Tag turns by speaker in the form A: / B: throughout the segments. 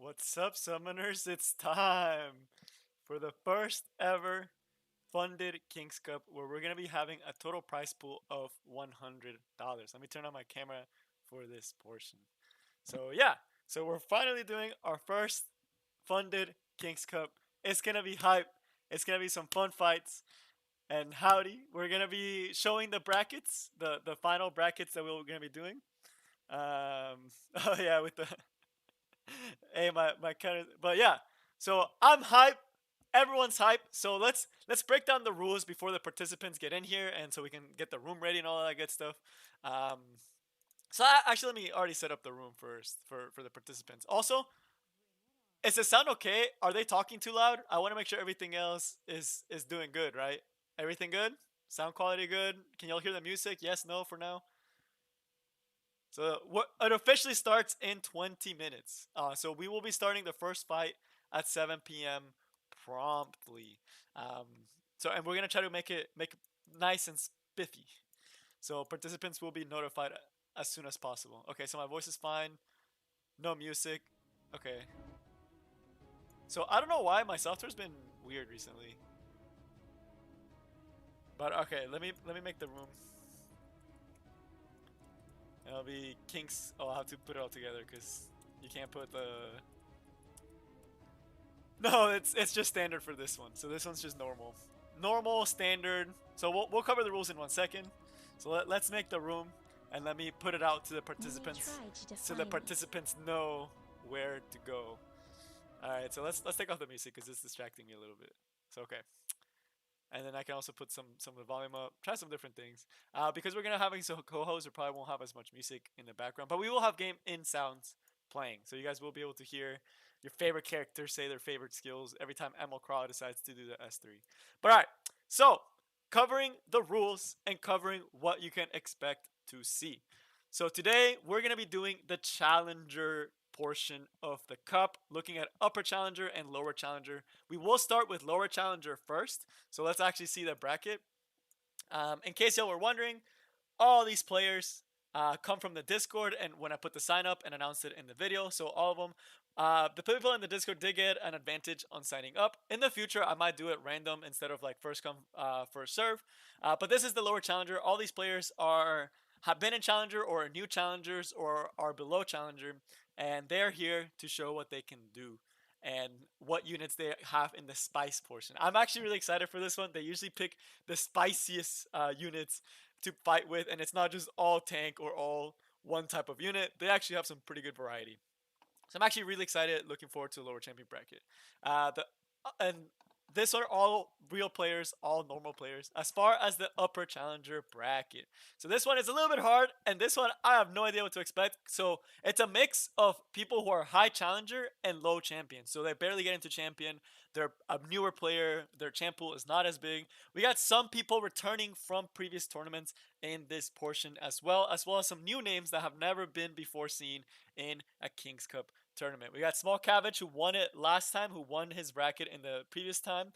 A: What's up, summoners? It's time for the first ever funded Kings Cup where we're going to be having a total prize pool of $100. Let me turn on my camera for this portion. So we're finally doing our first funded Kings Cup. It's going to be hype. It's going to be some fun fights. And howdy, we're going to be showing the brackets, the final brackets that we're going to be doing. Oh yeah, with the hey, my kind of, but yeah. So I'm hype. Everyone's hype. So let's break down the rules before the participants get in here, and so we can get the room ready and all that good stuff. Um, actually, let me already set up the room first for the participants. Also, is the sound okay? Are they talking too loud? I want to make sure everything else is doing good, right? Everything good? Sound quality good? Can y'all hear the music? Yes, no, for now. So it officially starts in 20 minutes. So we will be starting the first fight at 7 p.m. promptly. Um, and we're gonna try to make it nice and spiffy. So participants will be notified as soon as possible. Okay, so my voice is fine. No music. Okay. So I don't know why my software's been weird recently. But okay, let me make the room. It'll be kinks. Oh, I'll have to put it all together because you can't put the. No, it's just standard for this one. So this one's just normal, standard. So we'll cover the rules in 1 second. So let's make the room and let me put it out to the participants so the participants know where to go. All right, so let's take off the music because it's distracting me a little bit. So okay. And then I can also put some of the volume up, try some different things. Because we're gonna having some co-hosts, we probably won't have as much music in the background, but we will have game in sounds playing, so you guys will be able to hear your favorite characters say their favorite skills every time Emil Craw decides to do the S3. But all right, so covering the rules and covering what you can expect to see. So today we're gonna be doing the challenger portion of the cup, looking at upper challenger and lower challenger. We will start with lower challenger first, so let's actually see the bracket. In case y'all were wondering, all these players come from the Discord, and when I put the sign up and announced it in the video, so all of them. The people in the Discord did get an advantage on signing up. In the future, I might do it random instead of like first come, first serve. But this is the lower challenger. All these players have been in challenger or are new challengers or are below challenger, and they're here to show what they can do and what units they have in the spice portion. I'm actually really excited for this one. They usually pick the spiciest units to fight with, and it's not just all tank or all one type of unit. They actually have some pretty good variety. So I'm actually really excited, looking forward to the lower champion bracket. And this are all real players, all normal players, as far as the upper challenger bracket. So this one is a little bit hard, and this one I have no idea what to expect. So it's a mix of people who are high challenger and low champion. So they barely get into champion. They're a newer player. Their champ pool is not as big. We got some people returning from previous tournaments in this portion as well as some new names that have never been before seen in a Kings Cup tournament. We got Small Cabbage, who won it last time, who won his bracket in the previous time.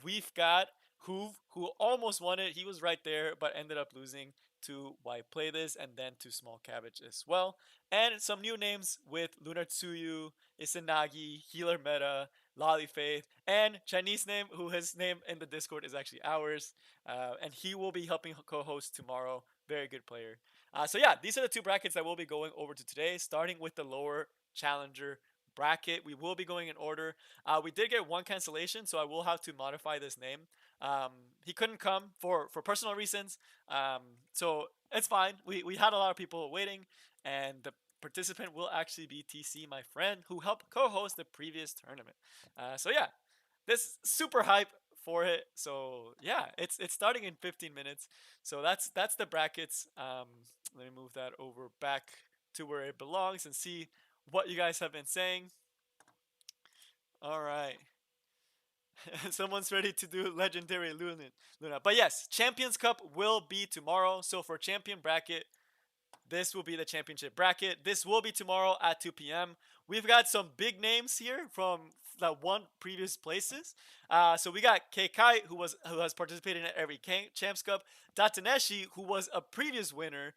A: We've got Hoove, who almost won it. He was right there, but ended up losing to Why Play This and then to Small Cabbage as well. And some new names with Lunar Tsuyu, Isanagi, Healer Meta, Lolly Faith, and Chinese name, who his name in the Discord is actually ours. And he will be helping co-host tomorrow. Very good player. So yeah, these are the two brackets that we'll be going over to today, starting with the lower challenger bracket. We will be going in order. We did get one cancellation, so I will have to modify this name. He couldn't come for personal reasons, so it's fine. We had a lot of people waiting, and the participant will actually be TC, my friend, who helped co-host the previous tournament. So yeah, this super hype for it. So yeah, it's starting in 15 minutes. So that's the brackets. Let me move that over back to where it belongs and see what you guys have been saying. All right. Someone's ready to do legendary Luna. But yes, Champions Cup will be tomorrow. So for champion bracket, this will be the championship bracket. This will be tomorrow at 2 p.m. We've got some big names here from that won previous places. So we got Keikai, who has participated in every Champs Cup. Dataneshi, who was a previous winner.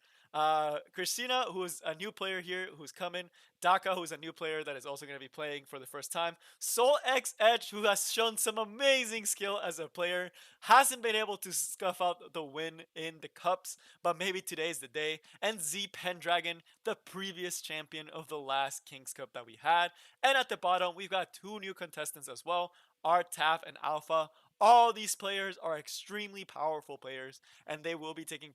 A: Christina, who is a new player here, who's coming. Daka, who's a new player that is also going to be playing for the first time. Soul X Edge, who has shown some amazing skill as a player, hasn't been able to scuff out the win in the cups, but maybe today is the day. And Z Pendragon, the previous champion of the last Kings Cup that we had. And at the bottom, we've got two new contestants as well, Art, Taff, and Alpha. All these players are extremely powerful players, and they will be taking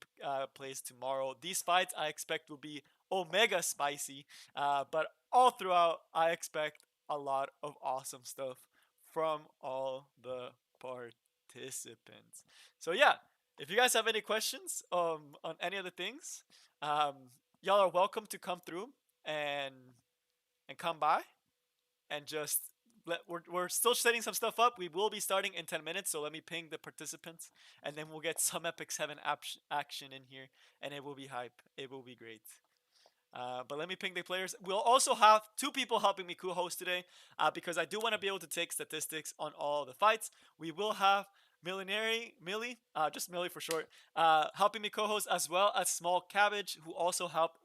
A: place tomorrow. These fights I expect will be omega spicy, but all throughout I expect a lot of awesome stuff from all the participants. So yeah, if you guys have any questions on any of the things, y'all are welcome to come through and come by and just we're still setting some stuff up. We will be starting in 10 minutes, so let me ping the participants, and then we'll get some Epic 7 action in here, and it will be hype. It will be great. But let me ping the players. We'll also have two people helping me co-host today, because I do want to be able to take statistics on all the fights. We will have Millie, just Millie for short, helping me co-host, as well as Small Cabbage, who also helped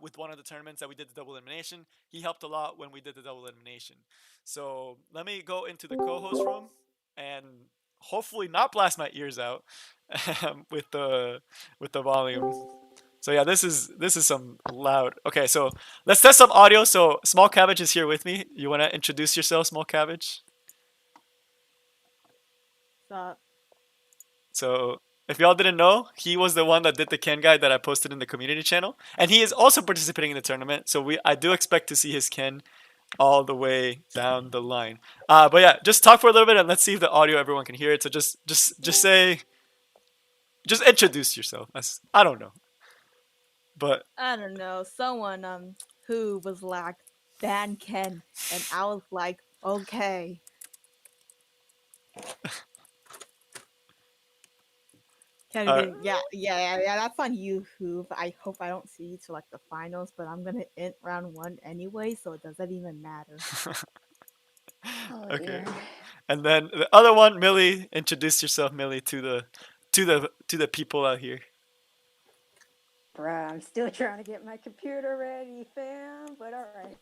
A: with one of the tournaments that we did the double elimination. He helped a lot when we did the double elimination. So let me go into the co-host room and hopefully not blast my ears out with the volume. So yeah, this is some loud. Okay, so let's test some audio. So Small Cabbage is here with me. You want to introduce yourself, Small Cabbage?
B: Stop.
A: So if y'all didn't know, he was the one that did the Ken guide that I posted in the community channel, and he is also participating in the tournament. So I do expect to see his Ken all the way down the line. But yeah, just talk for a little bit and let's see if the audio everyone can hear it. So just introduce yourself. I don't know. But
B: I don't know. Someone who was like, ban Ken, and I was like, okay. Yeah. That's on YouTube. I hope I don't see you to like the finals, but I'm gonna end round 1 anyway, so it doesn't even matter.
A: Okay. And then the other one, Millie. Introduce yourself, Millie, to the people out here.
C: Bruh, I'm still trying to get my computer ready, fam. But all right.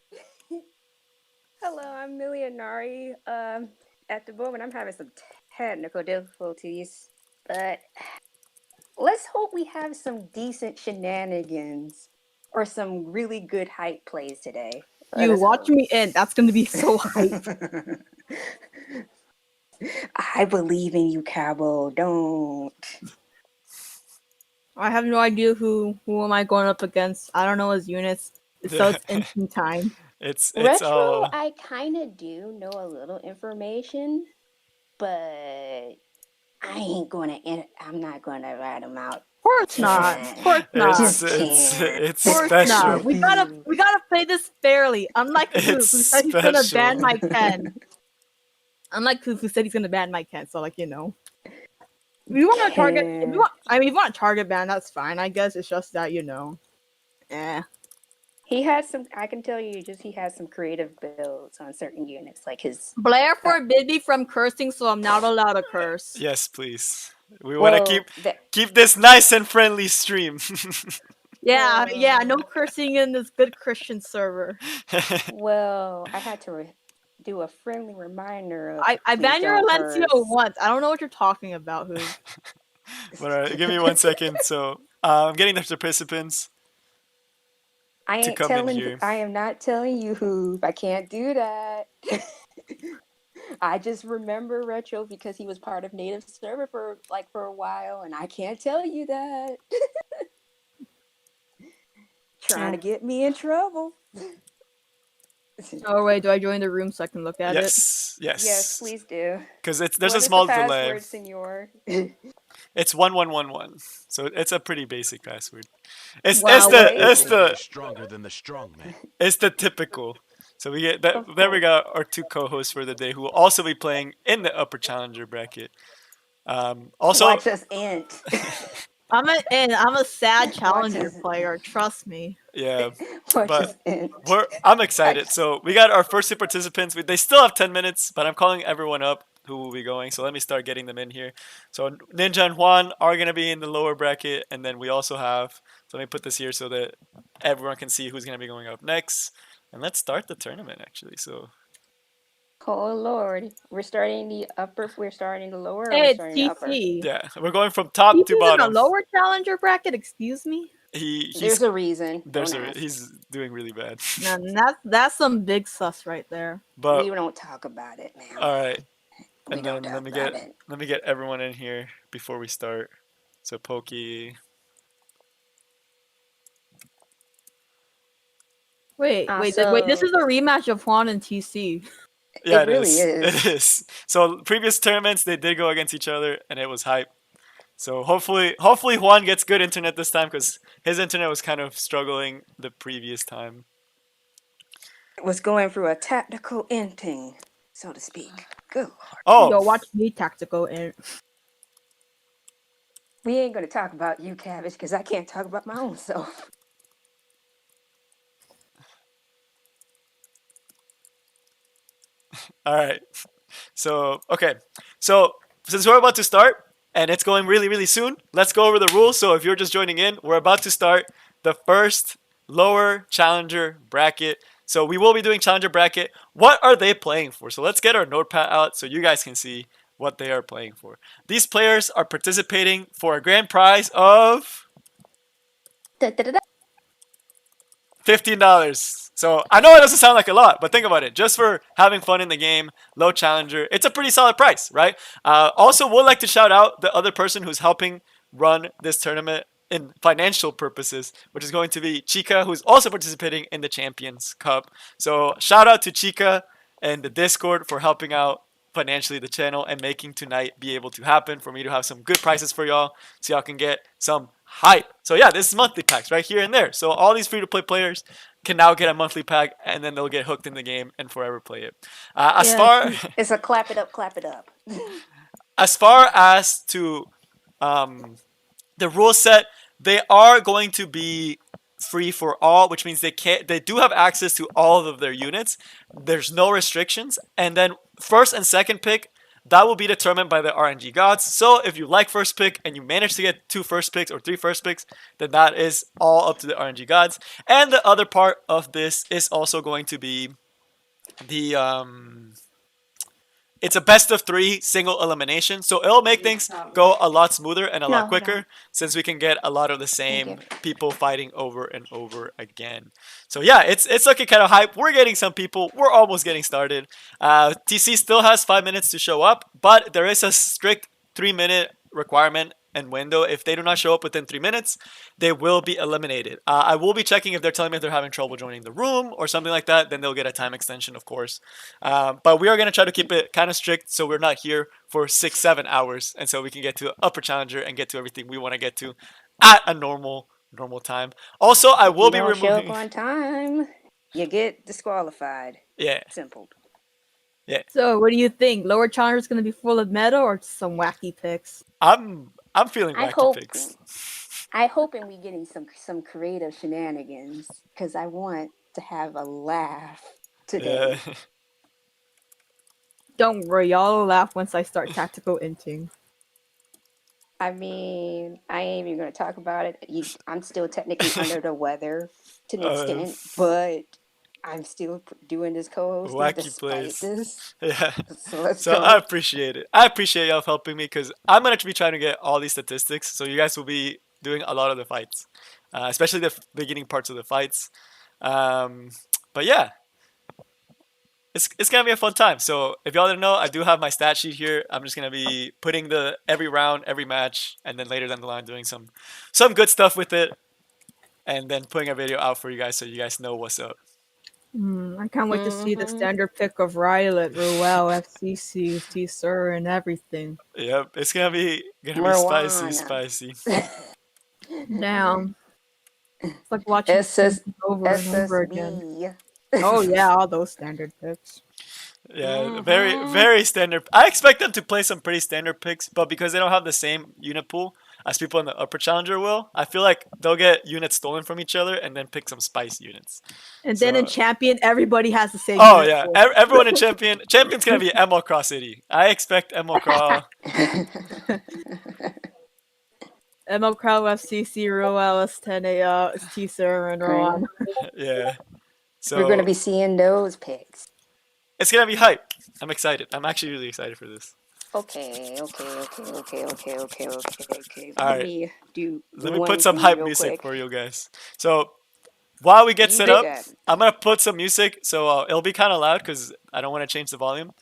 C: Hello, I'm Millie and Nari. At the moment, I'm having some technical difficulties, but let's hope we have some decent shenanigans or some really good hype plays today.
B: You watch me in. That's gonna be so hype.
C: I believe in you, Cabo. Don't.
B: I have no idea who am I going up against. I don't know his units, so it's instant time.
A: It's
C: Retro. I kind of do know a little information, but I'm not gonna write them out.
B: Of course not. Of course not.
A: It's special.
B: Not. We gotta play this fairly. Unlike Koof, who said he's gonna ban my Ken. Unlike Koof, who said he's gonna ban my Ken. So, like, you know, if you want to target, if you want to target ban, that's fine. I guess it's just that, you know,
C: He has some. I can tell you, he has some creative builds on certain units, like his.
B: Blair forbid me from cursing, so I'm not allowed to curse.
A: Yes, please. We want to keep this nice and friendly stream.
B: Yeah, no cursing in this good Christian server.
C: Well, I had to do a friendly reminder of.
B: I banned your Alencio once. I don't know what you're talking about, who.
A: But give me 1 second. So I'm getting the participants.
C: I am not telling you who. I can't do that. I just remember Retro because he was part of native server for a while, and I can't tell you that. Trying to get me in trouble.
B: Oh wait, do I join the room so I can look at it?
C: Yes, please do.
A: Because there's a small delay.
C: Password, senor?
A: It's 1111, so it's a pretty basic password. It's
D: stronger than the strong man.
A: It's the typical. So we get that. There we got our two co-hosts for the day who will also be playing in the upper challenger bracket. Also,
C: watch us int.
B: I'm a sad challenger
C: his-
B: player. Trust me.
A: Yeah,
C: Watch
A: but
C: his end.
A: I'm excited. So we got our first two participants. They still have 10 minutes, but I'm calling everyone up who will be going. So let me start getting them in here. So Ninja and Juan are gonna be in the lower bracket, and then we also have. So let me put this here so that everyone can see who's gonna be going up next. And let's start the tournament actually. So
C: Oh Lord, we're starting the upper. We're starting the lower. Or
B: Hey,
C: we're
B: it's
C: starting the upper.
B: TC.
A: yeah, we're going from top
B: TC's
A: to
B: in a
A: bottom.
B: lower challenger bracket. Excuse me.
C: There's a reason.
A: There's
C: Don't ask.
A: he's doing really bad.
B: Now, that's some big sus right there.
A: But
C: We don't talk about it, man.
A: all right.
C: We
A: And
C: don't
A: then
C: talk about it.
A: let me get everyone in here before we start. So Pokey.
B: Wait. This is a rematch of Juan and TC.
A: Yeah,
C: It really is.
A: It is. So previous tournaments they did go against each other and it was hype. So hopefully Juan gets good internet this time because his internet was kind of struggling the previous time.
C: Was going through a tactical ending, so to speak. Good Lord.
A: Oh,
B: Yo, watch me tactical and
C: We ain't gonna talk about you, Cabbage, because I can't talk about my own self.
A: all right. So okay. So since we're about to start and it's going really really soon, let's go over the rules. So if you're just joining in, we're about to start the first lower challenger bracket. So we will be doing challenger bracket. What are they playing for? So let's get our notepad out so you guys can see what they are playing for. These players are participating for a grand prize of
C: Da-da-da-da.
A: $15. So I know it doesn't sound like a lot, but think about it. Just for having fun in the game, low challenger, it's a pretty solid price, right? Also, we'd like to shout out the other person who's helping run this tournament in financial purposes, which is going to be Chica, who's also participating in the Champions Cup. So shout out to Chica and the Discord for helping out financially the channel and making tonight be able to happen for me to have some good prices for y'all so y'all can get some hype. So yeah, this is monthly packs right here and there. So all these free-to-play players can now get a monthly pack and then they'll get hooked in the game and forever play it.
C: It's a clap it up, clap it up.
A: As far as to the rule set, they are going to be free for all, which means they do have access to all of their units. There's no restrictions, and then first and second pick, that will be determined by the RNG gods. So if you like first pick and you manage to get 2 first picks or 3 first picks, then that is all up to the RNG gods. And the other part of this is also going to be the it's a best of 3 single elimination, so it'll make things go a lot smoother and a lot quicker since we can get a lot of the same people fighting over and over again. So yeah, it's looking kind of hype. We're getting some people. We're almost getting started. TC still has 5 minutes to show up, but there is a strict 3-minute requirement and window. If they do not show up within 3 minutes, they will be eliminated. I will be checking if they're telling me if they're having trouble joining the room or something like that. Then they'll get a time extension, of course. But we are going to try to keep it kind of strict so we're not here for 6-7 hours, and so we can get to upper challenger and get to everything we want to get to at a normal time. Also, I will be removing.
C: Show up on time, you get disqualified.
A: Yeah.
C: Simple.
A: Yeah.
B: So, what do you think? Lower challenger is going to be full of meta or some wacky picks?
A: I'm feeling wacky picks.
C: I hoping we getting some creative shenanigans because I want to have a laugh today.
A: Yeah.
B: Don't worry, y'all will laugh once I start tactical inting.
C: I mean, I ain't even gonna talk about it. I'm still technically under the weather to an extent, but I'm still doing this co-host
A: Wacky plays.
C: this.
A: Yeah.
C: So
A: I appreciate it. I appreciate y'all helping me because I'm gonna be trying to get all these statistics. So you guys will be doing a lot of the fights, especially the beginning parts of the fights. But yeah, it's gonna be a fun time. So if y'all didn't know, I do have my stat sheet here. I'm just gonna be putting the every round, every match, and then later down the line doing some good stuff with it, and then putting a video out for you guys so you guys know what's up.
B: I can't wait to see the standard pick of Rylet, Ruel, FCC, T-Sir, and everything.
A: Yep, it's gonna be spicy.
B: Damn. It's like watching over and over again. Oh yeah, all those standard picks.
A: Yeah, very standard. I expect them to play some pretty standard picks, but because they don't have the same unit pool, as people in the upper challenger will. I feel like they'll get units stolen from each other and then pick some spice units.
B: And then in champion, everybody has the same.
A: Oh yeah, everyone in champion. Champion's gonna be ML Cross City. I expect ML Cross.
B: ML Crow, FCC, Roel, S10A, ST Server, and Rowan.
A: Yeah. So
C: we're gonna be seeing those picks.
A: It's gonna be hype. I'm excited. I'm actually really excited for this.
C: Okay.
A: All right. Let me put some
C: thing
A: hype
C: real
A: music
C: quick.
A: for you guys. So while we get
C: You
A: set
C: did
A: up,
C: that.
A: I'm gonna put some music. So it'll be kind of loud because I don't want to change the volume.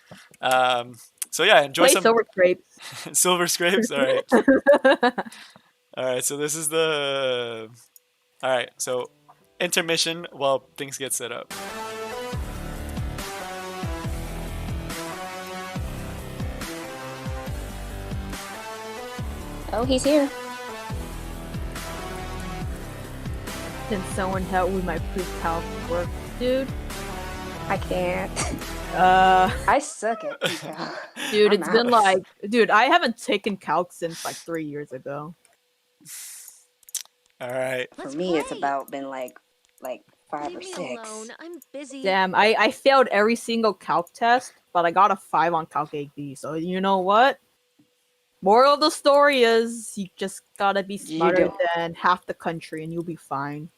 A: So yeah, enjoy
B: Play
A: some
B: Silver Scrapes.
A: Silver Scrapes. All right. All right. So this is the. All right. So intermission while things get set up.
C: Oh, he's here.
B: Can someone help with my pre-calc work, dude?
C: I can't. I suck at pre-calc.
B: Dude,
C: I'm
B: it's been
C: out.
B: like, dude, I haven't taken calc since like 3 years ago.
A: All right.
C: For me, it's about been like 5 or 6.
E: I'm busy.
B: Damn, I failed every single calc test, but I got a 5 on calc AP. So you know what? Moral of the story is you just gotta be smarter than half the country and you'll be fine.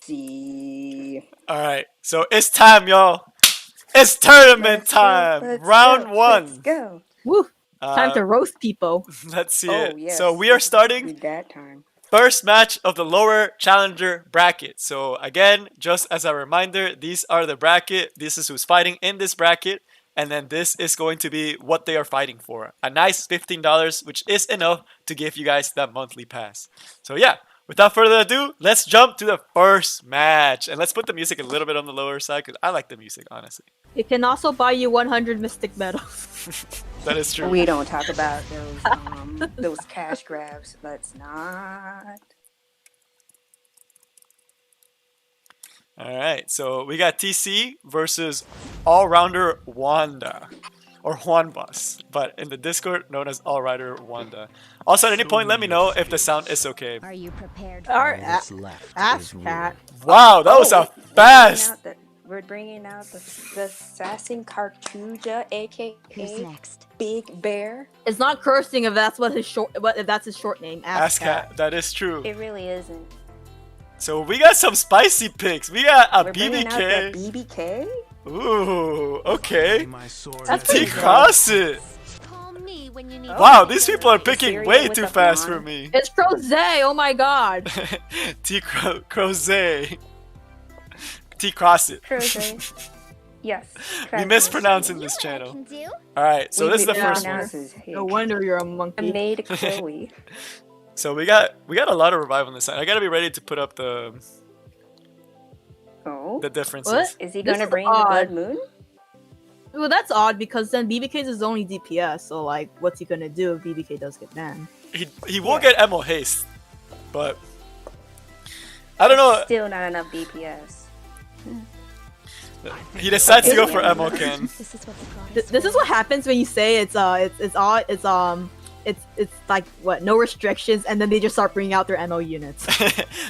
C: See.
A: All right. So it's time, y'all. It's tournament time. Round 1.
C: Let's go.
B: Woo! Time to roast people.
A: Let's see
C: Oh,
A: it.
C: yes.
A: So we are starting
C: Need that time.
A: first match of the lower challenger bracket. So again, just as a reminder, these are the bracket. This is who's fighting in this bracket. And then this is going to be what they are fighting for. A nice $15, which is enough to give you guys that monthly pass. So yeah, without further ado, let's jump to the first match. And let's put the music a little bit on the lower side because I like the music, honestly.
B: It can also buy you 100 mystic medals.
A: That is true.
C: We don't talk about those cash grabs. Let's not.
A: All right, so we got TC versus all-rounder Wanda, or Juanbas, but in the Discord known as all-rounder Wanda. Also, at any point, let me know if the sound is okay.
E: Are you prepared?
B: Our
D: What's left
B: ass
D: is war.
B: cat.
A: Wow, that was a fast.
C: We're bringing out the assassin Cartuja, aka
E: Who's next?
C: Big Bear.
B: It's not cursing if that's what his short, if that's his short name.
A: Ass cat, that is true.
C: It really isn't.
A: So we got some spicy picks. We got a
C: We're bringing out
A: BBK.
C: the BBK.
A: Ooh, okay.
D: My sword
B: That's
D: is
B: pretty
A: T
B: good.
A: cross it.
E: Call me when you need.
A: Wow, these people are picking
C: Cereal
A: way
C: with
A: too
C: a
A: fast
C: blonde.
A: for me.
B: It's Crozet. Oh my god.
A: T Crozet. T cross it.
C: Crozet. Yes.
A: We mispronounce in this channel. Alright, so this is the first one.
B: No wonder you're a
C: I
B: monkey.
C: made Chloe.
A: So we got a lot of revival on this side. I gotta be ready to put up the
C: Oh.
A: differences.
B: What?
C: Is he
B: This
C: gonna
B: is
C: bring the
B: odd.
C: Blood Moon?
B: Well, that's odd because then BBK is only DPS. So like, what's he gonna do if BBK does get banned?
A: He will get MO haste, but I don't know.
C: Still not enough DPS.
A: He decides to go for MO Ken.
E: This is what the goddess
B: This is what happens when you say it's odd. It's like what, no restrictions, and then they just start bringing out their MO units.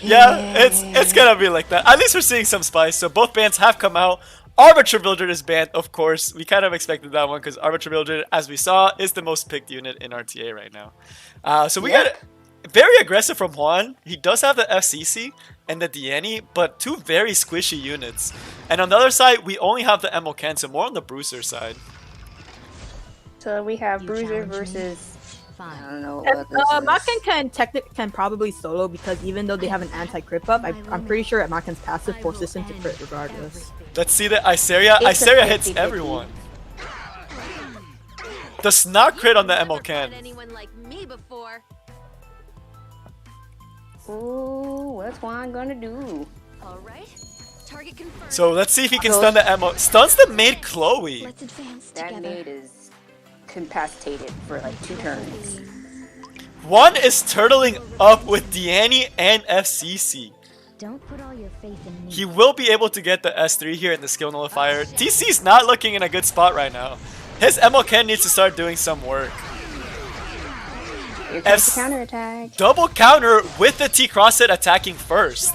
A: Yeah, it's gonna be like that. At least we're seeing some spice. So both bans have come out. Arbiter Mildred is banned, of course. We kind of expected that one because Arbiter Mildred, as we saw, is the most picked unit in RTA right now. So we got very aggressive from Juan. He does have the FCC and the Diani, but two very squishy units. And on the other side, we only have the MO Ken, so more on the Bruiser side.
C: So we have
E: You
C: Bruiser
E: challenge me?
C: versus. I
E: Fine.
C: don't know
B: And,
C: what this is.
B: Makken can probably solo because even though they have an anti-crit buff, I'm pretty sure Makken's passive forces him to crit regardless.
A: Let's see the Iseria.
C: It's a
A: Iseria hits
C: 50-50.
A: everyone. Does not crit on the MO
E: Never
A: Ken.
E: fought anyone like me before.
C: Ooh, what's Juan gonna do?
E: All right. Target confirmed.
A: So let's see if he can stun the MO. Stuns the maid Chloe.
E: Let's advance
C: That
E: together.
C: maid is incapacitated for like 2 turns.
A: One is turtling up with Diani and FCC.
E: Don't put all your faith in me.
A: He will be able to get the S3 here in the skill nullifier. TC's not looking in a good spot right now. His MO Ken needs to start doing some work.
C: Here comes the counterattack.
A: Double counter with the T-Cross hit attacking first.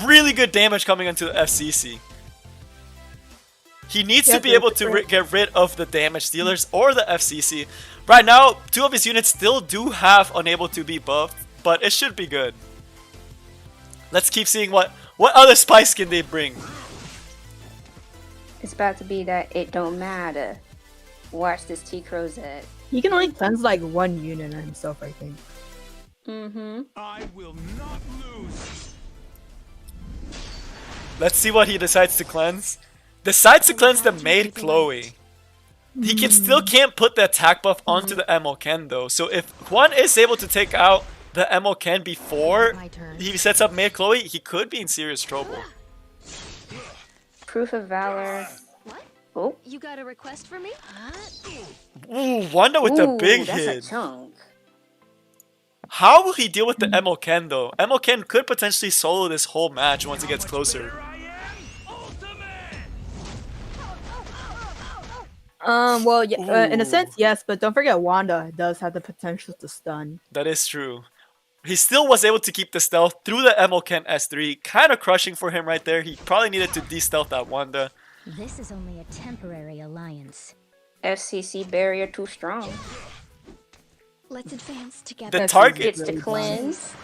A: Really good damage coming into the FCC. He needs to be able to get rid of the damage dealers or the FCC. Right now, 2 of his units still do have unable to be buffed, but it should be good. Let's keep seeing what other spice can they bring.
C: It's about to be that it don't matter. Watch this T-Crozet.
B: He can only cleanse like 1 unit on himself, I think.
D: I will not lose.
A: Let's see what he decides to cleanse. Decides to cleanse the Maid Chloe. He can't put the attack buff onto the Emo Ken though. So if Juan is able to take out the Emo Ken before he sets up Maid Chloe, he could be in serious trouble.
C: Proof of Valor.
E: What?
C: Oh.
E: You got a request for me?
A: Ooh, Wanda with the big
C: that's
A: hit.
C: a chunk.
A: How will he deal with the Emo Ken though? Emo Ken could potentially solo this whole match once it gets closer.
B: Well, yeah, in a sense, yes, but don't forget Wanda does have the potential to stun.
A: That is true. He still was able to keep the stealth through the Emo Ken S3. Kind of crushing for him right there. He probably needed to de-stealth that Wanda.
E: This is only a temporary alliance.
C: FCC barrier too strong.
E: Let's advance together.
A: The target...
C: Gets to cleanse.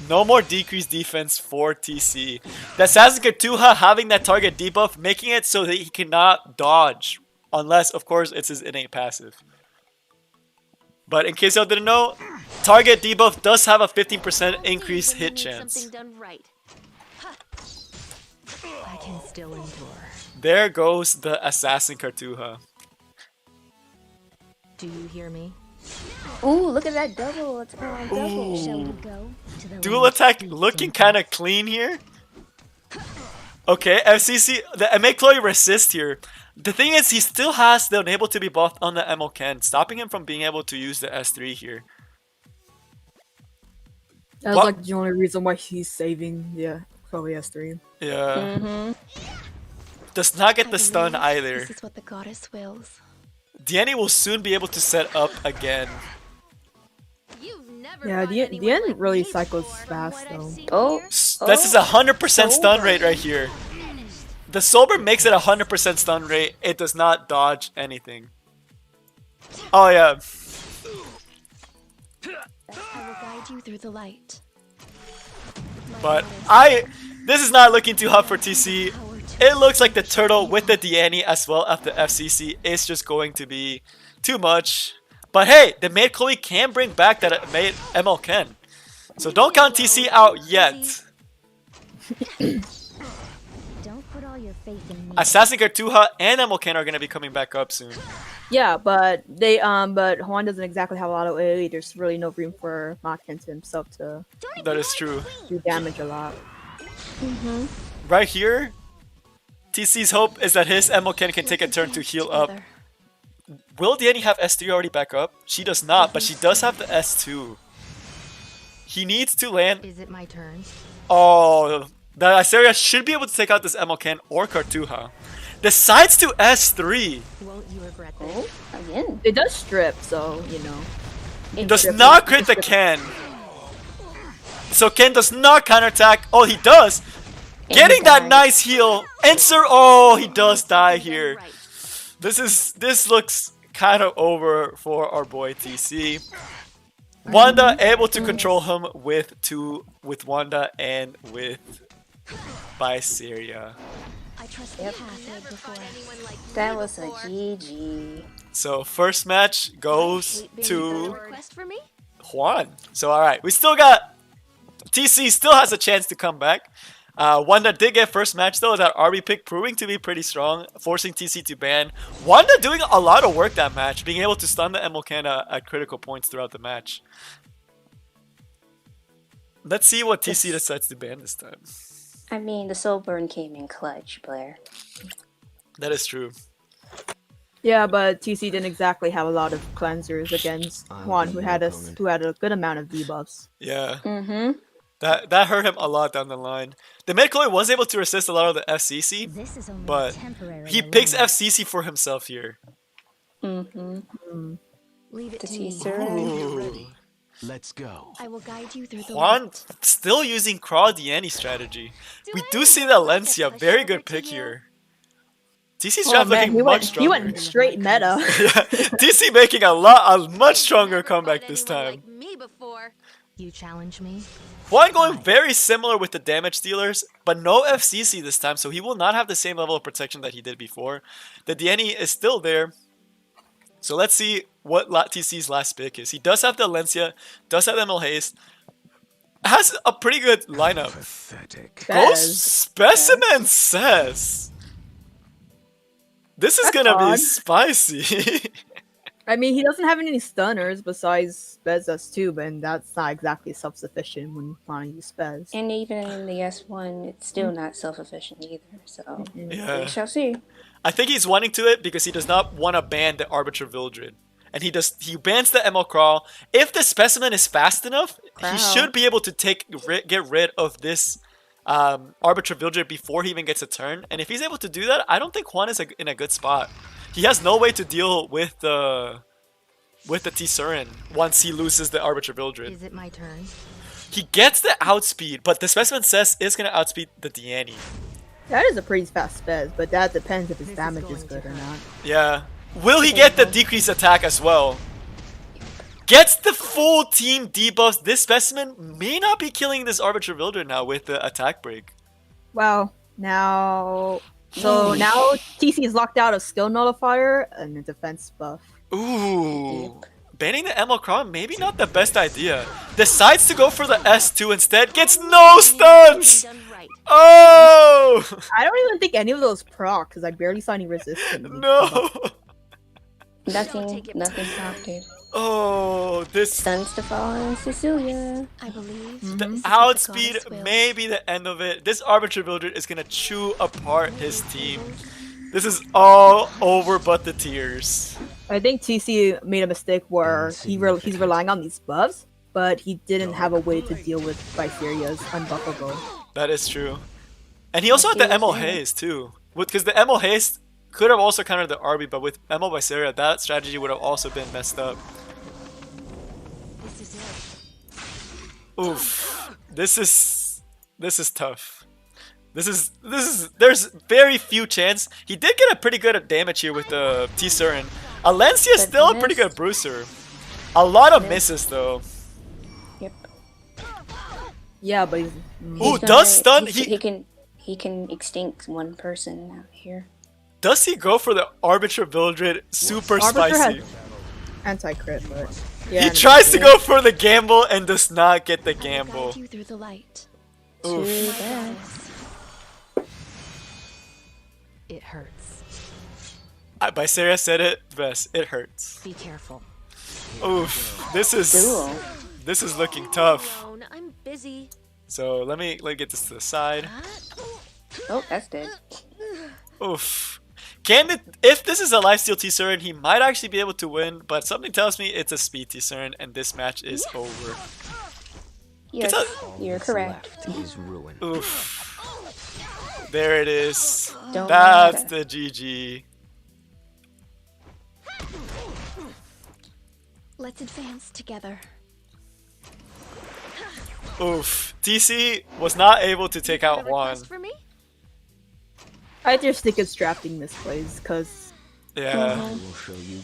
A: No more decreased defense for TC. The Assassin Cartuja having that target debuff, making it so that he cannot dodge. Unless, of course, it's his innate passive. But in case y'all didn't know, target debuff does have a 15% increased hit chance.
E: Done right. I can still endure.
A: There goes the Assassin Cartuja.
E: Do you hear me?
C: Ooh, look at that double. It's double.
E: Shall we go to the
A: Dual attack looking kind of clean here. Okay, FCC, the MA Chloe resist here. The thing is, he still has the unable to be buffed on the Emo Ken, stopping him from being able to use the S3 here.
B: That's like the only reason why he's saving Chloe S3.
A: Yeah. Does not get the stun either.
E: This is what the goddess wills.
A: Diani will soon be able to set up again.
B: Yeah, the end really cycles fast though.
C: Oh,
A: this is a 100% stun rate right here. The Sober makes it a 100% stun rate. It does not dodge anything. Oh yeah.
E: I will guide you through the light.
A: But this is not looking too hot for TC. It looks like the turtle with the Diani as well after FCC is just going to be too much. But hey, the Maid Chloe can bring back that Maid ML Ken. So don't count TC out yet.
E: Don't put all your faith in me.
A: Assassin Cartuja and ML Ken are going to be coming back up soon.
B: Yeah, but but Juan doesn't exactly have a lot of AoE. There's really no room for Makin to himself to
A: That is true.
B: do damage a lot.
A: Right here, TC's hope is that his ML Ken can take a turn to heal up. Will Diani have S3 already back up? She does not, but she does have the S2. He needs to land.
E: Is it my turn?
A: Oh, the Asteria should be able to take out this ML Ken or Cartuja. Decides to S3.
E: Won't you regret this?
C: oh, again.
B: It does strip, so you know.
A: Does not crit the Ken. So Ken does not counterattack. Oh, he does. Getting that nice heal. Answer. Oh, he does die here. This looks kind of over for our boy TC. Wanda able to control him with Wanda and with Viseria.
E: I trust the path before.
C: That was a GG.
A: So first match goes to
E: Request for me?
A: Juan. So alright, we still got TC still has a chance to come back. Wanda did get first match though, that RB pick proving to be pretty strong, forcing TC to ban. Wanda doing a lot of work that match, being able to stun the ML Ken at critical points throughout the match. Let's see what TC decides to ban this time.
C: I mean, the soul burn came in clutch, Blair.
A: That is true.
B: Yeah, but TC didn't exactly have a lot of cleansers against Juan, who had a good amount of debuffs.
A: Yeah. That hurt him a lot down the line. The Maid Chloe was able to resist a lot of the FCC, but he picks FCC for himself here.
E: Leave it
C: The
E: to me.
C: teaser.
A: Ooh.
D: Let's go.
E: I will guide you through the
A: Juan
E: light.
A: still using Crawl Diani strategy. We do see
E: anyone
A: the
E: like a
A: Lencia.
E: push
A: Very
E: over
A: good
E: to
A: pick
E: you?
A: here. TC's
B: Oh
A: draft
B: man,
A: looking much
B: he
A: stronger.
B: went straight meta.
A: Yeah, TC making a much stronger
E: Never
A: comeback
E: fought
A: this
E: anyone
A: time.
E: Like me before. You challenge me?
A: Juan going very similar with the damage dealers, but no FCC this time, so he will not have the same level of protection that he did before. The Diani is still there. So let's see what TC's last pick is. He does have the Lencia, does have ML Haste, has a pretty good lineup.
D: Pathetic.
A: Ghost Specimen says, this is
B: That's
A: gonna be
B: odd.
A: spicy.
B: I mean, he doesn't have any stunners besides Spez does too, but that's not exactly self-sufficient when you want to use Spez.
C: And even in the S1, it's still not self-efficient either. So
A: Yeah.
C: we shall see.
A: I think he's wanting to it because he does not want to ban the Arbiter Vildred. And he bans the ML Crawl. If the Specimen is fast enough,
C: Wow.
A: he should be able to get rid of this Arbiter Vildred before he even gets a turn. And if he's able to do that, I don't think Juan is in a good spot. He has no way to deal with the T-Surin once he loses the Arbiter Vildred.
E: Is it my turn?
A: He gets the outspeed, but the Specimen says it's going to outspeed the Diani.
B: That is a pretty fast Spez, but that depends if his
E: This is
B: damage
E: going
B: is
E: to
B: good or
E: hurt.
B: not.
A: Yeah. Will he get the decreased attack as well? Gets the full team debuffs. This Specimen may not be killing this Arbiter Vildred now with the attack break.
B: Wow. Now TC is locked out of skill nullifier and a defense buff.
A: Ooh. Banning the ML Crown, maybe not the best idea. Decides to go for the S2 instead. Gets no stuns!
E: Done right.
A: Oh!
B: I don't even think any of those proc because I barely saw any resistance.
A: No!
C: Nothing prompted.
A: Oh, this
C: Stuns to fall on Cecilia.
E: I believe.
A: the
E: this is what the
A: outspeed
E: goddess wills.
A: may be the end of it. This Arbiter Vildred is gonna chew apart his team. This is all over but the tears.
B: I think TC made a mistake where he's relying on these buffs, but he didn't have a way to deal with Viseria's unbuffable.
A: That is true. And he also had the ML Haste too. Because the ML Haste could have also countered the RB, but with ML Viseria, that strategy would have also been messed up.
E: This is it.
A: Oof. This is tough. There's very few chance. He did get a pretty good damage here with the T-Surin. Alencia is
C: But
A: still a pretty good
C: missed.
A: bruiser. A lot of misses though.
C: Yep.
B: Yeah, but he's,
A: Ooh,
C: He's
A: does stun?
C: He can extinct one person out here.
A: Does he go for the Arbiter Vildred? Super
B: Arbiter
A: spicy.
B: has anti-crit, but yeah.
A: He tries to go for the gamble and does not get the
E: I will
A: gamble.
E: guide you through the light.
C: Too
A: Oof.
C: bad.
E: It hurts.
A: Viseria said it best. It hurts.
E: Be careful.
A: Oof.
C: Duel.
A: This is looking tough.
E: Alone. I'm busy.
A: So let me get this to the side.
C: Oh, that's dead.
A: Oof. If this is a lifesteal T-Surin, he might actually be able to win, but something tells me it's a speed T-Surin and this match is over.
C: Yes,
A: a-
C: you're correct.
D: Is ruined.
A: Oof. There it is.
C: Don't
A: That's
C: matter.
A: the GG.
E: Let's advance together.
A: Oof. TC was not able to take
E: Got
A: out
E: a
A: Juan.
E: request for me?
B: I just think it's drafting misplays because
A: Yeah.
D: I will show you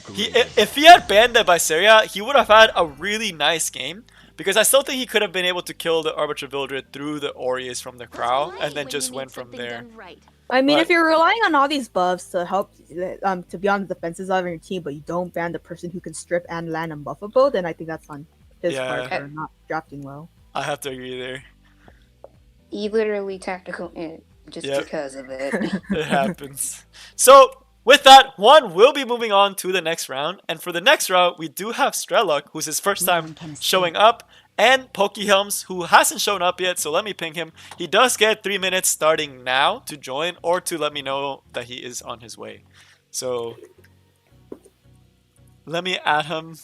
A: If he had banned the Viseria, he would have had a really nice game. Because I still think he could have been able to kill the Arbiter Vildred through the Aureus from the Crow
E: Great
A: and then
E: when
A: just
E: you need
A: went from
E: something
A: there.
E: done right.
B: I mean,
A: But-
B: if you're relying on all these buffs to help to be on the defensive side of your team, but you don't ban the person who can strip and land unbuffable, then I think that's on his
A: Yeah.
B: part for not drafting well.
A: I have to agree there.
C: He literally tactical in just
A: Yep.
C: because of it.
A: It happens. So, with that, Juan will be moving on to the next round. And for the next round, we do have Strelok, who's his first time showing up, and Pokehelms, who hasn't shown up yet, so let me ping him. He does get 3 minutes starting now to join or to let me know that he is on his way. So, let me add him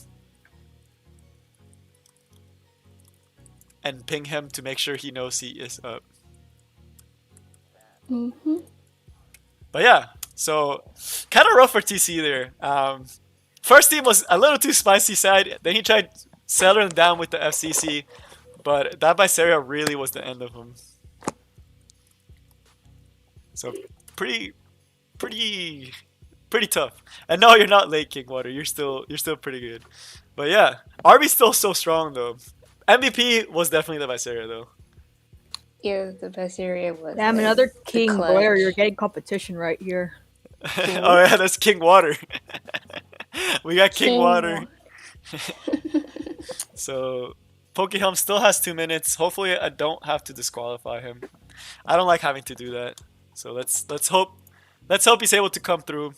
A: and ping him to make sure he knows he is up.
C: Mm-hmm.
A: But yeah, so kind of rough for TC there. First team was a little too spicy side. Then he tried settling down with the FCC, but that Viseria really was the end of him. So pretty tough. And no, you're not late, King Water. You're still pretty good. But yeah, Arby's still so strong though. MVP was definitely the Viseria though.
C: Yeah, the Viseria was.
B: Damn, another King
C: clutch.
B: Boyer. You're getting competition right here.
A: Oh yeah, that's King Water. We got King Water. So Pokehelm still has 2 minutes. Hopefully I don't have to disqualify him. I don't like having to do that. So let's hope he's able to come through.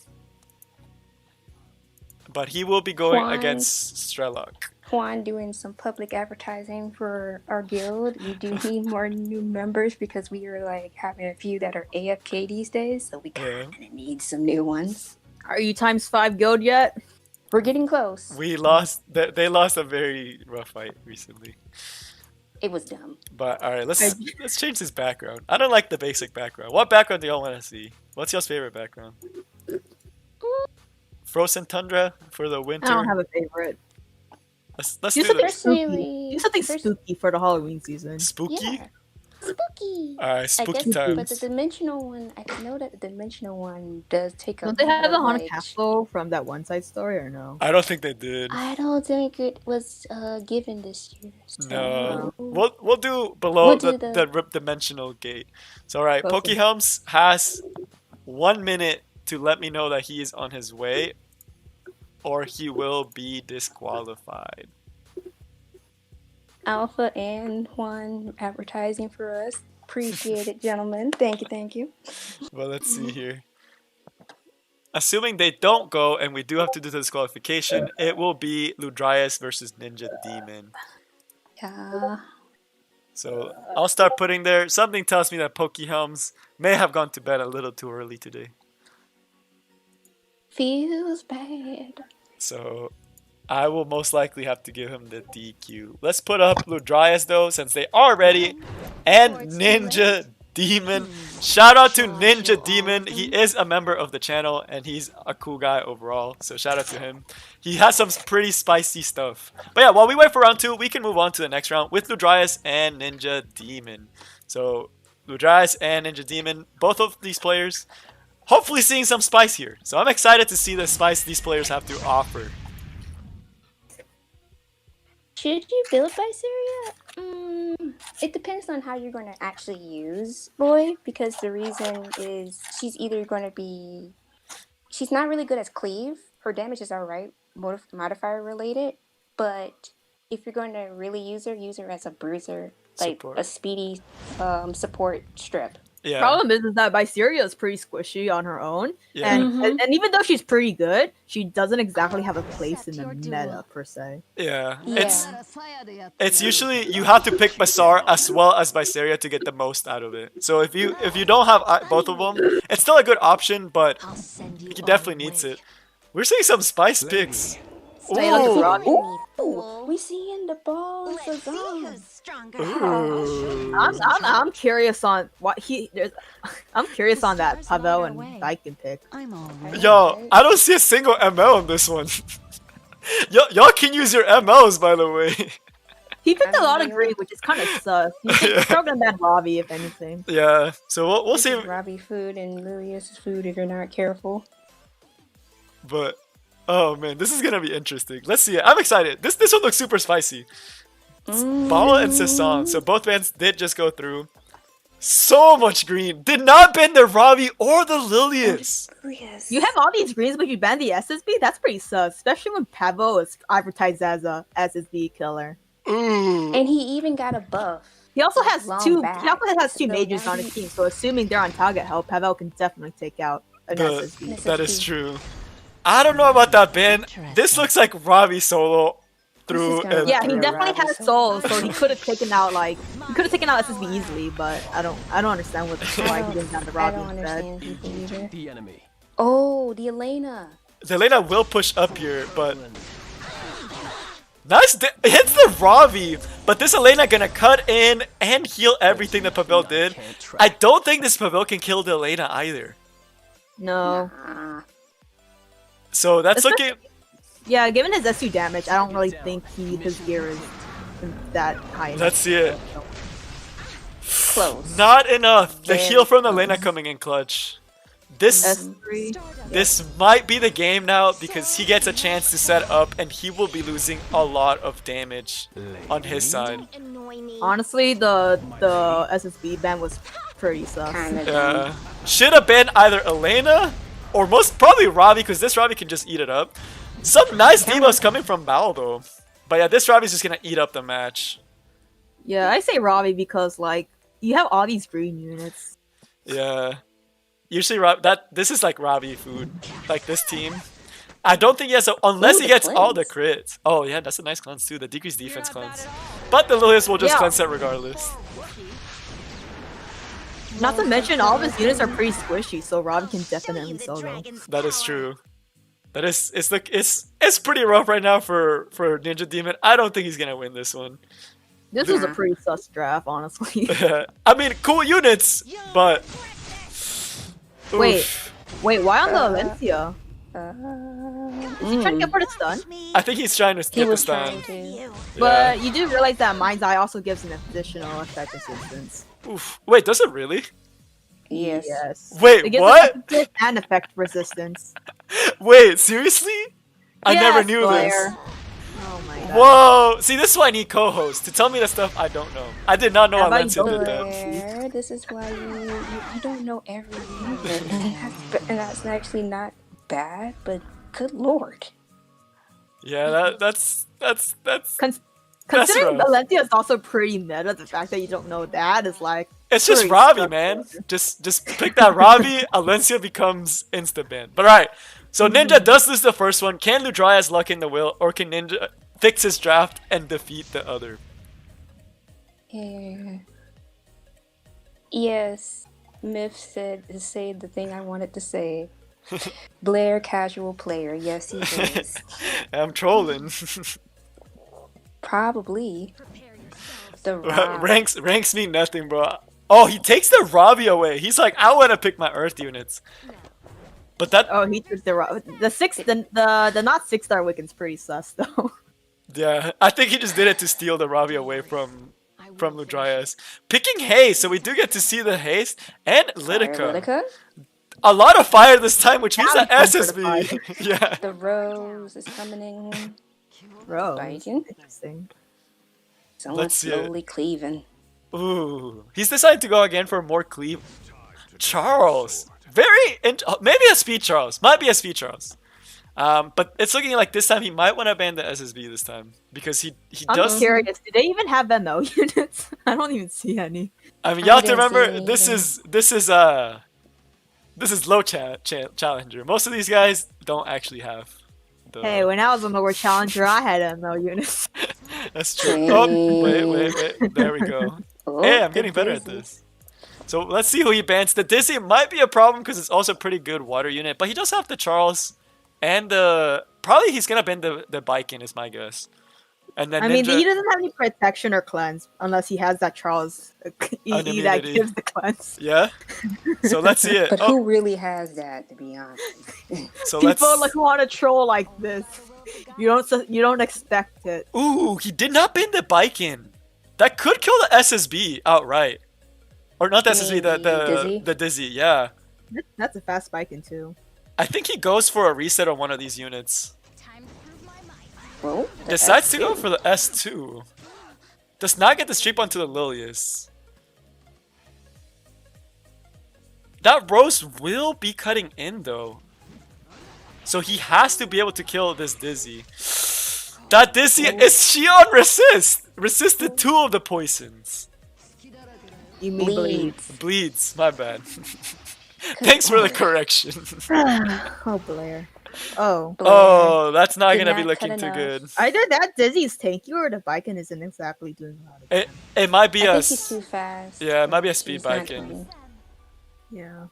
A: But he will be going against Strelok.
C: Juan doing some public advertising for our guild. We do need more new members because we are like having a few that are AFK these days, so we kind of need some new ones.
B: Are you ×5 guild yet?
C: We're getting close.
A: We lost. They lost a very rough fight recently.
C: It was dumb.
A: But all right, let's change his background. I don't like the basic background. What background do y'all want to see? What's y'all's favorite background? Frozen Tundra for the winter.
B: I don't have a favorite.
A: Let's
B: Do
A: do
B: something
A: this.
B: spooky. Do something spooky for the Halloween season.
A: Spooky?
C: Yeah. Spooky.
A: Alright, spooky
C: I guess,
A: times.
C: but the dimensional one, I know that the dimensional one does take up.
B: Don't they have the haunted
C: like,
B: castle from that one side story or no?
A: I don't think they did.
C: I don't think it was given this year. So
A: No. We'll do below
C: We'll do
A: the dimensional gate. So alright,
B: Okay.
A: Pokehelms has 1 minute to let me know that he is on his way, or he will be disqualified.
C: Alpha and Juan advertising for us. Appreciate it, gentlemen. Thank you, thank you.
A: Well, let's see here. Assuming they don't go and we do have to do the disqualification, it will be Ludrius versus Ninja Demon.
C: Yeah.
A: So I'll start putting there. Something tells me that Pokehelms may have gone to bed a little too early today.
C: Feels bad.
A: So I will most likely have to give him the DQ. Let's put up Ludrius though, since they are ready. And Ninja Demon. Shout out to Ninja Demon. He is a member of the channel and he's a cool guy overall. So shout out to him. He has some pretty spicy stuff. But yeah, while we wait for round 2, we can move on to the next round with Ludrius and Ninja Demon. So Ludrius and Ninja Demon, both of these players, hopefully seeing some spice here. So I'm excited to see the spice these players have to offer.
C: Should you build Viseria? It depends on how you're going to actually use Boy, because the reason is she's either going to be... She's not really good as Cleave. Her damage is alright, modifier related, but if you're going to really use her as a bruiser, like
A: Support.
C: a speedy support strip.
A: Yeah.
B: Problem is that Viseria is pretty squishy on her own,
A: Yeah.
B: and even though she's pretty good, she doesn't exactly have a place in the meta per se.
A: Yeah.
C: Yeah.
A: It's usually you have to pick Bassar as well as Viseria to get the most out of it. So if you don't have both of them, it's still a good option, but he definitely needs it. We're seeing some spice picks.
B: Hey, look, it's
A: Ooh.
B: Robbie.
C: Ooh, we seeing the balls of God.
A: Ooh.
B: I'm curious on what I'm curious on that Pavel and Viking pick.
E: I'm already.
A: Yo, I don't see a single ML on this one. Y'all can use your MLs, by the way.
B: He picked a lot of green, which is kind of sus. He's probably bad Robbie, if anything.
A: Yeah, so we'll
C: This
A: see.
C: is Robbie food and Ludrius food if you're not careful.
A: But oh man, this is gonna be interesting. Let's see it. I'm excited. This one looks super spicy. It's Bala and Sassan. So both bands did just go through. So much green. Did not ban the Robbie or the Lilius.
C: Yes.
B: You have all these greens, but you ban the SSB? That's pretty sus, especially when Pavel is advertised as a SSB killer.
A: Ooh.
C: And he even got a buff.
B: He also has
C: Long
B: two.
C: back.
B: He also has two
C: So
B: mages on his team. So assuming they're on target help, Pavel can definitely take out an SSB.
A: That is true. I don't know about that ban. This looks like Robbie solo through.
C: gonna
A: And
C: be
B: Yeah, he
C: Yeah,
B: definitely
C: Robbie
B: has
C: Soul.
B: souls, so he could have taken out SSB easily. But I don't understand why he didn't down the
C: I
B: Robbie
C: don't
B: instead.
C: understand people either.
D: The enemy.
C: Oh, the Elena.
A: Zelena will push up here, but nice. Hits the Ravi, but this Elena gonna cut in and heal everything that Pavel did. I don't think this Pavel can kill the Elena either.
B: No.
C: Ah.
A: So that's
B: Especially-
A: looking.
B: Yeah, given his SU damage, I don't really think his gear is that high enough.
A: Let's see it.
C: Close.
A: Not enough. The
C: Very
A: heal from the
C: close.
A: Lena coming in clutch. This
B: S3.
A: this might be the game now because he gets a chance to set up and he will be losing a lot of damage on his side.
B: Honestly, the SSB ban was pretty sus.
A: Yeah. Should have been either Elena or most probably Robbie because this Robbie can just eat it up. Some nice debuffs coming from Bao though. But yeah, this Robbie's just gonna eat up the match.
B: Yeah, I say Robbie because like you have all these green units.
A: Yeah. Usually this is like Robbie food. Like this team. I don't think he has unless he gets all the crits. Oh yeah, that's a nice cleanse too, the decreased defense cleanse. But the Lilius will just cleanse it regardless.
B: Not to mention all of his units are pretty squishy, so Robbie can definitely solo.
A: That is true. That is it's pretty rough right now for Ninja Demon. I don't think he's gonna win this one.
B: This was a pretty sus draft, honestly.
A: I mean, cool units, but
B: wait, why on the Valencia? Is he trying to get for the stun?
A: I think he's trying to get the stun.
B: But you do realize that Mind's Eye also gives an additional effect resistance.
A: Oof. Wait, does it really?
C: Yes.
A: Wait,
B: it gives
A: what?
B: Effect and effect resistance.
A: Wait, seriously? I never knew
B: Blair.
A: this.
B: Oh my god.
A: Whoa! See, this is why I need co-hosts to tell me the stuff I don't know. I did not know
B: How about
A: Valencia
B: you
A: did
B: don't
A: that.
C: This is why you don't know everything, and that's actually not bad. But good lord.
A: Yeah, that's
B: Considering
A: rough.
B: Valencia is also pretty meta, the fact that you don't know that is like...
A: It's just
B: pretty
A: Robbie,
B: sus.
A: man. Just pick that Robbie. Alencia becomes instant ban. But alright, so Ninja does lose the first one. Can Ludrius luck in the will, or can Ninja fix his draft and defeat the other?
C: Yes, Myth said to say the thing I wanted to say. Blair, casual player. Yes, he is.
A: I'm trolling.
C: Probably. The Rob.
A: ranks mean nothing, bro. Oh, he takes the Robbie away. He's like, I want to pick my Earth units. But that.
B: Oh, he took the not 6-star Wiccan's pretty sus though.
A: Yeah, I think he just did it to steal the Robbie away from Ludrius. Picking haste, so we do get to see the haste and Lidica. A lot of fire this time, which means that SSB. Yeah.
C: The Rose is coming in.
B: Rose.
C: Biting.
B: Interesting.
C: Someone's slowly cleaving.
A: Ooh, he's decided to go again for more cleave. Charles, maybe a speed Charles, might be a speed Charles. But it's looking like this time he might want to ban the SSB this time because he does.
B: I'm curious. Do they even have MO units? I don't even see any.
A: I mean, you have to remember this is low challenger. Most of these guys don't actually have.
B: Hey, when I was on the World Challenger, I had MO units.
A: That's true. Oh, wait. There we go. Hey, I'm getting better at this. So let's see who he bans. The Dizzy might be a problem because it's also a pretty good water unit, but he does have the Charles and probably he's gonna ban the Biken is my guess. And then
B: I mean, he doesn't have any protection or cleanse unless he has that Charles EE that gives the cleanse.
A: Yeah. So let's see it.
C: But who really has that, to be honest?
A: So
B: people like want to troll like this. You don't expect it.
A: Ooh, he did not ban the Biken. That could kill the SSB outright. Or not the SSB, the Dizzy, yeah.
B: That's a fast Biken too.
A: I think he goes for a reset on one of these units.
C: Well,
A: Decides to go for the S2. Does not get the streak onto the Lilius. That Rose will be cutting in though. So he has to be able to kill this Dizzy. That Dizzy is she on resist? Resisted 2 of the poisons.
B: You mean
A: Bleeds, my bad. Thanks for the correction.
B: Oh, Blair. Oh.
A: Oh, that's not gonna be looking too good.
B: Either that Dizzy's tanky or the Biken isn't exactly doing
A: well. It might be
C: I think he's too fast.
A: Yeah, it might be a speed Biken.
B: Yeah.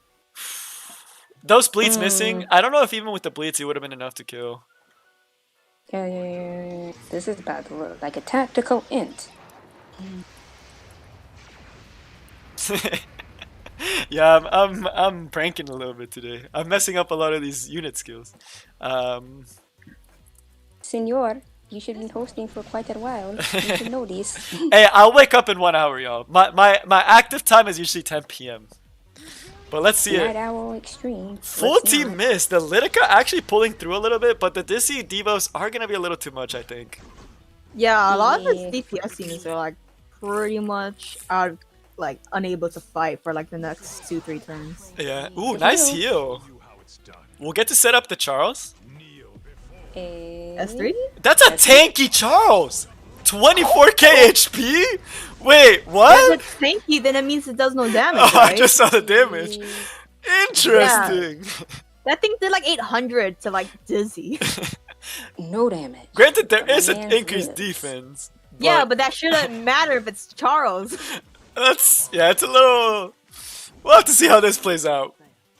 A: Those bleeds missing. I don't know if even with the bleeds he would have been enough to kill.
C: Yeah. This is about to look like a tactical int.
A: Yeah, I'm pranking a little bit today. I'm messing up a lot of these unit skills.
C: Senor, you should be hosting for quite a while. You should know this.
A: Hey, I'll wake up in 1 hour, y'all. My active time is usually 10 p.m. But let's see
C: Night
A: it.
C: Owl Extreme.
A: Full
C: Let's
A: team
C: not.
A: miss. The Litica actually pulling through a little bit, but the Dizzy Devos are gonna be a little too much, I think.
B: Yeah, a lot of
C: Yeah.
B: his DPS units are like pretty much out, like unable to fight for like the next 2-3 turns.
A: Yeah. Ooh, nice heal. We'll get to set up the Charles.
B: S3?
A: That's a tanky Charles. 24k HP. Wait, what?
B: If it's tanky, then it means it does no damage,
A: Oh, I
B: right?
A: just saw the damage. Interesting.
B: That thing did like 800 to like Dizzy.
C: No damage.
A: Granted, there
C: My
A: is an
C: man's
A: increased
C: lives.
A: defense.
B: Yeah, but that shouldn't matter if it's Charles.
A: That's it's a little. We'll have to see how this plays out.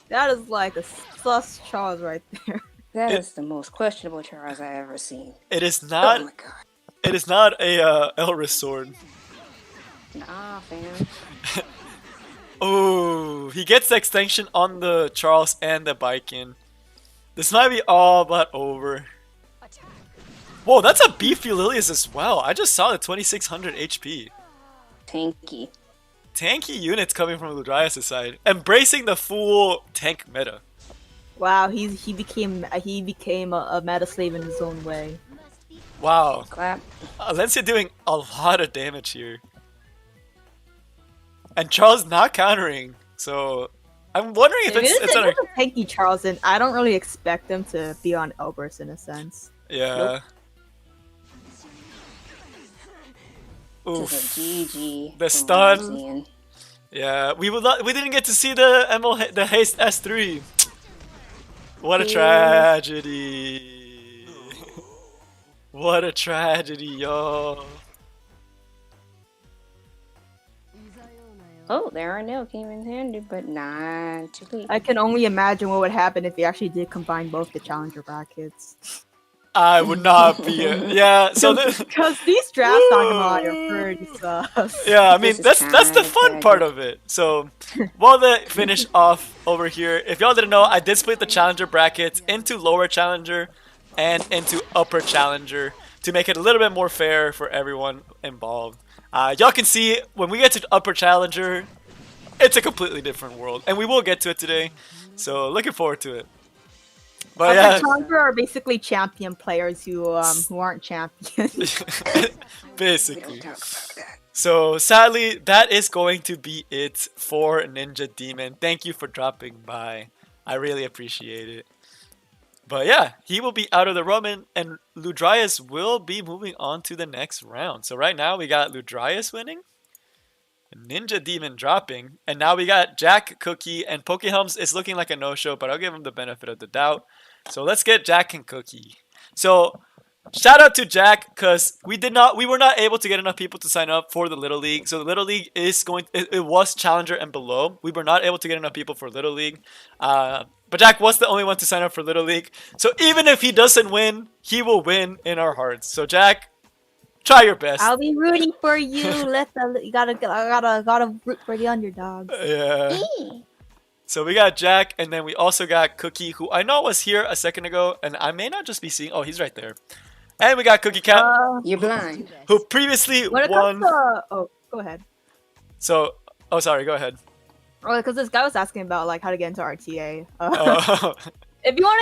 B: That is like a sus Charles right there.
C: That is the most questionable Charles I ever seen.
A: It is
C: Oh
A: not.
C: my god.
A: It is not a Elris sword.
C: Nah, fam.
A: Ooh, he gets the extension on the Charles and the Bikin. This might be all but over. Whoa, that's a beefy Lilius as well. I just saw the 2600 HP.
C: Tanky.
A: Tanky units coming from Ludrius' side, embracing the full tank meta.
B: Wow, he became a meta slave in his own way.
A: Wow,
C: Clap.
A: Alencia doing a lot of damage here. And Charles not countering, so I'm wondering if it's on a...
B: a tanky Charles, and I don't really expect them to be on Elbrus in a sense.
A: Yeah.
C: This
A: Oof.
C: is a GG.
A: The
C: from what I'm
A: stun.
C: seeing.
A: Yeah, we didn't get to see the haste S3. What a tragedy. What a tragedy, y'all.
C: Oh, there are no came in handy, but not too late.
B: I can only imagine what would happen if they actually did combine both the challenger brackets.
A: I would not be yeah, so
B: Because these drafts, not gonna lie, are pretty sus.
A: yeah, I mean
C: This is
A: that's the
C: kinda
A: fun part of it. So while they finish off over here, if y'all didn't know, I did split the challenger brackets into lower challenger and into upper challenger to make it a little bit more fair for everyone involved. Y'all can see when we get to upper challenger, it's a completely different world, and we will get to it today. So looking forward to it. But
B: Upper
A: yeah,
B: challenger are basically champion players who aren't champions.
A: basically. So sadly, that is going to be it for Ninja Demon. Thank you for dropping by. I really appreciate it. But yeah, he will be out of the room, and Ludrius will be moving on to the next round. So right now we got Ludrius winning, Ninja Demon dropping, and now we got Jack, Cookie, and Pokehelms is looking like a no-show, but I'll give him the benefit of the doubt. So let's get Jack and Cookie. So shout out to Jack, because we were not able to get enough people to sign up for the Little League. So the Little League is it was Challenger and below. We were not able to get enough people for Little League. But Jack was the only one to sign up for Little League. So even if he doesn't win, he will win in our hearts. So Jack, try your best.
B: I'll be rooting for you. You gotta root for the underdogs.
A: Yeah. So we got Jack, and then we also got Cookie, who I know was here a second ago, and I may not just be seeing. Oh, he's right there. And we got Cookie Cat,
C: You're blind.
A: who previously
B: When it
A: won.
B: comes to go ahead.
A: So, oh, sorry, go ahead.
B: Oh, because this guy was asking about like how to get into RTA.
A: Oh.
B: If you want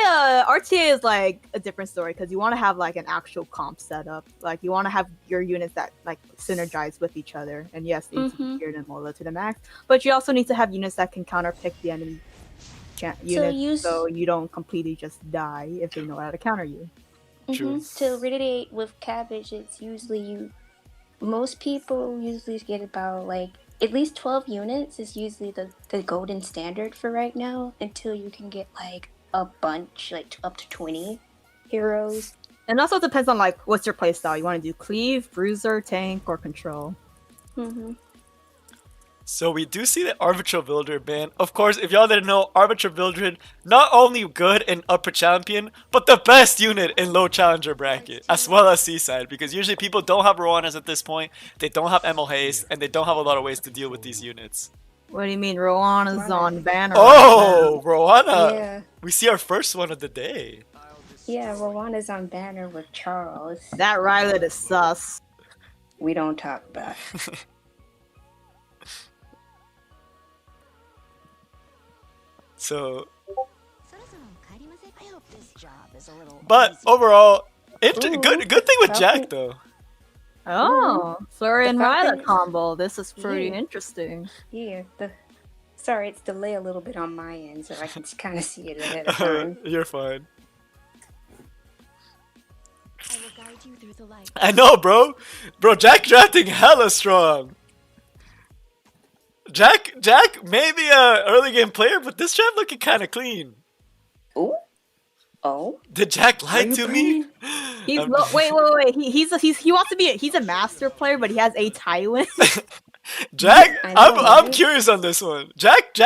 B: to, RTA is like a different story because you want to have like an actual comp setup. Like you want to have your units that like synergize with each other. And yes, they need to be geared and low to the max. But you also need to have units that can counterpick the enemy units, so you don't completely just die if they know how to counter you.
A: True.
C: To reiterate with Cabbage, it's usually most people usually get about like at least 12 units is usually the golden standard for right now until you can get like a bunch, like up to 20 heroes.
B: And also depends on like what's your playstyle. You want to do cleave, bruiser, tank, or control.
A: So we do see the Arbiter Builder ban. Of course, if y'all didn't know, Arbiter Builder not only good in upper champion, but the best unit in low challenger bracket, as well as Seaside, because usually people don't have Rowanas at this point, they don't have ML Haste, and they don't have a lot of ways to deal with these units.
B: What do you mean, Rowan is on banner?
A: Oh, Rowana!
C: Yeah.
A: We see our first one of the day.
C: Yeah, Rwanda's on banner with Charles.
B: That Rylet is sus.
C: We don't talk about it.
A: So,
E: そろそろ帰りませんか? I hope this job is a little
A: but
E: easy.
A: overall,
C: Ooh,
A: good thing with
C: Falcon.
A: Jack though.
B: Oh, Flurry and
C: The
B: Rylet
C: Falcon-
B: combo. This is pretty
C: Yeah.
B: interesting.
C: Yeah, sorry, it's delayed a little bit on my end, so I can kind of see it ahead of time.
A: You're fine.
E: I will guide you through the light.
A: I know, bro. Bro, Jack drafting hella strong. Jack maybe a early game player, but this draft looking kind of clean.
C: Ooh. Oh.
A: Did Jack lie
C: you
A: to me?
B: He's
A: I'm-
B: wait. He wants to be. He's a master player, but he has a Tywin.
A: Jack,
C: I know,
A: I'm
C: right?
A: curious on this one. Jack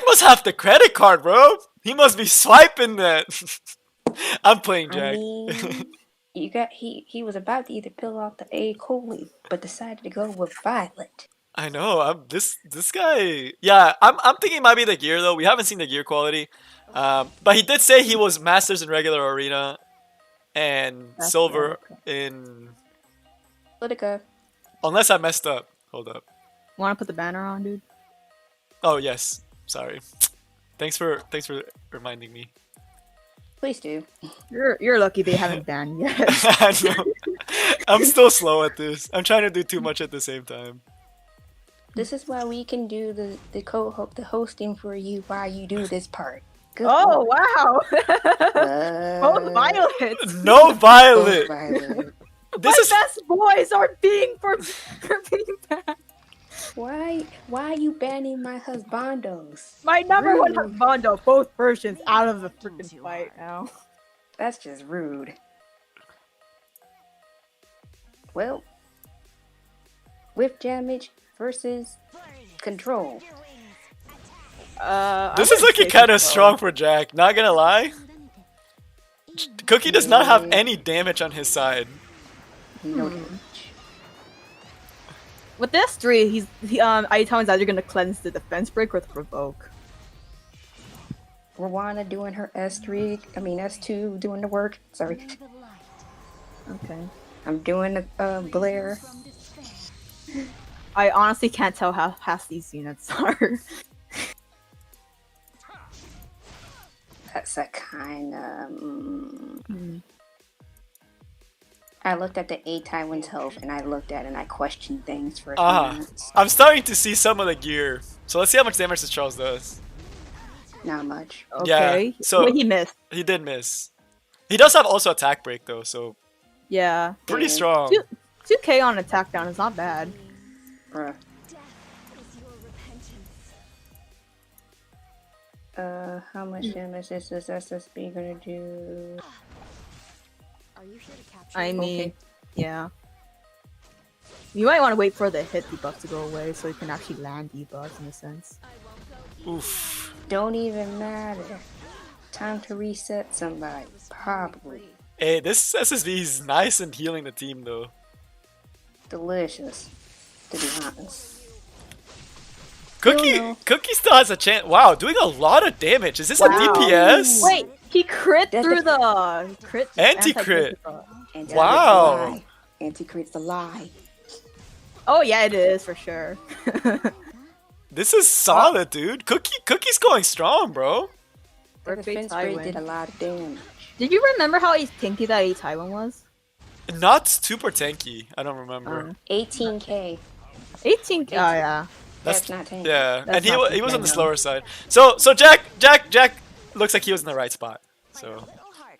A: must have the credit card, bro. He must be swiping that. I'm playing
C: I
A: Jack.
C: mean, he was about to either peel off the A Coley, but decided to go with Violet.
A: I know. This guy. Yeah, I'm thinking it might be the gear though. We haven't seen the gear quality. But he did say he was masters in regular arena and
B: That's
A: silver
B: okay.
A: in.
C: Politica.
A: Unless I messed up. Hold up.
B: Want to put the banner on, dude?
A: Oh yes. Sorry. Thanks for reminding me.
C: Please do.
B: You're lucky they haven't banned yet.
A: I know. I'm still slow at this. I'm trying to do too much at the same time.
C: This is why we can do the hosting for you while you do this part. Good
B: Oh
C: lord.
B: wow! Both
C: Uh,
B: violets.
A: No Violet.
C: Violet.
A: This
B: My
A: is
B: best boys are being for being banned.
C: Why are you banning my husbandos?
B: My number one
C: Rude.
B: husbando, both versions out of the freaking fight now.
C: That's just rude. Well, whip damage versus control.
A: this is looking kind of strong for Jack. Not gonna lie. Cookie does not have any damage on his side.
C: No
B: Hmm.
C: damage.
B: With this three, Aitone's either gonna cleanse the defense break or the provoke.
C: Rwanda doing her S2 doing the work. Sorry.
B: Okay.
C: I'm doing the Blair.
B: I honestly can't tell how fast these units are.
C: That's a kind of. I looked at the A Tywin's health and I looked at it and I questioned things for a few minutes.
A: I'm starting to see some of the gear. So let's see how much damage this Charles does.
C: Not much.
B: Okay.
A: so-
B: Wait, he missed.
A: He did miss. He does have also attack break though, so
B: Yeah.
A: pretty
C: Yeah.
A: strong.
B: 2k on attack down is not bad.
C: Bruh. How much damage is this SSB gonna do?
E: Are you here to capture?
B: I mean,
C: Okay.
B: yeah. You might want to wait for the hit debuff to go away so you can actually land debuffs in a sense.
A: Oof.
C: Don't even matter. Time to reset somebody. Probably.
A: Hey, this SSV is nice and healing the team though.
C: Delicious. To be honest.
A: Cookie
C: no.
A: Cookie still has a chance. Wow, doing a lot of damage. Is this a
B: Wow.
A: DPS?
B: Wait, he crit
C: That's
B: through
C: the-
B: the crit.
A: Anti-crit.
C: Anti-crit's
A: Wow.
C: a lie. Anti-crit's a lie.
B: Oh yeah, it is for sure.
A: This is solid, dude. Cookie's going strong, bro.
C: The
B: Perfect
C: defense rate
B: Tywin.
C: did a lot of damage.
B: Did you remember how tanky that Tywin was?
A: Not super tanky. I don't remember.
C: 18k.
B: 18. Oh yeah.
C: That's not tanky.
A: Yeah,
B: That's
A: and he
B: not
A: he was on the
B: tanky, no.
A: slower side. So Jack looks like he was in the right spot. So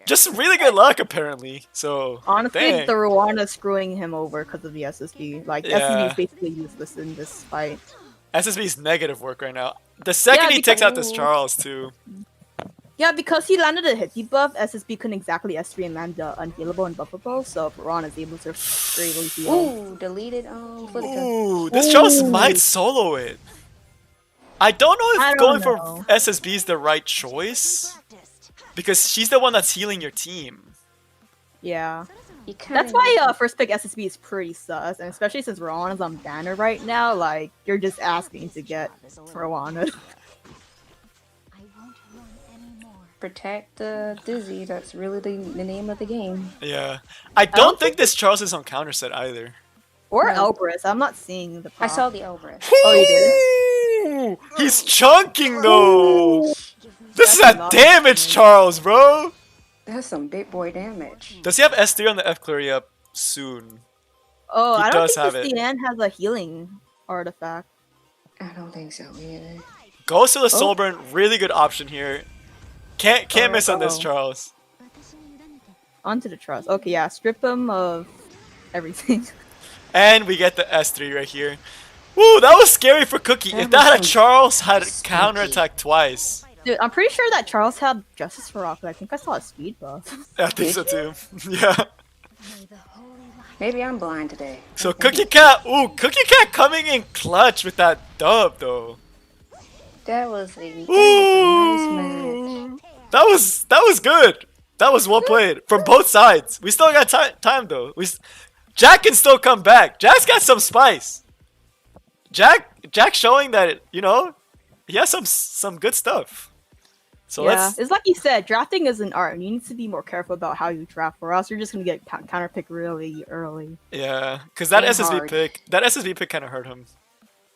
A: just really good luck apparently. So
B: Honestly,
A: dang.
B: the Rwanda screwing him over because of the SSB. Like
A: Yeah.
B: SSB is basically useless in this fight.
A: SSB's negative work right now. The second
B: Yeah,
A: he takes out this
C: because-
A: Charles too.
B: Yeah, because he landed a hit debuff, SSB couldn't exactly S3 and land the unhealable and buffable, so Ron is able to freely heal.
C: Ooh, deleted Politica.
A: Ooh, this Charles
B: Ooh.
A: might solo it. I don't know if
B: I don't
A: going
B: know.
A: for SSB is the right choice because she's the one that's healing your team.
B: Yeah.
C: You kinda
B: That's why
C: need-
B: first pick SSB is pretty sus, and especially since Ron is on banner right now, like, you're just asking to get Rwanda.
E: I won't run anymore.
C: protect the Dizzy. That's really the name of the game.
A: Yeah. I don't think this Charles is on counter set either.
B: Or
C: No.
B: Elbrus. I'm not seeing the.
C: I
B: Prop.
C: saw the Elbrus.
B: Oh, you did?
A: He's chunking though. This is
B: That's
A: a
B: not
A: damage
B: funny.
A: Charles, bro.
C: That's some big boy damage.
A: Does he have S3 on the F Flurry up soon?
B: Oh,
A: He
B: I don't
A: does
B: think
A: have
B: this
A: it.
B: DN has a healing artifact.
C: I don't think so either.
A: Goes to the Soulburn, really good option here. Can't miss on this
B: Oh.
A: Charles.
B: Onto the trust. Okay, yeah, strip him of everything.
A: And we get the S3 right here. Woo, that was scary for Cookie. If that had Charles had counterattack twice.
B: Dude, I'm pretty sure that Charles had Justice for Rock, but I think I saw a speed buff.
A: I think so too. Yeah.
C: Maybe I'm blind today.
A: So Cookie Cat, Cookie Cat coming in clutch with that dub though.
C: That was a nice match.
A: Ooh. That was good. That was well played from both sides. We still got time though. Jack can still come back. Jack's got some spice. Jack showing that he has some good stuff. So
B: Yeah, it's like you said, drafting is an art. You need to be more careful about how you draft, or else you're just gonna get counterpicked really early.
A: yeah, because that
C: And
A: SSV pick kind of hurt him.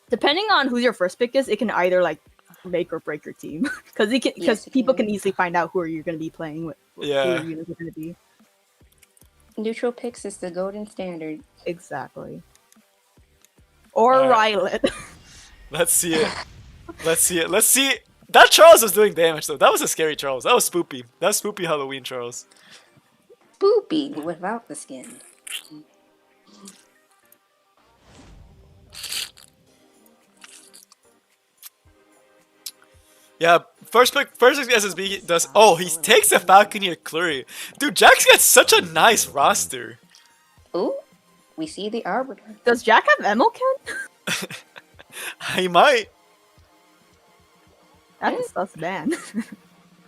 B: Depending on who your first pick is, it can either like make or break your team. Because
C: Yes, it
B: people
C: can.
B: can easily find out who you're gonna be playing with.
A: Yeah.
B: Who your units are gonna be.
C: Neutral picks is the golden standard.
B: Exactly. Or
A: Alright.
B: Rylet.
A: Let's see it. Let's see. That Charles was doing damage though. That was a scary Charles. That was spoopy. That was spoopy Halloween Charles.
C: Spoopy without the skin.
A: Yeah, first SSB does. Oh, he takes the Falconeer Clury. Dude, Jack's got such a nice roster.
C: Ooh, we see the Arbiter.
B: Does Jack have Emoken?
A: He might.
B: That's a sus ban.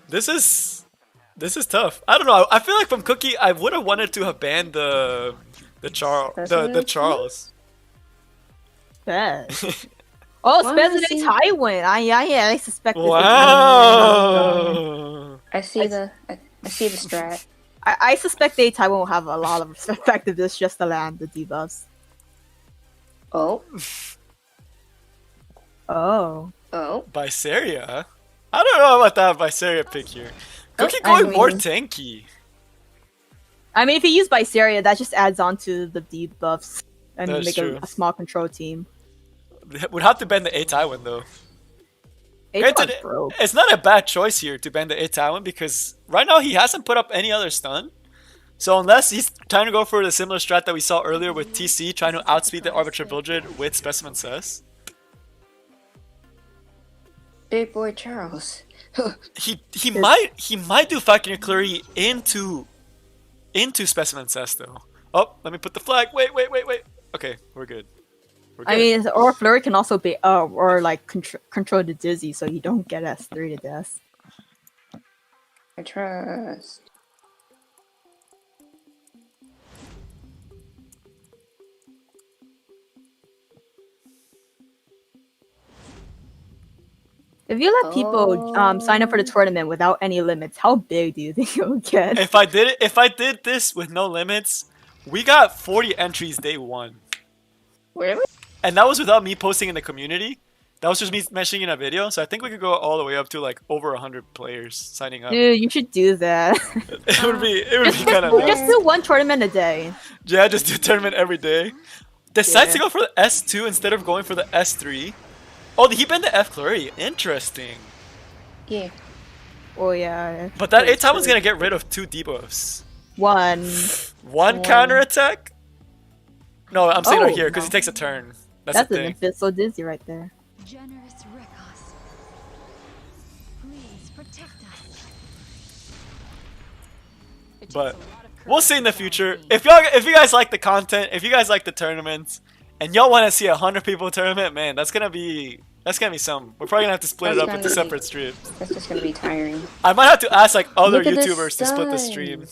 A: This is tough. I don't know. I feel like from Cookie, I would have wanted to have banned the Charles.
B: Bet. Oh,
C: Well,
B: Specific
C: see-
B: Tywin. I suspect this is
A: Wow.
C: I see the strat.
B: I suspect the Tywin will have a lot of effectiveness just to land the debuffs.
C: Oh,
B: Oh.
C: oh.
A: Viseria? I don't know about that Viseria pick here. Cookie
B: I
A: going more
B: mean-
A: tanky.
B: I mean, if you use Viseria, that just adds on to the debuffs and
A: That's
B: make
A: true.
B: a small control team.
A: Would have to ban the A Tywin though. Granted,
B: It's broke.
A: it's not a bad choice here to ban the A Tywin because right now he hasn't put up any other stun. So unless he's trying to go for the similar strat that we saw earlier with TC, trying to outspeed the Arbiter Vildred with Specimen Cess,
C: Big boy Charles.
A: he might do Falconeer Clury into Specimen Cess though. Oh, let me put the flag. Wait. Okay, we're good. We're good.
B: I mean, or Flurry can also be, or like control the Dizzy so you don't get S3 to death.
C: I trust.
B: If you let people sign up for the tournament without any limits, how big do you think it would get?
A: if I did this with no limits, we got 40 entries day one.
C: Really?
A: And that was without me posting in the community. That was just me mentioning in a video. So I think we could go all the way up to like over 100 players signing up.
B: Dude, you should do that.
A: It would be kind of nice.
B: Just do one tournament a day.
A: Yeah, just do a tournament every day. Decides to go for the S2 instead of going for the S3. Oh, he banned the F Flurry. Interesting.
C: Yeah.
B: Oh yeah.
A: But that A Tywin's gonna get rid of 2 debuffs. One counterattack? No, I'm saying right
B: Oh,
A: here because
B: no.
A: he takes a turn. That's
B: That's
A: the
B: an
A: thing.
B: Abyssal Dizzy right there.
E: Generous Rekos. Please protect us.
A: But we'll see in the future. If you guys like the content, if you guys like the tournaments, and y'all want to see 100 people tournament, man, that's gonna be some. We're probably gonna have to split it
C: That's
A: up into
C: gonna be-
A: separate streams.
C: That's just gonna be tiring.
A: I might have to ask like other
C: Look at this
A: YouTubers to split the
C: stun.
A: stream.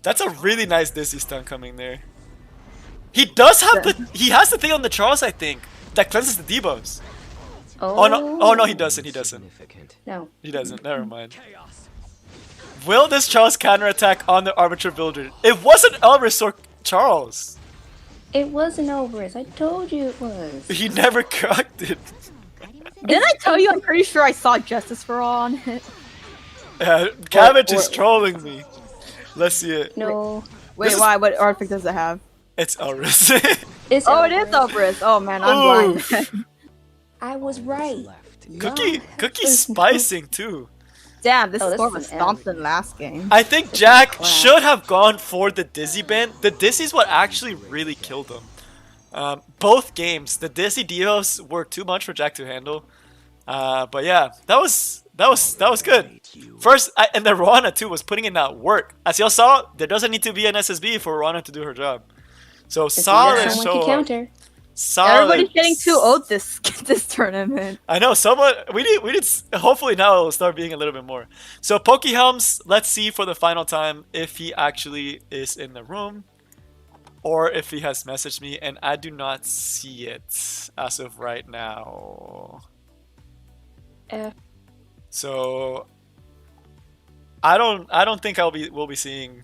A: That's a really nice Dizzy stun coming there. He does have he has the thing on the Charles, I think, that cleanses the debuffs. Oh no! Oh no, he doesn't. He doesn't.
D: Significant.
C: No.
A: He doesn't. Never mind. Will this Charles counterattack on the Arbiter Builder? It wasn't Elris or Charles.
C: It wasn't Elvis. I told you it was.
A: He never cracked it.
B: Didn't I tell you? I'm pretty sure I saw Justice for All on it.
A: Cabbage is trolling me. Let's see it.
C: No.
B: Wait, why? What artifact does it have?
A: It's Elris.
C: It's
B: Oh, it is
C: Elvis.
B: Elbrus. Oh man, I'm blind.
C: I was right.
A: Cookie spicing too.
B: Damn, this
C: Oh,
B: is
C: this
B: more of a
C: is an
B: stomp than last game.
A: I think Jack should have gone for the Dizzy ban. The Dizzy's what actually really killed him. Both games, the Dizzy deals were too much for Jack to handle. But yeah, that was good. First, and the Rana too was putting in that work. As y'all saw, there doesn't need to be an SSB for Rana to do her job. So solid
C: Someone
A: show.
C: can counter.
A: Solid.
B: Everybody's getting too old this tournament.
A: I know. We need. Hopefully now it'll start being a little bit more. So Pokehelms, let's see for the final time if he actually is in the room, or if he has messaged me, and I do not see it as of right now. So I don't think we'll be seeing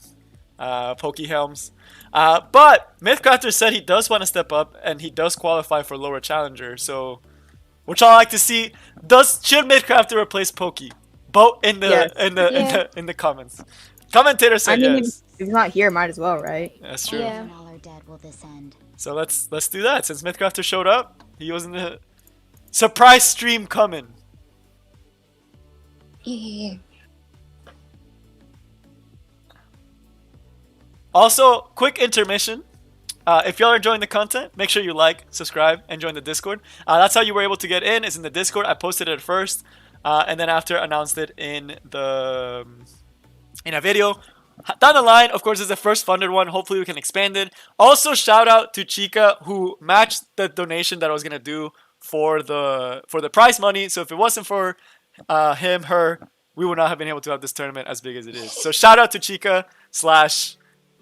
A: Pokehelms. But Mythcrafter said he does want to step up and he does qualify for lower challenger. So, which I like to see. Should Mythcrafter replace Pokey? Vote in the comments. Commentators say yes.
B: If he's not here, might as well, right?
A: That's true.
C: Yeah.
E: When all are dead will this end.
A: So let's do that. Since Mythcrafter showed up, he was in the surprise stream coming.
C: Yeah.
A: Also, quick intermission. If y'all are enjoying the content, make sure you like, subscribe, and join the Discord. That's how you were able to get in, is in the Discord. I posted it first, and then after announced it in a video. Down the line, of course, is the first funded one. Hopefully we can expand it. Also, shout out to Chica, who matched the donation that I was gonna do for the prize money. So if it wasn't for her, we would not have been able to have this tournament as big as it is. So shout out to Chica /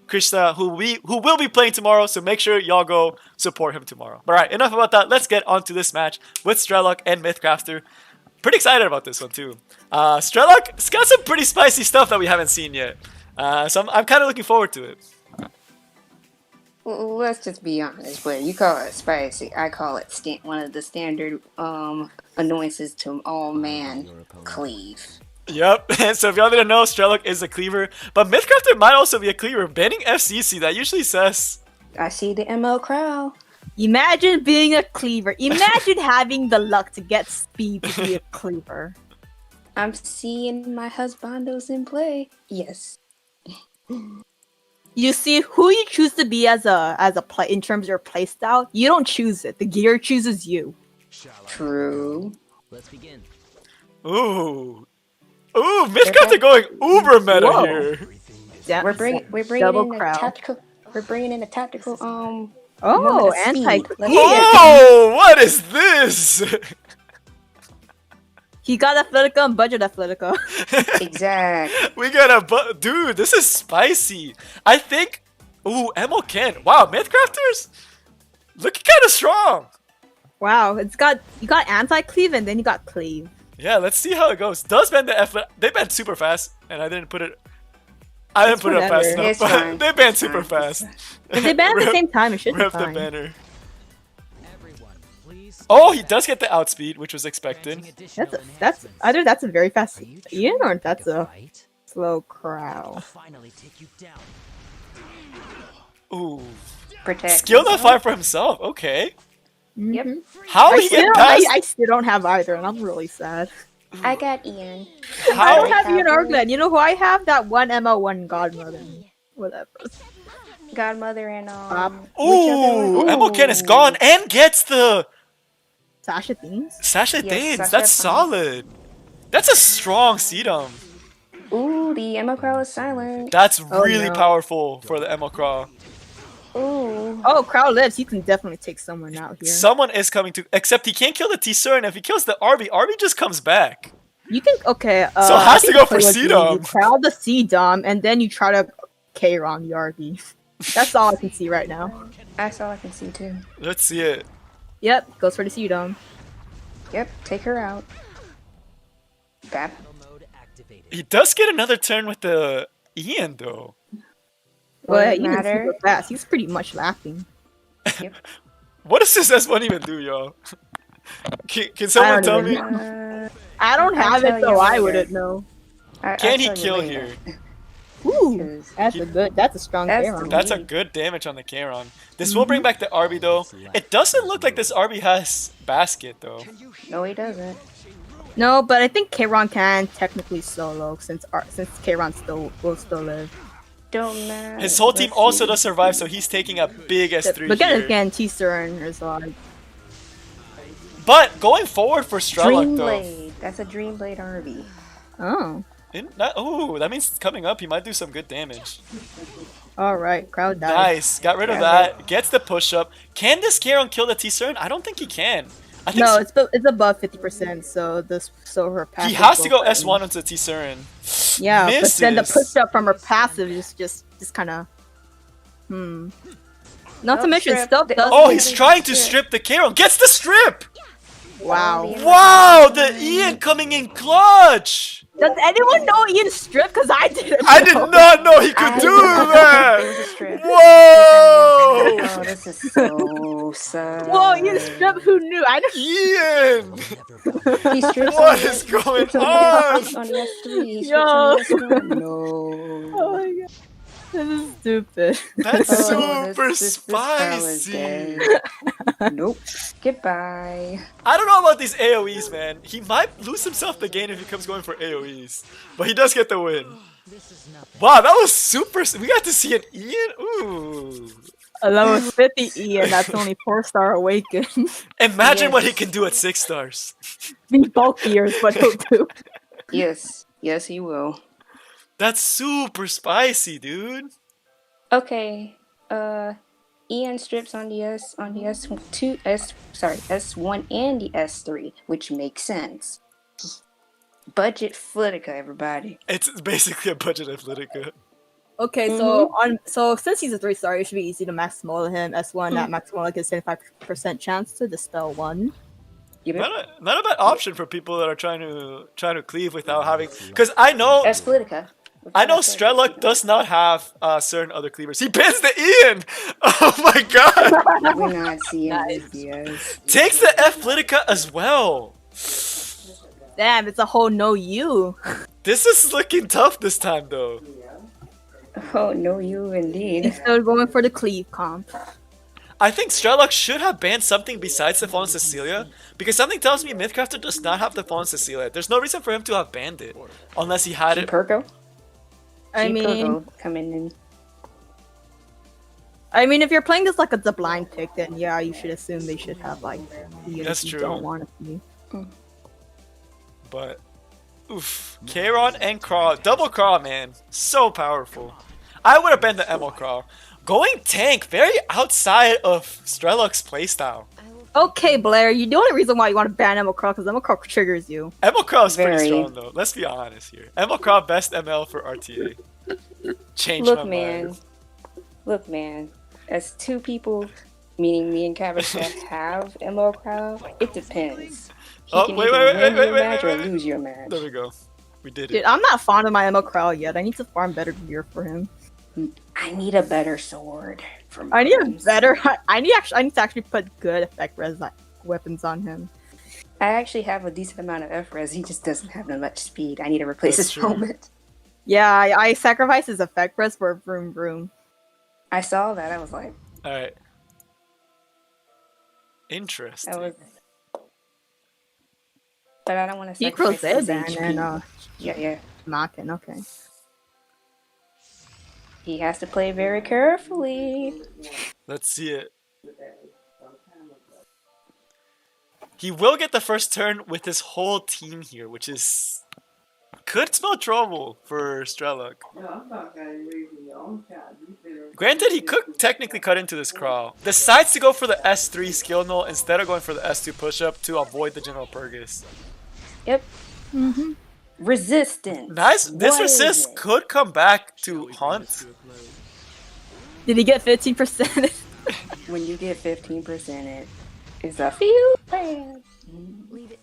A: Krishna, who will be playing tomorrow, so make sure y'all go support him tomorrow. But alright, enough about that. Let's get on to this match with Strelok and Mythcrafter. Pretty excited about this one too. Strelok's got some pretty spicy stuff that we haven't seen yet. So I'm kind of looking forward to it.
C: Well, let's just be honest, but you call it spicy. I call it one of the standard annoyances to all man cleave.
A: Yep, so if y'all didn't know, Strelok is a cleaver, but Mythcrafter might also be a cleaver. Banning FCC, that usually says...
C: I see the ML crowd.
B: Imagine being a cleaver. Imagine having the luck to get speed to be a cleaver.
C: I'm seeing my husbandos in play. Yes.
B: You see, who you choose to be as a play in terms of your playstyle, you don't choose it. The gear chooses you.
C: True.
D: Let's begin.
A: Ooh, Mythcrafter going uber meta
B: Whoa.
A: here.
B: Yeah,
C: We're bringing
B: double
C: in
B: crowd.
C: a tactical. We're bringing in a tactical.
B: Oh,
C: moment of
B: anti.
C: speed. Let's
A: Oh, what is this?
B: He got Athletica and budget Athletica.
C: Exactly.
A: We got dude, this is spicy. I think, ooh, Emil Ken. Wow, Mythcrafters looking kind of strong.
B: Wow, you got anti-cleave and then you got cleave.
A: Yeah, let's see how it goes. Does bend the F? They banned super fast, and I didn't put it. I didn't put it up fast
B: whatever.
A: enough.
C: It's
A: But
C: fine.
A: they banned
C: It's
A: super
C: fine.
A: fast.
B: If they ban at the
A: Rip-
B: same time, it should be
A: Rip the
B: fine.
A: banner.
D: Everyone, please.
A: Oh, he does get the outspeed, which was expected.
B: That's either that's a very fast Ian or that's a
D: Fight?
B: slow
D: I'll
B: crowd.
D: finally take you down.
A: Ooh,
C: Protect.
A: skill not fire for himself. Okay,
C: Yep.
A: how
B: I
A: did he
B: still,
A: get past?
B: I still don't have either, and I'm really sad.
C: I got Ian.
B: I
A: How?
B: don't have Ian or Glenn. You know who I have? That one ML1 Godmother. Whatever.
C: Godmother and
A: Ooh, Emil Ken is gone and gets the
B: Sasha Themes?
A: Sasha
C: Yes,
A: Danes.
C: Sasha
A: That's
C: Danes.
A: solid. That's a strong Sedum.
C: Ooh, the ML crowd is silent.
A: That's
B: Oh,
A: really
B: no.
A: powerful for the Emil Craw.
C: Ooh.
B: Oh, crowd lives. You can definitely take someone out here.
A: Someone is coming to, except he can't kill the T-Sir, and if he kills the RB just comes back.
B: You can so
A: So it has to go for C-Dom.
B: You crowd the C-Dom and then you try to K-Ron the RB. That's all I can see right now.
C: That's all I can see too.
A: Let's see it.
B: Yep, goes for the C-Dom.
C: Yep, take her out. Bap.
D: Mode activated.
A: He does get another turn with the Ian though.
B: Well,
C: Won't
B: Ian's
C: matter.
B: super fast. He's pretty much laughing.
A: What does this S1 even do, y'all? Can someone tell me?
B: I don't
C: I'll
B: have
C: tell
B: it,
C: you
B: so I
C: later.
B: wouldn't know.
A: Can he kill here?
B: Ooh, that's a strong
C: That's
B: Charon.
A: That's a good damage on the Charon. This will bring back the Arby though. It doesn't look like this Arby has basket though.
C: No, he doesn't.
B: No, but I think Charon can technically solo since Charon will still live.
C: Don't matter.
A: His whole team
C: Let's
A: also
C: see.
A: does survive, so he's taking a big S3
B: But then
A: here.
B: again, T-Surin is like...
A: But going forward for Strelok though.
C: Dreamblade. That's a Dreamblade RB.
B: Oh.
A: Oh, that means coming up he might do some good damage.
B: Alright, crowd died.
A: Nice, got rid of that. Gets the push up. Can this Charon kill the T-Cern? I don't think he can. I think
B: No, it's above 50%, so her passive...
A: he has to go
B: will-
A: S1 onto T-Cern.
B: Yeah, but then the
A: Misses.
B: push up from her passive is just kind of... Not to
C: Oh,
B: mention,
C: strip.
B: stealth does...
A: Oh, he's trying to strip the Charon. Gets the strip!
B: Wow.
A: Wow, the Ian coming in clutch!
B: Does anyone know Ian strip? Because I didn't
A: I did
B: know.
A: not know he could do
C: It was a
A: that!
C: strip.
A: Whoa!
C: Oh, this is so sad.
B: Whoa, Ian strip? Who knew? I didn't...
A: Ian!
C: He strips
A: What
C: on the-
A: is going
C: strips on
A: on?
C: the- on the S3. He strips
B: Yo.
C: on the S1. No.
B: Oh my god. This is stupid.
A: That's
C: Oh,
A: super
C: this pal is
A: spicy.
C: dead. Nope. Goodbye.
A: I don't know about these AoEs, man. He might lose himself the game if he comes going for AoEs. But he does get the win.
D: This is nothing.
A: Wow, that was super. We got to see an Ian. Ooh.
B: A level 50 Ian, that's only 4-star awakened.
A: Imagine what he
C: Yes.
A: can do at 6 stars.
B: Be bulkier is what he'll do.
C: Yes. Yes, he will.
A: That's super spicy, dude.
C: Okay. Ian strips on the S1 and the S3, which makes sense. Budget Flitica, everybody.
A: It's basically a budget Athletica.
B: Okay, so since he's a 3-star, it should be easy to max small him. S1 at max small gets 75% chance to dispel 1.
A: Not a bad option for people that are trying to cleave without having. Because I know
C: Flitica.
A: Strelok does not have certain other cleavers. He bans the Ian. Oh my god!
C: We're not seeing this, yes.
A: Takes the Athletica as well.
B: Damn, it's a whole no you.
A: This is looking tough this time though.
C: Oh, no, you indeed.
B: He's still going for the cleave comp.
A: I think Strelok should have banned something besides the Fallen Cecilia, because something tells me Mythcrafter does not have the Fallen Cecilia. There's no reason for him to have banned it, unless he had it.
C: Perko?
B: I mean,
C: coming in.
B: if you're playing this like a blind pick, then yeah, you should assume they should have like units
A: That's
B: you
A: true.
B: don't want to see.
A: But, oof. Charon and Craw. Double Craw, man. So powerful. I would have banned the Emil Craw. Going tank, very outside of Strelok's playstyle.
B: Okay, Blair, you the only reason why you want to ban Emil Crow because Emil Crow triggers you.
A: Emil Craw is pretty
C: Very.
A: strong though. Let's be honest here. Emil Craw, best ML for RTA. Change
C: Look,
A: my
C: man.
A: mind.
C: Look, man. As two people, meaning me and Cabbage, that have MO Crowd, it depends. He
A: Oh,
C: can
A: wait,
C: either
A: wait,
C: win
A: wait,
C: your
A: wait,
C: match
A: wait,
C: or
A: wait.
C: lose your match.
A: There we go. We did
B: Dude,
A: it.
B: I'm not fond of my Emil Crow yet. I need to farm better gear for him.
C: I need a better sword. For
B: I need a
C: mine.
B: better. I need to actually put good effect res weapons on him.
C: I actually have a decent amount of F-res. He just doesn't have that much speed. I need to replace
A: That's
C: his
A: true.
C: helmet.
B: Yeah, I sacrificed his effect res for Vroom Vroom.
C: I saw that. I was like,
A: Alright. Interesting.
C: that was. But I don't want to
B: He
C: sacrifice his
B: Crozet
C: HP.
B: and
C: Yeah.
B: Makin, okay.
C: He has to play very carefully.
A: Let's see it. He will get the first turn with his whole team here, which is... could spell trouble for Strelok. Granted, he could technically cut into this crawl. Decides to go for the S3 skill null instead of going for the S2 push-up to avoid the general Purgus.
C: Yep. Resistance.
A: Nice. This
C: What is
A: resist
C: it?
A: could come back to haunt.
B: Did he get 15%?
C: When you get 15%, it is a few things.
E: Leave it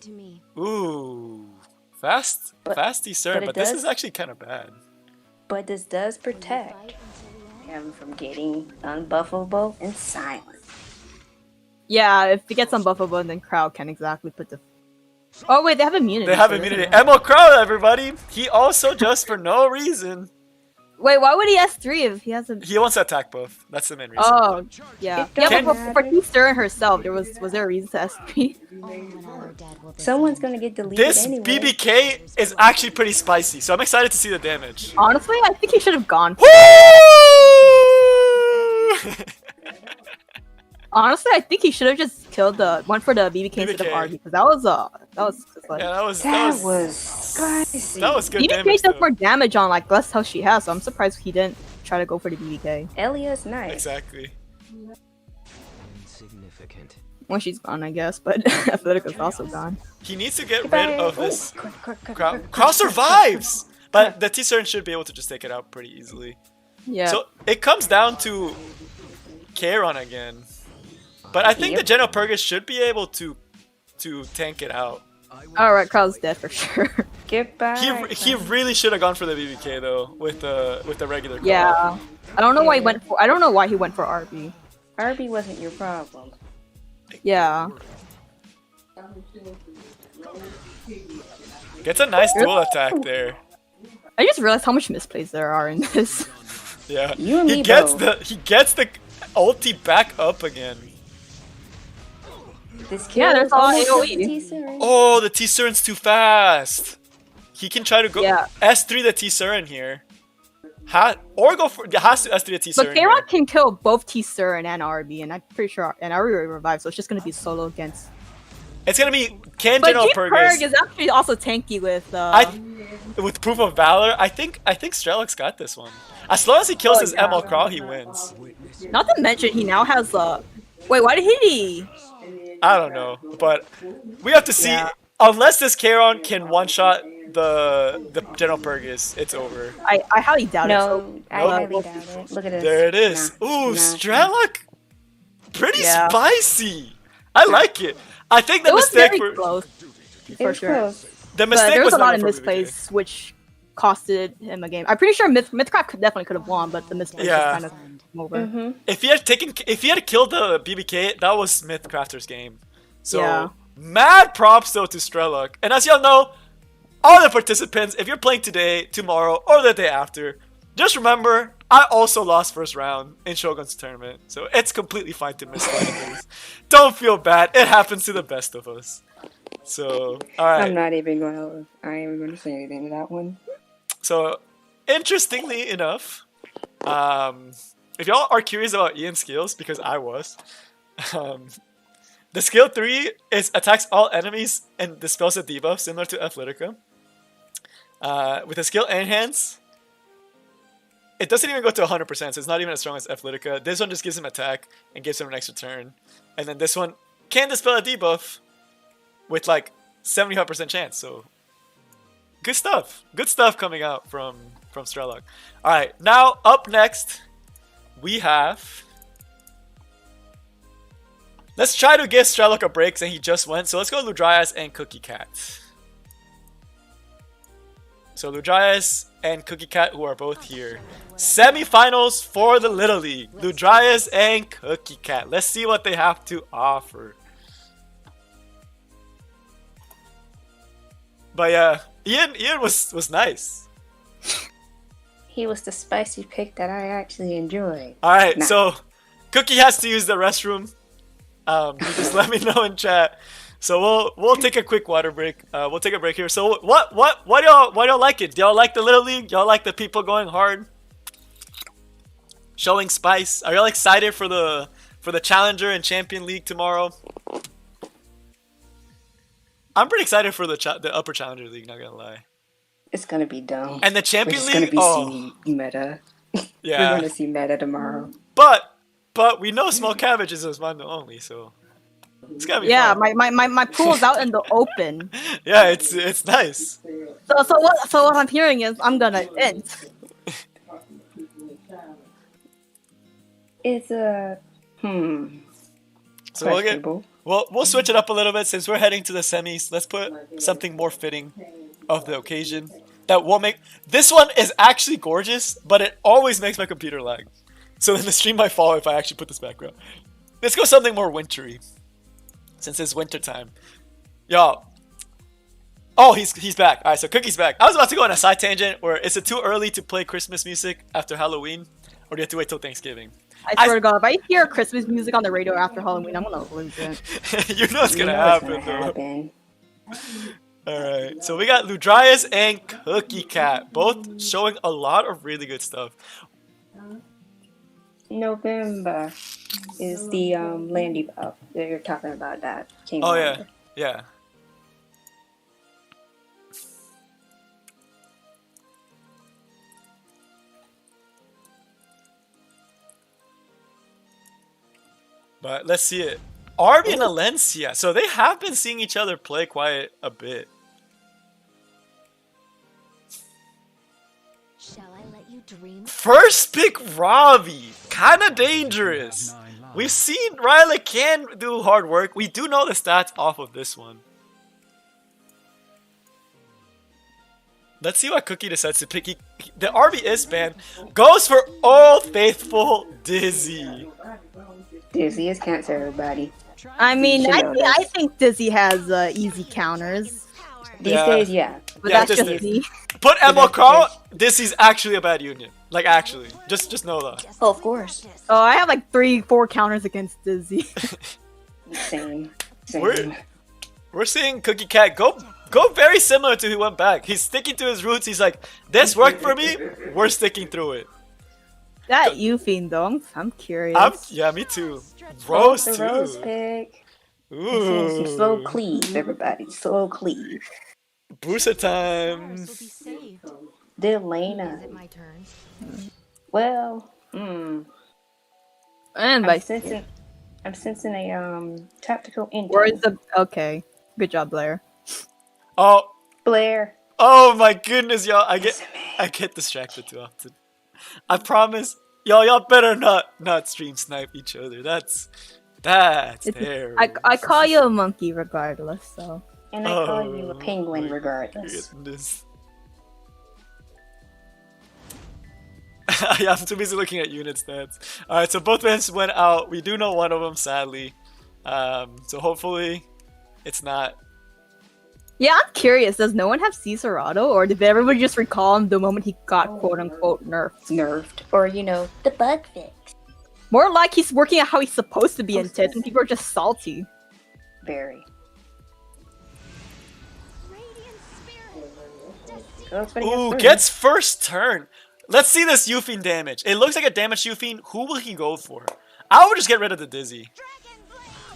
A: Fast
C: But
A: T-Cern,
C: it
A: but this
C: does-
A: is actually kind of bad.
C: But this does protect him from getting unbuffable and silent.
B: Yeah, if he gets unbuffable, then Crowd can't exactly put the. Oh wait, they have immunity.
A: They have
B: so it doesn't
A: immunity.
B: matter.
A: Emo Crow, everybody. He also just for no reason.
B: Wait, why would he S3 if he has a?
A: He wants to attack buff. That's the main reason.
B: Oh, yeah.
C: It
B: Yeah,
C: don't
B: but for
C: matter.
B: T-Stern herself, was there a reason to S3?
E: Only when our dad will
C: Someone's gonna get deleted
A: This
C: anyway.
A: BBK is actually pretty spicy, so I'm excited to see the damage.
B: Honestly, I think he should have gone.
A: Woo!
B: Honestly, I think he should have just killed the one for the BBK instead of
A: BBK.
B: RB because that was just like
A: Yeah, that was
C: spicy.
A: that was good
B: BBK
A: damage.
B: does
A: Though.
B: more damage on like less health she has, so I'm surprised he didn't try to go for the BBK
C: Elia's nice.
A: Exactly.
D: Insignificant.
B: when she's gone, I guess. But Athletica's also gone.
A: He needs to get
C: Goodbye.
A: rid of
C: Oh,
A: this.
C: quick,
A: Crow survives, but the T-Cern should be able to just take it out pretty easily.
B: Yeah.
A: So it comes down to Kairon again, but I think
C: Yep.
A: the General Purgus should be able to tank it out.
B: All right, Crowd's dead for sure.
C: Goodbye.
A: He really should have gone for the BBK though with the regular. Crow.
B: Yeah. I don't know why he went for. I don't know why he went for RB.
C: RB wasn't your problem.
B: Yeah.
A: Gets a nice dual attack there.
B: I just realized how much misplays there are in this.
A: Yeah.
C: You and
A: he
C: me
A: gets
C: both.
A: the ulti back up again.
C: This
B: Yeah,
C: kill
B: there's
C: is
B: all
C: almost
B: AoE.
C: a T-Serum.
A: Oh, the T-Cern's too fast. He can try to go
B: Yeah.
A: S3 the T-Cern here. Or go for has to S3 the T-Cern.
B: But Kairon can kill both T-Stern and RB, and I'm pretty sure and RB will revive, so it's just gonna be solo against.
A: It's gonna be can
B: But
A: General
B: G-Purg
A: Purgus
B: is actually also tanky with.
A: with Proof of Valor. I think Strelok's got this one. As long as he kills
B: Oh,
A: his
B: yeah.
A: ML Crawl, he wins.
B: Not to mention, he now has Wait, why did he?
A: I don't know, but we have to see.
B: Yeah.
A: Unless this Kairon can one-shot the General Purgus, it's over.
B: I highly doubt it.
C: No, I
A: Nope.
C: highly doubt it. Look at this.
A: There it is.
C: Nah,
A: Ooh,
C: nah.
A: Strelok! Pretty
B: Yeah.
A: spicy! I like it. I think the
B: It was
A: mistake
B: very
A: for
B: close,
C: It
B: for
C: was
B: sure.
C: close.
A: the
B: But
A: mistake
B: there was a lot
A: never
B: of
A: for BBK.
B: misplays, which costed him a game. I'm pretty sure Mythcraft definitely could have won, but the misplays
A: Yeah.
B: just kind of came over.
C: Mm-hmm.
A: If he had killed the BBK, that was Mythcrafter's game. So
B: Yeah.
A: mad props though to Strelok. And as y'all know, all the participants, if you're playing today, tomorrow, or the day after, just remember I also lost first round in Shogun's tournament. So it's completely fine to miss things. Don't feel bad. It happens to the best of us. So alright.
C: I ain't even gonna say anything to that one.
A: So, interestingly enough, if y'all are curious about Ian's skills, because I was, the skill 3 is attacks all enemies and dispels a debuff, similar to Athletica. With the skill Enhance, it doesn't even go to 100%, so it's not even as strong as Athletica. This one just gives him attack and gives him an extra turn. And then this one can dispel a debuff with like 75% chance, so good stuff. Good stuff coming out from Strelok. Alright, now up next, we have... Let's try to give Strelok a break since he just went. So let's go Ludrius and Cookie Cat. So Ludrius and Cookie Cat, who are both here. Semi-finals for the Little League. Ludrius and Cookie Cat. Let's see what they have to offer. But yeah, Ian was nice.
C: He was the spicy pick that I actually enjoyed.
A: Alright,
C: Nah.
A: so Cookie has to use the restroom. You just let me know in chat. So we'll take a quick water break. We'll take a break here. So why do y'all like it? Do y'all like the Little League? Y'all like the people going hard? Showing spice? Are y'all excited for the Challenger and Champion League tomorrow? I'm pretty excited for the Upper Challenger League, not gonna lie.
C: It's gonna be dumb.
A: And the
C: We're
A: Champion
C: just gonna
A: League,
C: be
A: oh
C: seeing meta. We're
A: yeah.
C: gonna see meta tomorrow.
A: But we know Small Cabbage is his Wanda only, so it's gonna be
B: Yeah,
A: fun.
B: my pool's out in the open.
A: Yeah, it's nice.
B: So what I'm hearing is I'm gonna int.
C: It's a
A: So
C: questionable.
A: we'll switch it up a little bit since we're heading to the semis. Let's put something more fitting. of the occasion that will make this one is actually gorgeous, but it always makes my computer lag. So then the stream might fall if I actually put this background. Let's go something more wintry, since it's winter time. Yo. Oh, he's back. All right, so Cookie's back. I was about to go on a side tangent where is it too early to play Christmas music after Halloween, or do you have to wait till Thanksgiving?
B: I swear to God, if I hear Christmas music on the radio after Halloween, I'm gonna lose it.
A: You know what's gonna happen, though. Alright, so we got Ludrius and Cookie Cat, both showing a lot of really good stuff.
C: November is the Landy Pop that you're talking about that came
A: Oh,
C: out.
A: yeah. But let's see it. Arby and Alencia. So they have been seeing each other play quite a bit.
E: Shall I let you dream?
A: First pick Ravi. Kinda dangerous. We've seen Riley can do hard work. We do know the stats off of this one. Let's see what Cookie decides to pick. The RB is banned. Goes for Old Faithful Dizzy.
C: Dizzy is cancer, everybody.
B: I mean,
C: You should know
B: I
C: this.
B: think Dizzy has easy counters.
C: These
A: Yeah.
C: days, yeah.
B: But
A: Yeah,
B: that's
A: just
B: just me.
A: Put Emma Crow. Dizzy's actually a bad union. Like actually, just know that.
C: Oh, of course.
B: Oh, I have like 3-4 counters against Dizzy.
C: Same.
A: We're seeing Cookie Cat go very similar to who went back. He's sticking to his roots. He's like, this worked for me. We're sticking through it.
B: That Fiend though, I'm curious.
A: Yeah, me too. Rose
C: the
A: too.
C: Rose pick. Some slow
A: Ooh.
C: cleave, everybody. Slow cleave.
A: Booster time.
E: Will be saved.
C: Delana.
E: Is it my turn?
C: Well,
B: And
C: I'm
B: by
C: sensing a tactical intel.
B: where's the okay? Good job, Blair.
A: Oh,
C: Blair?
A: oh my goodness, y'all! I get distracted too often. I promise, y'all better not stream snipe each other. That's terrible.
B: I call you a monkey regardless. So
C: And I call you a
A: Oh
C: penguin
A: my
C: regardless.
A: Goodness. Yeah, I'm too busy looking at unit stats. Alright, so both bands went out. We do know one of them, sadly. So hopefully it's not.
B: yeah, I'm curious. Does no one have Cesarado, or did everybody just recall him the moment he got quote unquote nerfed?
C: Nerfed. Or, the bug fix.
B: More like he's working out how he's supposed to be in TIT, and people are just salty.
C: Very.
E: Radiant spirit.
C: Goes for the
A: Ooh,
C: first.
A: gets first turn. Let's see this Yuffie damage. It looks like a damaged Yuffie. Who will he go for? I would just get rid of the Dizzy.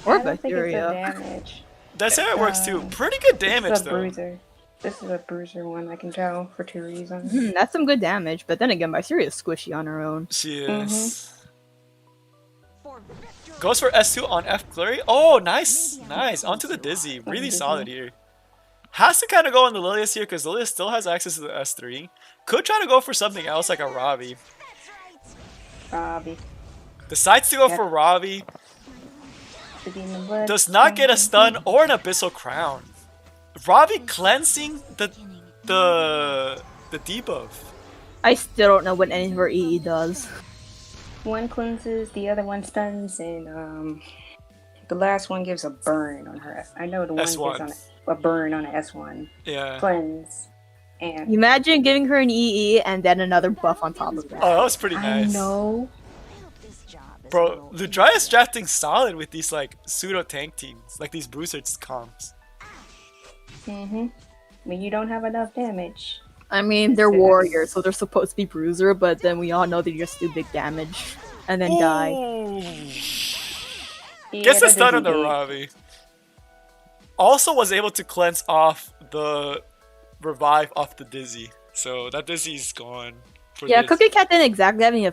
B: Or
C: I don't think it's a
B: Bacteria.
C: damage.
A: That's how it works too. Pretty good damage
C: This is a
A: though.
C: bruiser. This is a bruiser one, I can tell, for 2 reasons.
B: That's some good damage, but then again, Bacteria is squishy on her own.
A: She is.
E: For victory.
A: Goes for S2 on F Flurry. Oh, nice. Nice. Onto the Dizzy. Really solid here. Has to kind of go on the Lilius here because Lilius still has access to the S3. Could try to go for something else like a Ravi.
C: Robbie.
A: Decides to go
C: Yep.
A: for Ravi.
C: Should be in the blood.
A: Does not get a stun or an Abyssal Crown. Ravi cleansing the debuff.
B: I still don't know what any of her EE does.
C: One cleanses, the other one stuns, and the last one gives a burn on her. I know the one
A: S1.
C: gives a burn on an S1.
A: Yeah.
C: Cleanse. And
B: Imagine giving her an EE and then another buff on top of that.
A: Oh, that was pretty
C: I
A: nice.
C: know.
E: I hope this job is
A: Bro, Ludrius drafting solid with these like pseudo tank teams, like these Bruiser's comps.
C: When you don't have enough damage.
B: I mean, they're warriors, so they're supposed to be bruiser, but then we all know they just do big damage and then die.
A: Ooh.
C: You
A: Gets
C: get
A: the
C: a
A: stun on the
C: dizzy.
A: Ravi. Also was able to cleanse off the revive off the Dizzy. So that Dizzy's gone. For
B: Yeah,
A: this.
B: Cookie Cat didn't exactly have any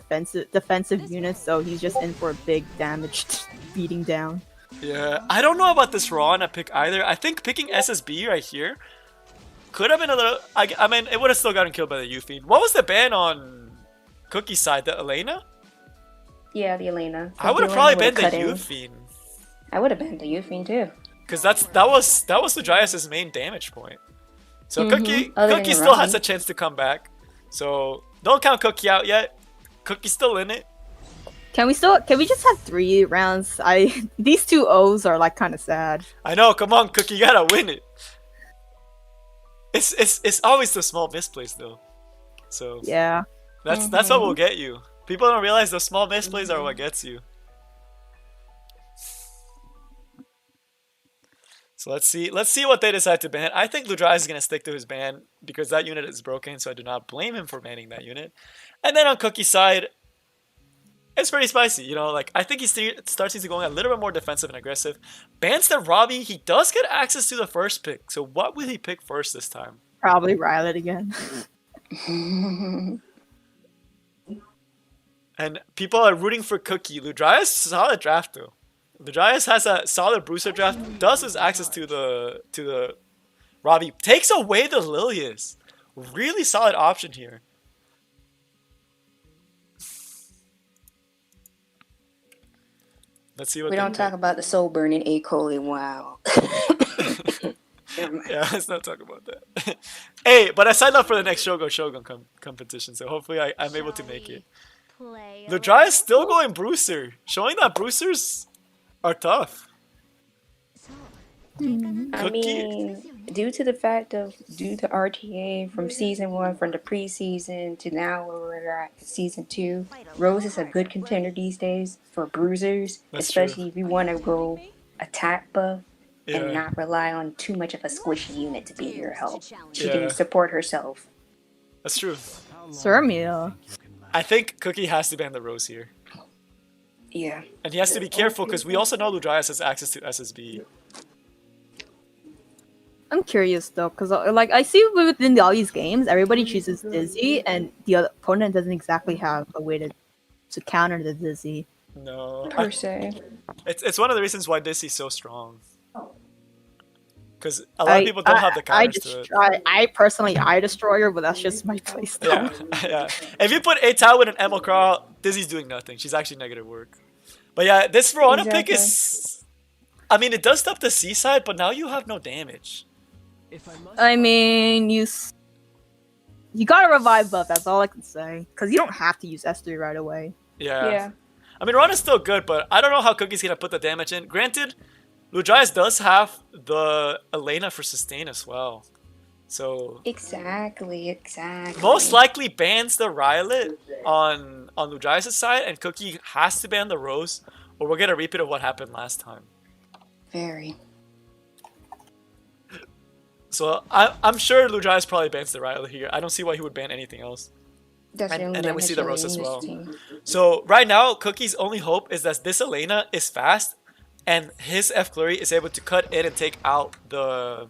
B: defensive units, so he's just in for a big damage beating down.
A: Yeah, I don't know about this Rana pick either. I think picking SSB right here could have been a little. I mean, it would have still gotten killed by the Yuffie. What was the ban on Cookie's side? The Elena?
C: Yeah, the Elena.
A: I would have probably been the Yuffie.
C: I would have been the Euphine too.
A: Because that was Ludrius' main damage point. So
C: Other
A: Cookie
C: than
A: still has
C: Robbie.
A: a chance to come back. So don't count Cookie out yet. Cookie's still in it.
B: Can we just have 3 rounds? These 2 O's are like kind of sad.
A: I know, come on, Cookie, you gotta win it. It's always the small misplays though. So
B: Yeah.
A: that's what will get you. People don't realize the small misplays are what gets you. So let's see what they decide to ban. I think Ludrius is gonna stick to his ban because that unit is broken, so I do not blame him for banning that unit. And then on Cookie's side, it's pretty spicy, you know. Like I think he starts to going a little bit more defensive and aggressive. Bans the Robbie. He does get access to the first pick. So what will he pick first this time?
B: Probably Rylet again.
A: And people are rooting for Cookie. Ludrius, solid draft though. Ludrius has a solid Bruiser draft. Does his access to the Robbie. Takes away the Lilius. Really solid option here. Let's see what
C: We don't talk about the soul burning A. coli. Wow.
A: Yeah, let's not talk about that. Hey, but I signed up for the next Shogun competition, so hopefully I'm able to make it. Ludrius still going Bruiser, showing that Bruisers are tough.
C: I mean, due to RTA from season 1, from the preseason to now where we're at season 2, Rose is a good contender these days for bruisers,
A: That's
C: especially
A: true.
C: if you want to go attack buff
A: Yeah.
C: and not rely on too much of a squishy unit to be your help. She
A: Yeah.
C: can support herself.
A: That's true.
B: Surmia.
A: I think Cookie has to ban the Rose here.
C: Yeah.
A: And he has to be careful because we also know Ludrius has access to SSB.
B: I'm curious though, because like I see within all these games, everybody chooses Dizzy, and the other opponent doesn't exactly have a way to counter the Dizzy.
A: No.
C: Per se.
A: It's one of the reasons why Dizzy's so strong. Because a lot of people don't have the counters to it.
B: I personally Destroyer, but that's just my playstyle.
A: Yeah, yeah. If you put A-Tau with an Emil Crawl, Dizzy's doing nothing. She's actually negative work. But yeah, this Verona pick is... I mean, it does stop the seaside, but now you have no damage.
B: I mean, you gotta revive buff. That's all I can say. Because you don't have to use S3 right away.
A: Yeah.
C: Yeah.
A: I mean, Rona's still good, but I don't know how Cookie's gonna put the damage in. Granted, Ludrius does have the Elena for sustain as well. So...
C: Exactly.
A: most likely bans the Rylet on Ludrius' side, and Cookie has to ban the Rose, or we'll get a repeat of what happened last time.
C: Very.
A: So I'm sure Ludrius probably bans the Rylet here. I don't see why he would ban anything else.
C: That's the only
A: And then we see the Rose as
C: in this
A: well.
C: team.
A: So right now, Cookie's only hope is that this Elena is fast, and his F Flurry is able to cut in and take out the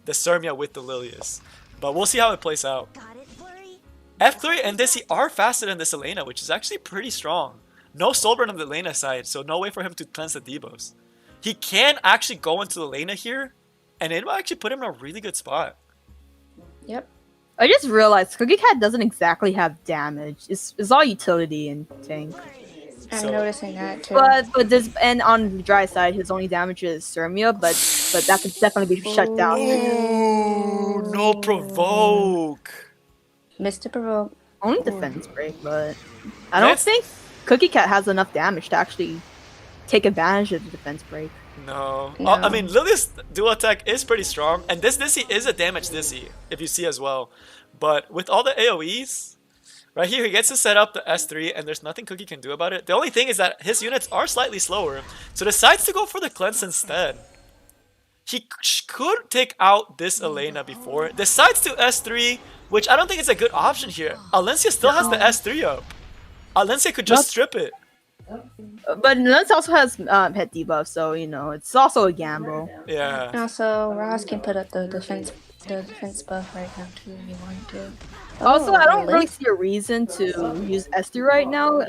A: Sermia with the Lilius. But we'll see how it plays out.
E: Got it, Flurry?
A: F Flurry and Dizzy are faster than this Elena, which is actually pretty strong. No soul burn on the Elena side, so no way for him to cleanse the debuffs. He can actually go into the Elena here, and it will actually put him in a really good spot.
C: Yep.
B: I just realized Cookie Cat doesn't exactly have damage. It's all utility and tank.
C: I'm
A: So-
C: noticing that too.
B: But this, and on the dry side, his only damage is Sermia, but that could definitely be shut down.
A: Ooh, no provoke.
C: Mr. Provoke.
B: Only defense break, but I don't think Cookie Cat has enough damage to actually take advantage of the defense break.
A: No.
C: No.
A: I mean, Lily's dual attack is pretty strong, and this Dizzy is a damage Dizzy, if you see as well. But with all the AoEs, right here, he gets to set up the S3, and there's nothing Cookie can do about it. The only thing is that his units are slightly slower, so decides to go for the cleanse instead. He could take out this Elena before, decides to S3, which I don't think is a good option here. Alencia still has the S3 up. Alencia could just strip it.
B: But Lens also has head debuff, so you know it's also a gamble.
A: Yeah.
C: Also, Ross can put up the defense buff right now too if you want to.
B: Also, I don't really
C: Link-
B: see a reason to use S3 right now,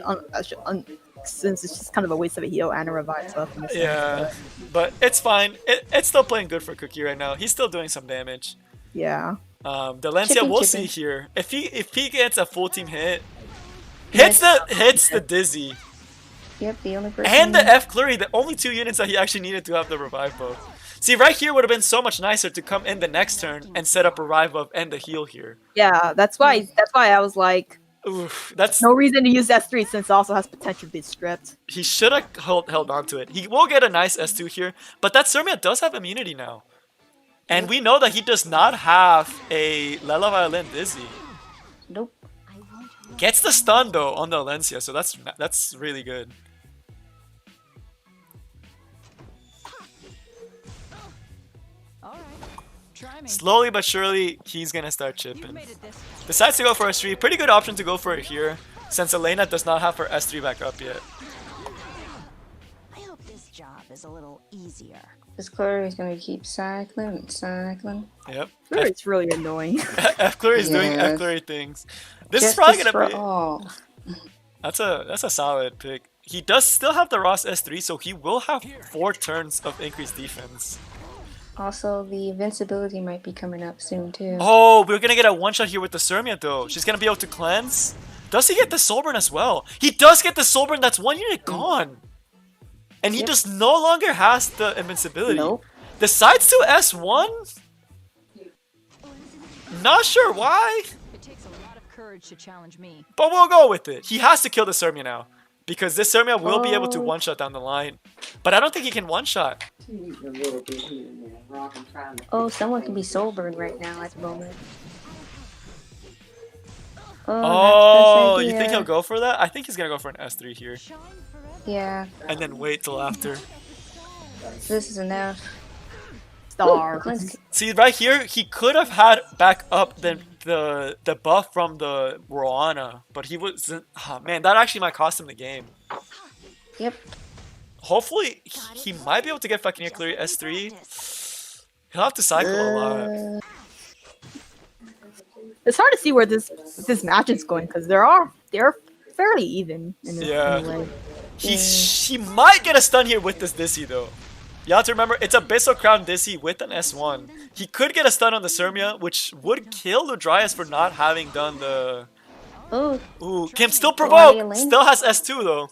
B: since it's just kind of a waste of a heal and a revive stuff. In this
A: Yeah, but it's fine. It's still playing good for Cookie right now. He's still doing some damage.
B: Yeah.
A: The Lancia,
C: Chippy,
A: we'll
C: chippy.
A: see here. If he gets a full team hit, hits the Dizzy
C: Yep, the only person.
A: and the F Flurry, the only two units that he actually needed to have the revive buff. See, right here would have been so much nicer to come in the next turn and set up a revive buff and the heal here.
B: Yeah, that's why I was like,
A: Oof, that's
B: no reason to use S3 since it also has potential to be stripped.
A: he should have held on to it. He will get a nice S2 here, but that Sermia does have immunity now. And we know that he does not have a Lela Violin Dizzy.
C: Nope.
A: Gets the stun though on the Alencia, so that's really good. Slowly but surely, he's gonna start chipping. Decides to go for S3. Pretty good option to go for it here, since Elena does not have her S3 back up yet.
E: I hope this job is a little easier.
C: This Chloe is gonna keep cycling and cycling.
A: Yep.
B: It's really annoying.
A: F Clary is doing F Clary things. This is probably gonna be.
C: All.
A: That's a solid pick. He does still have the Ross S3, so he will have 4 turns of increased defense.
C: Also, the invincibility might be coming up soon too.
A: Oh, we're gonna get a one-shot here with the Sermia though. She's gonna be able to cleanse. Does he get the Soulburn as well? He does get the Soulburn, that's 1 unit gone. And he just no longer has the invincibility.
C: Nope.
A: Decides to S1? Not sure why,
F: It takes a lot of courage to challenge me.
A: but we'll go with it. He has to kill the Sermia now. Because this Sermia will be able to one-shot down the line. But I don't think he can one-shot.
C: Oh, someone can be soulburned right now at the moment.
A: Oh,
C: that's
A: you
C: the
A: think
C: idea.
A: he'll go for that? I think he's gonna go for an S3 here.
C: Yeah,
A: And then wait till after.
C: this is enough.
B: Star.
C: Cleanse-
A: See, right here, he could have had back up the buff from the Roana, but he wasn't. Oh, man, that actually might cost him the game.
C: Yep.
A: Hopefully, he might be able to get fucking Cleary S3. He'll have to cycle a lot.
B: It's hard to see where this match is going because they're fairly even in this
A: Yeah.
B: way.
A: He might get a stun here with this Dizzy, though. You have to remember, it's a Abyssal Crown Dizzy with an S1. He could get a stun on the Sermia, which would kill Ludrius for not having done the...
C: Oh,
A: Ooh, can still provoke!
C: Lane?
A: Still has S2, though.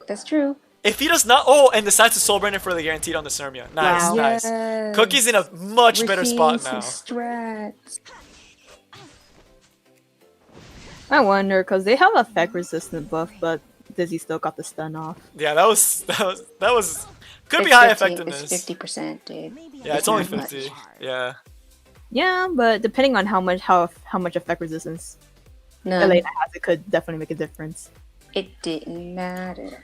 C: that's true.
A: If he does not... Oh, and decides to Soulburn it for the guaranteed on the Sermia. Nice,
B: Wow.
A: nice.
C: Yes.
A: Cookie's in a much better spot
C: Some
A: now.
C: strats.
B: I wonder because they have effect resistant buff, but Dizzy still got the stun off.
A: Yeah, that was could be
C: It's
A: high
C: 50
A: effectiveness.
C: It's 50%, dude.
A: Yeah, it's only
C: not much.
A: 50. Yeah.
B: Yeah, but depending on how much effect resistance
C: No,
B: Elena has, it could definitely make a difference.
C: it didn't matter.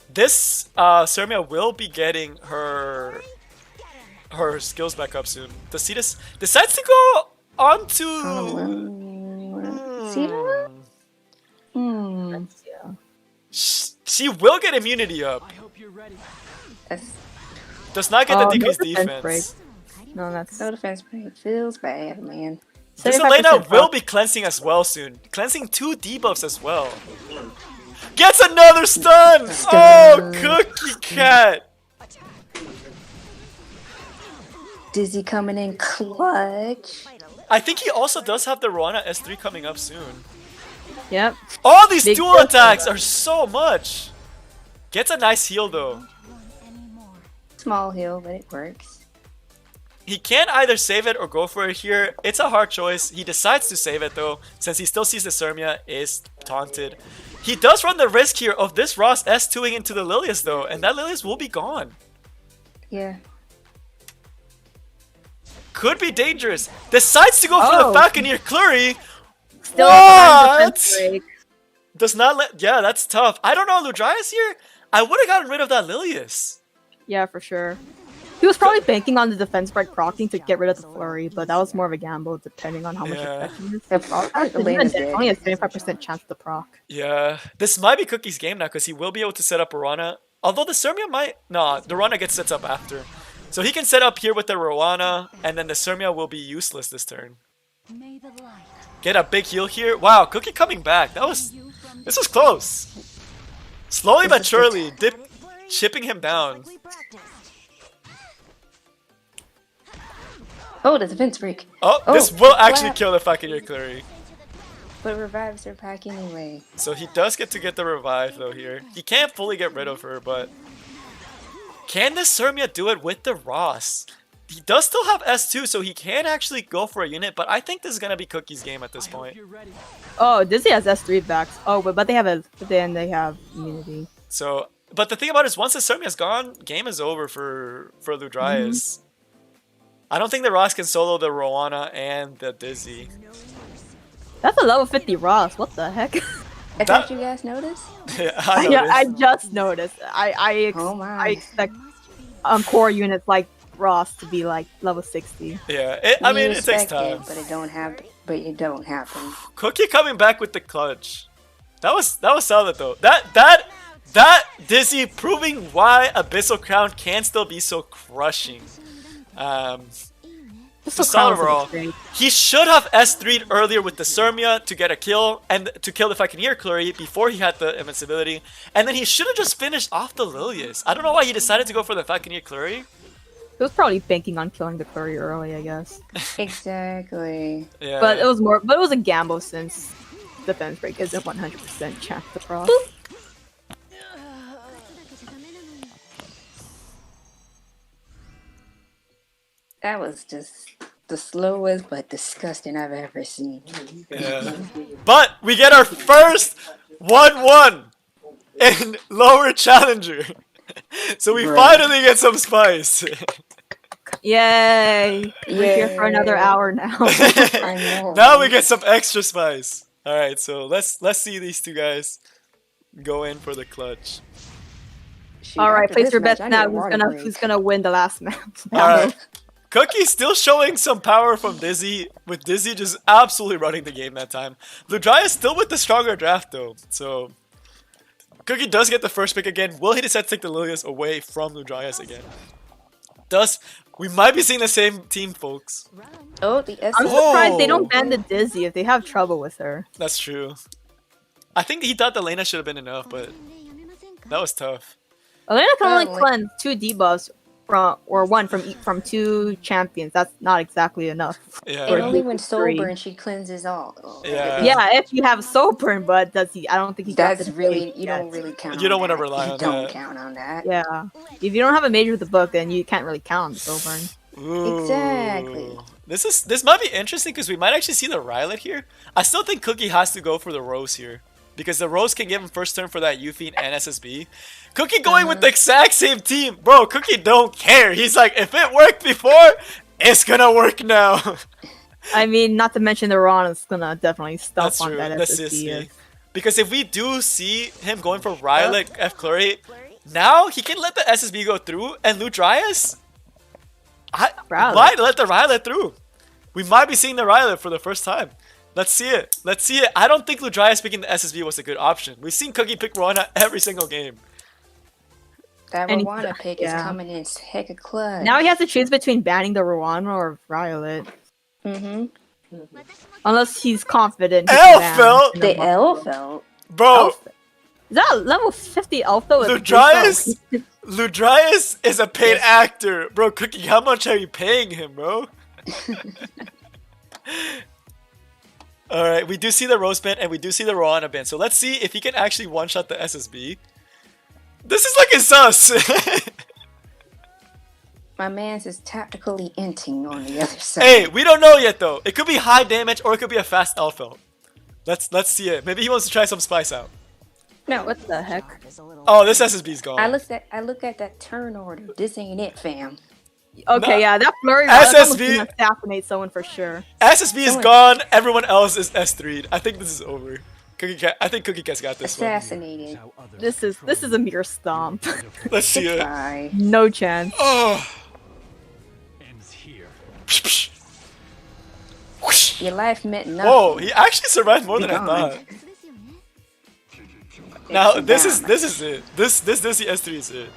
A: This Sermia will be getting her skills back up soon. Does he decides to go onto
C: See that? Hmm.
B: Yeah.
A: she will get immunity up.
D: I hope you're ready.
C: That's
A: Does not get the
B: Oh, no
A: decreased
B: defense
A: defense.
B: break. No, that's
C: no defense break. Feels bad, man.
A: This
B: 75%
A: Elena will
B: buff.
A: be cleansing as well soon. Cleansing 2 debuffs as well. Gets another stun! Oh, Cookie Cat!
C: Dizzy coming in clutch.
A: I think he also does have the Roana S3 coming up soon.
B: Yep.
A: All these
B: Big
A: dual
B: difference.
A: attacks are so much! Gets a nice heal though.
C: Small heal, but it works.
A: He can either save it or go for it here. It's a hard choice. He decides to save it though, since he still sees the Sermia is taunted. He does run the risk here of this Ross S2ing into the Lilius though, and that Lilius will be gone.
C: Yeah.
A: Could be dangerous. Decides to go for the
B: Oh.
A: Falconeer Clury.
B: Still
A: What?
B: defense break.
A: Does not let. Yeah, that's tough. I don't know. Ludrius here. I would have gotten rid of that Lilius.
B: Yeah, for sure. He was probably banking on the defense break proccing to get rid of the flurry, but that was more of a gamble depending on how much
A: Yeah.
B: effect he is.
C: Elena's
B: There's
C: dead.
B: only a 75% chance to proc.
A: Yeah, this might be Cookie's game now because he will be able to set up a Roana. Although the Sermia might. No, the Roana gets set up after. So he can set up here with the Roana, and then the Sermia will be useless this turn.
E: May the light
A: Get a big heal here. Wow, Cookie coming back. This was close. Slowly but surely, chipping him down.
E: we practiced.
C: Oh, the defense break.
A: Oh,
C: Oh,
A: this will actually
C: clap.
A: kill the Falconeer Clury.
C: But revives are back anyway.
A: So he does get to get the revive though here. He can't fully get rid of her, but Can this Sermia do it with the Ross? He does still have S2, so he can actually go for a unit, but I think this is gonna be Cookie's game at this point.
B: Oh, Disney has S3 backs. Oh, but they have they have immunity.
A: So, but the thing about it is, once the Sermia's gone, game is over for Ludrius. I don't think the Ross can solo the Rowana and the Dizzy.
B: That's a level 50 Ross. What the heck?
C: I thought you guys noticed.
A: Yeah, I
B: Yeah,
A: noticed.
B: I just noticed.
C: Oh my.
B: I expect core units like Ross to be like level 60.
A: Yeah, I mean, it takes
C: respect
A: time.
C: but it don't happen.
A: Cookie coming back with the clutch. That was solid though. That Dizzy proving why Abyssal Crown can still be so crushing. So solid overall. He should have S3'd earlier with the Sermia to get a kill and to kill the Falconeer Clury before he had the invincibility, and then he should have just finished off the Lilius. I don't know why he decided to go for the Falconeer Clury.
B: He was probably banking on killing the Curry early, I guess.
C: Exactly.
A: Yeah.
B: But it was a gamble since defense break isn't 100% chance to cross.
C: That was just the slowest but disgusting I've ever seen.
A: Yeah. But we get our first 1-1 in lower challenger. So we finally get some spice.
B: Yay! We're here for another hour now.
C: I know.
A: Now we get some extra spice. All right, so let's see these two guys go in for the clutch.
C: Shoot,
B: All right,
C: after
B: place
C: this
B: your
C: match,
B: bets
C: I need
B: now.
C: a water break.
B: Who's gonna win the last match?
A: All right, Cookie still showing some power from Dizzy, with Dizzy just absolutely running the game that time. Ludrius still with the stronger draft though, so Cookie does get the first pick again. Will he decide to take the Lilius away from Ludrius again? We might be seeing the same team, folks.
C: Oh, the S.
B: I'm surprised they don't ban the Dizzy if they have trouble with her.
A: That's true. I think he thought the Lena should have been enough, but that was tough.
B: Elena can only
C: Like-
B: cleanse 2 debuffs one from 2 champions. That's not exactly enough.
A: Yeah.
C: And only when
B: Three.
C: sober and she cleanses all. Oh,
A: Yeah.
B: Yeah, if you have soul burn, but I don't think he got
C: That's
B: the
C: really
B: stage
C: you
B: yet.
C: don't really count.
A: You don't
C: on
A: wanna
C: that.
A: rely
C: You
A: on
C: don't
A: that.
C: count on that.
B: Yeah, if you don't have a major with the book, then you can't really count on the soul burn.
A: Ooh.
C: Exactly.
A: This might be interesting because we might actually see the Rylet here. I still think Cookie has to go for the Rose here because the Rose can give him first turn for that Yuffie and SSB. Cookie going with the exact same team, bro. Cookie don't care. He's like, if it worked before, it's gonna work now.
B: I mean, not to mention the Ron is gonna definitely stop
A: That's
B: on
A: true.
B: that
A: That's
B: SSD.
A: because if we do see him going for Rylet F Clury, now he can let the SSB go through and
B: Rylet.
A: might let the Rylet through. We might be seeing the Rylet for the first time. Let's see it. Let's see it. I don't think Ludrius picking the SSB was a good option. We've seen Cookie pick Rwana every single game.
C: That
B: And he-
C: Rwanda pick is coming in heck of clutch.
B: Now he has to choose between banning the Rwanda or Violet. Unless he's confident. he can ban.
A: Elfelt!
C: The Elfelt.
A: Bro,
B: Elf- Is that a level 50 Elfo?
A: Ludrius? Ludrius is a paid actor. Bro, Cookie, how much are you paying him, bro? Alright, we do see the Rose band and we do see the Rowana band. So let's see if he can actually one-shot the SSB. This is looking sus!
C: My man's is tactically inting on the other side.
A: Hey, we don't know yet though. It could be high damage or it could be a fast Elfelt. Let's see it. Maybe he wants to try some spice out.
C: No,
B: What the heck?
A: Oh, this SSB's gone.
C: I look at that turn order. This ain't it, fam.
B: Okay,
A: No.
B: yeah, that flurry
A: SSB
B: gonna assassinate someone for sure.
A: SSB is gone. Everyone else is S3'd. I think this is over. I think Cookie Cat's got this one.
C: Assassinated.
B: This is a mere stomp.
A: Let's see it.
C: Bye.
B: No chance.
A: Oh.
D: Ends here.
C: Your life meant nothing.
A: Whoa, he actually survived more than I
C: Gone.
A: thought. Now
C: Sit
A: this
C: down.
A: is it. This S3 is it.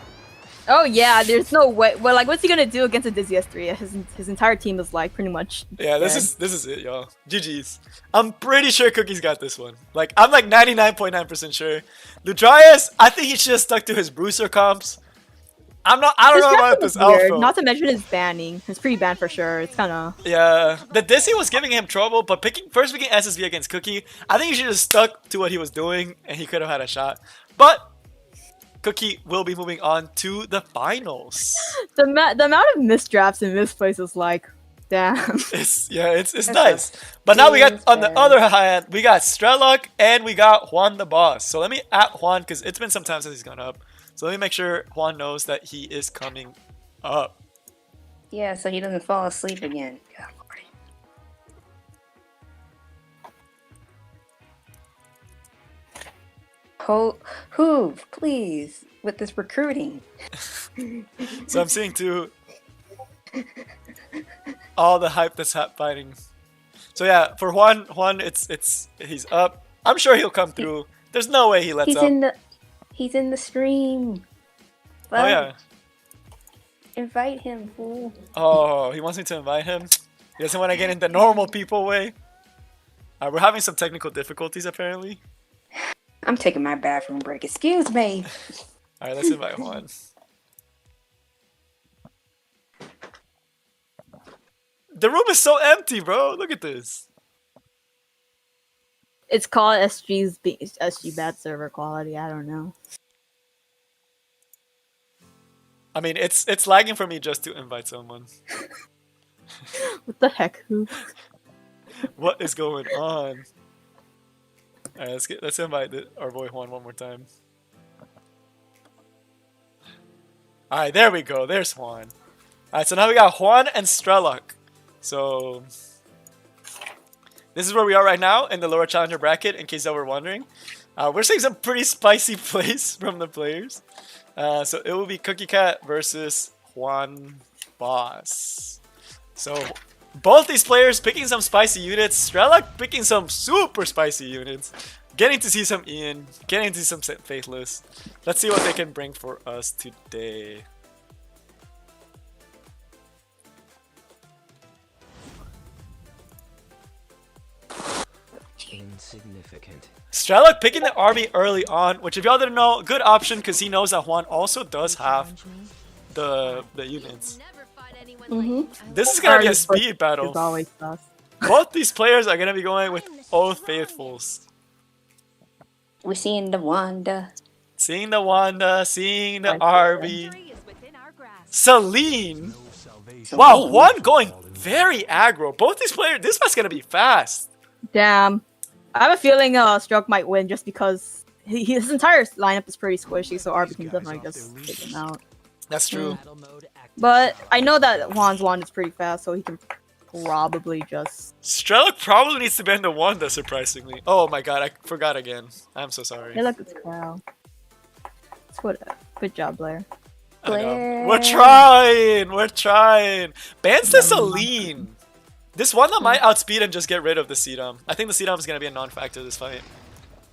B: Oh yeah, there's no way. Well, like, what's he gonna do against a Dizzy S3? His entire team is like pretty much.
A: Yeah, this
B: dead.
A: is it, y'all. GG's. I'm pretty sure Cookie's got this one. Like, I'm like 99.9% sure. Ludrius, I think he should have stuck to his Bruiser comps. I don't
B: His
A: know about
B: drafting
A: this
B: is weird.
A: Alpha.
B: Not to mention his banning. It's pretty banned for sure. It's kind of.
A: Yeah, the Dizzy was giving him trouble, but first picking SSV against Cookie, I think he should have stuck to what he was doing, and he could have had a shot. But Cookie will be moving on to the finals.
B: The amount of misdrafts in this place is like, damn.
A: It's nice. But now we got, on the other hand, we got Strelok and we got Juan the boss. So let me at Juan, because it's been some time since he's gone up. So let me make sure Juan knows that he is coming up.
C: Yeah, so he doesn't fall asleep again. God, Hoove, please, with this recruiting.
A: So I'm seeing too all the hype that's fighting. So yeah, for Juan, he's up. I'm sure he'll come through. There's no way he lets up.
C: He's in the stream.
A: Oh yeah.
C: Invite him, fool.
A: Oh, he wants me to invite him. He doesn't want to get in the normal people way. We're having some technical difficulties apparently.
C: I'm taking my bathroom break. Excuse me.
A: Alright, let's invite Juan. The room is so empty, bro. Look at this.
B: It's called SG bad server quality. I don't know.
A: I mean, it's lagging for me just to invite someone.
B: What the heck? Who?
A: What is going on? Alright, let's invite our boy Juan one more time. Alright, there we go. There's Juan. Alright, so now we got Juan and Strelok. So this is where we are right now in the lower challenger bracket, in case y'all were wondering. We're seeing some pretty spicy plays from the players. So it will be Cookie Cat versus Juan Boss. So both these players picking some spicy units. Strelok picking some super spicy units. Getting to see some Ian. Getting to see some Faithless. Let's see what they can bring for us today.
D: Insignificant.
A: Strelok picking the RB early on, which if y'all didn't know, good option because he knows that Juan also does have the units. This is gonna be a speed battle. Both these players are gonna be going with Oath Faithfuls.
C: We're seeing the Wanda.
A: Seeing the Wanda, seeing the RB. Celine. Wow, Juan going very aggro. Both these players, this one's gonna be fast.
B: Damn. I have a feeling Stroke might win just because his entire lineup is pretty squishy, so RB can definitely just take him out.
A: That's true.
B: But I know that Juan's wand is pretty fast, so he can probably just...
A: Strelok probably needs to bend the Wanda, surprisingly. Oh my god, I forgot again. I'm so sorry.
B: Hey, look, it's Crow. Good job, Blair.
A: We're trying! We're trying! Bans the Celine! This Wanda might outspeed and just get rid of the Sedom. I think the Sedom is going to be a non-factor this fight.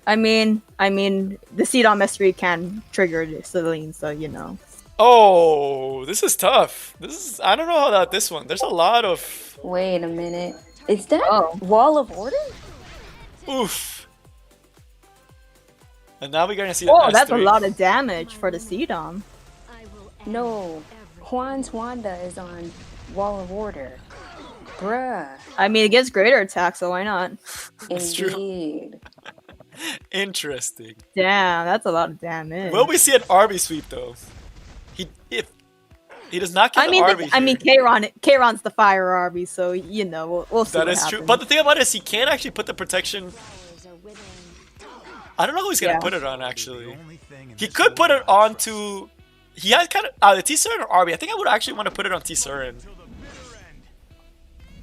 B: I mean, the Sedom S3 can trigger the Celine, so you know.
A: Oh, this is tough. I don't know about this one. There's a lot of...
C: Wait a minute. Is that Wall of Order?
A: Oof. And now we're going to see
B: the S3. That's a lot of damage for the Sedom.
C: No. Juan's Wanda is on Wall of Order. Bruh.
B: I mean, it gets greater attack, so why not?
A: That's true. Interesting.
B: Damn, that's a lot of damage.
A: Will we see an RB sweep though? If he does not get the RB.
B: I mean, Kayron's the fire RB, so you know we'll see.
A: That is true. But the thing about it is he can't actually put the protection. I don't know who he's gonna put it on actually. He could put it on to. He has kind of the T-Surin or RB. I think I would actually want to put it on T-Surin.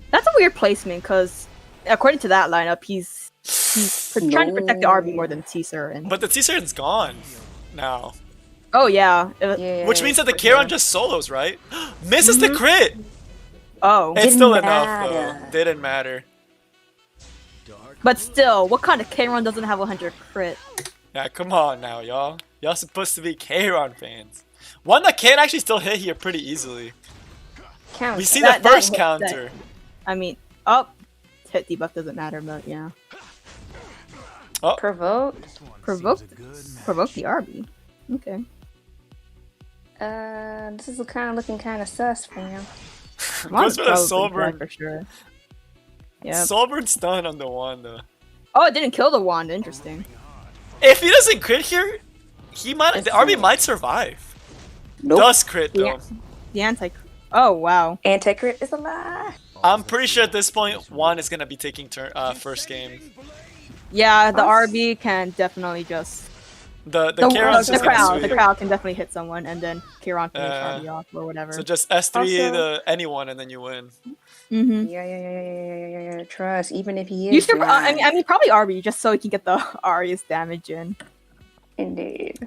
B: That's a weird placement, because according to that lineup, he's trying to protect the RB more than T-Surin.
A: But the T-Surin's gone now.
B: Oh, yeah.
A: Which means that the Kayron just solos, right? Misses the crit!
B: Oh.
A: It's still enough, though. Didn't matter.
B: But still, what kind of Kayron doesn't have 100 crit?
A: Yeah, come on now, y'all. Y'all supposed to be Kayron fans. One that can actually still hit here pretty easily. We see the first counter.
B: I mean, hit debuff doesn't matter, but yeah.
A: Oh.
B: Provoke the RB. Okay.
C: This is kind of looking kind of sus for him.
A: Goes for the Soulburn.
B: For sure. Yeah.
A: Soulburn stun on the Wanda.
B: Oh, it didn't kill the Wanda. Interesting.
A: If he doesn't crit here, He might. The RB might survive.
C: Nope.
A: Does crit though.
B: The anti. Oh wow.
C: Anti-crit is a lie.
A: I'm pretty sure at this point, Juan is gonna be taking first game.
B: Yeah, the RB can definitely just.
A: The Charon's just gonna sweep.
B: The crowd can definitely hit someone, and then Charon can RB off or whatever.
A: So just S3 the anyone, and then you win.
C: Yeah. Trust, even if he is.
B: You should. I mean, probably RB just so he can get the Arius damage in.
C: Indeed.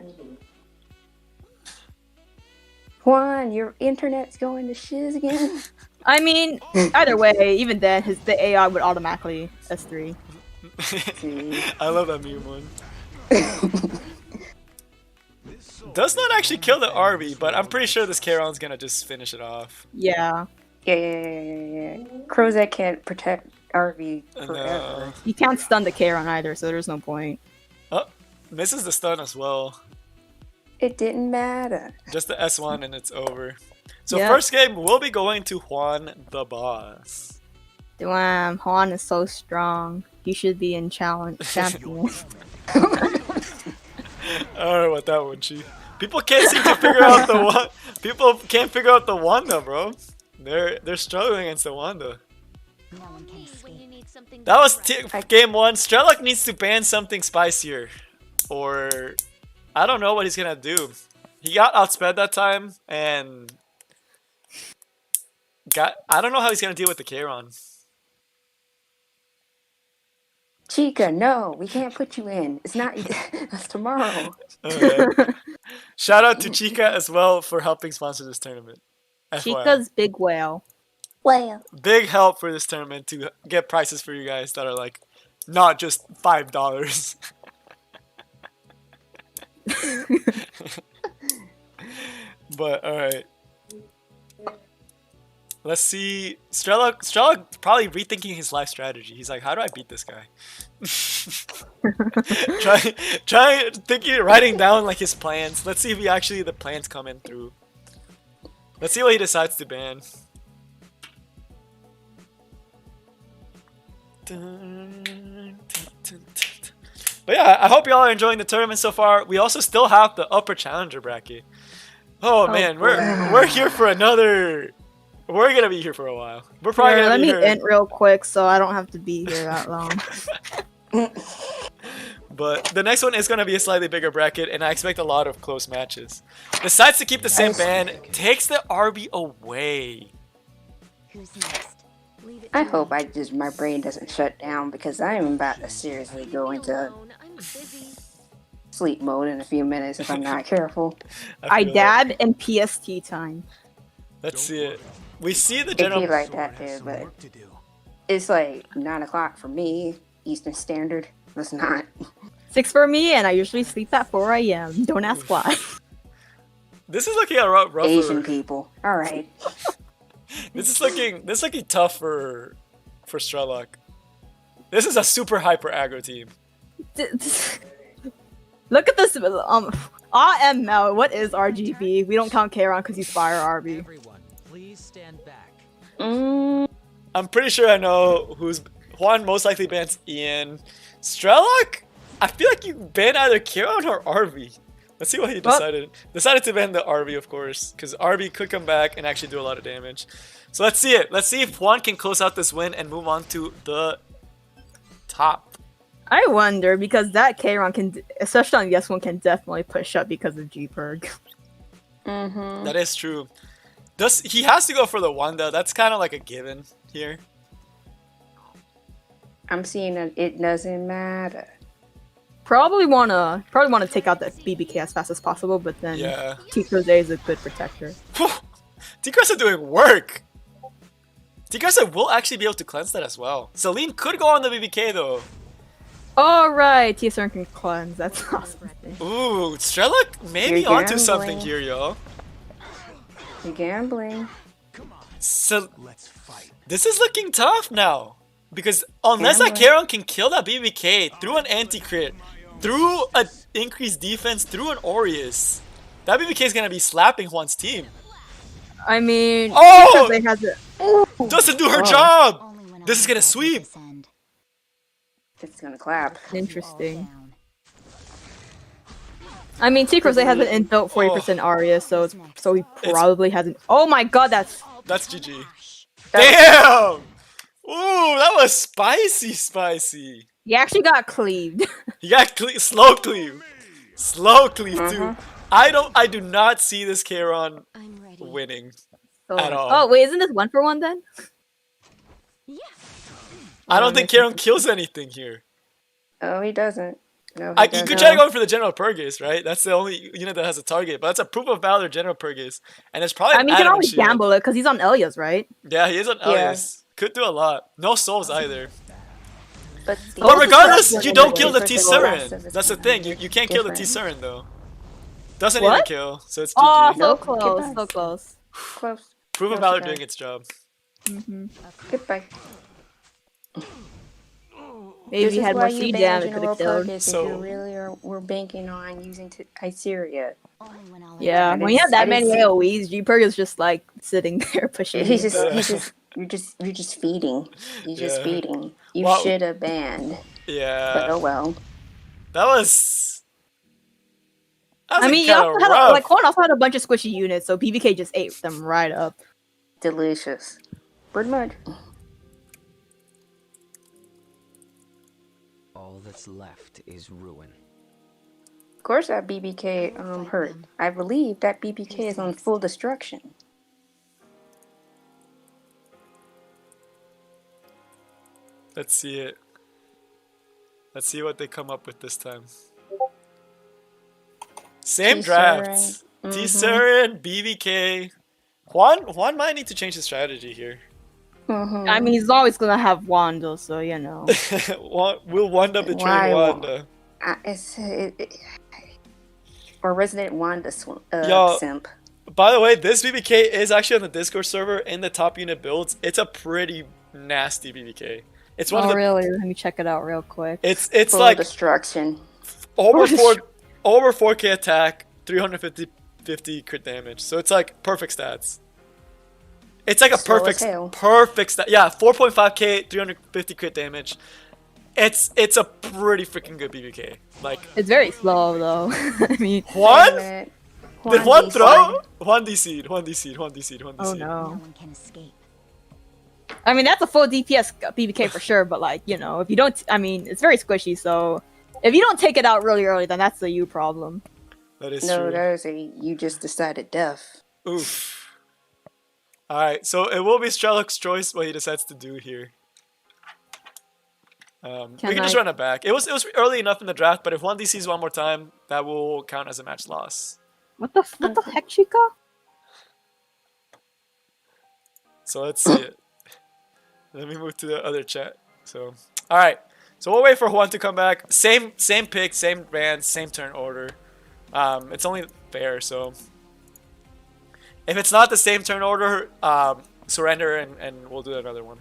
C: Juan, your internet's going to shiz again.
B: I mean, either way, even then, the AI would automatically S3.
A: I love that meme one. Does not actually kill the RB, but I'm pretty sure this Charon's gonna just finish it off.
B: Yeah.
C: Yeah. Crozet can't protect RV forever.
A: No.
B: You can't stun the Charon either, so there's no point.
A: Oh, misses the stun as well.
C: It didn't matter.
A: Just the S1 and it's over. So
B: Yep.
A: first game will be going to Juan the boss.
B: Damn, Juan is so strong. He should be in champion.
A: I don't know about that one, Chi. People can't seem to figure out the one. People can't figure out the Wanda, bro. They're struggling against the Wanda.
E: No one can escape.
A: That was game one. Strelok needs to ban something spicier, or I don't know what he's gonna do. He got outsped that time, and I don't know how he's gonna deal with the Charon.
C: Chica, no, we can't put you in. It's not. That's tomorrow.
A: Okay. Shout out to Chica as well for helping sponsor this tournament. FYI.
B: Chica's big whale.
C: Well,
A: Big help for this tournament to get prices for you guys that are like not just $5. But alright. Let's see. Strelok probably rethinking his life strategy. He's like, how do I beat this guy? Writing down like his plans. Let's see if the plans come in through. Let's see what he decides to ban. But yeah, I hope y'all are enjoying the tournament so far. We also still have the upper challenger bracket. Oh man, we're here for another. We're gonna be here for a while. We're probably gonna
B: let
A: be
B: me
A: here.
B: end real quick so I don't have to be here that long.
A: But the next one is gonna be a slightly bigger bracket, and I expect a lot of close matches. Decides to keep the same ban, takes the RB away.
E: Who's next? Leave it
C: I
E: to
C: hope
E: me.
C: my brain doesn't shut down because I am about to seriously go into sleep mode in a few minutes if I'm not careful.
B: I
A: feel that.
B: dab in PST time.
A: Let's see it. We see the
C: It'd be
A: general.
C: like that, dude, but it's like 9 o'clock for me, Eastern Standard. It's not.
B: 6 for me, and I usually sleep at 4 a.m. Don't ask why.
A: This is looking a rougher.
C: Asian people. All right.
A: This is looking tough for Strelok. This is a super hyper aggro team.
B: Look at this. AML. What is RGB? We don't count Charon because he's fire RB.
D: Everyone, please stand back.
A: I'm pretty sure I know who's Juan most likely bans Ian. Strelok? I feel like you ban either Charon or RV. Let's see what he decided. Decided to ban the RV, of course, because RV could come back and actually do a lot of damage. So let's see it. Let's see if Juan can close out this win and move on to the top.
B: I wonder because that Charon can, especially on yes one, can definitely push up because of G-Perg.
A: That is true. He has to go for the Wanda. That's kind of like a given here.
C: I'm seeing that it doesn't matter.
B: Probably wanna take out that BBK as fast as possible, but then
A: Yeah.
B: T-Rose is a good protector.
A: T-Cressa doing work. T-Cressa will actually be able to cleanse that as well. Celine could go on the BBK though.
B: Alright, TSR can cleanse, that's awesome.
A: Ooh, Strelok may be
C: You're
A: onto something
C: gambling.
A: here, y'all.
C: You're gambling.
A: So
D: Let's fight.
A: this is looking tough now. Because unless that
C: Gambling.
A: Charon can kill that BBK through an anti-crit, through an increased defense, through an Aureus, that BBK is going to be slapping Juan's team.
B: I mean,
A: Oh!
B: T-Rose has it.
A: Doesn't do her job!
E: Only when
A: This
E: I
A: is gonna
E: have
A: sweep.
E: this end.
C: It's gonna clap.
B: Interesting.
E: Down.
B: I mean, T-Crose has an inbuilt 40% Aria, so he probably hasn't. Oh my god, that's
A: GG. Damn! Ooh, that was spicy.
B: he actually got cleaved.
A: He got slow cleave too. I do not see this Charon winning at all.
B: Oh wait, isn't this 1-for-1 then?
A: I don't think Charon kills anything here.
C: Oh, he doesn't. No,
A: You could try going for the General Purgus, right? That's the only unit that has a target, but that's a Proof of Valor General Purgus, and it's probably.
B: I mean, you can always gamble it because he's on Elias, right?
A: Yeah, he is on Elias. Could do a lot. No souls either.
C: But
A: regardless, you don't kill the T-Surin. That's the thing. You can't kill the T-Surin though. Doesn't even kill, so it's GG.
B: Oh, so close, so close.
C: Close.
A: Proof of Valor doing its job.
C: Goodbye.
B: Maybe if you had more speed damage, it could have killed.
C: So you really were banking on using Iceria.
B: Yeah, when you have that many AoEs, G-Purg just like sitting there pushing.
C: You're just feeding. You're just feeding. You should have banned.
A: Yeah.
C: But oh well.
A: That was.
B: I mean, you also had Corn also had a bunch of squishy units, so PBK just ate them right up.
C: Delicious. Bird mud.
D: All that's left is ruin.
C: Of course, that BBK hurt. I believe that BBK is on full destruction.
A: Let's see it. Let's see what they come up with this time. Same draft. T-Surin, BBK. Juan might need to change his strategy here.
B: I mean, he's always gonna have Wanda, so you know.
A: Will Wanda betray Wanda?
C: Or Resident Wanda simp.
A: By the way, this BBK is actually on the Discord server in the top unit builds. It's a pretty nasty BBK. It's one of the,
B: really? Let me check it out real quick.
A: It's
C: full
A: like
C: destruction.
A: Over 4k attack, 350 crit damage. So it's like perfect stats. It's like a perfect stat. Yeah, 4.5k, 350 crit damage. It's a pretty freaking good BBK. Like
B: it's very slow though. I mean,
A: Juan? Did Juan throw? Juan DC'd.
B: Oh no. No one can escape. I mean, that's a full DPS BBK for sure, but like, you know, if you don't, I mean, it's very squishy, so if you don't take it out really early, then that's a you problem.
A: That is true.
C: No, that is a you just decided death.
A: Oof. Alright, so it will be Strelok's choice what he decides to do here. We can just run it back. It was early enough in the draft, but if one DCs one more time, that will count as a match loss.
B: What the heck, Chica?
A: So let's see it. Let me move to the other chat. So, alright. So we'll wait for Juan to come back. Same pick, same band, same turn order. It's only fair, so if it's not the same turn order, surrender and we'll do another one.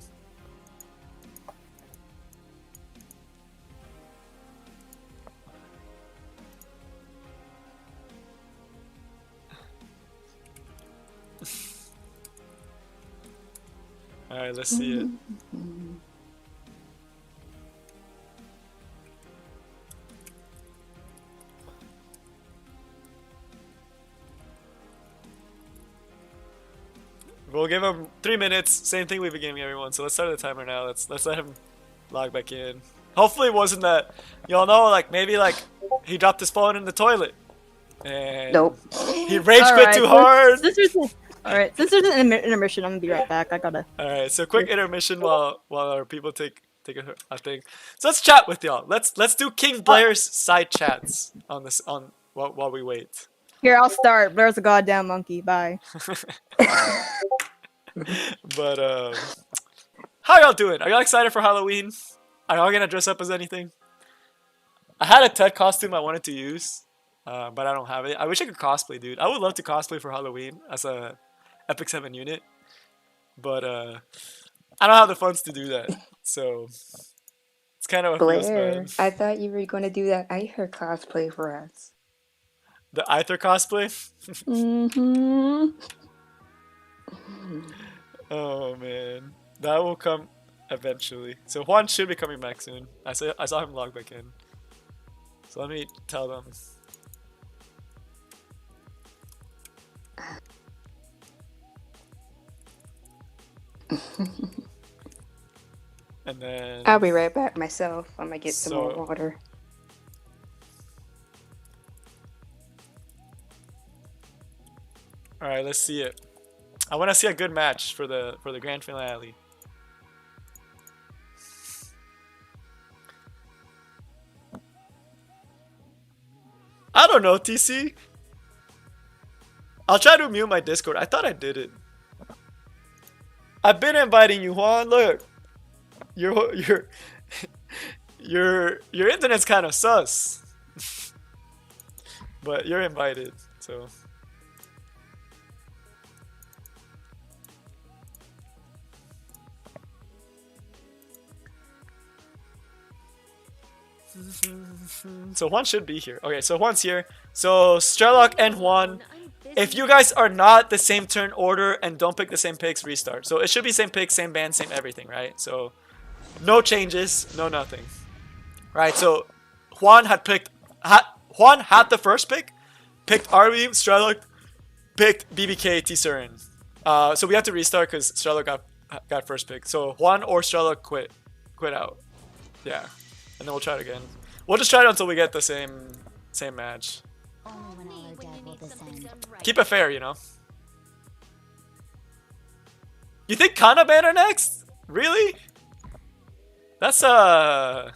A: Alright, let's see it. We'll give him 3 minutes. Same thing we've been giving everyone. So let's start the timer now. Let's let him log back in. Hopefully it wasn't that, y'all know, like maybe like he dropped his phone in the toilet. And he rage quit too hard.
B: Alright, since there's an intermission, I'm gonna be right back. I gotta.
A: Alright, so quick intermission while our people take a thing. So let's chat with y'all. Let's do King Blair's side chats while we wait.
B: Here, I'll start. Blair's a goddamn monkey. Bye.
A: But how y'all doing? Are y'all excited for Halloween? Are y'all gonna dress up as anything? I had a Ted costume I wanted to use, but I don't have it. I wish I could cosplay, dude. I would love to cosplay for Halloween as a Epic 7 unit, but I don't have the funds to do that, so it's kind of a
C: Blair, I thought you were going to do that Aether cosplay for us.
A: The Aether cosplay? Oh man, that will come eventually. So Juan should be coming back soon. I saw him log back in. So let me tell them. And then
C: I'll be right back myself. I'm gonna get some more
A: So-
C: water.
A: all right, let's see it. I want to see a good match for the grand finale. I don't know, TC. I'll try to mute my Discord. I thought I did it. I've been inviting you, Juan. Look, your your internet's kind of sus, but you're invited. So. So Juan should be here. Okay, so Juan's here. So Strelok and Juan, if you guys are not the same turn order and don't pick the same picks, restart. So it should be same pick, same band, same everything, right? So no changes, no nothing. Right, so Juan had picked, Juan had the first pick, picked Arby, Strelok, picked BBK, T-Surin. So we have to restart because Strelok got first pick. So Juan or Strelok quit out. Yeah. And then we'll try it again. We'll just try it until we get the same match.
E: Only when all are dead will this end.
A: Keep it fair, you know. You think Kana banner next? Really? That's a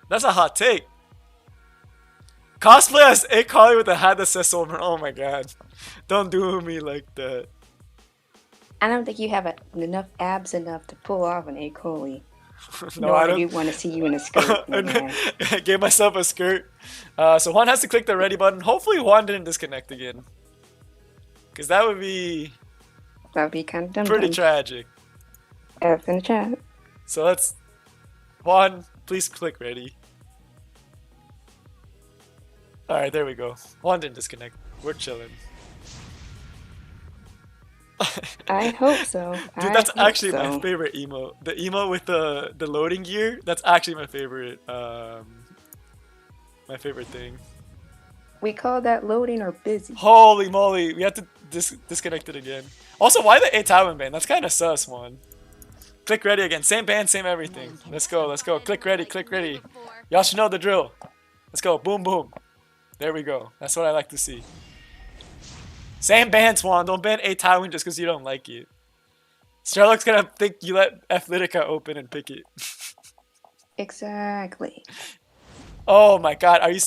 A: hot take. Cosplay as a collie with a hat that says silver. Oh my god. Don't do me like that.
C: I don't think you have enough abs enough to pull off an A. coli.
A: No, I don't.
C: do want to see you in a skirt. my man.
A: I gave myself a skirt. So Juan has to click the ready button. Hopefully Juan didn't disconnect again. Because that would be
C: That would be kind of dumb.
A: pretty tragic.
C: F in the chat.
A: So let's... Juan, please click ready. Alright, there we go. Juan didn't disconnect. We're chilling.
C: I hope so.
A: Dude, that's actually my favorite emo. The emo with the loading gear, that's actually my favorite thing.
C: We call that loading or busy.
A: Holy moly, we have to disconnect it again. Also, why the 8 Tywin band? That's kind of sus, one. Click ready again. Same band, same everything. Let's go, let's go. Click ready, click ready. Y'all should know the drill. Let's go, boom, boom. There we go. That's what I like to see. Same band, Swan. Don't ban 8 Tywin just because you don't like it. Strelok's gonna think you let Athletica open and pick it.
C: Exactly.
A: Oh my god, are you...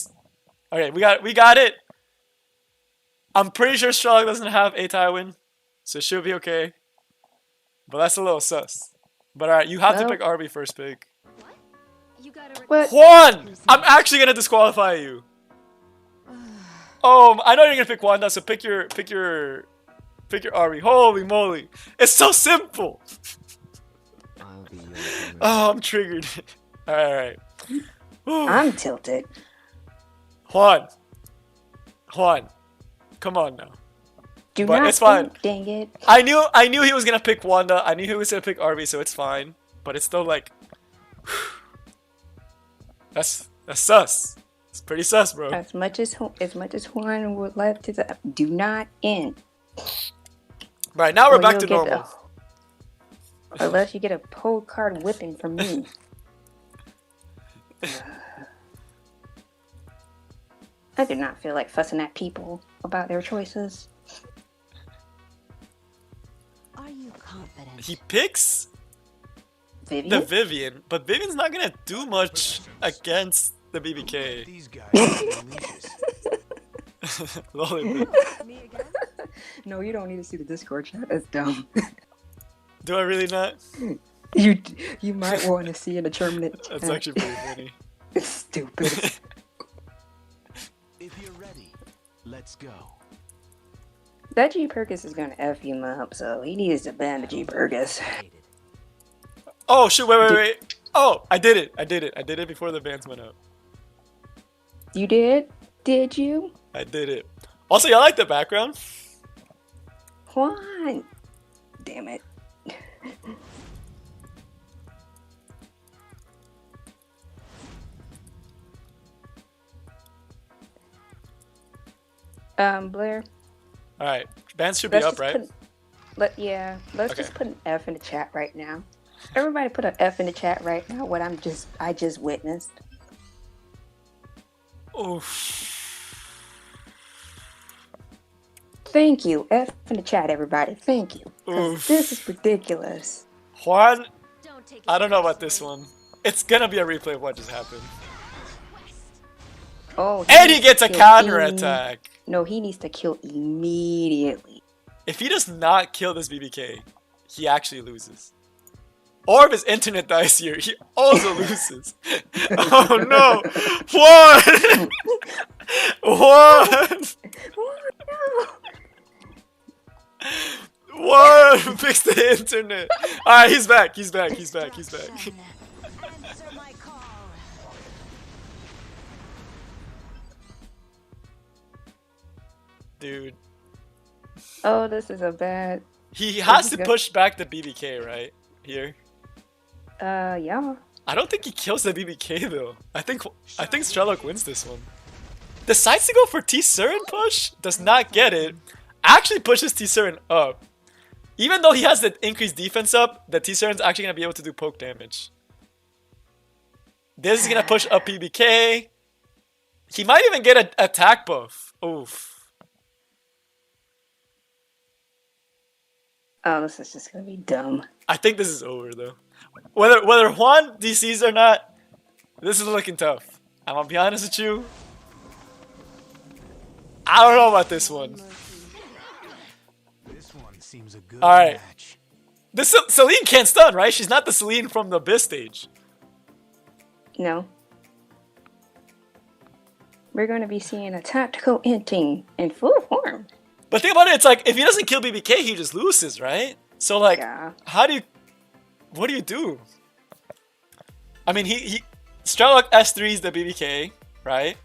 A: Okay, we got it! I'm pretty sure Strelok doesn't have 8 Tywin, so it should be okay. But that's a little sus. But alright, you have to pick Arby first pick.
C: What?
A: Juan! I'm actually gonna disqualify you. Oh, I know you're gonna pick Wanda, so pick your Arby. Holy moly, it's so simple.
D: I'll be your
A: Oh, I'm triggered. All right.
C: I'm tilted.
A: Juan, come on now.
C: Do
A: But
C: not
A: it's fine.
C: think, dang it.
A: I knew he was gonna pick Wanda. I knew he was gonna pick Arby, so it's fine. But it's still like, that's sus. It's pretty sus, bro.
C: As much as Juan would like to, do not end.
A: Right now we're
C: Or
A: back
C: you'll
A: to
C: get
A: normal.
C: Unless you get a pole card whipping from me. I do not feel like fussing at people about their choices.
E: Are you confident?
A: He picks
C: Vivian?
A: the Vivian, but Vivian's not gonna do much against the BBK.
G: These guys are leashes.
A: Lol.
C: No, you don't need to see the Discord chat. That's dumb.
A: Do I really not?
C: You might want to see an determinate.
A: That's actually pretty funny.
C: It's stupid.
G: If you're ready, let's go.
C: That G Perkins is gonna F him up, so he needs to ban the G Perkins.
A: Oh shoot! Wait! Oh, I did it! I did it before the bans went up.
C: You did? Did you?
A: I did it. Also, y'all like the background?
C: Juan! Damn it. Blair.
A: All right, bans should be up, right?
C: Let's
A: Okay.
C: just put an F in the chat right now. Everybody put an F in the chat right now. What I just witnessed.
A: Oof.
C: Thank you. F in the chat, everybody. Thank you. 'Cause
A: Oof.
C: this is ridiculous.
A: Juan, I don't know about this one. It's gonna be a replay of what just happened.
C: Oh,
A: And he
C: needs
A: gets
C: to
A: a
C: kill
A: counter attack.
C: No, he needs to kill immediately.
A: If he does not kill this BBK, he actually loses. Or if his internet dies here, he also loses. Oh no! What? What? What? Fix the internet. Alright, he's back. He's back. He's back. He's back.
E: Answer my call.
A: Dude.
C: Oh, this is a bad.
A: He has
C: is
A: to
C: good.
A: push back the BBK, right? Here.
C: Yeah.
A: I don't think he kills the BBK though. I think Strelok wins this one. Decides to go for T-Surin push, does not get it. Actually pushes T-Surin up. Even though he has the increased defense up, the T-Surin's actually gonna be able to do poke damage. This is gonna push up BBK. He might even get an attack buff. Oof.
C: Oh, this is just gonna be dumb.
A: I think this is over though. Whether Juan DCs or not, this is looking tough. I'm gonna be honest with you. I don't know about this one.
G: This one seems a good
A: Alright.
G: match.
A: This Celine can't stun, right? She's not the Celine from the Abyss stage.
C: No. We're going to be seeing a tactical inting in full form.
A: But think about it, it's like if he doesn't kill BBK, he just loses, right? So like,
C: Yeah.
A: what do you do? I mean, he Strelok S3 is the BBK, right?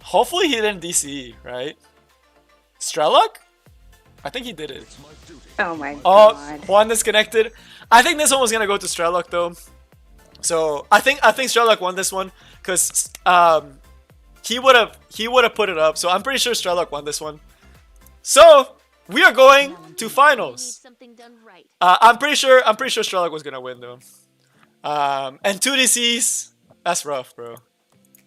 A: Hopefully he didn't DCE, right? Strelok? I think he did it.
C: Oh my
A: Oh,
C: god.
A: Juan disconnected. I think this one was gonna go to Strelok though. So I think Strelok won this one because he would have put it up. So I'm pretty sure Strelok won this one. So we are going to finals. I'm pretty sure Strelok was gonna win though. And 2 DCs. That's rough, bro.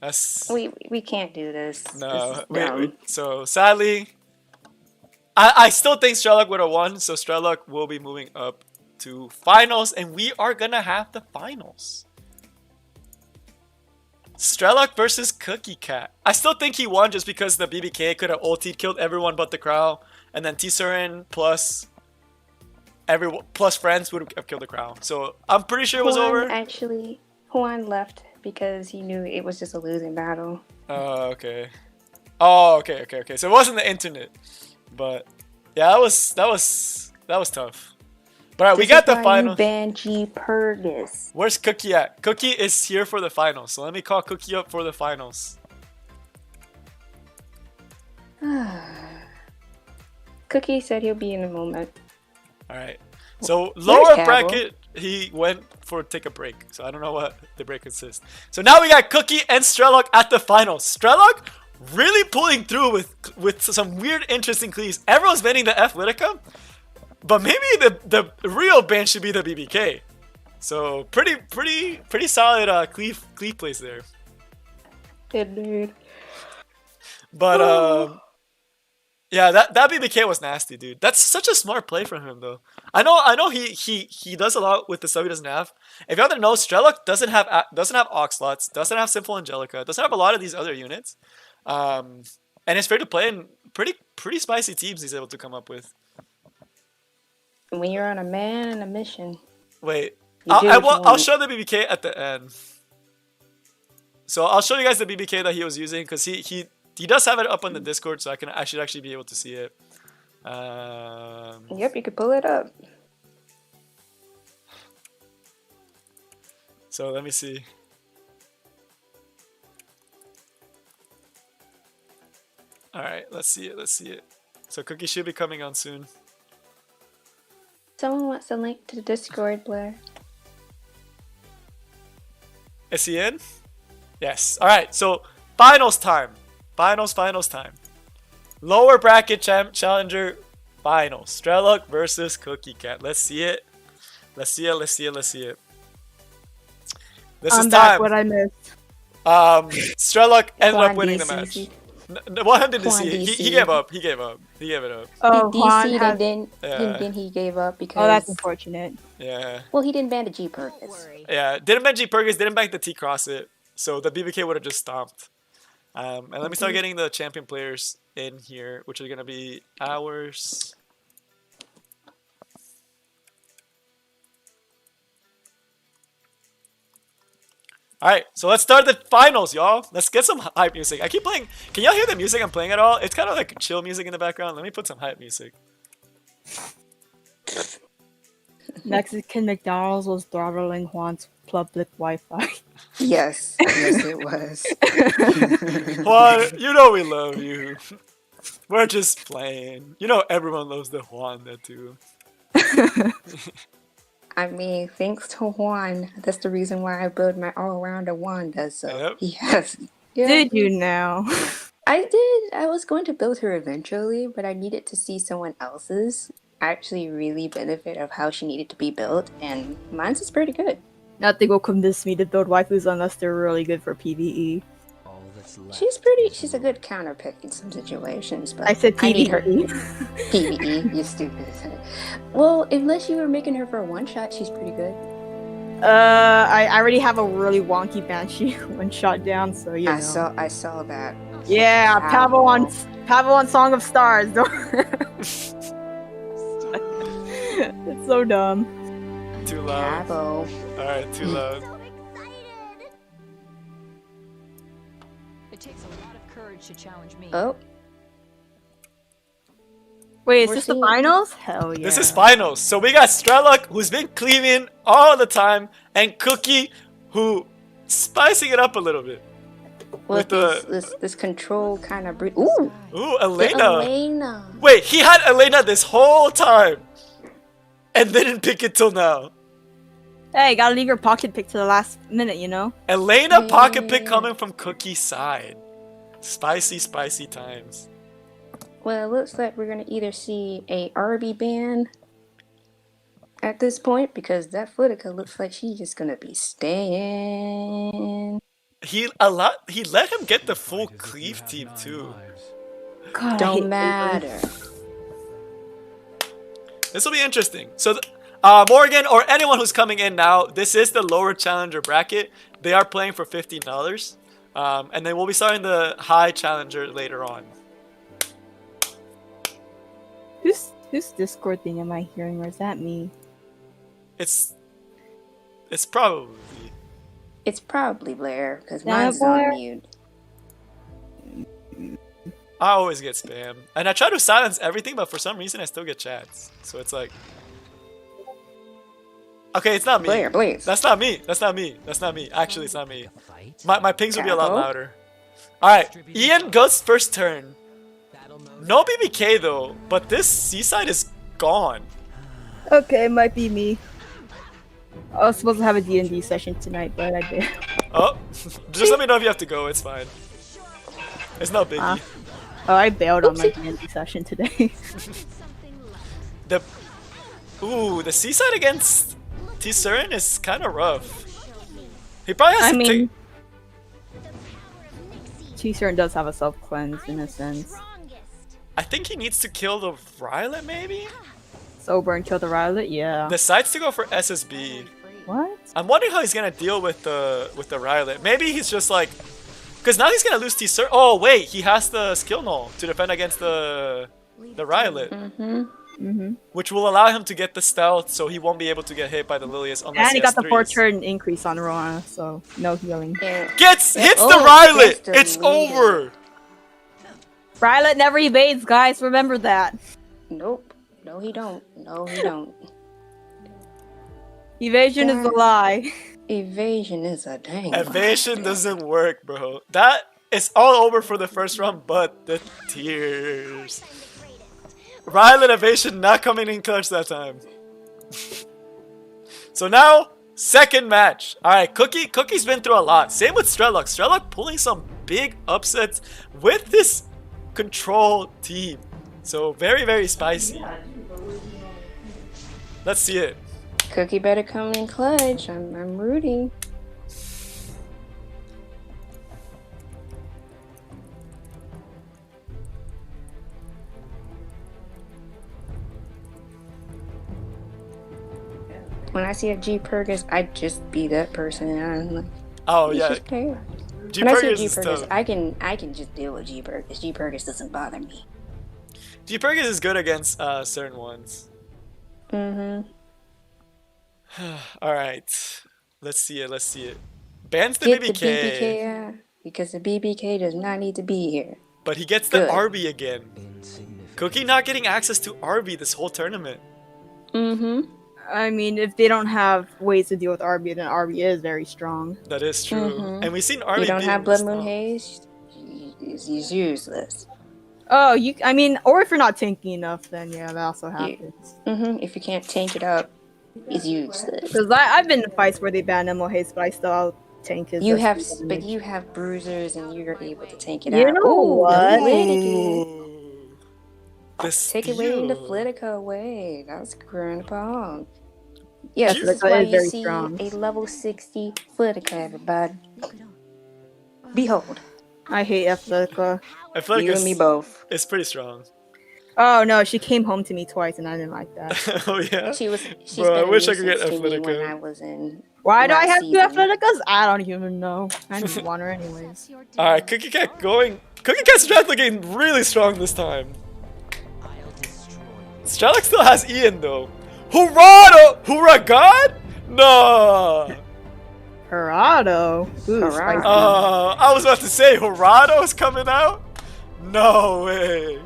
A: That's
C: We can't do this.
A: no.
C: This is dumb.
A: So sadly, I still think Strelok would have won. So Strelok will be moving up to finals, and we are gonna have the finals. Strelok versus Cookie Cat. I still think he won just because the BBK could have ultied, killed everyone but the Crow, and then T-Surin plus friends would have killed the Crow. So I'm pretty sure it was over.
C: Actually, Juan left because he knew it was just a losing battle.
A: Okay. Oh, okay. So it wasn't the internet, but yeah, that was tough. But alright, we got the final.
C: Banji Purgus.
A: Where's Cookie at? Cookie is here for the finals. So let me call Cookie up for the finals.
C: Cookie said he'll be in a moment.
A: Alright. So lower
C: Cabble?
A: bracket, he went for take a break. So I don't know what the break consists. So now we got Cookie and Strelok at the finals. Strelok really pulling through with some weird, interesting cleaves. Everyone's banning the Athletica, but maybe the real ban should be the BBK. So pretty solid cleave plays there.
C: Good dude.
A: But yeah, that BBK was nasty, dude. That's such a smart play from him, though. I know he does a lot with the stuff he doesn't have. If you don't know, Strelok doesn't have Oxlots, doesn't have Simple Angelica, doesn't have a lot of these other units, and it's fair to play in pretty spicy teams he's able to come up with.
C: When you're on a man and a mission.
A: Wait,
C: You do what you
A: I'll
C: want.
A: show the BBK at the end. So I'll show you guys the BBK that he was using because he does have it up on the Discord, so I should actually be able to see it.
C: Yep, you could pull it up.
A: So let me see. Alright, let's see it. So Cookie should be coming on soon.
C: Someone wants the link to the Discord, Blair.
A: Is he in? Yes. All right. So finals time. Finals time. Lower bracket challenger finals. Strelok versus Cookie Cat. Let's see it. Let's see it. This is time.
B: What I missed.
A: Strelok ended up
C: Juan
A: winning the
C: DC.
A: match. Juan didn't
C: Juan
A: see it. He
C: DC.
A: gave up. He gave it up.
B: Oh,
C: he
B: Juan
C: DC'd
B: has...
C: and
A: Yeah.
C: then he gave up because.
B: Oh, that's unfortunate.
A: Yeah.
C: Well, he didn't ban the G
F: Don't
C: purpose.
F: worry.
A: Yeah. Didn't ban G Perkins. Didn't bank the T cross it. So the BBK would have just stomped. And let me start getting the champion players in here, which are gonna be ours. Alright, so let's start the finals, y'all. Let's get some hype music. I keep playing. Can y'all hear the music I'm playing at all? It's kind of like chill music in the background. Let me put some hype music.
B: Mexican McDonald's was throttling Juan's public Wi-Fi.
C: Yes, yes, it was.
A: Juan, you know we love you. We're just playing. You know everyone loves the Wanda too.
C: I mean, thanks to Juan, that's the reason why I built my all-rounder Wanda. So
A: Yep.
C: he has. Yeah.
B: Did you now?
C: I did. I was going to build her eventually, but I needed to see someone else's actually really benefit of how she needed to be built, and mine's is pretty good.
B: Nothing will convince me to build waifus unless they're really good for PvE.
D: All that's left
C: She's a good counter pick in some situations, but
B: I said
C: need her
B: PvE.
C: PvE. You stupid. Well, unless you were making her for a one shot, she's pretty good.
B: I already have a really wonky banshee one shot down, so you know.
C: I saw that.
B: Yeah,
C: Wow.
B: Pavon Song of Stars. It's so dumb.
A: Too loud.
C: Bravo.
A: Alright, too loud.
F: It takes a lot of courage to challenge me.
C: Oh,
B: Wait, is
C: We're
B: this the
C: seeing-
B: finals? Hell yeah.
A: This is finals. So we got Strelok, who's been cleaving all the time, and Cookie, who spicing it up a little bit.
C: with
A: the-
C: this control kind of Ooh,
A: Ooh,
C: the
A: Elena.
C: Elena.
A: Wait, he had Elena this whole time, and didn't pick it till now.
B: Hey, gotta leave your pocket pick to the last minute, you know?
A: Elena pocket pick
C: Yeah.
A: coming from Cookie's side. Spicy times.
C: Well, it looks like we're gonna either see a RB ban at this point because that Footica looks like she's just gonna be staying.
A: He let him get the full cleave team too.
B: God, I hate
C: Don't
B: Ava.
C: matter.
A: This will be interesting. So, Morgan or anyone who's coming in now, this is the lower challenger bracket. They are playing for $15, and then we'll be starting the high challenger later on.
B: Whose Discord thing am I hearing, or is that me?
A: It's probably.
C: It's probably Blair because
B: Damn it,
C: mine's on
B: Blair.
C: mute.
A: I always get spam, and I try to silence everything, but for some reason I still get chats. So it's like, okay, it's not me.
C: Blair, please.
A: That's not me. Actually, it's not me.
D: a fight.
A: My pings will be a lot
C: Careful.
A: louder. All right, Ian goes first turn.
D: Battle mode.
A: No BBK though, but this seaside is gone.
B: Okay, it might be me. I was supposed to have a D&D session tonight, but I did.
A: Oh, just let me know if you have to go. It's fine. It's not biggie.
B: Oh, I bailed on my D&D session today.
A: The the seaside against T Surin is kind of rough. He probably has
B: I
A: to
B: mean,
A: take.
B: T-Cern does have a self-cleanse in a sense.
A: I think he needs to kill the Rylet maybe.
B: Sober and kill the Rylet, yeah.
A: Decides to go for SSB.
B: What?
A: I'm wondering how he's gonna deal with the Rylet. Maybe he's just like, because now he's gonna lose T Surin. Oh wait, he has the skill null to defend against the Rylet.
B: Mm-hmm.
A: Which will allow him to get the stealth, so he won't be able to get hit by the Lilius unless
B: And he
A: has
B: got the
A: threes.
B: 4-turn increase on Roana, so no healing.
C: Yeah.
A: Hits the
C: Oh,
A: Rylet!
C: gets
A: It's
C: deleted.
A: over!
B: Rylet never evades, guys. Remember that.
C: Nope. No, he don't. No, he don't.
B: Evasion is a lie.
C: Evasion is a dang.
A: Evasion doesn't work, bro. That is all over for the first round, but the tears. Rylet evasion not coming in clutch that time. So now, Second match. Alright, Cookie's been through a lot. Same with Strelok. Strelok pulling some big upsets with this control team. So very, very spicy. Let's see it.
C: Cookie better come in clutch. I'm rooting. When I see a G Pergus, I just be that person. I'm like,
A: Oh yeah.
C: When I see a G Pergus, I can just deal with G Pergus. G Pergus doesn't bother me.
A: G Pergus is good against certain ones.
C: Mm-hmm.
A: Alright. Let's see it, let's see it. Bans the
C: Get
A: BBK.
C: the BBK out, because the BBK does not need to be here.
A: But he gets the
C: Good.
A: RB again. Cookie not getting access to RB this whole tournament.
C: Mm-hmm.
B: I mean, if they don't have ways to deal with RB, then RB is very strong.
A: That is true.
C: Mhm.
A: And we've seen RB
C: You don't
A: being
C: have Blood
A: strong.
C: Moon Haze, he's useless.
B: Oh, I mean, or if you're not tanky enough, then yeah, that also happens.
C: Mm-hmm. If you can't tank it up, he's useless.
B: Because I've been in fights where they ban Emo Haste, but I still out tank his.
C: You have,
B: damage.
C: but you have bruisers, and you're able to tank it
B: You
C: out.
B: know
C: Ooh,
B: what?
A: Ooh. The
C: Take away the
A: steal.
C: Flitica away. That's grandpa. Yes,
B: Flitica
C: that's why
B: is
C: you
B: very
C: see
B: strong.
C: a level 60 Flitica, everybody. Behold,
B: I hate Athletica.
A: I feel like
C: you and me both.
A: it's pretty strong.
B: Oh no, she came home to me twice, and I didn't like that.
A: Oh yeah?
C: She's
A: Bro, I
C: been a
A: wish I could get
C: nuisance to me when
A: Athletica.
C: I was in
B: Why do I
C: last
B: have
C: season.
B: two Athleticas? I don't even know. I just want her anyways.
A: Alright, Cookie Cat going. Cookie Cat's Strath looking really strong this time.
D: I'll destroy you.
A: Strelok still has Ian though. Hurrah! Hurrah God? No!
B: Gerardo. Ooh,
C: Gerardo.
B: spicy.
A: I was about to say Hurado's coming out? No way.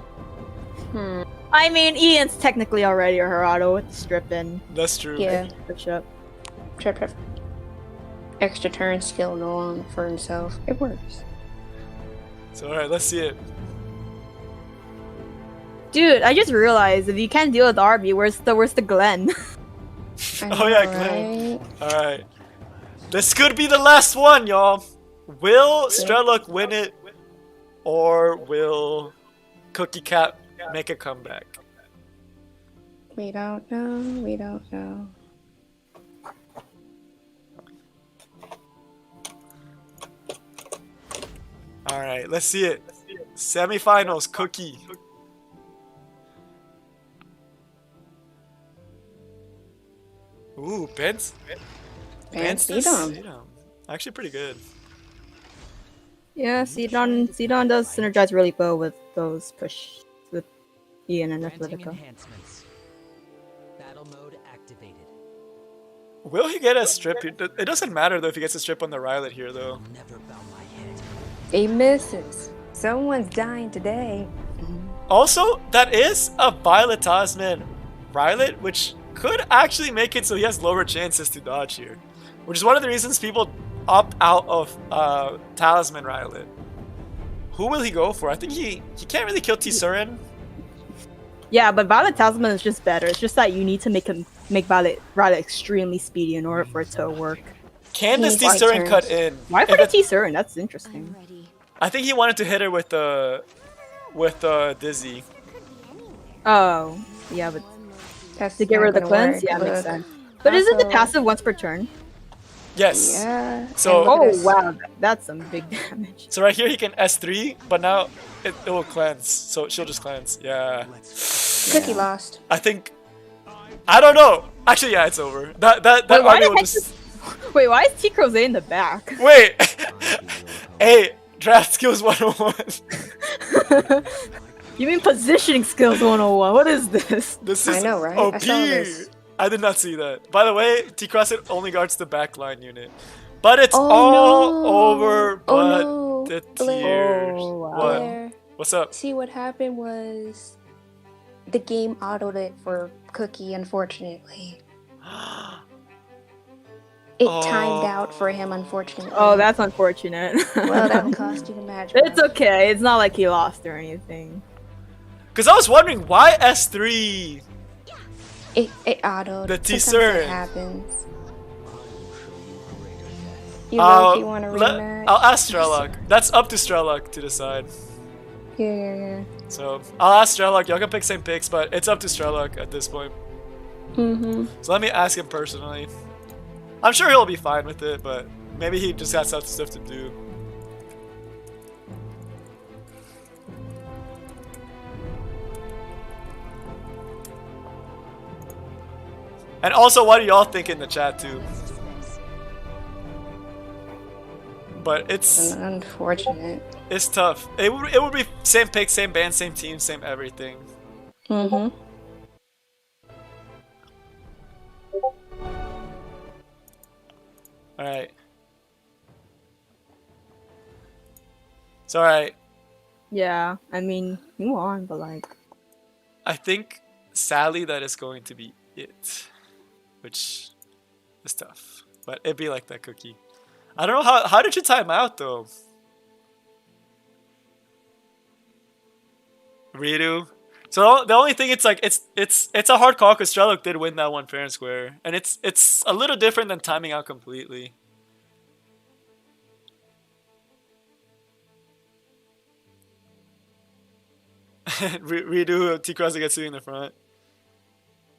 B: I mean, Ian's technically already a Gerardo with the strip in.
A: That's true.
C: Yeah,
B: Push up.
C: trip. Extra turn skill going for himself. It works.
A: So alright, let's see it.
B: Dude, I just realized if you can't deal with RB, where's the Glen?
C: I
A: Oh yeah,
C: know,
A: Glenn.
C: right?
A: Alright. This could be the last one, y'all. Will Strelok win it? Or will Cookie Cat make a comeback?
C: We don't know. We don't know.
A: Alright, let's see it. Semifinals, Cookie. Ooh, Ben's
C: Sidon.
A: Actually pretty good.
B: Yeah, Sidon does synergize really well with those push with Ian and
D: Granting
B: Athletica.
D: enhancements. Battle mode activated.
A: Will he get a strip? It doesn't matter though if he gets a strip on the Rylet here though.
D: I'll never bow my head.
C: He misses. Someone's dying today.
A: Also, that is a Violet Tasman Rylet, which could actually make it so he has lower chances to dodge here. Which is one of the reasons people opt out of Talisman Rylet. Who will he go for? I think he can't really kill T-Surin.
B: Yeah, but Violet Talisman is just better. It's just that you need to make Violet extremely speedy in order for it to work.
A: Can this
C: He needs
A: T-Surin
C: turns.
A: cut in?
B: Why
A: If
B: for the
A: it-
B: T-Surin? That's interesting.
A: I think he wanted to hit her with the Dizzy.
B: Oh, yeah, but
C: That's
B: to get rid of the
C: not gonna
B: cleanse?
C: work.
B: Yeah, makes
C: Look,
B: sense. But isn't the
C: also-
B: passive once per turn?
A: Yes.
C: Yeah.
A: So-
C: and look
B: Oh
C: at this.
B: wow, that's some big damage.
A: So right here he can S3, but now it will cleanse. So she'll just cleanse. Yeah.
C: Cookie lost.
A: I think. I don't know. Actually, yeah, it's over. That
B: Wait, why
A: army
B: the
A: will
B: heck
A: just.
B: Wait, why is T Crozet in the back?
A: Wait. Hey, draft skills 101.
B: You mean positioning skills 101? What is this?
A: This
C: I
A: is
C: know, right?
A: OP.
C: I saw this.
A: I did not see that. By the way, T-Crosset only guards the backline unit. But it's
C: Oh,
A: all
C: no.
A: over but
C: Oh, no.
A: the
C: Blair.
A: tears.
B: Oh, wow.
A: What?
C: Blair,
A: What's up?
C: see what happened was the game autoed it for Cookie, unfortunately. It timed out for him, unfortunately.
B: Oh, that's unfortunate.
C: Well, that would cost you the match.
B: It's okay. It's not like he lost or anything.
A: Because I was wondering why S3?
C: It autoed.
A: The
C: Sometimes
A: T-Surin.
C: it happens. You low-key want a rematch?
A: I'll ask Strelok. That's up to Strelok to decide.
C: Yeah.
A: So I'll ask Strelok. Y'all can pick same picks, but it's up to Strelok at this point. So let me ask him personally. I'm sure he'll be fine with it, but maybe he just has stuff to do. And also, what do y'all think in the chat too? But it's
C: unfortunate.
A: It's tough. It would be same pick, same band, same team, same everything. Alright. It's alright.
B: Yeah, I mean, you won, but like...
A: I think, sadly, that is going to be it. Which is tough. But it'd be like that, Cookie. I don't know, how did you time out, though? Redo? So the only thing, it's like, it's a hard call because Strelok did win that one fair and square. And it's a little different than timing out completely. Redo, T-Cross gets you in the front.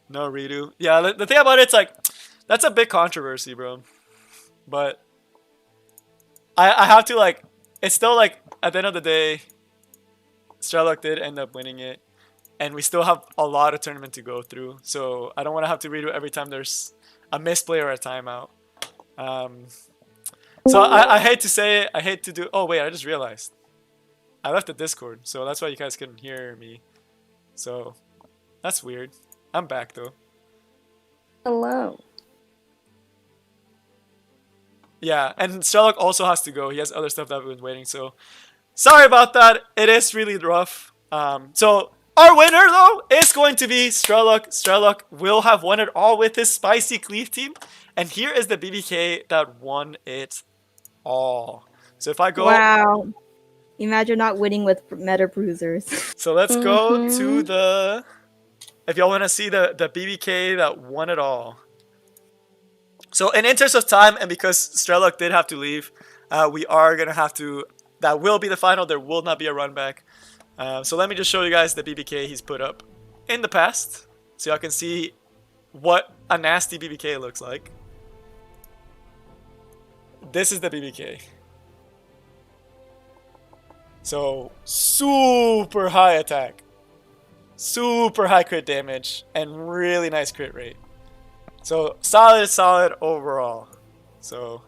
A: No redo. Yeah, the thing about it's like, that's a big controversy, bro. But I have to like, it's still like, at the end of the day, Strelok did end up winning it. And we still have a lot of tournament to go through. So I don't want to have to redo every time there's a misplay or a timeout. So I hate to say it. I hate to do... Oh, wait, I just realized. I left the Discord. So that's why you guys couldn't hear me. So that's weird. I'm back, though.
C: Hello.
A: Yeah, and Strelok also has to go. He has other stuff that we've been waiting. So sorry about that. It is really rough. So... Our winner, though, is going to be Strelok. Strelok will have won it all with his Spicy Cleave team. And here is the BBK that won it all. So if I go...
B: Wow. Imagine not winning with Meta Bruisers.
A: So let's go to the... If y'all want to see the BBK that won it all. So in interest of time, and because Strelok did have to leave, we are going to have to... That will be the final. There will not be a run back. So let me just show you guys the BBK he's put up in the past, so y'all can see what a nasty BBK looks like. This is the BBK. So super high attack, super high crit damage, and really nice crit rate. So solid overall. So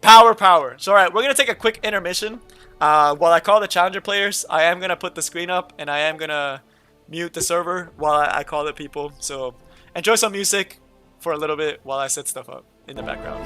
A: power. So alright, we're gonna take a quick intermission. While I call the challenger players, I am going to put the screen up and I am going to mute the server while I call the people. So enjoy some music for a little bit while I set stuff up in the background.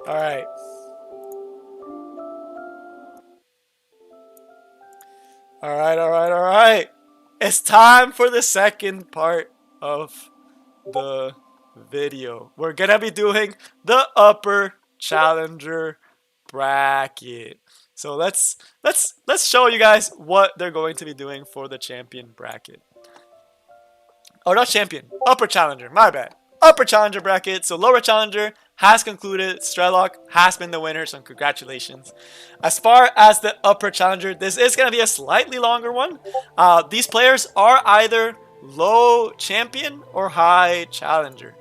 A: All right. Alright. It's time for the second part of the video. We're gonna be doing the upper challenger bracket. So let's show you guys what they're going to be doing for the champion bracket. Oh, not champion, upper challenger, my bad. Upper challenger bracket. So lower challenger has concluded. Strelok has been the winner, so congratulations. As far as the upper challenger, this is going to be a slightly longer one. These players are either low champion or high challenger.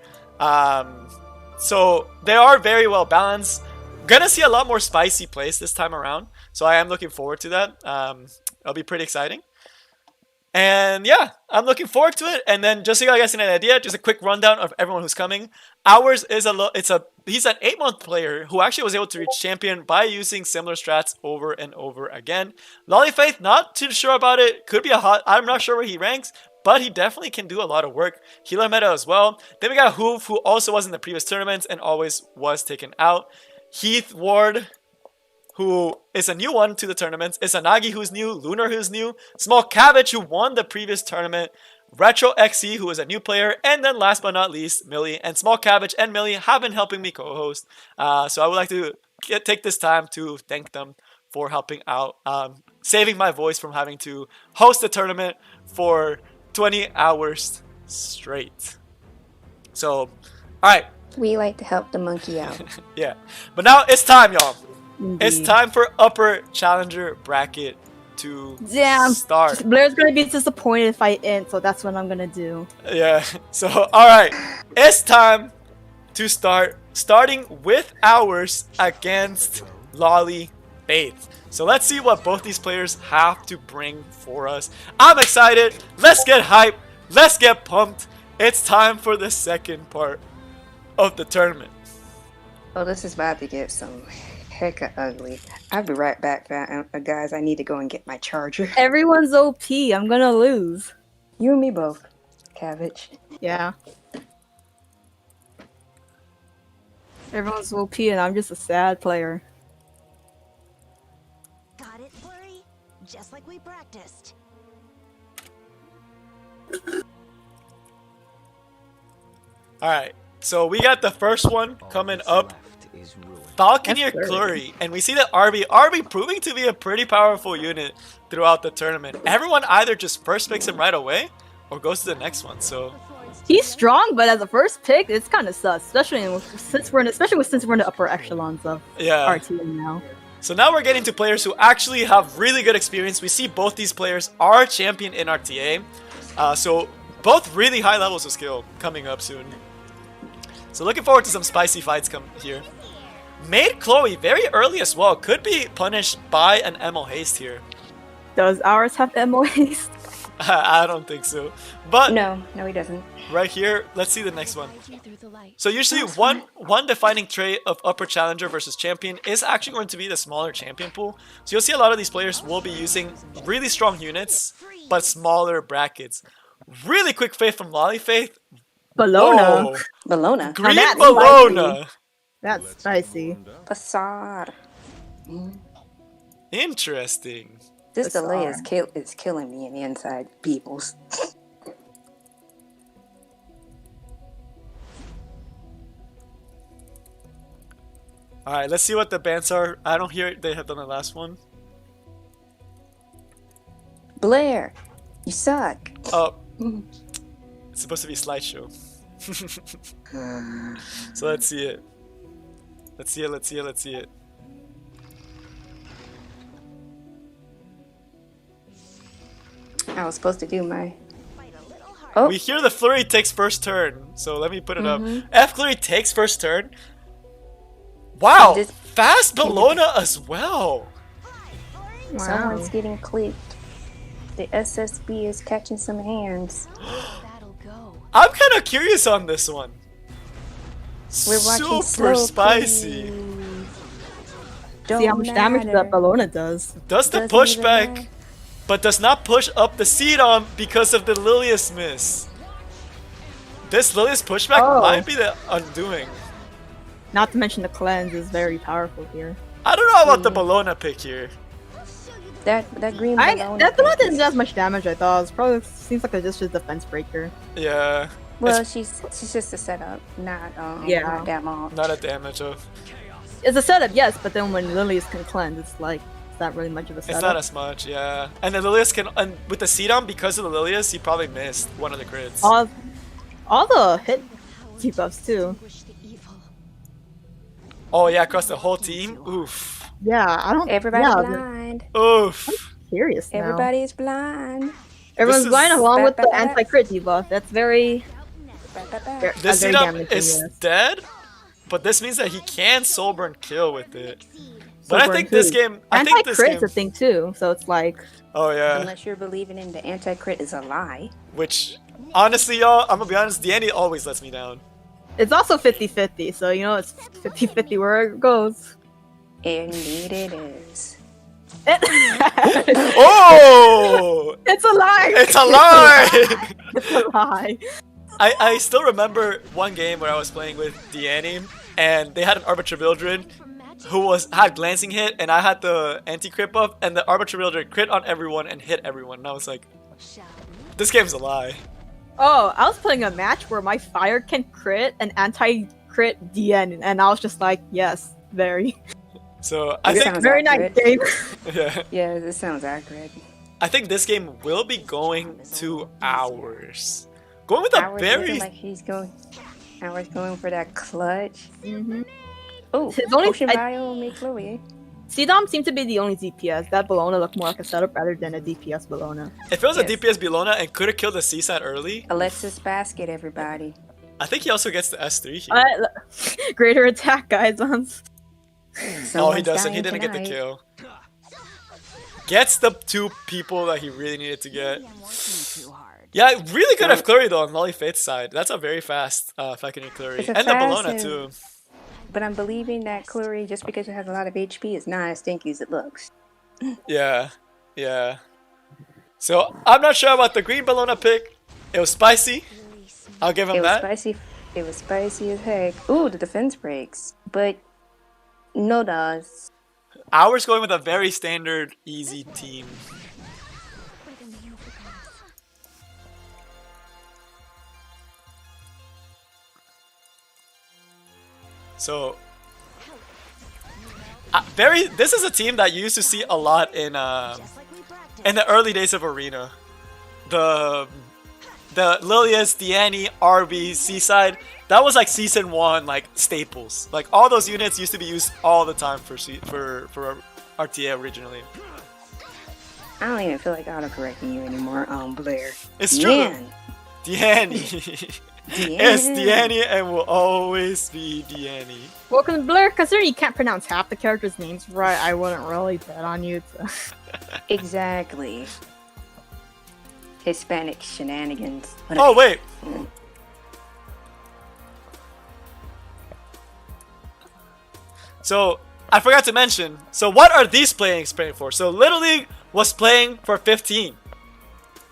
A: So they are very well balanced. Gonna see a lot more spicy plays this time around, so I am looking forward to that. It'll be pretty exciting. And yeah, I'm looking forward to it. And then just so you guys get an idea, just a quick rundown of everyone who's coming. Ours is he's an 8-month player who actually was able to reach champion by using similar strats over and over again. Lollyfaith, not too sure about it. Could be I'm not sure where he ranks, but he definitely can do a lot of work. Healer meta as well. Then we got Hoof, who also was in the previous tournaments and always was taken out. Heath Ward, who is a new one to the tournaments. Isanagi, who's new. Lunar, who's new. Small Cabbage, who won the previous tournament. Retro XE, who is a new player. And then last but not least, Millie. And Small Cabbage and Millie have been helping me co-host. So I would like to take this time to thank them for helping out. Saving my voice from having to host the tournament for 20 hours straight. So, alright.
C: We like to help the monkey out.
A: Yeah. But now it's time, y'all.
B: Indeed.
A: It's time for upper challenger bracket to start.
B: Blair's gonna be disappointed if I end, so that's what I'm gonna do.
A: Yeah. So, alright. It's time to start. Starting with ours against Lolly Faith. So let's see what both these players have to bring for us. I'm excited. Let's get hyped. Let's get pumped. It's time for the second part of the tournament.
C: Oh, this is about to get some hecka ugly. I'll be right back, guys. I need to go and get my charger.
B: Everyone's OP. I'm gonna lose.
C: You and me both, Cabbage.
B: Yeah. Everyone's OP and I'm just a sad player.
E: Got it, Flurry? Just like we practiced.
A: Alright. So we got the first one coming up. Falconeer Clury, and we see that RB proving to be a pretty powerful unit throughout the tournament. Everyone either just first picks him right away or goes to the next one. So
B: he's strong, but as a first pick, it's kind of sus, especially since we're in the upper echelons of RTA now.
A: So now we're getting to players who actually have really good experience. We see both these players are champion in RTA, so both really high levels of skill coming up soon. So looking forward to some spicy fights come here. Maid Chloe, very early as well, could be punished by an MO haste here.
B: Does ours have MO haste?
A: I don't think so. But
C: no, he doesn't.
A: Right here, let's see the next one. So usually one defining trait of upper challenger versus champion is actually going to be the smaller champion pool. So you'll see a lot of these players will be using really strong units, but smaller brackets. Really quick faith from Lollyfaith.
B: Bologna.
C: Bologna.
A: Green Bologna.
B: That's spicy.
C: Facade.
A: Interesting.
C: This delay is killing me in the inside, peoples.
A: Alright, let's see what the bans are. I don't hear they have done the last one.
C: Blair, you suck.
A: Oh. It's supposed to be a slideshow. So let's see it. Let's see it.
C: I was supposed to do my...
A: Oh. We hear the flurry takes first turn, so let me put it up. F flurry takes first turn. Wow, fast Bologna as well.
C: Wow. Someone's getting clipped. The SSB is catching some hands.
A: I'm kind of curious on this one.
C: We're watching
A: super spicy.
B: See how much damage that Bologna does.
A: Does the pushback, but does not push up the seed on because of the Lilius miss. This Lilius pushback might be the undoing.
B: Not to mention the cleanse is very powerful here.
A: I don't know about the Bologna pick here.
C: That green balloon.
B: That the one didn't do as much damage. I thought it was probably seems like just a defense breaker.
A: Yeah.
C: Well, she's just a setup, not not damage.
A: Not a damage of.
B: It's a setup, yes, but then when Lilius can cleanse, it's like it's not really much of a setup.
A: It's not as much, yeah. And the Lilius can, and with the Cedon, because of the Lilius, he probably missed one of the crits.
B: All the hit debuffs too.
A: Oh yeah, across the whole team. Oof.
B: Yeah, I don't.
C: Everybody's
B: yeah,
C: blind.
A: Oof.
B: I'm curious now.
C: Everybody's blind.
B: Everyone's blind along with the anti-crit debuff. That's very.
A: This
B: very
A: setup
B: damaging,
A: is
B: yes.
A: dead, but this means that he can sober and kill with it. But I
B: Sober
A: think
B: and
A: this
B: too.
A: game. I think this
B: Anti-crit's
A: game.
B: a thing too, so it's like.
A: Oh yeah.
C: Unless you're believing in the anti-crit is a lie.
A: Which, honestly, y'all, I'm gonna be honest. Danny always lets me down.
B: It's also 50-50, so you know it's 50-50 where it goes.
C: Indeed it is.
A: Oh!
B: It's a lie!
A: It's a lie!
B: It's a lie.
A: I still remember one game where I was playing with Deanne, and they had an Arbiter Mildred who had glancing hit, and I had the anti-crit buff, and the Arbiter Mildred crit on everyone and hit everyone, and I was like, this game's a lie.
B: Oh, I was playing a match where my fire can crit and anti-crit DN, and I was just like, yes, very.
A: So I think
B: Very nice game.
A: yeah.
C: Yeah, this sounds accurate.
A: I think this game will be going to hours. Going with a
C: Hours
A: very
C: looking like he's going. Hours going for that clutch.
B: Mm-hmm.
C: Oh,
B: It's only-
C: Ocean
B: I-
C: Bio make Chloe.
B: Cdom seemed to be the only DPS. That Bologna looked more like a setup rather than a DPS Bologna.
A: if it was
C: Yes.
A: a DPS Bologna and could have killed the Seaside early,
C: Alexis Basket, everybody.
A: I think he also gets the S3 here.
B: Greater attack, guys.
A: Oh, he
C: Someone's
A: doesn't. He
C: dying
A: didn't get the
C: tonight.
A: kill. Gets the 2 people that he really needed to get.
E: Maybe I'm working too hard.
A: Yeah, really good at Flurry though on Lolly Fate's side. That's a very fast Falconer Flurry.
C: It's a
A: And the
C: fast
A: Bologna
C: and-
A: too.
C: But I'm believing that Chloe, just because it has a lot of HP, is not as stinky as it looks.
A: Yeah. Yeah. So I'm not sure about the green Bologna pick. It was spicy. I'll give him
C: It was
A: that.
C: spicy. It was spicy as heck. Ooh, the defense breaks. But no does.
A: Ours going with a very standard easy team. So this is a team that you used to see a lot in the early days of Arena. The Lilius, Deanne, RB, Seaside, that was like season 1 like staples. Like all those units used to be used all the time for RTA originally.
C: I don't even feel like autocorrecting you anymore, Blair.
A: It's true.
C: Man.
A: Deanne. It's Deanne and will always be Deanne.
B: Well, Blair, considering you can't pronounce half the characters' names right, I wouldn't really bet on you to.
C: Exactly. Hispanic shenanigans.
A: Oh wait. So I forgot to mention. So what are these playing for? So Little League was playing for 15.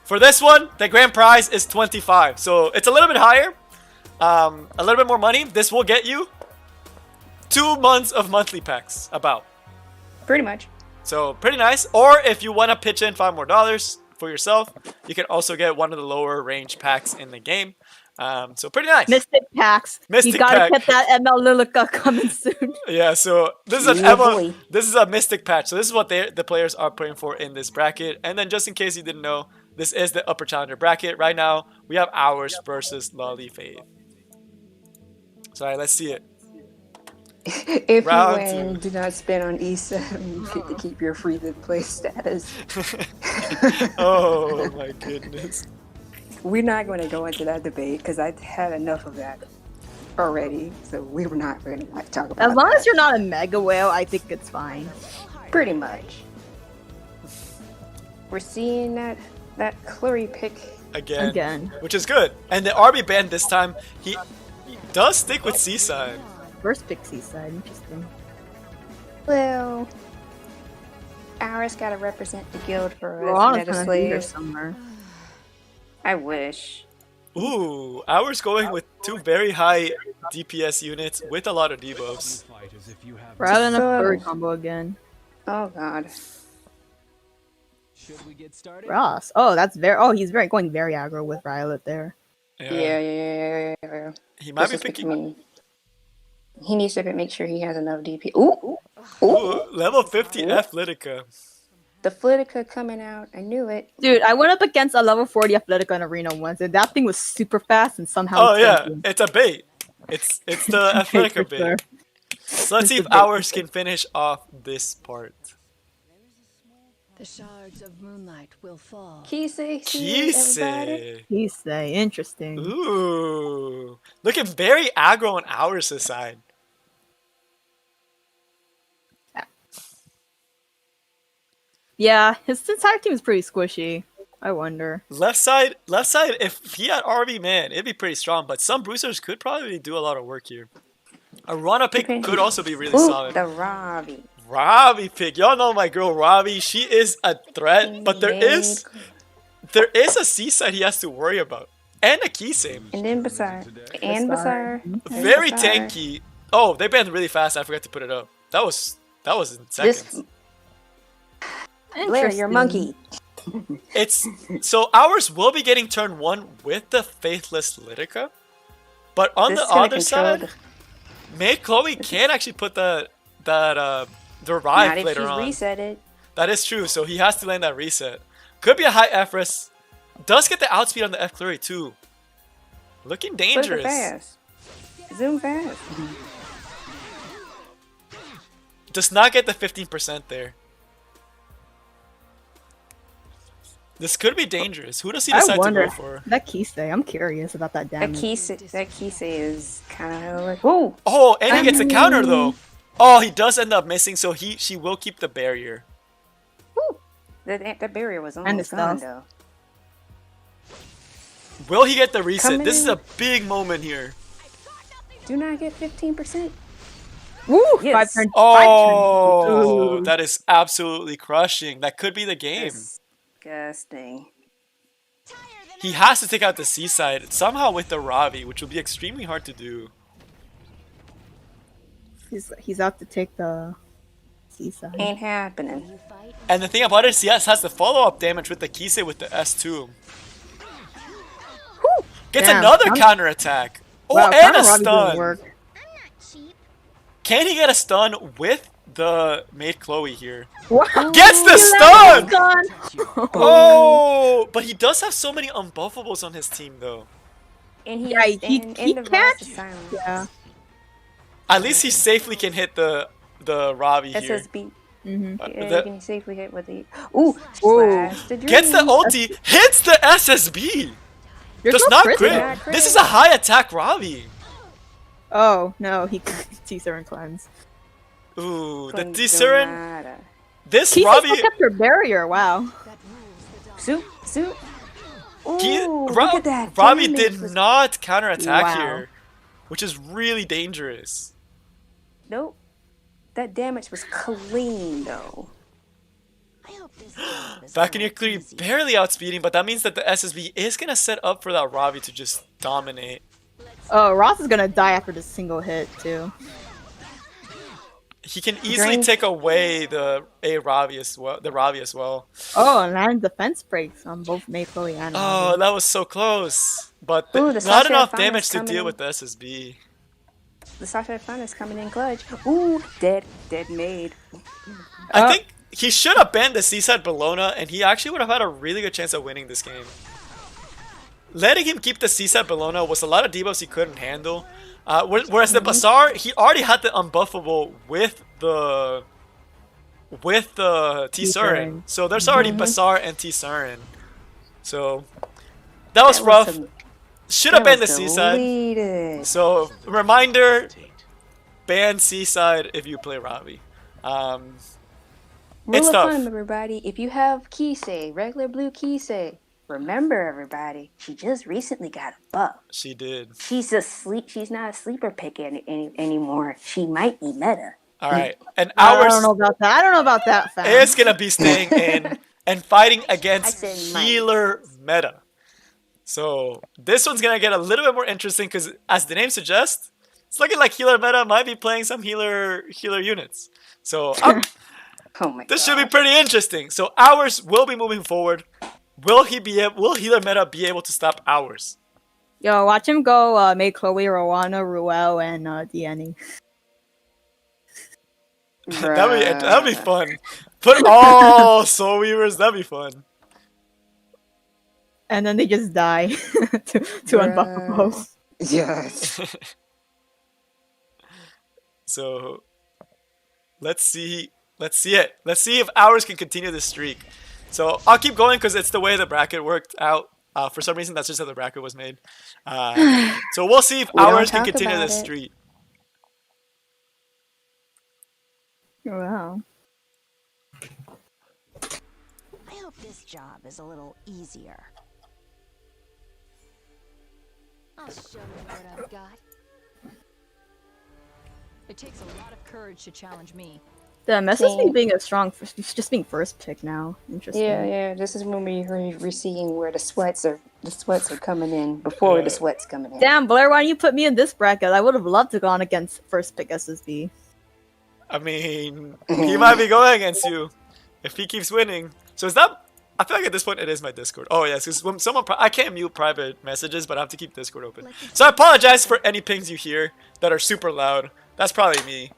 A: For this one, the grand prize is 25. So it's a little bit higher. A little bit more money. This will get you 2 months of monthly packs, about.
C: Pretty much.
A: So pretty nice. Or if you want to pitch in $5 more for yourself, you can also get one of the lower range packs in the game. So pretty nice.
B: Mystic packs.
A: Mystic
B: you gotta
A: pack.
B: get that ML Lilica coming soon.
A: Yeah, so this is an
C: Yeah,
A: Emma.
C: boy.
A: This is a Mystic patch. So this is what the players are playing for in this bracket. And then just in case you didn't know, this is the upper challenger bracket. Right now, we have ours versus Lolly Faith. So alright, let's see it.
C: If
A: Round
C: you win, do not spend on E7. You get to keep your free to play status.
A: Oh my goodness.
C: We're not going to go into that debate because I had enough of that already. So we were not going to talk about
B: As long
C: that.
B: as you're not a mega whale, I think it's fine.
C: Pretty much. We're seeing that Clury pick.
A: Again. Which is good. And the RB band this time, he does stick with Seaside.
B: First pick Seaside, interesting.
C: Well, ours got to represent the guild for us.
B: Ron's
C: Meta
B: gonna be here
C: Slaves.
B: somewhere.
C: I wish.
A: Ooh, ours going with 2 very high DPS units with a lot of debuffs.
B: Rather than a
C: So-
B: furry combo again.
C: Oh god.
D: Should we get started?
B: Ross. Oh, that's very. Oh, he's going very aggro with Violet there.
C: Yeah.
A: He might be
C: This is
A: picking.
C: me. He needs to make sure he has enough DP. Ooh.
A: Ooh, level 50 Athletica.
C: The Flitica coming out. I knew it.
B: Dude, I went up against a level 40 Athletica in Arena once, and that thing was super fast and somehow.
A: Oh yeah, it's a bait. It's the Athletica bait.
B: Sure.
A: So let's see if ours can finish off this part.
F: The shards of moonlight will fall.
C: Kisei.
A: Kisei.
B: Kisei, interesting.
A: Ooh. Looking very aggro on ours side.
B: Yeah, his entire team is pretty squishy. I wonder.
A: Left side, if he had RB, man, it'd be pretty strong. But some boosters could probably do a lot of work here. A Rana pick could also be really solid.
C: The Robbie.
A: Robbie pick. Y'all know my girl Robbie. She is a threat, but there is a seaside he has to worry about. And a Kisei.
C: And then Bazaar. And Bazaar.
A: Very tanky. Oh, they banned really fast. I forgot to put it up. That was in seconds.
C: Blair, your monkey.
A: It's so ours will be getting turn 1 with the Faithless Litica, but on the other side, May Chloe can actually put the revive later on.
C: Reset it.
A: That is true. So he has to land that reset. Could be a high F risk. Does get the outspeed on the F flurry too. Looking dangerous.
C: Fast. Zoom fast.
A: Does not get the 15% there. This could be dangerous. Who does he decide to go for?
B: That Kisei, I'm curious about that damage.
C: That Kisei is kind of like, whoa.
A: Oh, and he gets a counter though. Oh, he does end up missing, so she will keep the barrier.
C: Woo. That barrier was almost gone though.
A: Will he get the reset? This is a big moment here.
C: Do not get 15%.
B: Woo!
C: Yes.
B: 5 turns.
A: Oh, that is absolutely crushing. That could be the game.
C: Disgusting.
A: He has to take out the seaside somehow with the Ravi, which will be extremely hard to do.
B: He's out to take the seaside.
C: Ain't happening.
A: And the thing about it is he has the follow-up damage with the Kisei with the S2. Gets another counter attack. Oh,
B: wow,
A: and a stun. Can he get a stun with the Maid Chloe here?
B: Wow.
A: Gets the stun! Oh, but he does have so many unbuffables on his team though.
C: And he
B: can't. Yeah.
A: At least he safely can hit the Ravi here.
C: SSB.
B: Mm-hmm.
C: Can he safely hit with the slash the dream.
A: Gets the ulti, hits the SSB. Does not crit. This is a high attack Ravi.
B: Oh no, he T-Serin cleanse.
A: Ooh, the T-Serin. This
B: Kisei
A: Ravi
B: kept her barrier. Wow.
C: Soup. Ooh,
A: look
C: at that.
A: Ravi did not counterattack here, which is really dangerous.
C: Nope. That damage was clean though.
A: Back in your clear, barely outspeeding, but that means that the SSB is gonna set up for that Ravi to just dominate.
B: Oh, Ross is gonna die after this single hit too.
A: He can easily take away the Ravi as well.
B: Oh, and then defense breaks on both May Chloe and
A: Oh,
B: Ravi.
A: that was so close, but not enough damage to deal with the SSB.
C: The Sasha Fan is coming in clutch. Ooh, dead maid.
A: I think he should have banned the Seaside Bologna, and he actually would have had a really good chance of winning this game. Letting him keep the Seaside Bologna was a lot of debuffs he couldn't handle. Whereas the Bazaar, he already had the unbuffable with the T-Serin. So there's already Bazaar and T-Serin. So that was rough. Should have banned the Seaside. So reminder, ban Seaside if you play Ravi.
C: Rule of thumb, everybody. If you have Kisei, regular blue Kisei, remember, everybody, she just recently got a buff.
A: She did.
C: She's not a sleeper pick anymore. She might be meta.
A: All right, and ours.
B: I don't know about that. Fam.
A: It's gonna be staying in and fighting against healer meta. So this one's gonna get a little bit more interesting because, as the name suggests, it's looking like healer meta might be playing some healer units. So
C: Oh my god.
A: This should be pretty interesting. So Hours will be moving forward. Will Healer Meta be able to stop Hours?
B: Yo, watch him go make Chloe, Rowana, Ruel, and Deannie.
A: That'd be fun. Put all Soul Weavers, that'd be fun.
B: And then they just die to unbuffable.
C: Yes.
A: So let's see it. Let's see if Hours can continue this streak. So I'll keep going because it's the way the bracket worked out. For some reason, that's just how the bracket was made. So we'll see if Hours can continue this streak.
B: Wow.
E: I hope this job is a little easier.
F: I'll show you what I've got. It takes a lot of courage to challenge me.
B: The message me being a strong, just being first pick now. Interesting.
C: Yeah. This is when we're seeing where the sweats are coming in before the sweats coming in.
B: Damn, Blair, why don't you put me in this bracket? I would have loved to go on against first pick SSB.
A: I mean, he might be going against you if he keeps winning. So is that? I feel like at this point it is my Discord. Oh yes, because when someone I can't mute private messages, but I have to keep Discord open. So I apologize for any pings you hear that are super loud. That's probably me,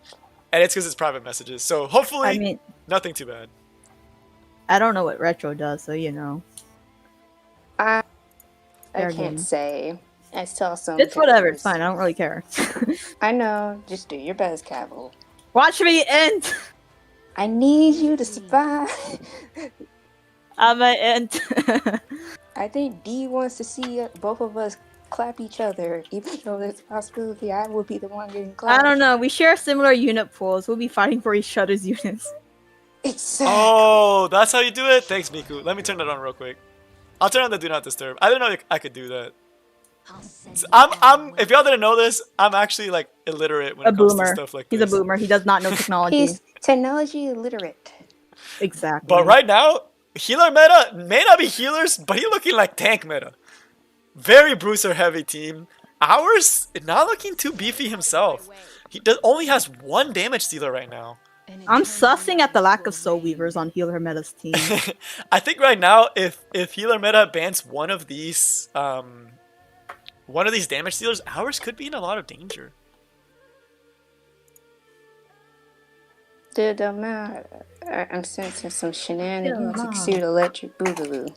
A: and it's because it's private messages. So hopefully, nothing too bad.
B: I don't know what retro does, so you know.
C: I can't say. I saw some.
B: It's whatever. It's fine. I don't really care.
C: I know. Just do your best, Cavill.
B: Watch me end.
C: I need you to survive.
B: I'm gonna end.
C: I think D wants to see both of us clap each other, even though there's a possibility I will be the one getting clapped.
B: I don't know. We share similar unit pools. We'll be fighting for each other's units.
C: Exactly.
A: Oh, that's how you do it? Thanks, Miku. Let me turn that on real quick. I'll turn on the Do Not Disturb. I didn't know I could do that. So if y'all didn't know this, I'm actually like illiterate when it comes to stuff like this.
B: He's a boomer. He does not know technology.
C: He's technology illiterate.
B: Exactly.
A: But right now, healer meta may not be healers, but he's looking like tank meta. Very bruiser heavy team. Ours not looking too beefy himself. He only has one damage dealer right now.
B: I'm sussing at the lack of Soul Weavers on healer meta's team.
A: I think right now, if healer meta bans one of these damage dealers, Ours could be in a lot of danger.
C: Dude, I'm sensing some shenanigans. Exude electric boogaloo.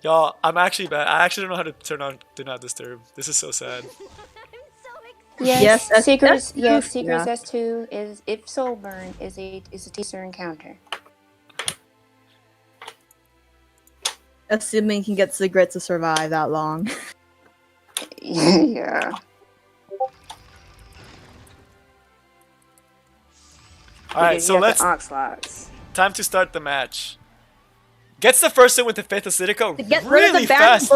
A: Y'all, I'm actually bad. I actually don't know how to turn on Do Not Disturb. This is so sad.
C: Yes, Seekers. Yes, Seekers S2 is if Soul Burn is a teaser encounter.
B: Assuming he can get cigarette to survive that long.
C: Yeah.
A: Alright, so let's... Time to start the match. Gets the first hit with the fifth Acidica really fast.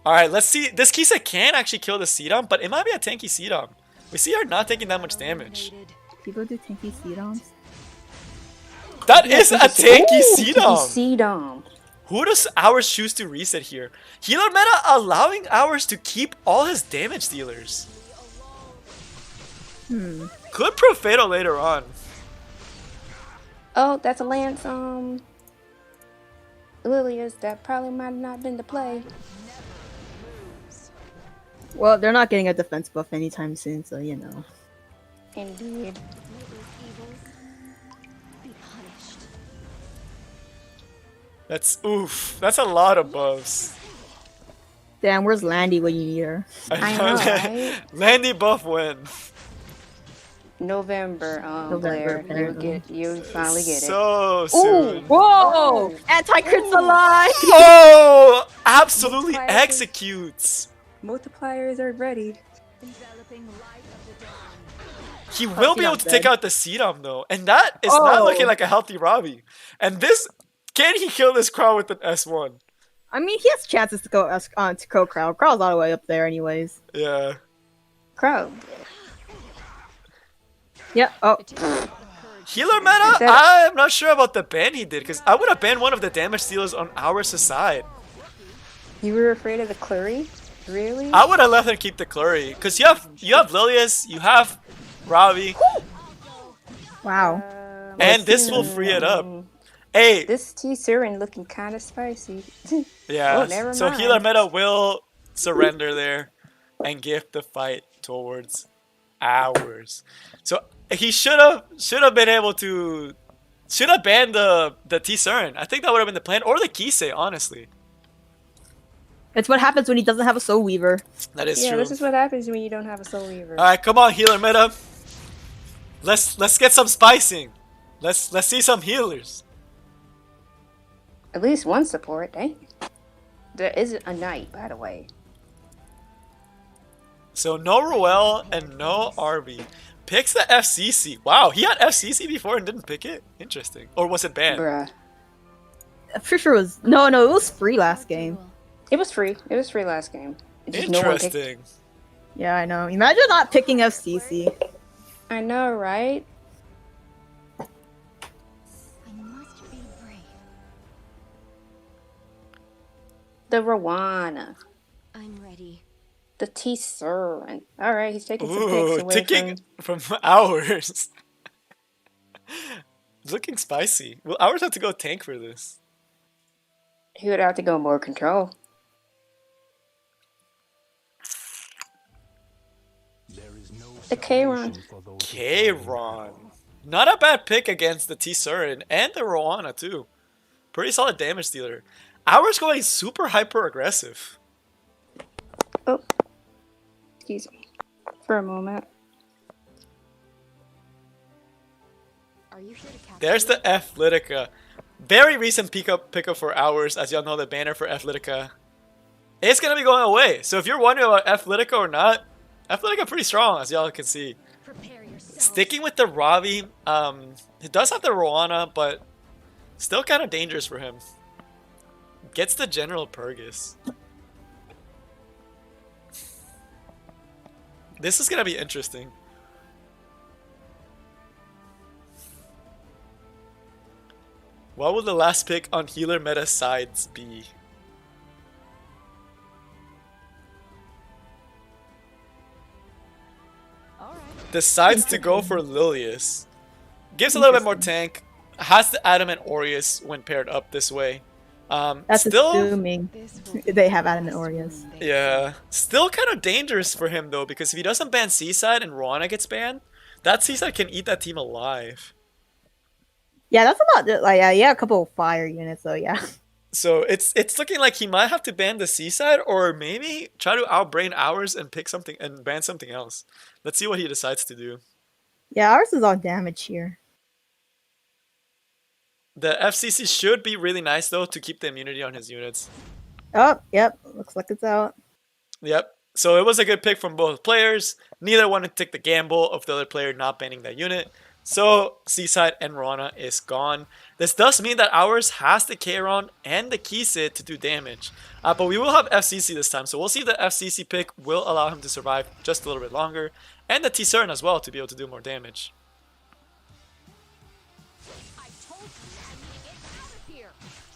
A: Alright, let's see. This Kisa can actually kill the Seedom, but it might be a tanky Seedom. We see her not taking that much damage.
B: People do tanky Seedoms?
A: That is a tanky Seedom!
C: Seedom.
A: Who does Ours choose to reset here? Healer meta allowing Ours to keep all his damage dealers. Could prove fatal later on.
C: Oh, that's a Lance, Lilius. That probably might not have been the play.
B: Well, they're not getting a defense buff anytime soon, so you know.
C: Indeed.
A: That's a lot of buffs.
B: Damn, where's Landy when you need her?
C: I know, right?
A: Landy buff when?
C: November, Blair. You'll finally get it.
A: So soon.
B: Whoa! Anti-crit's alive!
A: Oh! Absolutely executes!
C: Multipliers are ready.
A: He will be able to take out the Seedom though, and that is not looking like a healthy Robbie. And this, can he kill this Crow with an S1?
B: I mean, he has chances to go to Crow Crow. Crow's all the way up there anyways.
A: Yeah.
C: Crow.
B: Yeah,
A: Healer meta? I'm not sure about the ban he did, because I would have banned one of the damage dealers on our side.
C: You were afraid of the Clury? Really?
A: I would have let him keep the Clury, because you have Lilius, you have Robbie,
B: Wow.
A: and this will free it up. Hey,
C: This T-Siren looking kind of spicy.
A: yeah,
C: Oh, never
A: so
C: mind.
A: healer meta will surrender there and give the fight towards ours. So he should have been able to ban the T-Siren. I think that would have been the plan, or the Kisei, honestly.
B: It's what happens when he doesn't have a Soul Weaver.
A: That is
C: Yeah,
A: true.
C: this is what happens when you don't have a Soul Weaver.
A: All right, come on, healer meta. Let's get some spicing. Let's see some healers.
C: At least one support, dang. There isn't a knight, by the way.
A: So no Ruel and no RB. Picks the FCC. Wow, he had FCC before and didn't pick it? Interesting. Or was it banned?
C: Bruh.
B: I'm pretty sure it was no, it was free last game.
C: It was free. It was free last game. It's just no one picked-
A: Interesting.
B: Yeah, I know. Imagine not picking FCC.
C: I know, right?
E: I must be brave.
C: The Rwana.
E: I'm ready.
C: The T-Siren. Alright, he's taking some
A: Ooh,
C: picks away
A: ticking from ours. Looking spicy. Will ours have to go tank for this?
C: He would have to go more control.
G: There is no
C: The K-Ron.
G: salvation for those who
A: K-Ron. Not a bad pick against the T-Siren and the Rowana too. Pretty solid damage dealer. Ours going super hyper aggressive.
C: Oh. Excuse me. For a moment.
E: Are you here to capture
A: There's the Athletica. Very recent pickup for ours. As y'all know, the banner for Athletica. It's going to be going away. So if you're wondering about Athletica or not, Athletica pretty strong, as y'all can see.
E: Prepare yourself.
A: Sticking with the Ravi, he does have the Rowana, but still kind of dangerous for him. Gets the General Purgus. This is going to be interesting. What will the last pick on healer meta sides be? Decides to go for Lilius. Gives a little bit more tank. Has the Adamant Aureus when paired up this way.
B: That's
A: still,
B: assuming they have Adamant Aureus.
A: yeah. Still kind of dangerous for him though, because if he doesn't ban Seaside and Rowana gets banned, that Seaside can eat that team alive.
B: Yeah, that's about like yeah, a couple of fire units, so yeah.
A: So it's looking like he might have to ban the Seaside, or maybe try to outbrain ours and pick something and ban something else. Let's see what he decides to do.
B: Yeah, ours is on damage here.
A: The FCC should be really nice though to keep the immunity on his units.
B: Oh, yep. Looks like it's out.
A: Yep. So it was a good pick from both players. Neither wanted to take the gamble of the other player not banning that unit. So Seaside and Rowana is gone. This does mean that ours has the K-Ron and the Kisei to do damage. But we will have FCC this time. So we'll see if the FCC pick will allow him to survive just a little bit longer. And the T-Siren as well to be able to do more damage.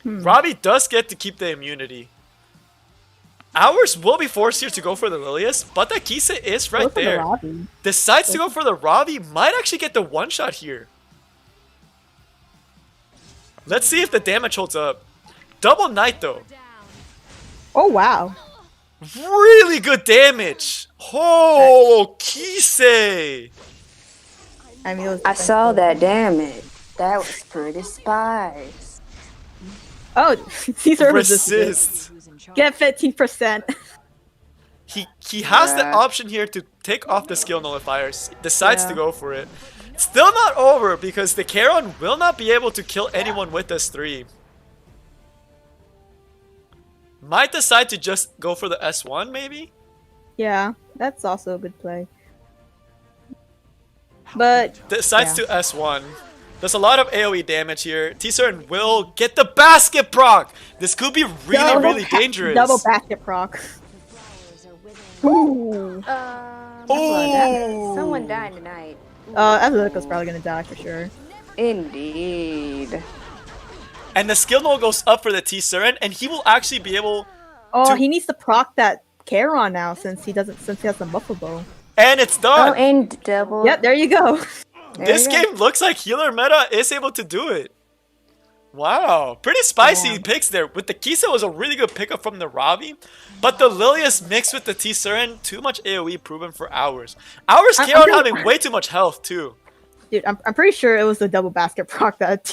A: Robbie does get to keep the immunity. Ours will be forced here to go for the Lilius, but the Kisei is right there. Decides to go for the Ravi, might actually get the one-shot here. Let's see if the damage holds up. Double Knight though.
B: Oh wow.
A: Really good damage. Oh, Kisei.
B: I mean, it was
C: I saw that damage. That was pretty spice.
B: Oh, Caesar
A: resist.
B: Get 15%.
A: He has the option here to take off the skill nullifiers. Decides to go for it. Still not over because the Charon will not be able to kill anyone with this 3. Might decide to just go for the S1 maybe?
B: Yeah, that's also a good play. But
A: decides to S1. There's a lot of AoE damage here. T-Siren will get the basket proc. This could be really dangerous.
B: Double basket proc. Ooh.
C: Someone died tonight.
B: Atletico's probably gonna die for sure.
C: Indeed.
A: And the skill null goes up for the T-Siren, and he will actually be able
B: Oh, he needs to proc that Charon now since he has the Buffalo Bow.
A: And it's
C: Oh,
A: done.
C: and double.
B: Yep, there you go.
A: This
C: you go.
A: game looks like healer meta is able to do it. Wow, pretty spicy picks there. With the Kisa was a really good pickup from the Ravi, but the Lilius mixed with the T-Surin, too much AoE proven for hours. Hours Charon having way too much health too.
B: Dude, I'm pretty sure it was the double basket proc that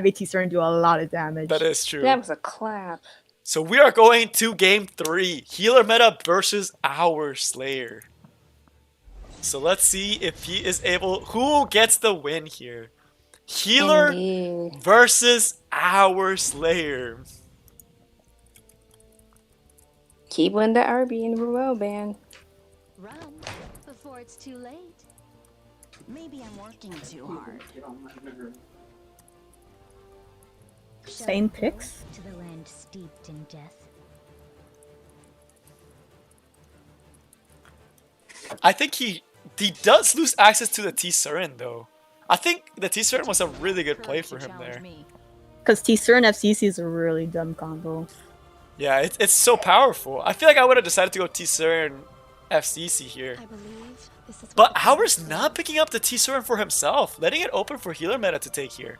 B: made T-Surin do a lot of damage.
A: That is true.
C: That was a clap.
A: So we are going to game 3. Healer meta versus our Slayer. So let's see if he is able... Who gets the win here? Healer
C: Indeed.
A: versus our Slayer.
C: Keep winning the RB in the Ruel band.
F: Run before it's too late.
E: Maybe I'm working too hard.
B: Same picks.
H: To the land steeped in death.
A: I think he does lose access to the T-Surin though. I think the T-Surin was a really good play for him there.
B: Because T-Surin FCC is a really dumb combo.
A: Yeah, it's so powerful. I feel like I would have decided to go T-Surin FCC here.
F: I believe this is
A: But Hour's not picking up the T-Surin for himself, letting it open for healer meta to take here.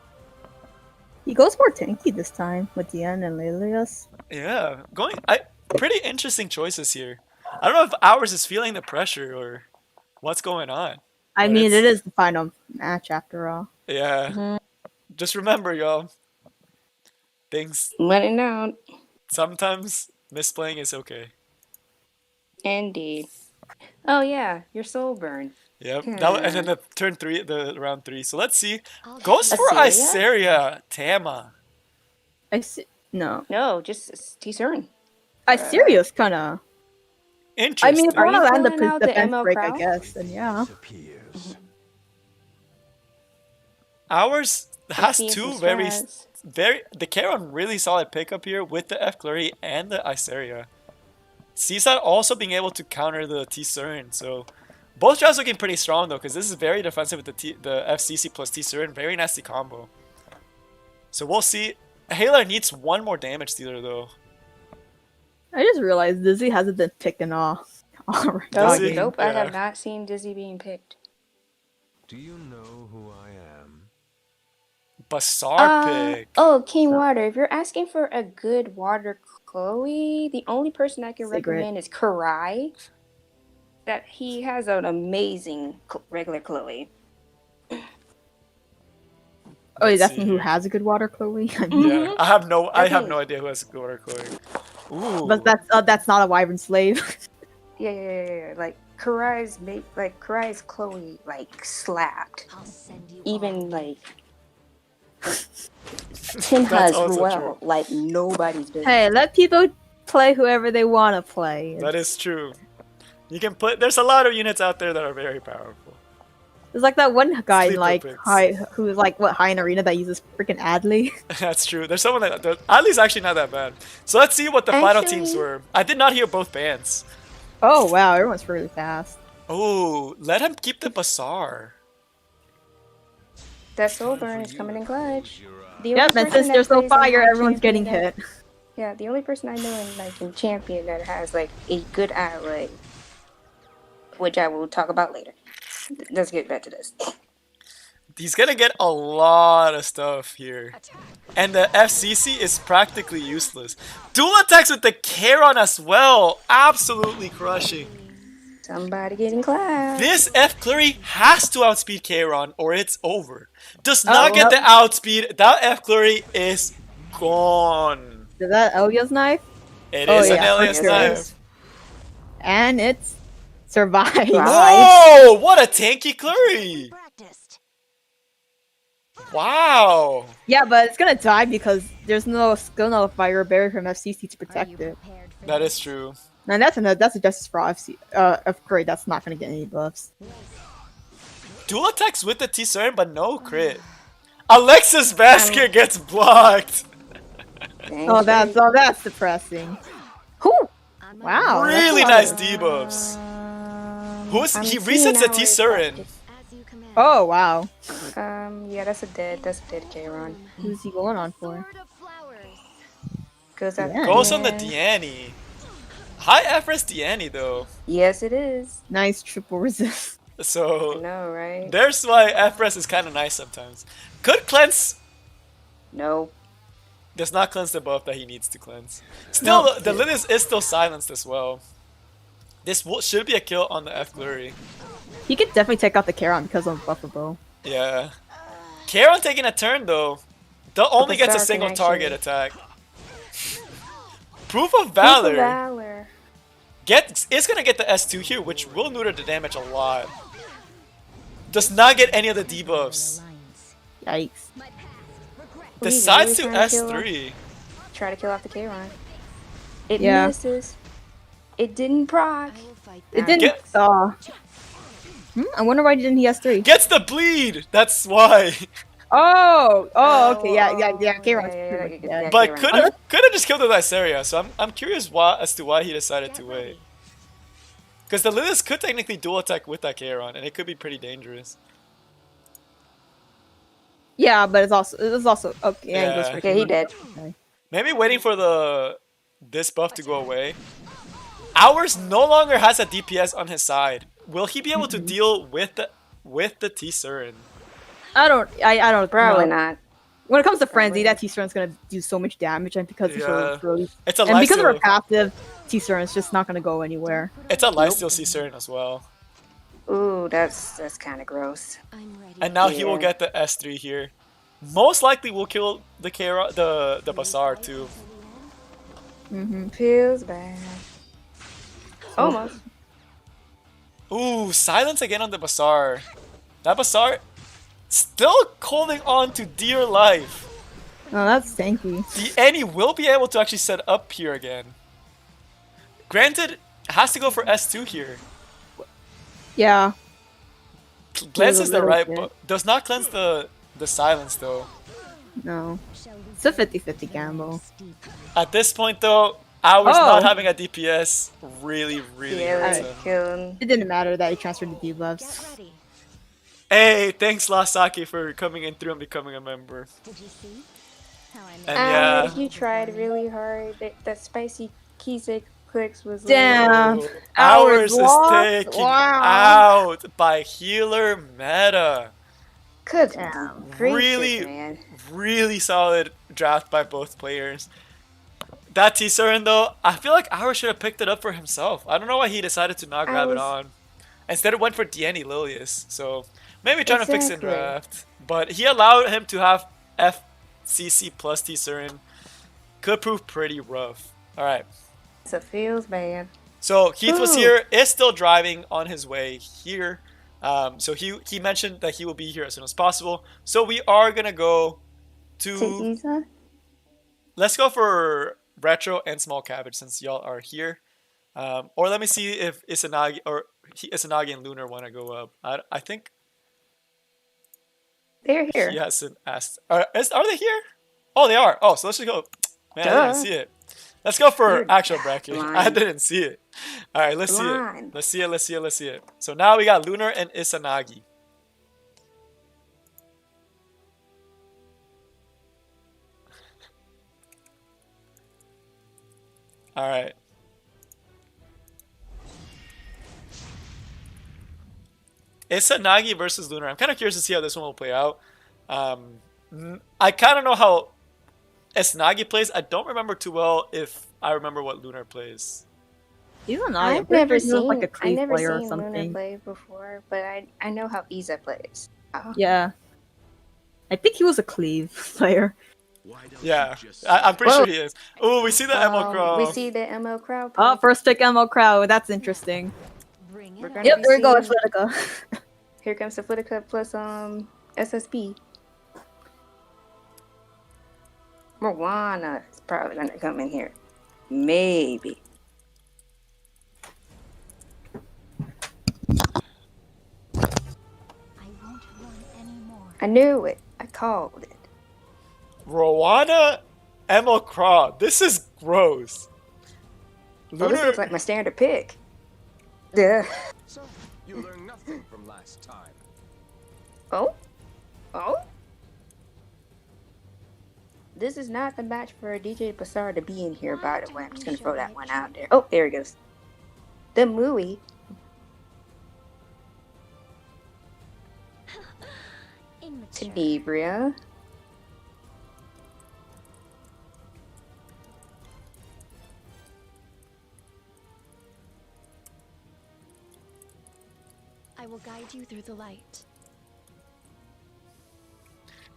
B: He goes more tanky this time with Dian and Lelius.
A: Yeah, pretty interesting choices here. I don't know if Hours is feeling the pressure or what's going on.
B: I
A: But
B: mean,
A: it's-
B: it is the final match after all.
A: Yeah. Just remember, y'all. Things
C: Letting out.
A: sometimes misplaying is okay.
C: Indeed. Oh yeah, your soul burn.
A: Yep. And then the turn 3, the round 3. So let's see.
F: I'll
A: Goes for
C: Iseria?
A: Iseria Tama.
B: No.
C: No, just T-Surin.
B: Iseria's kind of... I
A: Interesting.
B: mean, if you
C: Are
B: want to
C: you
B: land the
C: filling out the
B: defense
C: ML
B: break, I
C: crowd?
B: guess, then yeah.
G: Disappears.
A: Ours has
C: See
A: two
C: some
A: very
C: strats.
A: the Charon really solid pickup here with the F Flurry and the Iseria. Seaside also being able to counter the T-Surin, so both strategies looking pretty strong though, because this is very defensive with the FCC plus T-Surin, very nasty combo. So we'll see. Halar needs one more damage dealer though.
B: I just realized Dizzy hasn't been picking off.
C: Oh,
A: Dizzy?
C: nope, I
A: Yeah.
C: have not seen Dizzy being picked.
G: Do you know who I am?
A: Basar pick.
C: Oh, King Water. If you're asking for a good water Chloe, the only person I can
B: Secret.
C: recommend is Karai. That he has an amazing regular Chloe.
B: Oh,
A: Let's
B: that's
A: see
B: who
A: here.
B: has a good water, Chloe. I mean,
A: Yeah, I have no
C: think-
A: idea who has good water Chloe. Ooh.
B: but that's not a Wyvern slave.
C: Yeah. Like Karai's Karai's Chloe like slapped.
F: I'll send you
C: Even
F: all.
C: like Tim
A: That's
C: has
A: also
C: Ruel like nobody's business.
B: Hey, let people play whoever they want to play.
A: That is true. You can put. There's a lot of units out there that are very powerful.
B: There's like that one guy in
A: Sleeper
B: like
A: picks.
B: who's like high in arena that uses freaking Adley.
A: That's true. There's someone that at least actually not that bad. So let's see what the final teams
C: Actually-
A: were. I did not hear both bands.
B: Oh wow, everyone's really fast.
A: Oh, let him keep the Bazaar.
C: That soul burn is coming in clutch. The
B: Yep,
C: only
B: and
C: person
B: since
C: that
B: there's no
C: plays in
B: fire,
C: high
B: everyone's getting
C: champion
B: hit.
C: Yeah, the only person I know in champion that has like a good ally, which I will talk about later. Let's get back to this.
A: He's gonna get a lot of stuff here. And the FCC is practically useless. Dual attacks with the Charon as well. Absolutely crushing.
C: Somebody getting clapped.
A: This F Clury has to outspeed Charon or it's over. Does not get
B: well.
A: the outspeed. That F Clury is gone.
B: Is that Elia's knife?
A: It
B: Oh,
A: is an
B: yeah, for
A: Elias
B: sure.
A: knife.
B: And it's survived.
A: Whoa! What a tanky Clury!
E: Practiced.
A: Wow!
B: Yeah, but it's gonna die because there's no skill nullifier or barrier from FCC to
H: Are you
B: protect it.
H: prepared for
A: That
H: this?
A: is true.
B: And that's a justice for FC. Great, that's not gonna get any buffs.
A: Dual attacks with the T-Serum, but no crit. Alexis basket gets blocked.
B: Oh, that's depressing.
C: Who?
F: I'm
B: Wow. that's
A: Really
B: a lot
A: nice
B: of-
A: debuffs.
C: I'm
A: He
C: seeing
A: resets the
C: hours
A: T-Serum.
C: practice.
F: as you command.
B: Oh wow.
C: Yeah, that's a dead Charon.
B: Who's he going on for?
F: Sword of flowers.
C: Goes out.
B: Yeah.
A: Goes on the
C: yeah.
A: Diani. High F-res Deanny though.
C: Yes, it is.
B: Nice triple resist.
C: I
A: So
C: know, right?
A: there's why F-res is kind of nice sometimes. Could cleanse.
C: No.
A: Does not cleanse the buff that he needs to cleanse. Still,
B: No.
A: the Ludrius is still silenced as well. This should be a kill on the F Blurry.
B: He could definitely take out the Charon because of Buffalo.
A: Yeah. Charon taking a turn though. Only gets a
C: Star
A: single
C: can
A: target
C: actually-
A: attack. Proof of Valor.
C: Proof of Valor.
A: It's gonna get the S2 here, which will neuter the damage a lot. Does not get any of the debuffs.
B: Yikes.
A: Decides to
C: really trying to kill
A: S3.
C: Try to kill off the Charon. It
B: Yeah.
C: misses. It didn't proc.
B: It didn't.
A: Get-
B: I wonder why didn't he S3?
A: Gets the bleed. That's why.
B: Oh, okay, yeah. Charon's
C: yeah,
B: pretty much
C: yeah.
B: dead.
A: But
C: Charon.
A: could have just killed the Lysaria. So I'm curious as to why he decided to wait. Because the Ludrius could technically dual attack with that Charon, and it could be pretty dangerous.
B: Yeah, but it's also okay. Yeah, he goes
A: Yeah.
B: for
C: Okay, he dead.
A: Maybe waiting for this buff to go away. Ours no longer has a DPS on his side. Will he be able to deal with the T-Surin?
B: I don't
C: Probably
B: know.
C: not.
B: When it comes to Frenzy, that T-Surin's gonna do so much damage, and because he's
A: Yeah.
B: really
A: It's a
B: and because of her
A: lifesteal.
B: passive, T-Surin's just not gonna go anywhere.
A: It's a lifesteal T-Surin as well.
C: Ooh, that's kind of gross.
A: And now he will
C: Yeah.
A: get the S3 here. Most likely will kill the the Bazaar too.
C: Feels bad. Almost.
A: Ooh, silence again on the Bazaar. That Bazaar still holding on to dear life.
B: Oh, that's tanky.
A: The Annie will be able to actually set up here again. Granted, has to go for S2 here.
B: Yeah.
A: Cleanses the
B: little
A: right,
B: bit.
A: but does not cleanse the silence though.
B: No. It's a 50-50 gamble.
A: At this point though, ours
B: Oh.
A: not having a DPS really
C: Yeah,
A: hurts
C: like
A: him.
C: killing.
B: It didn't matter that he transferred the debuffs.
A: Hey, thanks Lasaki for coming in through and becoming a member.
H: Did you see how I made
A: And yeah,
C: If you tried really hard, that spicy Kisek clicks was
B: Damn.
A: Ooh,
B: Ours
A: ours is
B: lost?
A: taking
B: Wow.
A: out by healer meta.
C: Good
B: Damn.
C: gracious,
A: Really-
C: man.
A: Really solid draft by both players. That T-Surin though, I feel like ours should have picked it up for himself. I don't know why he decided to not grab it on. Instead it went for Deanny Lilius. So maybe trying to fix in
C: Exactly.
A: draft. But he allowed him to have FCC plus T-Surin. Could prove pretty rough. Alright.
C: So it feels bad.
A: So Keith was
C: Ooh.
A: here, is still driving on his way here. So he mentioned that he will be here as soon as possible. So we are gonna go
C: To
A: to
C: Isa?
A: let's go for Retro and Small Cabbage since y'all are here. Or let me see if Isanagi and Lunar want to go up. I think
C: They're here.
A: he hasn't asked. Are they here? Oh, they are. Oh, so let's just go. Man, I
C: Duh.
A: didn't see it. Let's go for
C: You're
A: actual bracket. I
C: blind.
A: didn't see it. All right, let's see it.
C: Blind.
A: Let's see it. Let's see it. Let's see it. So now we got Lunar and Isanagi. All right. Isanagi versus Lunar. I'm kind of curious to see how this one will play out. I kind of know how Isanagi plays. I don't remember too well if I remember what Lunar plays.
B: He's not.
C: I've never seen
B: like a
C: I
B: Cleve
C: never
B: player or
C: seen Luna
B: something.
C: play before, but I know how Isa plays. Oh.
B: Yeah. I think he was a Cleve player.
A: Yeah, I'm pretty
C: Whoa.
A: sure he is. Oh, we see the Emerald Crow.
C: We see the MO crowd.
B: Oh, first pick MO Crowd. That's interesting.
H: bring
C: We're
H: it
C: gonna
H: on?
B: Yep,
C: be
B: there we go,
C: seeing-
B: Athletica.
C: Here comes the Flitica plus SSP. Moana is probably gonna come in here. Maybe.
H: I won't run anymore.
C: I knew it. I called it.
A: Rowana, Emerald Crow. This is gross.
C: Oh, this
A: Lunar,
C: looks like my standard pick. Yeah.
G: So, you learned nothing from last time.
C: Oh? Oh? This is not the match for DJ Bassar to be in here, by the way. I'm just gonna throw that one out there. Oh, there he goes. The Mooey.
H: Immature.
C: Tenebria.
H: I will guide you through the light.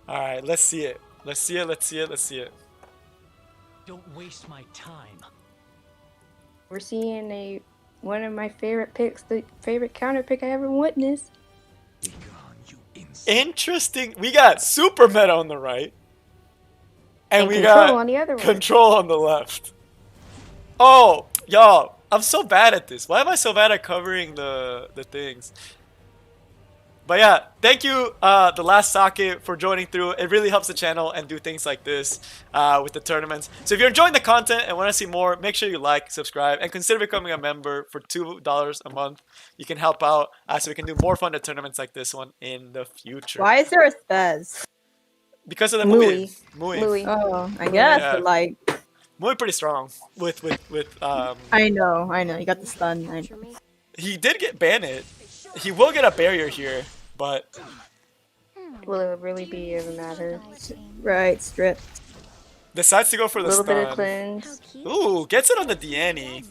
A: Alright, let's see it. Let's see it, let's see it, let's see it.
D: Don't waste my time.
C: We're seeing one of my favorite picks, the favorite counter pick I ever witnessed.
G: Begone, you insect.
A: Interesting. We got super meta on the right. And we
C: Control
A: got
C: on the other one.
A: control on the left. Oh, y'all. I'm so bad at this. Why am I so bad at covering the things? But yeah, thank you, The Last Socket, for joining through. It really helps the channel and do things like this with the tournaments. So if you're enjoying the content and want to see more, make sure you like, subscribe, and consider becoming a member for $2 a month. You can help out so we can do more fun tournaments like this one in the future.
B: Why is there a spaz?
A: Because of the
C: Louis.
A: movie.
C: Louis.
B: Oh, I guess,
A: Yeah.
B: but like,
A: Movie pretty strong with
B: I know, you got the stun. I know.
A: he did get banned. He will get a barrier here, but
C: Will it really be a matter?
B: Right, strip.
A: decides to go for
C: A
A: the
C: little bit of
A: stun.
C: cleanse.
A: Ooh, gets it on the Diani.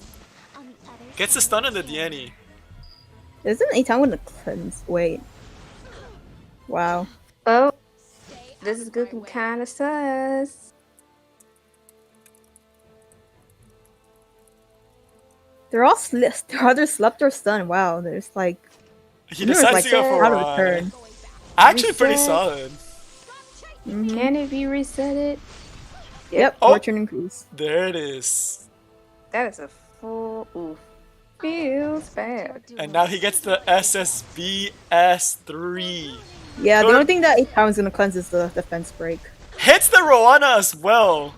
H: On the other
A: Gets the stun on the Diani.
B: Isn't any time with the cleanse? Wait. Wow.
C: Oh, this is looking kind of sus.
B: They're all they're either slept or stunned. Wow, there's like
A: He
B: there's
A: decides
B: like
A: to go for
B: out of the
A: Ron.
B: turn.
A: Actually, pretty
C: Reset.
A: solid.
C: Can it be reset?
B: Yep,
A: Oh.
B: fortune increase.
A: There it is.
C: That is a full oof. Feels bad.
A: And now he gets the SSB S3.
B: Yeah, the
A: Good.
B: only thing that 8 times gonna cleanse is the defense break.
A: Hits the Roana as well.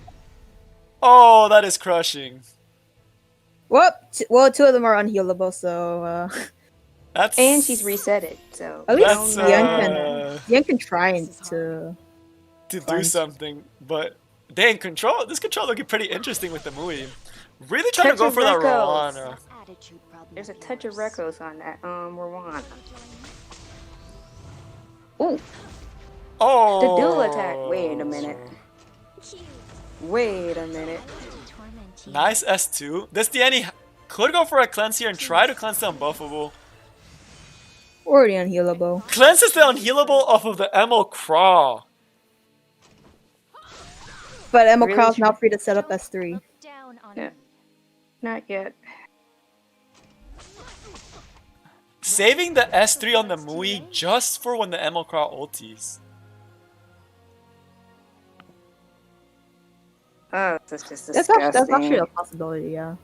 A: Oh, that is crushing.
B: Well, 2 of them are unhealable, so
A: That's
C: And she's reset it, so
B: at least
A: That's,
B: Yan can try to.
A: to do
B: Fun.
A: something, but dang, control. This control looking pretty interesting with the Mui. Really trying to
C: Touch
A: go
C: of
A: for the
C: Rekos.
A: Roana.
H: attitude problem.
C: there's a touch of Rekos on that Rwanda. Ooh,
A: Oh,
C: the dual attack. Wait a minute. Wait a minute.
H: Torment you.
A: Nice S2. This Diani could go for a cleanse here and try to cleanse the unbuffable.
B: Already unhealable.
A: Cleanses the unhealable off of the Emo Craw.
B: But Emma
C: Really
B: Crow's
C: true.
B: now free to set up S3.
H: Look down on
C: Yeah.
H: me.
C: Not yet.
A: Saving the S3 on the Mui just for when the Emo Craw ulties.
C: Oh, that's just
B: That's
C: disgusting.
B: actually a possibility, yeah.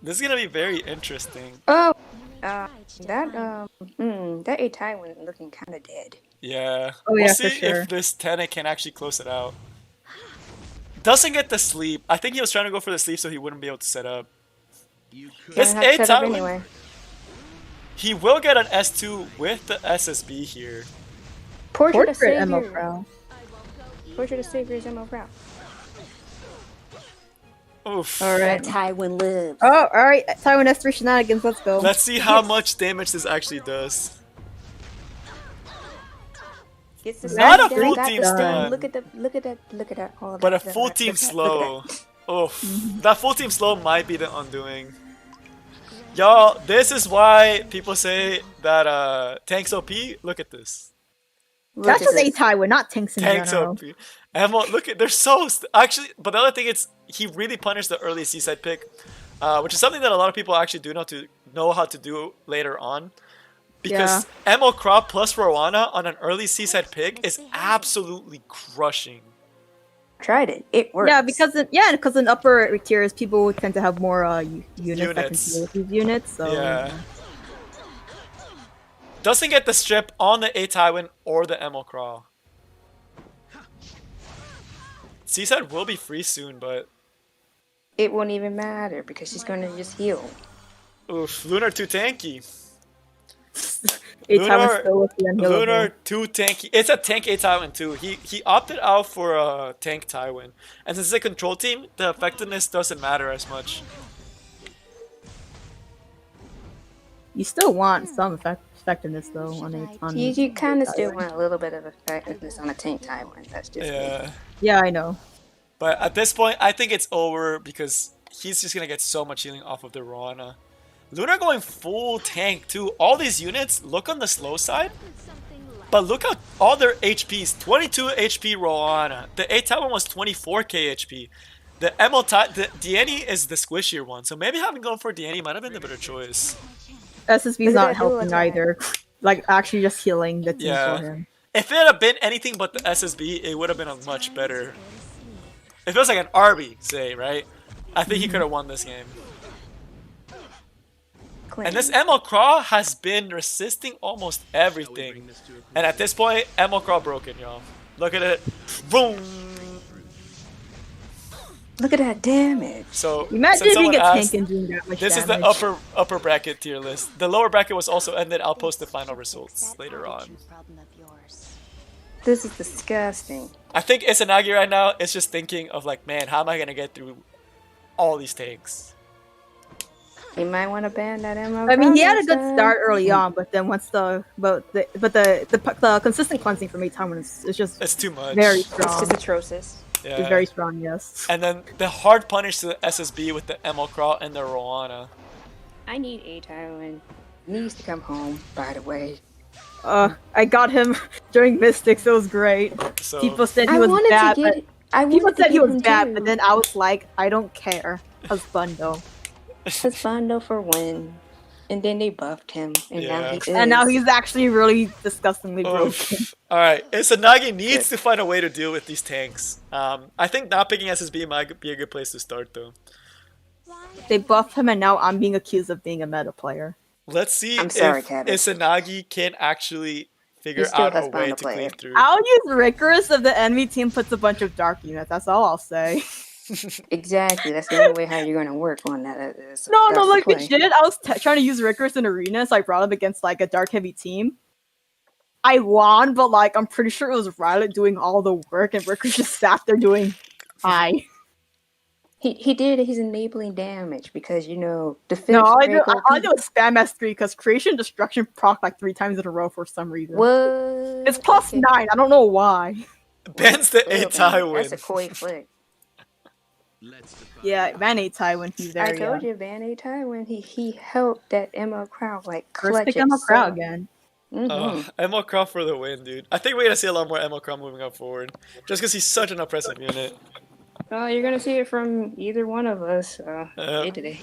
A: This is gonna be very interesting.
C: Oh,
H: You may try to
C: that
H: define
C: that A-Tai one looking kind of dead.
A: Yeah.
B: Oh,
A: we'll
B: yeah,
A: see
B: for sure.
A: if this Tene can actually close it out. Doesn't get the sleep. I think he was trying to go for the sleep so he wouldn't be able to set up.
G: You could
A: This
C: Gonna have to set up
A: A-Tai,
C: anyway.
A: he will get an S2 with the SSB here.
C: Portrait of
B: Portrait Emma
C: Savior.
B: Crow.
C: Portrait of Savior's Emma Crow.
A: Oof.
B: Alright.
C: Tywin lives.
B: Oh, alright. Taiwan S3 shenanigans, let's go.
A: Let's see how much damage this actually does.
C: Gets the
A: Not
C: stun
A: a
C: down,
A: full
C: got
A: team
C: the
A: stun.
C: Look at that. Oh,
A: But a
C: look at
A: full
C: that,
A: team
C: look at that,
A: slow.
C: look at
A: Oof. That full team slow might be the undoing. Y'all, this is why people say that tanks OP. Look at this.
C: that.
B: That's
C: Look at
B: just a
C: this.
B: Taiwan, not tanks in
A: Tanks
B: general.
A: OP. Emma, look at they're so actually. But the other thing is he really punished the early seaside pick, which is something that a lot of people actually do know how to do later on. Because Emo Crop plus Rowana on an early seaside pick is absolutely crushing.
C: Tried it. It works.
B: Yeah, because in upper tiers, people tend to have more units that can deal with these units. So
A: Yeah. Doesn't get the strip on the A Tywin or the Emo Crawl. Seaside will be free soon, but
C: it won't even matter because she's going to just heal.
A: oof, Lunar too tanky.
B: A Taiwan
A: Lunar,
B: still with the unhealable.
A: Lunar 2 tanky. It's a tank A Taiwan too. He opted out for a tank Taiwan, and since it's a control team, the effectiveness doesn't matter as much.
B: You still want some effectiveness though on a on.
C: You kind of still want a little bit of effectiveness on a tank Taiwan. That's just me.
B: Yeah, I know.
A: But at this point, I think it's over because he's just gonna get so much healing off of the Roana. Lunar going full tank too. All these units look on the slow side, but look at all their HPs. 22 HP Roana. The A Taiwan was 24k HP. The Diani is the squishier one, so maybe having gone for Diani might have been the better choice.
B: SSB's not helping either. Like actually just healing the team for him.
A: If it had been anything but the SSB, it would have been a much better. If it was like an RB, say, right? I think he could have won this game. And this ML Craw has been resisting almost everything. And at this point, ML Craw broken, y'all. Look at it. Boom!
C: Look at that damage.
A: So,
B: imagine being a tank and doing that much
A: this
B: damage.
A: is the upper bracket tier list. The lower bracket was also ended. I'll post the final results later on.
C: This is disgusting.
A: I think Izanagi right now is just thinking of like, man, how am I gonna get through all these tanks?
C: You might want to ban that ML.
B: I mean, he had a good start early on, but then once the consistent cleansing from 8 Taiwan is just
A: it's too much.
B: Very strong.
C: It's just atrocious.
A: Yeah.
B: It's very strong, yes.
A: And then the hard punish to the SSB with the ML Crawl and the Roana.
C: I need A Taiwan. Needs to come home, by the way.
B: I got him during Mystics. It was great.
A: So,
B: people said he was bad. People said he was bad,
C: too.
B: but then I was like, I don't care. Husbando.
C: Husbando for win. And then they buffed him, and now he is.
B: And now he's actually really disgustingly broken.
A: Alright, Izanagi needs to find a way to deal with these tanks. I think not picking SSB might be a good place to start, though.
B: They buffed him, and now I'm being accused of being a meta player.
A: Let's see if
C: Cabbage.
A: Izanagi can actually figure out a way to clean through.
B: I'll use Ricorous if the enemy team puts a bunch of dark units. That's all I'll say.
C: Exactly. That's the only way how you're going to work on that.
B: No, like legit. I was trying to use Ricorous in Arena, so I brought him against like a dark heavy team. I won, but like I'm pretty sure it was Rylet doing all the work, and Ricorous just sat there doing hi.
C: He did his enabling damage because, you know, defense.
B: No, all I do is spam S3 because Creation Destruction proc like 3 times in a row for some reason.
C: What?
B: It's plus 9. I don't know why.
A: Bans the A Taiwan.
C: That's a coy flick.
B: Yeah, ban A Taiwan. He's there.
C: I told you, ban A Taiwan. He helped that ML crowd like
B: First
C: clutch
B: pick
C: it.
B: ML crowd again.
A: ML Crow for the win, dude. I think we're gonna see a lot more ML Crow moving up forward, just because he's such an oppressive unit.
C: Oh, you're gonna see it from either one of us today.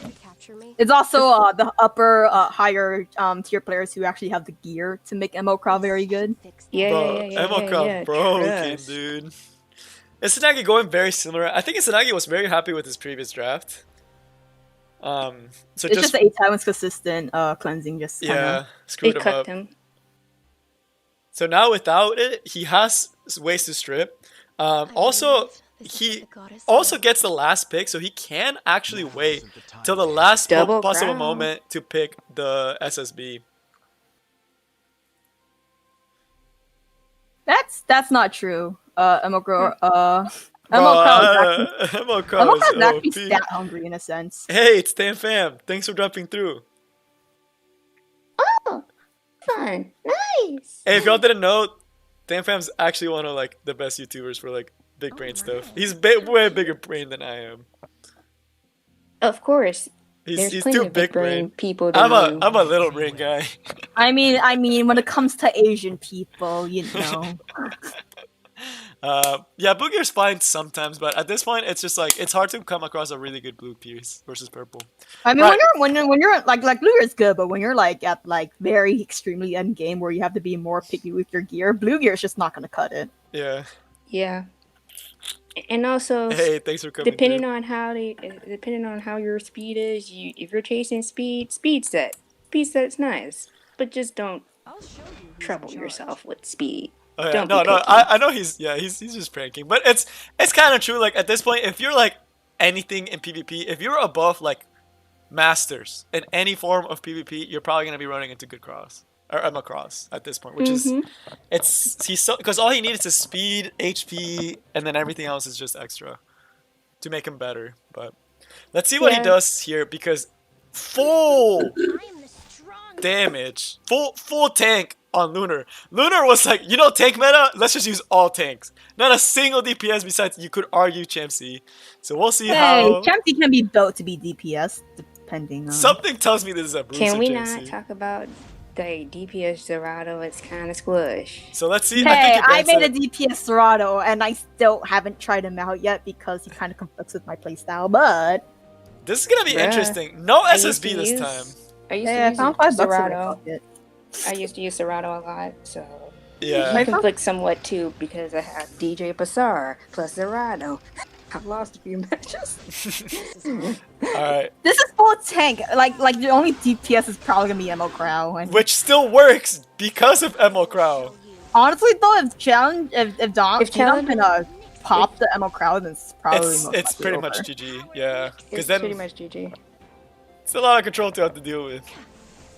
B: It's also the upper, higher tier players who actually have the gear to make ML Crow very good.
A: ML Crow broken, dude. Izanagi going very similar. I think Izanagi was very happy with his previous draft. So
B: it's just the 8 Taiwan's consistent cleansing just
A: screwed him up. So now without it, he has ways to strip. Also, he also gets the last pick, so he can actually wait till the last possible moment to pick the SSB.
B: That's not true. ML Crow is actually stat hungry in a sense.
A: Hey, it's Tan Fam. Thanks for dropping through.
C: Oh, fun, nice.
A: Hey, if y'all didn't know, Tan Fam's actually one of like the best YouTubers for like big brain stuff. He's way bigger brain than I am.
C: Of course.
A: He's too big brain.
C: People.
A: I'm a little brain guy.
B: I mean, when it comes to Asian people, you know.
A: Yeah, blue gear's fine sometimes, but at this point, it's just like it's hard to come across a really good blue piece versus purple.
B: I mean, when you're like blue gear is good, but when you're like at like very extremely end game where you have to be more picky with your gear, blue gear is just not gonna cut it.
A: Yeah.
C: Yeah. And also,
A: hey, thanks for coming.
C: Depending on how your speed is, if you're chasing speed set's nice, but just don't trouble yourself with speed.
A: Oh, yeah. No, I know he's just pranking, but it's kind of true. Like at this point, if you're like anything in PvP, if you're above like masters in any form of PvP, you're probably gonna be running into good cross. or Emma Cross at this point, which is he's so because all he needs is speed, HP, and then everything else is just extra to make him better. But let's see what he does here because full damage, full tank on Lunar. Lunar was like, you know, tank meta. Let's just use all tanks. Not a single DPS besides you could argue Champsy. So we'll see how.
B: Champsy can be built to be DPS depending on.
A: Something tells me this is a Bruiser.
C: Can we
A: Champsy.
C: not talk about the DPS Dorado? It's kind of squish.
A: So let's see.
B: Hey, I made a DPS Dorado and I still haven't tried him out yet because he kind of conflicts with my playstyle. But
A: this is gonna be interesting. No SSB this time.
C: I used to use
B: $5
C: Dorado. I used to use Dorado a lot, so
A: yeah.
C: I conflict somewhat too because I have DJ Bassar plus Dorado. I've lost a few matches.
A: Alright.
B: This is full tank. Like the only DPS is probably gonna be Emo Crow.
A: Which still works because of Emo Crow.
B: Honestly though, if Challenge can pop the Emo Crow, then it's probably
A: it's pretty much GG, yeah.
C: It's
A: then
C: pretty much GG.
A: It's a lot of control to have to deal with.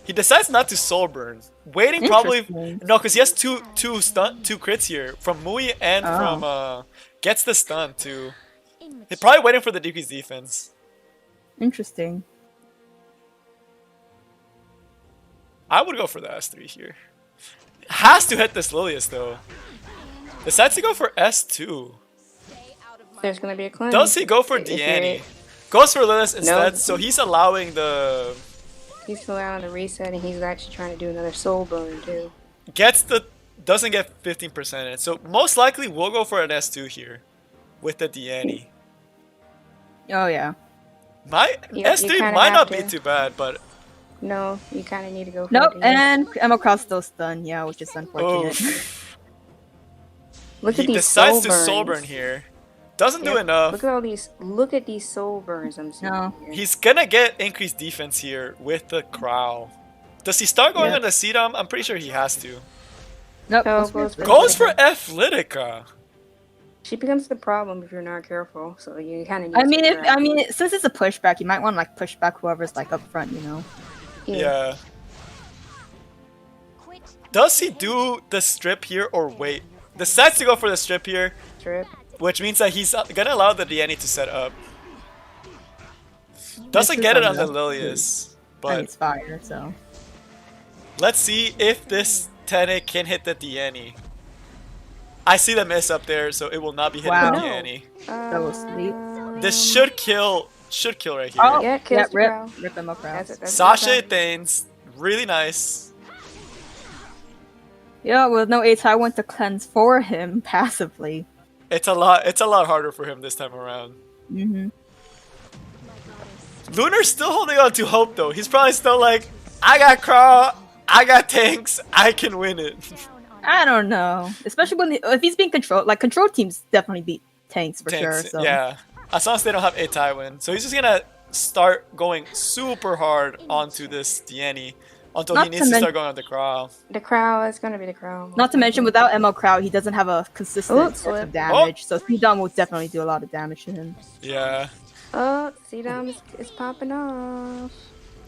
A: He decides not to soul burn. Waiting probably no, because he has two crits here from Mui and from gets the stun too. He's probably waiting for the decreased defense.
B: Interesting.
A: I would go for the S3 here. Has to hit this Lilius though. Decides to go for S2.
C: There's gonna be a cleanse.
A: Does he go for Deanne? Goes for Lilius instead, so he's allowing the.
C: He's allowing the reset, and he's actually trying to do another soul burn too.
A: Doesn't get 15% in it, so most likely we'll go for an S2 here, with the Deanne.
B: Oh yeah.
A: My S3 might not be too bad, but
C: no, you kind of need to go. For
B: Nope, and Emo Cross still stunned, yeah, which is unfortunate.
C: Look at
A: he
C: these
A: decides
C: soul
A: to
C: burns.
A: soul burn here. Doesn't do enough.
C: Look at all these. Look at these soul burns I'm seeing.
B: No.
C: Here.
A: He's gonna get increased defense here with the Crow. Does he start going on the Sedum? I'm pretty sure he has to.
B: Nope.
A: Goes for Athletica.
C: She becomes the problem if you're not careful. So you kind of.
B: I mean, since it's a pushback, you might want to like push back whoever's like up front, you know.
A: Yeah. Does he do the strip here or wait? Decides to go for the strip here.
C: Strip.
A: Which means that he's gonna allow the Deanne to set up. Doesn't get it on the Lilius, but
B: it's fire. So
A: let's see if this Tene can hit the Deanne. I see the miss up there, so it will not be hitting the Deanne.
B: That was sweet.
A: This should kill right here.
B: Oh,
C: yeah,
B: rip Emo Crow.
A: Sasha Thanes, really nice.
B: Yeah, with no A, I went to cleanse for him passively.
A: It's a lot harder for him this time around. Lunar's still holding on to hope though. He's probably still like, I got Crawl, I got tanks, I can win it.
B: I don't know. Especially when if he's being controlled, like control teams definitely beat tanks for sure. So.
A: Yeah, as long as they don't have a Tywin. So he's just gonna start going super hard onto this Deanne until he needs to start going on the Crow.
C: The Crow is gonna be the Crow.
B: Not to mention, without Emo Crow, he doesn't have a consistent source of damage. So Sedum will definitely do a lot of damage to him.
A: Yeah.
C: Oh, Sedum is popping off.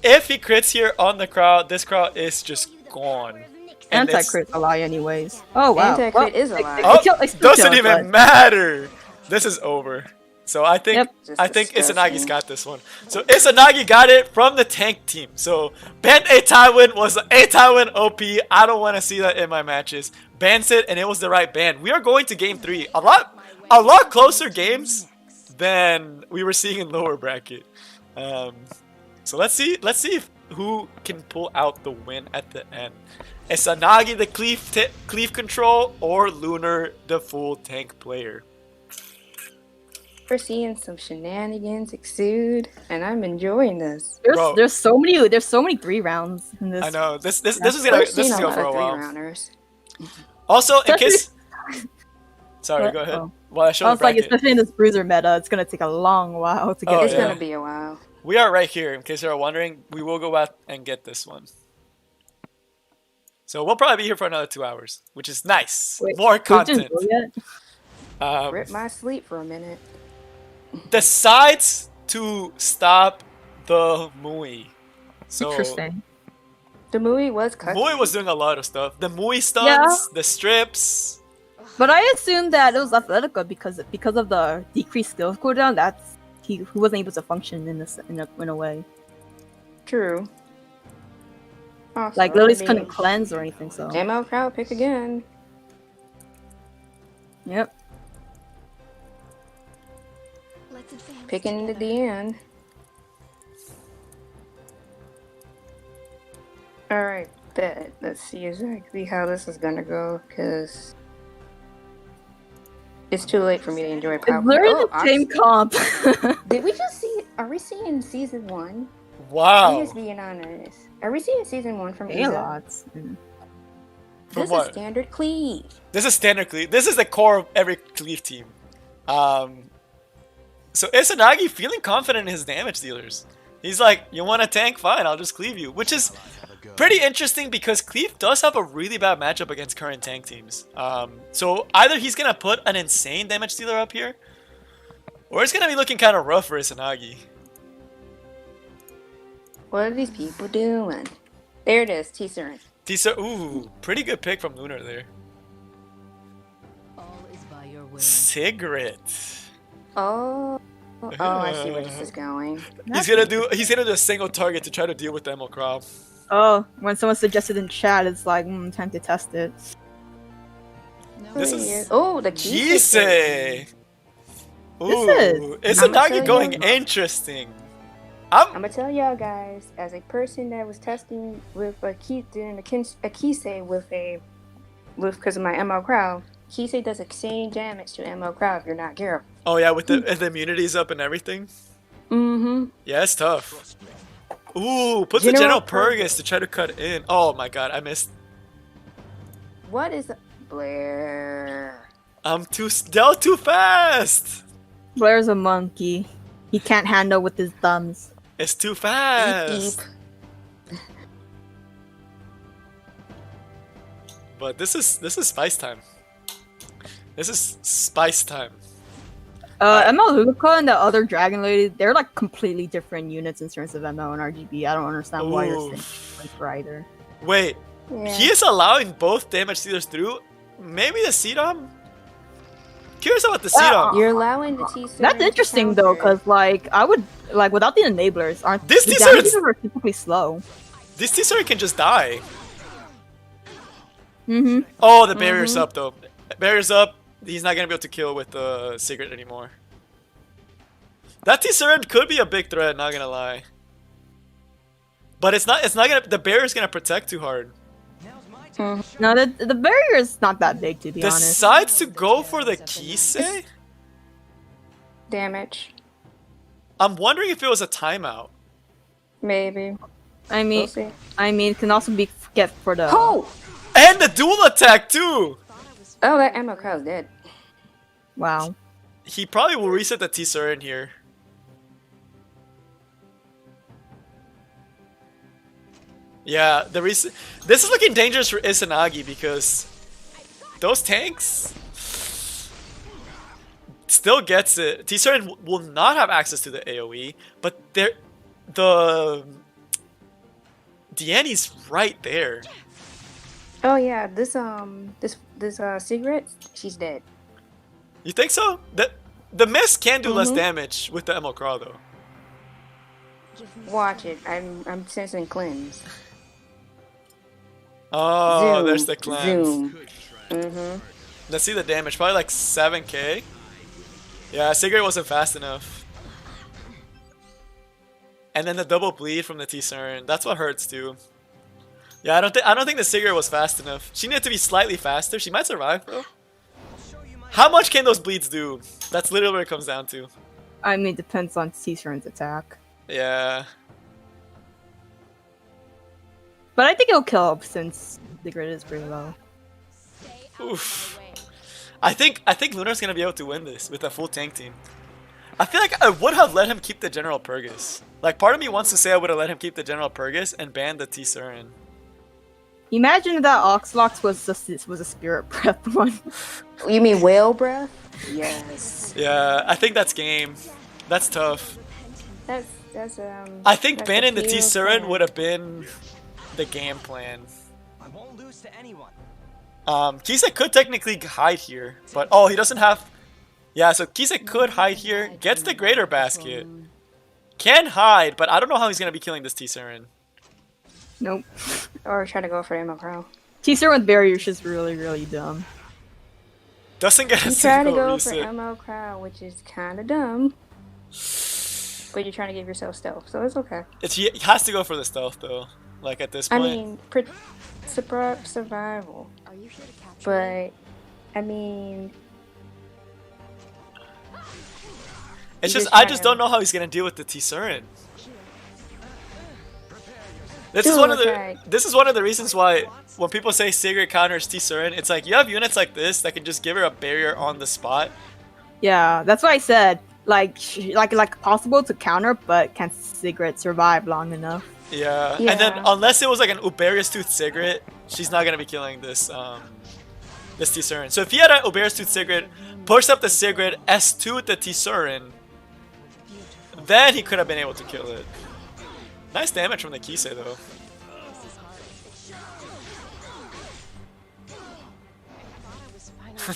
A: If he crits here on the Crow, this Crow is just gone.
B: Anti-crit a lie anyways. Oh wow.
C: Anti-crit is a lie.
A: Doesn't even matter. This is over. So I think Izanagi's got this one. So Izanagi got it from the tank team. So ban a Tywin was a Tywin OP. I don't want to see that in my matches. Bans it and it was the right ban. We are going to game 3. A lot closer games than we were seeing in lower bracket. So let's see who can pull out the win at the end. Izanagi the cleave control or Lunar the full tank player.
C: We're seeing some shenanigans exude, and I'm enjoying this.
B: There's so many 3 rounds in this.
A: I know this is go for a while.
C: Rounders.
A: Also, in case, sorry, go ahead. Well, I was
B: like, especially in this bruiser meta, it's gonna take a long while to get.
C: It's gonna be a while.
A: We are right here. In case you're wondering, we will go out and get this one. So we'll probably be here for another 2 hours, which is nice.
B: Wait,
A: more content.
C: Rip my sleep for a minute.
A: Decides to stop the Mui. So
B: interesting.
C: The movie was cut.
A: Mui was doing a lot of stuff. The Mui stunts, the strips.
B: But I assumed that it was Athletica because of the decreased skills cooldown. That's he wasn't able to function in a way.
C: True. Also,
B: Like Lily's couldn't cleanse or anything. So.
C: ML crowd pick again.
B: Yep.
H: Let's advance
C: Picking to
H: together.
C: the end. Alright, bet. Let's see exactly how this is gonna go, because it's too late for me to enjoy Power.
B: It's literally the same comp.
C: Did we just see? Are we seeing season 1?
A: Wow.
C: I'm just being honest. Are we seeing season 1 from
B: A
C: Isa?
B: lots.
A: From
C: This
A: what?
C: is standard cleave.
A: This is standard cleave. This is the core of every cleave team. So Izanagi feeling confident in his damage dealers. He's like, you want to tank? Fine, I'll just cleave you. Which is pretty interesting because cleave does have a really bad matchup against current tank teams. So either he's going to put an insane damage dealer up here, or it's going to be looking kind of rough for Izanagi.
C: What are these people doing? There it is, T-Serin.
A: Tisa, ooh, pretty good pick from Lunar there.
F: All is by your will.
A: Cigarette.
C: Oh, I see where this is going.
A: He's gonna do a single target to try to deal with the Emerald Crab.
B: Oh, when someone suggested in chat, it's like time to test it.
A: This is
C: the
A: Kisei. Ooh,
B: This
A: Izanagi going interesting. I'm
C: gonna tell y'all guys, as a person that was testing with a Kisei because of my ML crowd, Kisei does the same damage to ML crowd if you're not careful.
A: Oh yeah, with the immunities up and everything.
C: Mm-hmm.
A: Yeah, it's tough. Ooh, put the General Purgus to try to cut in. Oh my god, I missed.
C: What is Blair?
A: I'm too fast.
B: Blair's a monkey. He can't handle with his thumbs.
A: It's too fast. But this is spice time. This is spice time.
B: ML Luca and the other Dragon Lady, they're like completely different units in terms of ML and RGB. I don't understand why you're saying for either.
A: Wait, he is allowing both damage dealers through? Maybe the CDOM? Curious about the CDOM.
C: You're allowing the T-Serin.
B: That's interesting though, because like I would like without the enablers, aren't
A: This
B: the
A: T-Serin
B: damage are typically slow.
A: This T-Serin can just die.
B: Mm-hmm.
A: Oh, the barrier's up though. Barrier's up. He's not gonna be able to kill with the cigarette anymore. That T-Serin could be a big threat, not gonna lie. But it's not gonna. The barrier's gonna protect too hard.
B: No, the barrier is not that big to be honest.
A: Decides to go for the Kisei?
C: Damage.
A: I'm wondering if it was a timeout.
C: Maybe.
B: I mean, it can also be get for the.
C: Oh!
A: And the dual attack too!
C: Oh, that ML crowd's dead.
B: Wow.
A: He probably will reset the T-Serin here. Yeah, this is looking dangerous for Izanagi because those tanks still gets it. T-Serin will not have access to the AoE, but the Diani's right there.
C: Oh yeah, this cigarette, she's dead.
A: You think so? The mist can do less damage with the Emerald Crawl though.
C: Watch it. I'm sensing cleanse.
A: Oh,
C: Zoom.
A: there's the cleanse.
C: Zoom.
A: Let's see the damage. Probably like 7k. Yeah, cigarette wasn't fast enough. And then the double bleed from the T-Serin. That's what hurts too. Yeah, I don't think the cigarette was fast enough. She needed to be slightly faster. She might survive though. How much can those bleeds do? That's literally what it comes down to.
B: I mean, it depends on T-Serin's attack.
A: Yeah.
B: But I think it'll kill up since the grid is pretty low.
A: Oof. I think Lunar's gonna be able to win this with a full tank team. I feel like I would have let him keep the General Purgus. Like, part of me wants to say I would have let him keep the General Purgus and ban the T-Serin.
B: Imagine that Oxlox was a spirit breath one.
C: You mean whale breath? Yes.
A: Yeah, I think that's game. That's tough.
C: That's
A: I think
C: that's
A: banning the
C: appeal
A: T-Serin
C: to-
A: would have been the game plan.
D: I won't lose to anyone.
A: Kise could technically hide here, but oh, he doesn't have. Yeah, so Kise could hide here, gets the greater basket, can hide, but I don't know how he's gonna be killing this T-Siren.
B: Nope.
C: Or try to go for Ammo Pro.
B: T-Siren with barrier is just really, really dumb.
A: Doesn't get a
C: You try to
A: single
C: go for
A: reset.
C: Ammo Crowd, which is kind of dumb. But you're trying to give yourself stealth, so it's okay.
A: He has to go for the stealth though. Like at this
C: I
A: point.
C: mean, survival.
H: Are you here to capture
C: But, I mean,
A: it's
C: you
A: just
C: just
A: I
C: trying
A: just
C: to-
A: don't know how he's gonna deal with the T-Siren. This
C: Do
A: is one of
C: attack.
A: the reasons why when people say Sigrid counters T-Siren, it's like you have units like this that can just give her a barrier on the spot.
B: Yeah, that's what I said. Like possible to counter, but can Sigrid survive long enough?
A: Yeah. And then
C: Yeah.
A: unless it was like an Uberius Tooth Sigrid, she's not gonna be killing this this T-Siren. So if he had an Uberius Tooth Sigrid, push up the Sigrid, S2 the T-Siren, then he could have been able to kill it. Nice damage from the Kise though.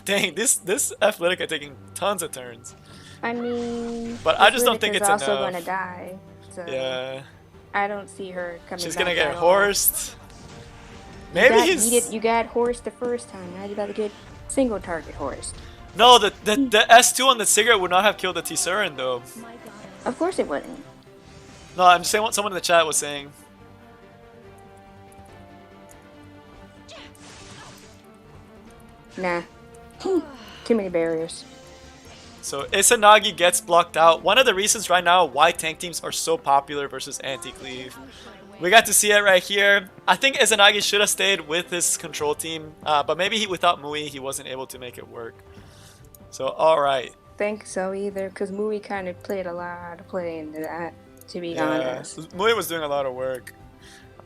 A: Dang, this Athletic are taking tons of turns.
C: I mean,
A: But I just don't think
C: Athletic
A: it's
C: is also
A: enough.
C: gonna die. So
A: Yeah.
C: I don't see her coming.
A: She's
C: back
A: gonna get
C: at all.
A: horsed. Maybe
C: You got horsed the first time. Now you about to get single target horsed.
A: No, the S2 on the Sigrid would not have killed the T-Siren though.
C: Of course it wouldn't.
A: No, I'm just saying what someone in the chat was saying.
C: Nah. Too many barriers.
A: So Izanagi gets blocked out. One of the reasons right now why tank teams are so popular versus anti-cleave. We got to see it right here. I think Izanagi should have stayed with his control team, but maybe without Mui, he wasn't able to make it work. So, alright.
C: Think so either, because Mui kind of played a lot of play into that, to be
A: Yeah,
C: honest.
A: Mui was doing a lot of work.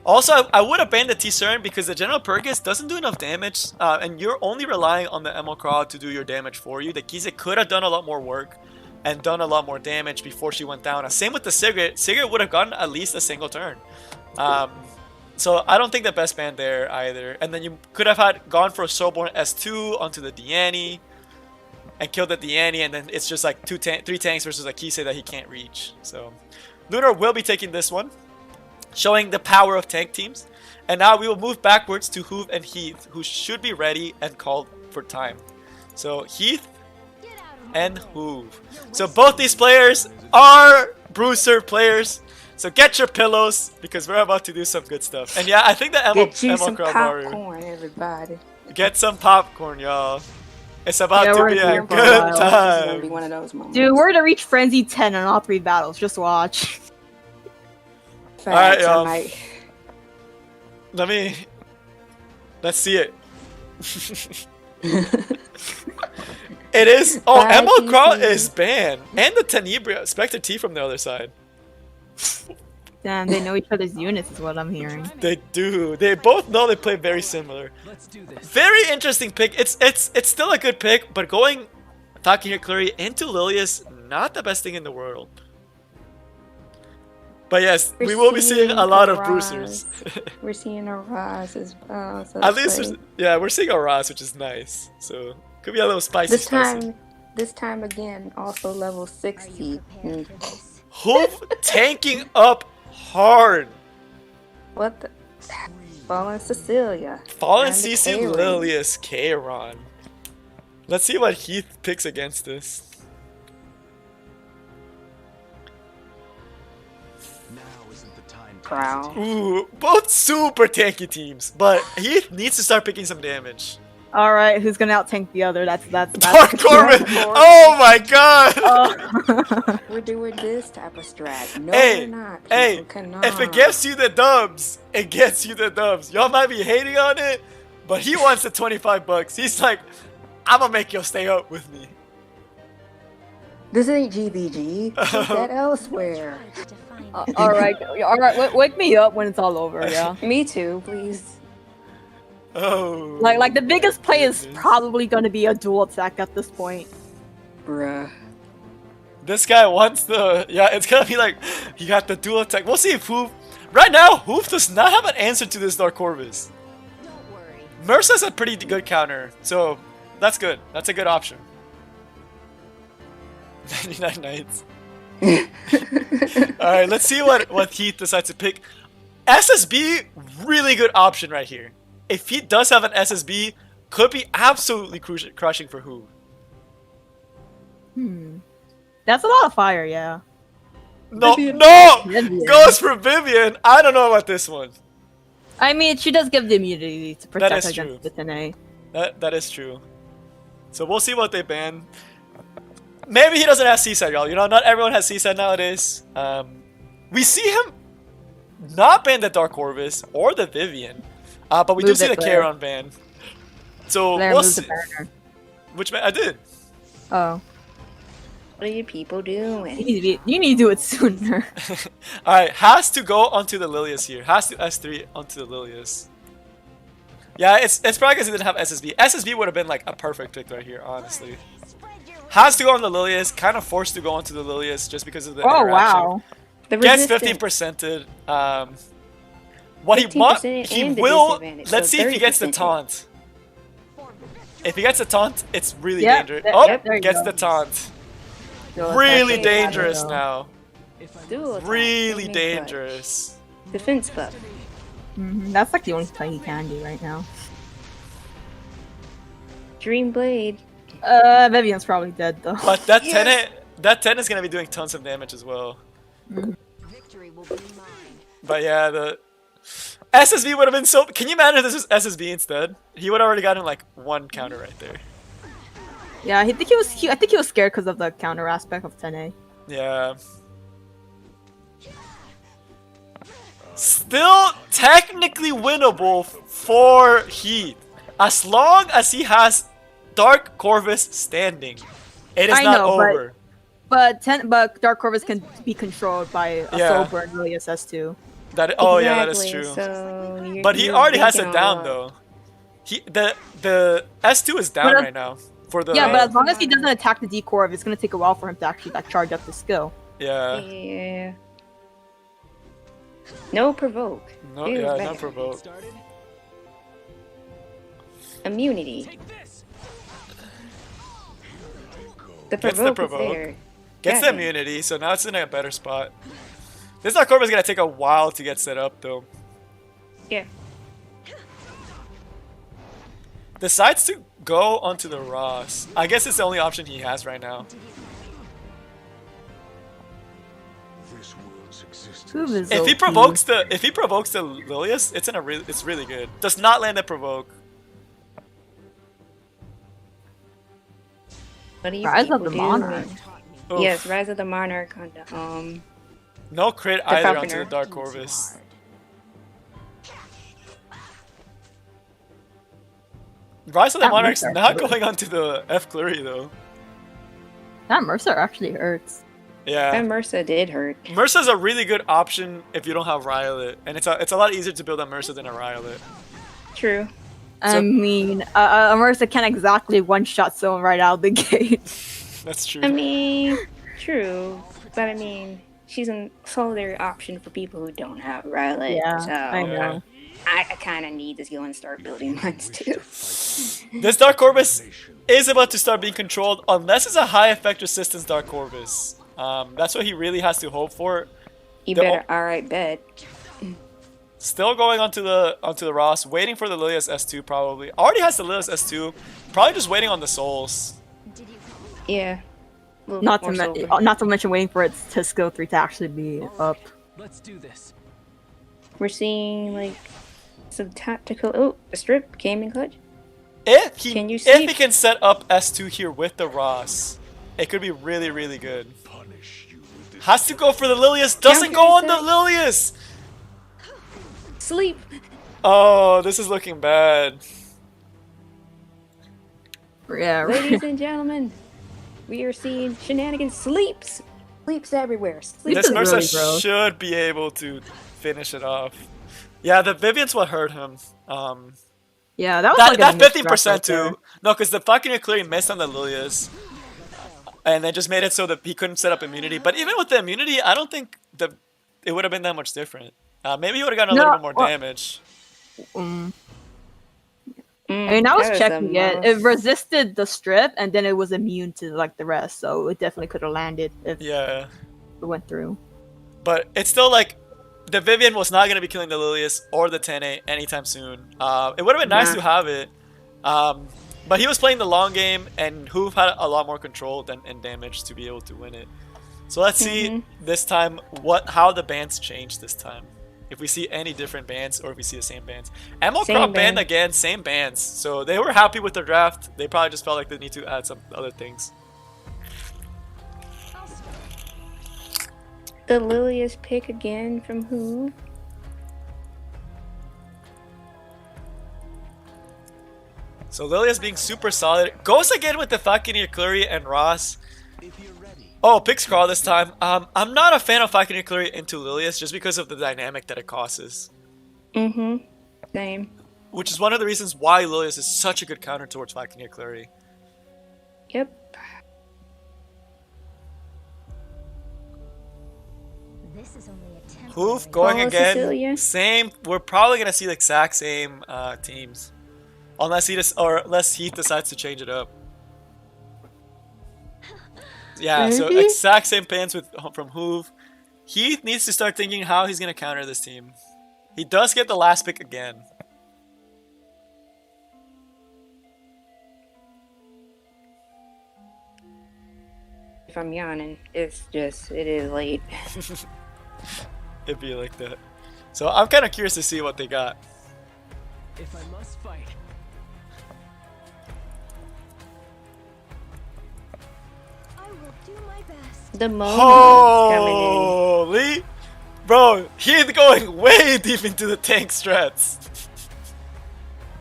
A: Also, I would have banned the T-Siren because the General Purgus doesn't do enough damage, and you're only relying on the Emerald Crowd to do your damage for you. The Kise could have done a lot more work and done a lot more damage before she went down. Same with the Sigrid. Sigrid would have gotten at least a single turn. So I don't think the best ban there either. And then you could have gone for a Soulborn S2 onto the Diani and killed the Diani, and then it's just like 3 tanks versus a Kise that he can't reach. So Lunar will be taking this one, showing the power of tank teams. And now we will move backwards to Hoove and Heath, who should be ready and called for time. So Heath and Hoove. So both these players are Bruiser players. So get your pillows because we're about to do some good stuff. And yeah, I think the
C: Get you
A: Emerald
C: some
A: Crown Mario.
C: popcorn, everybody.
A: Get some popcorn, y'all. It's about
B: Yeah,
A: to
B: we're
A: be a
B: here for a
A: good
B: while.
C: This is gonna be
A: time.
C: one of those moments.
B: Dude, we're to reach Frenzy 10 in all 3 battles. Just watch.
C: Facts,
A: Alright,
C: I
A: y'all.
C: might-
A: Let's see it. It is. Oh,
C: Bye,
A: Emerald Crown
C: TC.
A: is banned, and the Tenebria Spectre T from the other side.
B: Damn, they know each other's units is what I'm hearing.
A: They do. They both know they play very similar.
D: Let's do this.
A: Very interesting pick. It's still a good pick, but going Takahiro Clary into Lilius, not the best thing in the world. But yes,
C: We're
A: we will be seeing a lot of
C: Raz.
A: bruisers.
C: We're seeing a Raz as well. So
A: At
C: that's
A: least,
C: great.
A: yeah, we're seeing a Raz, which is nice. So could be a little spicy.
C: This time again, also level 60. Mm.
A: Hoof tanking up hard.
C: What the? Fallen Cecilia.
A: Fallen
C: And the
A: CC
C: K-Ring.
A: Lilius Kairon. Let's see what Heath picks against this.
G: Now isn't the time to
C: Prowl.
A: Ooh, both super tanky teams, but Heath needs to start picking some damage.
B: Alright, who's gonna out-tank the other? That's
A: Dark
B: that's
A: Corbin!
C: Corbin.
A: Oh my god!
B: Oh.
C: We're doing this type of strat. No,
A: Hey,
C: we're not.
A: hey,
C: People cannot.
A: if it gets you the dubs, it gets you the dubs. Y'all might be hating on it, but he wants the 25 bucks. He's like, I'm gonna make you stay up with me.
C: This ain't GBG. Put that elsewhere.
B: Alright, wake me up when it's all over, yeah.
C: Me too, please.
A: Oh.
B: Like the biggest play is probably gonna be a dual attack at this point.
C: Bruh.
A: This guy wants the... Yeah, it's gonna be like, he got the dual attack. We'll see if Hoove... Right now, Hoof does not have an answer to this Dark Corvus.
F: Don't worry.
A: Mercer's a pretty good counter, so that's good. That's a good option. 99 Knights. Alright, let's see what Heath decides to pick. SSB, really good option right here. If he does have an SSB, could be absolutely crushing for Hoof.
B: That's a lot of fire, yeah.
A: No,
B: Vivian.
A: no!
B: Vivian.
A: Goes for Vivian. I don't know about this one.
B: I mean, she does give the immunity to protect
A: is
B: against
A: true.
B: the Tene.
A: That is true. So we'll see what they ban. Maybe he doesn't have C-Side, y'all. You know, not everyone has C-Side nowadays. We see him not ban the Dark Corvus or the Vivian. But we do see the Charon ban. So
B: Blair
A: we'll
B: moved
A: see.
B: the banner.
A: Which ban? I did.
B: Oh.
C: What are you people doing?
B: You need to do it sooner.
A: Alright, has to go onto the Lilius here. Has to S3 onto the Lilius. Yeah, it's probably because he didn't have SSB. SSB would have been like a perfect pick right here, honestly. Has to go on the Lilius, kind of forced to go onto the Lilius just because of the
B: Oh,
A: interaction.
B: wow.
C: The
A: Gets
C: resistance.
A: 50%ed. What he wants,
C: 15%
A: he
C: and the
A: will.
C: disadvantage,
A: Let's
C: so
A: see if he gets the
C: 30%.
A: taunt. If he gets the taunt, it's really
B: Yep,
A: dangerous.
B: yep,
A: Oh,
B: yep, there you
A: gets
B: go.
A: the taunt.
B: So
A: Really
B: it's
A: dangerous
B: actually-
A: now.
C: Dual attack,
A: Really
C: flaming
A: dangerous.
C: clutch. Defense buff.
B: That's like the only play he can do right now.
C: Dream Blade.
B: Vivian's probably dead though.
A: But that 10 is gonna be doing tons of damage as well.
F: Victory will be mine.
A: But yeah, the SSB would have been so. Can you imagine if this was SSB instead? He would have already gotten like one counter right there.
B: Yeah, I think he was scared because of the counter aspect of 10A.
A: Yeah. Still technically winnable for Heath. As long as he has Dark Corvus standing. It is
B: I
A: not
B: know, but-
A: over.
B: But Dark Corvus can be controlled by a
A: Yeah.
B: Soul Burn really SS2.
A: Oh yeah, that is
C: Exactly,
A: true.
C: So
A: But he
C: you're
A: already has
C: thinking
A: it down
C: a lot.
A: though. The S2 is down
B: But,
A: right now. For the
B: Yeah, but as long as he doesn't attack the D Corv, it's gonna take a while for him to actually like charge up the skill.
A: yeah.
C: Yeah. No provoke.
A: No,
C: Feels
A: yeah,
C: bad.
A: not provoke.
C: Immunity. The
A: Gets
C: provoke,
A: the provoke.
C: is there.
A: Gets the
C: Goddamn.
A: immunity, so now it's in a better spot. This Dark Corvus is gonna take a while to get set up though.
C: Yeah.
A: Decides to go onto the Ross. I guess it's the only option he has right now.
G: This world's existence.
B: Who is
A: If he
B: OP?
A: provokes the Lilius, it's really good. Does not land the provoke.
C: What do you
B: Rise of
C: people
B: the
C: doing?
B: Monarch.
A: Oof.
C: Yes, Rise of the Monarch on the
A: No crit either onto
C: Falconer.
A: the Dark Corvus. Rise of the
B: That
A: Monarch's
B: Mercer
A: not
B: actually-
A: going onto the F Flurry though.
B: That Mercer actually hurts.
A: Yeah.
C: That Mercer did hurt.
A: Mercer's a really good option if you don't have Riolet, and it's a lot easier to build a Mercer than a Riolet.
C: True.
B: I mean, a Mercer can't exactly one-shot someone right out of the gate.
A: That's true.
C: I mean, true. But I mean, she's a solitary option for people who don't have Rowlet.
B: Yeah,
C: so
B: I know.
C: I kind of need to go and start building mines too.
A: This Dark Corvus is about to start being controlled unless it's a high effect resistance Dark Corvus. That's what he really has to hope for.
C: You
A: The
C: better, alright, bet.
A: Still going onto the Ross, waiting for the Lilius S2 probably. Already has the Lilius S2. Probably just waiting on the souls.
C: Yeah. A little
B: Not
C: bit
B: to,
C: more sober.
B: not to mention waiting for it to skill 3 to actually be up.
D: Let's do this.
C: We're seeing like some tactical. Oh, a strip came in clutch.
A: If
C: Can you
A: he
C: sleep?
A: can set up S2 here with the Ross, it could be really, really good.
G: Punish you with this.
A: Has to go for the Lilius. Doesn't go on the
C: Counter
A: Lilius.
C: Sleep.
A: Oh, this is looking bad.
B: Yeah, right.
C: Ladies and gentlemen, we are seeing shenanigans. Sleeps everywhere. Sleep.
A: This
B: is
A: Mercer
B: really gross.
A: should be able to finish it off. Yeah, the Vivian's what hurt him.
B: Yeah, that was
A: That
B: like
A: that
B: a
A: 50%
B: misdraft right there.
A: too. No, because the fucking clearly missed on the Lilius. And they just made it so that he couldn't set up immunity. But even with the immunity, I don't think it would have been that much different. Maybe he would have gotten a little bit more damage.
B: I mean, I was
C: that is
B: checking
C: a
B: it. It
C: mouse.
B: resisted the strip, and then it was immune to like the rest, so it definitely could have landed if
A: Yeah.
B: it went through.
A: But it's still like the Vivian was not gonna be killing the Lilius or the 10A anytime soon. It would have been nice to have it. But he was playing the long game, and Hoof had a lot more control and damage to be able to win it. So let's see this time how the bans change this time. If we see any different bans or if we see the same bans. Emerald Crop banned again, same bans. So they were happy with the draft. They probably just felt like they need to add some other things.
C: The Lilius pick again from who?
A: So Lilia's being super solid. Goes again with the Falconeer Clury and Ross. Oh, picks Crawl this time. I'm not a fan of Falconeer Clury into Lilius just because of the dynamic that it causes.
C: Same.
A: Which is one of the reasons why Lilius is such a good counter towards Falconeer Clury.
C: Yep.
H: This is only a temporary.
A: Hoof going
C: Follow
A: again.
C: Cecilia.
A: Same. We're probably gonna see the exact same teams, unless Heath decides to change it up. Yeah, so exact same pants from Hoof. Heath needs to start thinking how he's gonna counter this team. He does get the last pick again.
C: If I'm yawning, it is late.
A: It'd be like that. So I'm kind of curious to see what they got.
D: If I must fight.
H: I will do my best.
C: The Momo's coming in.
A: Holy! Bro, he's going way deep into the tank strats.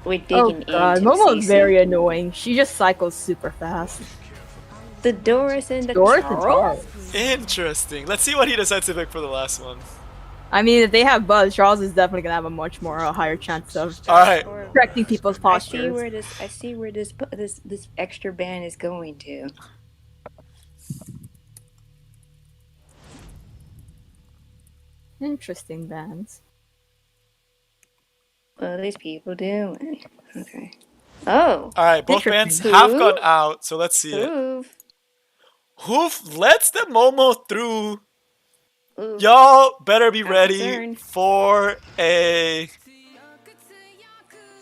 C: We're
B: Oh
C: digging
B: god,
C: into
B: Momo's
C: CC.
B: very annoying. She just cycles super fast.
C: The Doris and the
B: Doris and
C: Charles?
B: Charles.
A: Interesting. Let's see what he decides to pick for the last one.
B: I mean, if they have Buzz, Charles is definitely gonna have a much more higher chance of
A: Alright.
B: correcting people's
C: I
B: postures.
C: see where this extra band is going to.
B: Interesting bands.
C: What are these people doing? Okay. Oh.
A: Alright, both bands
B: Interesting.
A: have gone out, so let's see it.
C: Oof.
A: Hoof lets the Momo through.
C: Oof.
A: Y'all better be
C: I'm
A: ready
C: concerned.
A: for a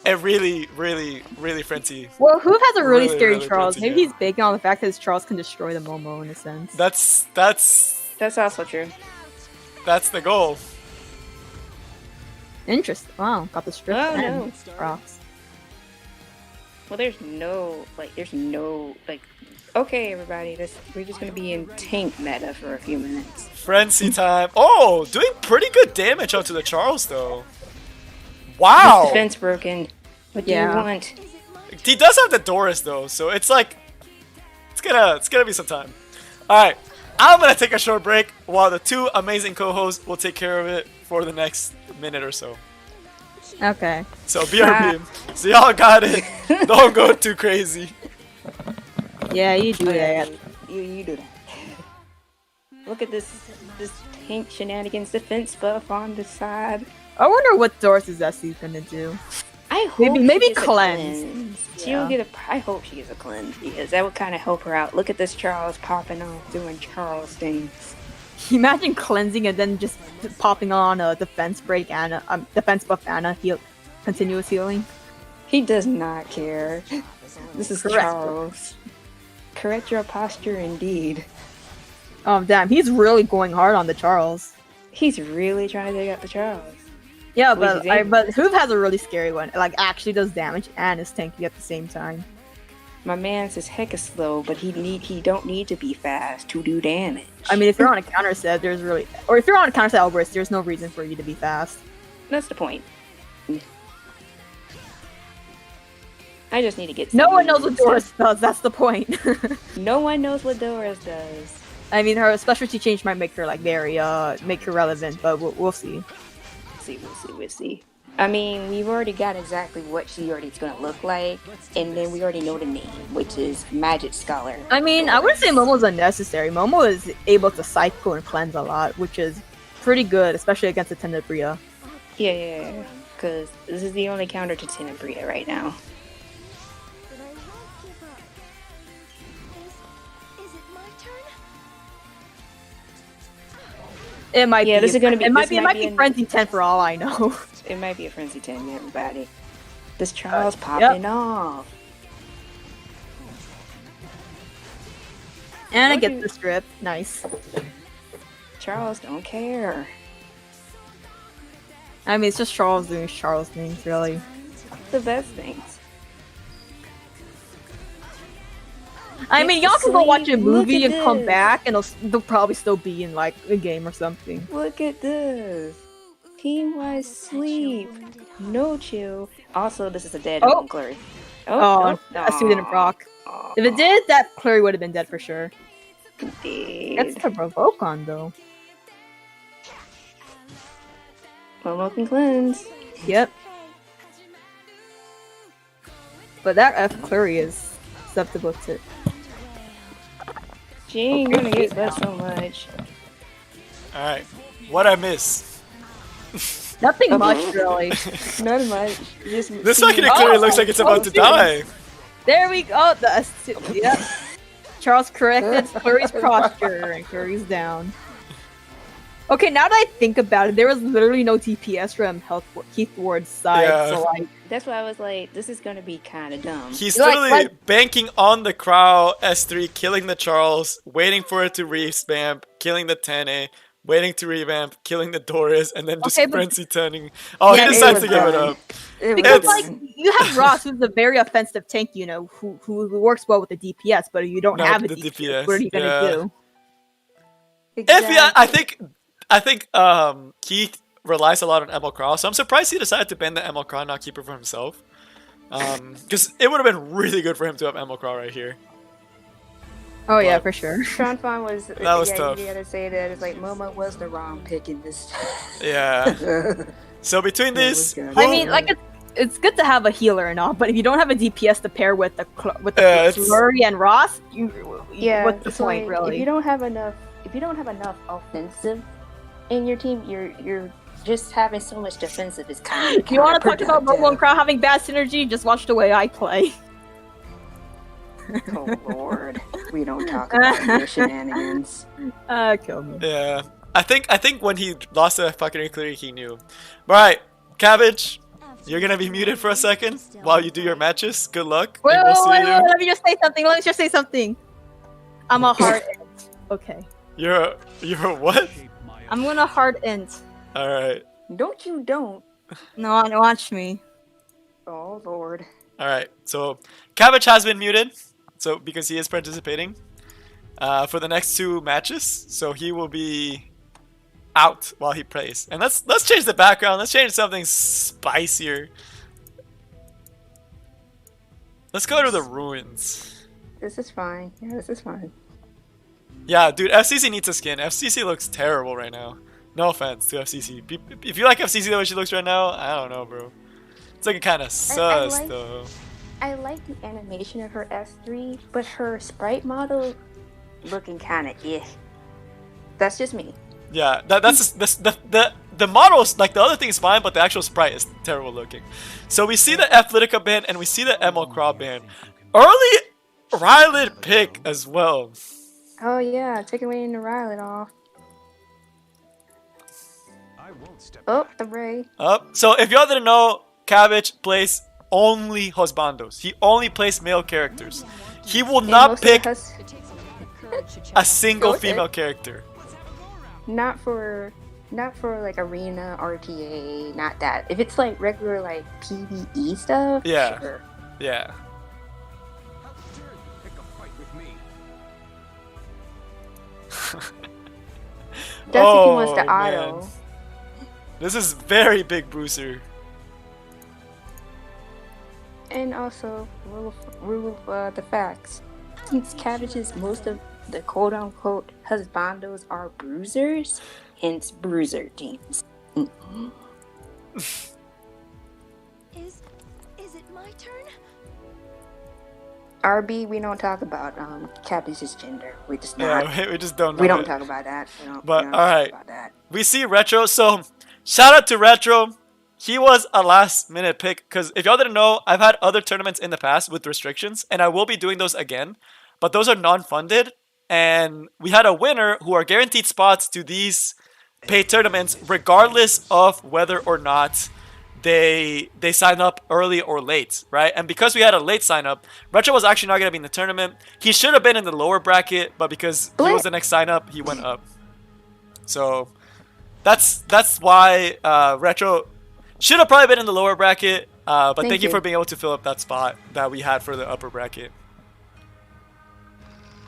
A: really, really, really frenzy.
B: Well, who has a really,
A: Really,
B: scary
A: really
B: Charles?
A: crazy
B: Maybe
A: game.
B: he's banking on the fact that Charles can destroy the Momo in a sense.
A: That's
C: That's also true.
A: the goal.
B: Interesting. Wow, got the strip
C: Oh,
B: and
C: no.
B: rocks.
C: Well, there's no okay, everybody, we're just gonna be in tank meta for a few minutes.
A: Frenzy time. Oh, doing pretty good damage onto the Charles though. Wow.
C: Defense broken. What do you
B: Yeah.
C: want?
A: He does have the Doris though, so it's like it's gonna be some time. Alright. I'm gonna take a short break while the two amazing co-hosts will take care of it for the next minute or so.
B: Okay.
A: So BRB. So y'all got it. Don't go too crazy.
B: Yeah, you do that.
C: You do that. Look at this tank shenanigans defense buff on the side.
B: I wonder what Doris' SC's gonna do.
C: I hope
B: Maybe
C: she gets a
B: cleanse.
C: She'll
B: Yeah.
C: get a. I hope she gets a cleanse because that would kind of help her out. Look at this Charles popping off doing Charles things.
B: Imagine cleansing and then just popping on a defense break and a defense buff and a heal, continuous healing.
C: He does not care. This is
B: Correct.
C: Charles. Correct your posture, indeed.
B: Oh damn, he's really going hard on the Charles.
C: He's really trying to take out the Charles.
B: Yeah,
C: Which
B: but
C: is
B: but Hoof has a really scary one. Like actually does damage and is tanky at the same time.
C: My man says hecka slow, but he don't need to be fast to do damage.
B: I mean, if you're on a counter set, if you're on a counter set Elbrus, there's no reason for you to be fast.
C: That's the point. I just need to get.
B: No
C: some
B: one knows what
C: moves.
B: Doris does. That's the point.
C: No one knows what Doris does.
B: I mean, her specialty change might make her like very make her relevant, but we'll see.
C: We'll see. I mean, we've already got exactly what she already is gonna look like, and then we already know the name, which is Magic Scholar.
B: I mean, I wouldn't say Momo's unnecessary. Momo is able to cycle and cleanse a lot, which is pretty good, especially against the Tenebria.
C: Yeah. Because this is the only counter to Tenebria right now.
H: But I won't give up. Is it my turn?
B: It might be.
C: Yeah, this is gonna be-
B: It might
C: this
B: be. It
C: might
B: might
C: be
B: be
C: an-
B: Frenzy 10 for all I know.
C: It might be a Frenzy 10, everybody. This Charles popping off.
B: And I get the strip. Nice.
C: Charles don't care.
B: I mean, it's just Charles doing Charles things, really.
C: The best things.
B: I mean, y'all can go watch a
C: Sleep.
B: movie
C: Look
B: and
C: at
B: come
C: this.
B: back, and they'll probably still be in like a game or something.
C: Look at this. Team-wise sleep. No chill. Also, this is a dead
B: Oh.
C: Clary.
B: Oh, that still didn't proc. If it did, that Clary would have been dead for sure. That's the provoke on though.
C: Provoke and cleanse.
B: Yep. But that F Clary is susceptible to.
C: Gee, you're gonna get that so much.
A: Alright. What I miss?
B: Nothing much really.
C: Not much. Just
A: This fucking clearly looks like it's about to die.
B: There we go. Yep. Charles corrected Clary's posture, and Clary's down. Okay, now that I think about it, there was literally no DPS from Keith Ward's side,
A: Yeah.
B: so like,
C: That's why I was like, this is gonna be kind of dumb.
A: He's
B: Like-
A: literally banking on the Crow S3, killing the Charles, waiting for it to re-spam, killing the 10A, waiting to revamp, killing the Doris, and then just
B: Okay, but-
A: frenzy turning. Oh,
B: Yeah,
A: he
B: it
A: decides
C: was
A: to give it
C: done.
A: up.
C: It
B: because
C: was
B: like
C: done.
B: you have Ross, who's a very offensive tank, you know, who works well with the DPS, but you don't
A: Not
B: have a
A: the
B: DPS.
A: DPS,
B: What are you gonna
A: yeah.
B: do?
A: If yeah, I think Keith relies a lot on ML Crow, so I'm surprised he decided to ban the ML Crow and not keep it for himself. Because it would have been really good for him to have ML Crow right here.
B: Oh yeah,
A: But-
B: for sure.
C: Sean Fan was.
A: That was tough.
C: You gotta say that. It's like Momo was the wrong pick in this.
A: Yeah. So between
C: That was
A: these,
C: good.
B: I mean, like it's good to have a healer and all, but if you don't have a DPS to pair with the
A: Yeah, it's-
B: Flurry and Ross,
C: Yeah.
B: what's the
C: it's
B: point,
C: like,
B: really?
C: If you don't have enough offensive in your team, you're just having so much defensive is kind of.
B: If you want to talk about Momo and Crow having bad synergy, just watch the way I play.
C: Oh lord, we don't talk about your shenanigans.
B: Kill me.
A: yeah, I think when he lost the fucking Cleary, he knew. Alright, Cabbage, you're gonna be muted for a second while you do your matches. Good luck.
B: Wait,
A: and we'll see
B: wait,
A: you.
B: let me just say something. Let me just say something. I'm a hard int. Okay.
A: You're what?
B: I'm gonna hard int.
A: Alright.
C: Don't.
B: No, watch me.
C: Oh lord.
A: Alright, so Cabbage has been muted, so because he is participating for the next 2 matches, so he will be out while he plays. And let's change the background. Let's change something spicier. Let's go to the ruins.
C: This is fine. Yeah, this is fine.
A: Yeah, dude, FCC needs a skin. FCC looks terrible right now. No offense to FCC. If you like FCC the way she looks right now, I don't know, bro. It's looking kind of sus,
C: like-
A: though.
C: I like the animation of her S3, but her sprite model looking kind of That's just me.
A: Yeah, that's the models, like the other thing is fine, but the actual sprite is terrible looking. So we see the Athletica band and we see the ML Crow band. Early Ryland pick as well.
C: Oh yeah, take away the Rylet off.
G: I won't step
C: Oh, the Ray.
A: Up. So if y'all didn't know, Cabbage plays only husbandos. He only plays male characters. He will not
C: most of
A: pick
C: the
F: It takes a lot of courage to
A: a
F: challenge.
A: single
C: Okay.
A: female character.
C: Not for like arena RTA, not that. If it's like regular like PvE stuff,
A: Yeah.
C: sure.
A: Yeah.
G: pick a fight with me.
C: That's if he wants to
A: Oh, man.
C: auto.
A: This is very big bruiser.
C: And also, rule of the facts. Since Cabbage's most of the quote-unquote husbandos are bruisers, hence bruiser teams.
H: Is it my turn?
C: RB, we don't talk about Cabbage's gender. We just not.
A: Yeah, we just don't know.
C: We don't
A: it.
C: talk about that. We don't
A: But,
C: talk
A: alright.
C: about that.
A: We see Retro, so shout out to Retro. he was a last minute pick because if y'all didn't know, I've had other tournaments in the past with restrictions, and I will be doing those again, but those are non-funded, and we had a winner who are guaranteed spots to these paid tournaments regardless of whether or not they sign up early or late, right? And because we had a late sign up, Retro was actually not going to be in the tournament. He should have been in the lower bracket, but because he was the next sign up, he went up. So that's why Retro should have probably been in the lower bracket, but thank you for being able to fill up that spot that we had for the upper bracket.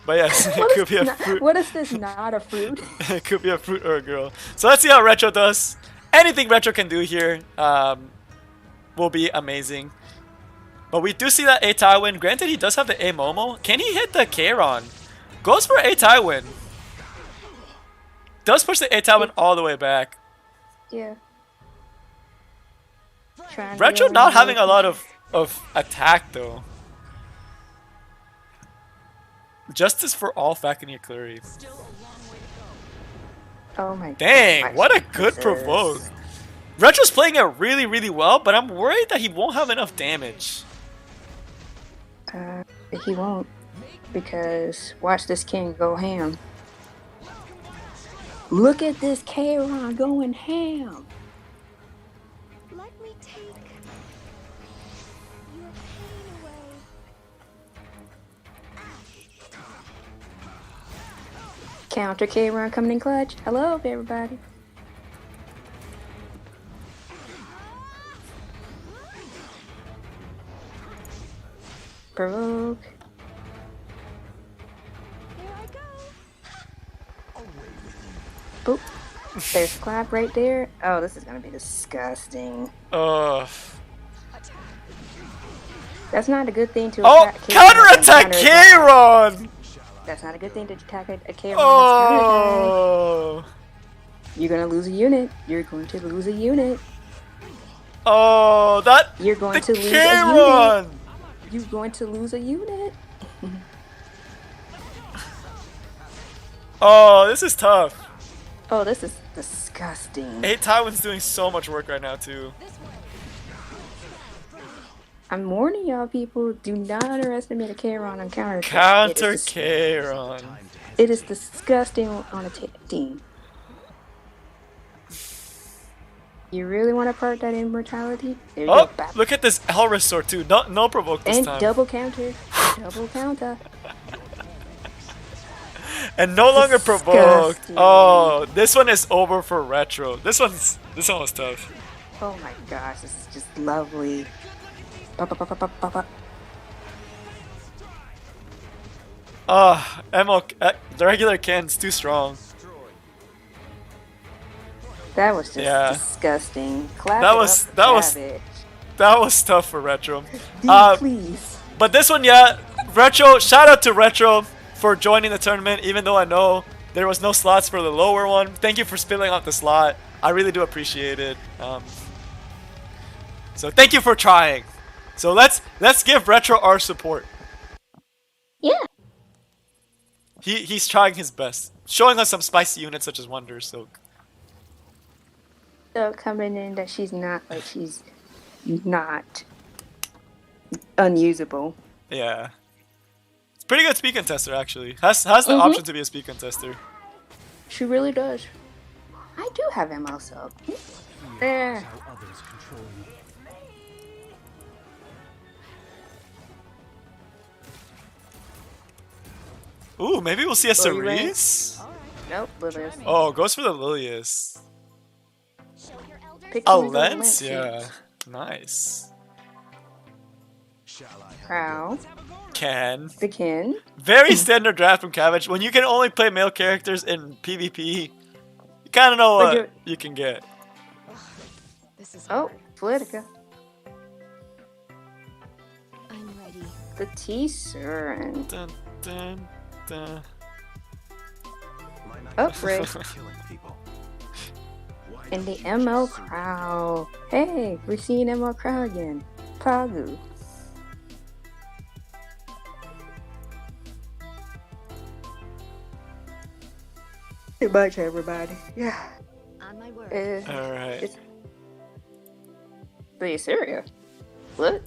A: But yes, it could be a fruit.
C: What is this not a fruit?
A: It could be a fruit or a girl. So let's see how Retro does. Anything Retro can do here will be amazing. But we do see that A Tywin. Granted, he does have the A Momo. Can he hit the Kairon? Goes for A Tywin. Does push the A Tywin all the way back.
C: Yeah.
A: Retro not having a lot of attack though. Justice for all Falconeer Clary.
C: Oh my
A: Dang,
C: gosh.
A: what a good provoke. Retro's playing it really, really well, but I'm worried that he won't have enough damage.
C: He won't. Because watch this king go ham. Look at this Kairon going ham.
H: Let me take your pain away.
C: Counter Kairon coming in clutch. Hello, everybody. Provoke.
H: Here I go.
C: Boop. There's clap right there. Oh, this is gonna be disgusting. That's not a good thing to attack.
A: Counterattack Kairon!
C: That's not a good thing to attack a Kairon.
A: Oh!
C: You're gonna lose a unit. You're going to lose a unit.
A: Oh, that.
C: You're going to lose
A: Kairon!
C: a unit. You're going to lose a unit.
A: Oh, this is tough.
C: Oh, this is disgusting.
A: A Tywin's doing so much work right now too.
C: I'm warning y'all, people. Do not underestimate a Kairon on counter.
A: Counter Kairon.
C: It is disgusting on a team. You really want to part that immortality? There you go.
A: Look at this Elris sword too. No provoke this
C: and
A: time.
C: Double counter. Double counter.
A: And no longer provoked. Oh, this one is over for Retro. This one was tough.
C: Oh my gosh, this is just lovely.
A: The regular Ken's too strong.
C: That was just disgusting.
A: That was tough for Retro.
C: Please.
A: But this one, Retro. Shout out to Retro for joining the tournament, even though I know there was no slots for the lower one. Thank you for spilling out the slot. I really do appreciate it. So thank you for trying. So let's give Retro our support.
C: Yeah.
A: He's trying his best, showing us some spicy units such as Wonder Silk.
C: So coming in that she's not unusable.
A: Yeah. It's pretty good speed contester actually. Has the option to be a speed contester.
C: She really does. I do have ammo, so there.
A: Ooh, maybe we'll see a Cerise?
C: Nope, Ludrius.
A: Oh, goes for the Lilius.
C: Pick
A: A lens? Yeah. Nice.
C: Crow.
A: Ken.
C: The Ken.
A: Very standard draft from Cabbage. When you can only play male characters in PvP, you kind of know what you can get.
C: Oh, Politica.
H: I'm ready.
C: The T-Surin.
A: Dun, dun, dun.
C: Upgrade. And the ML Crow. Hey, we're seeing ML Crow again. Pagu. Too much, everybody. Yeah.
H: On my word.
A: Alright.
C: Are you serious? What?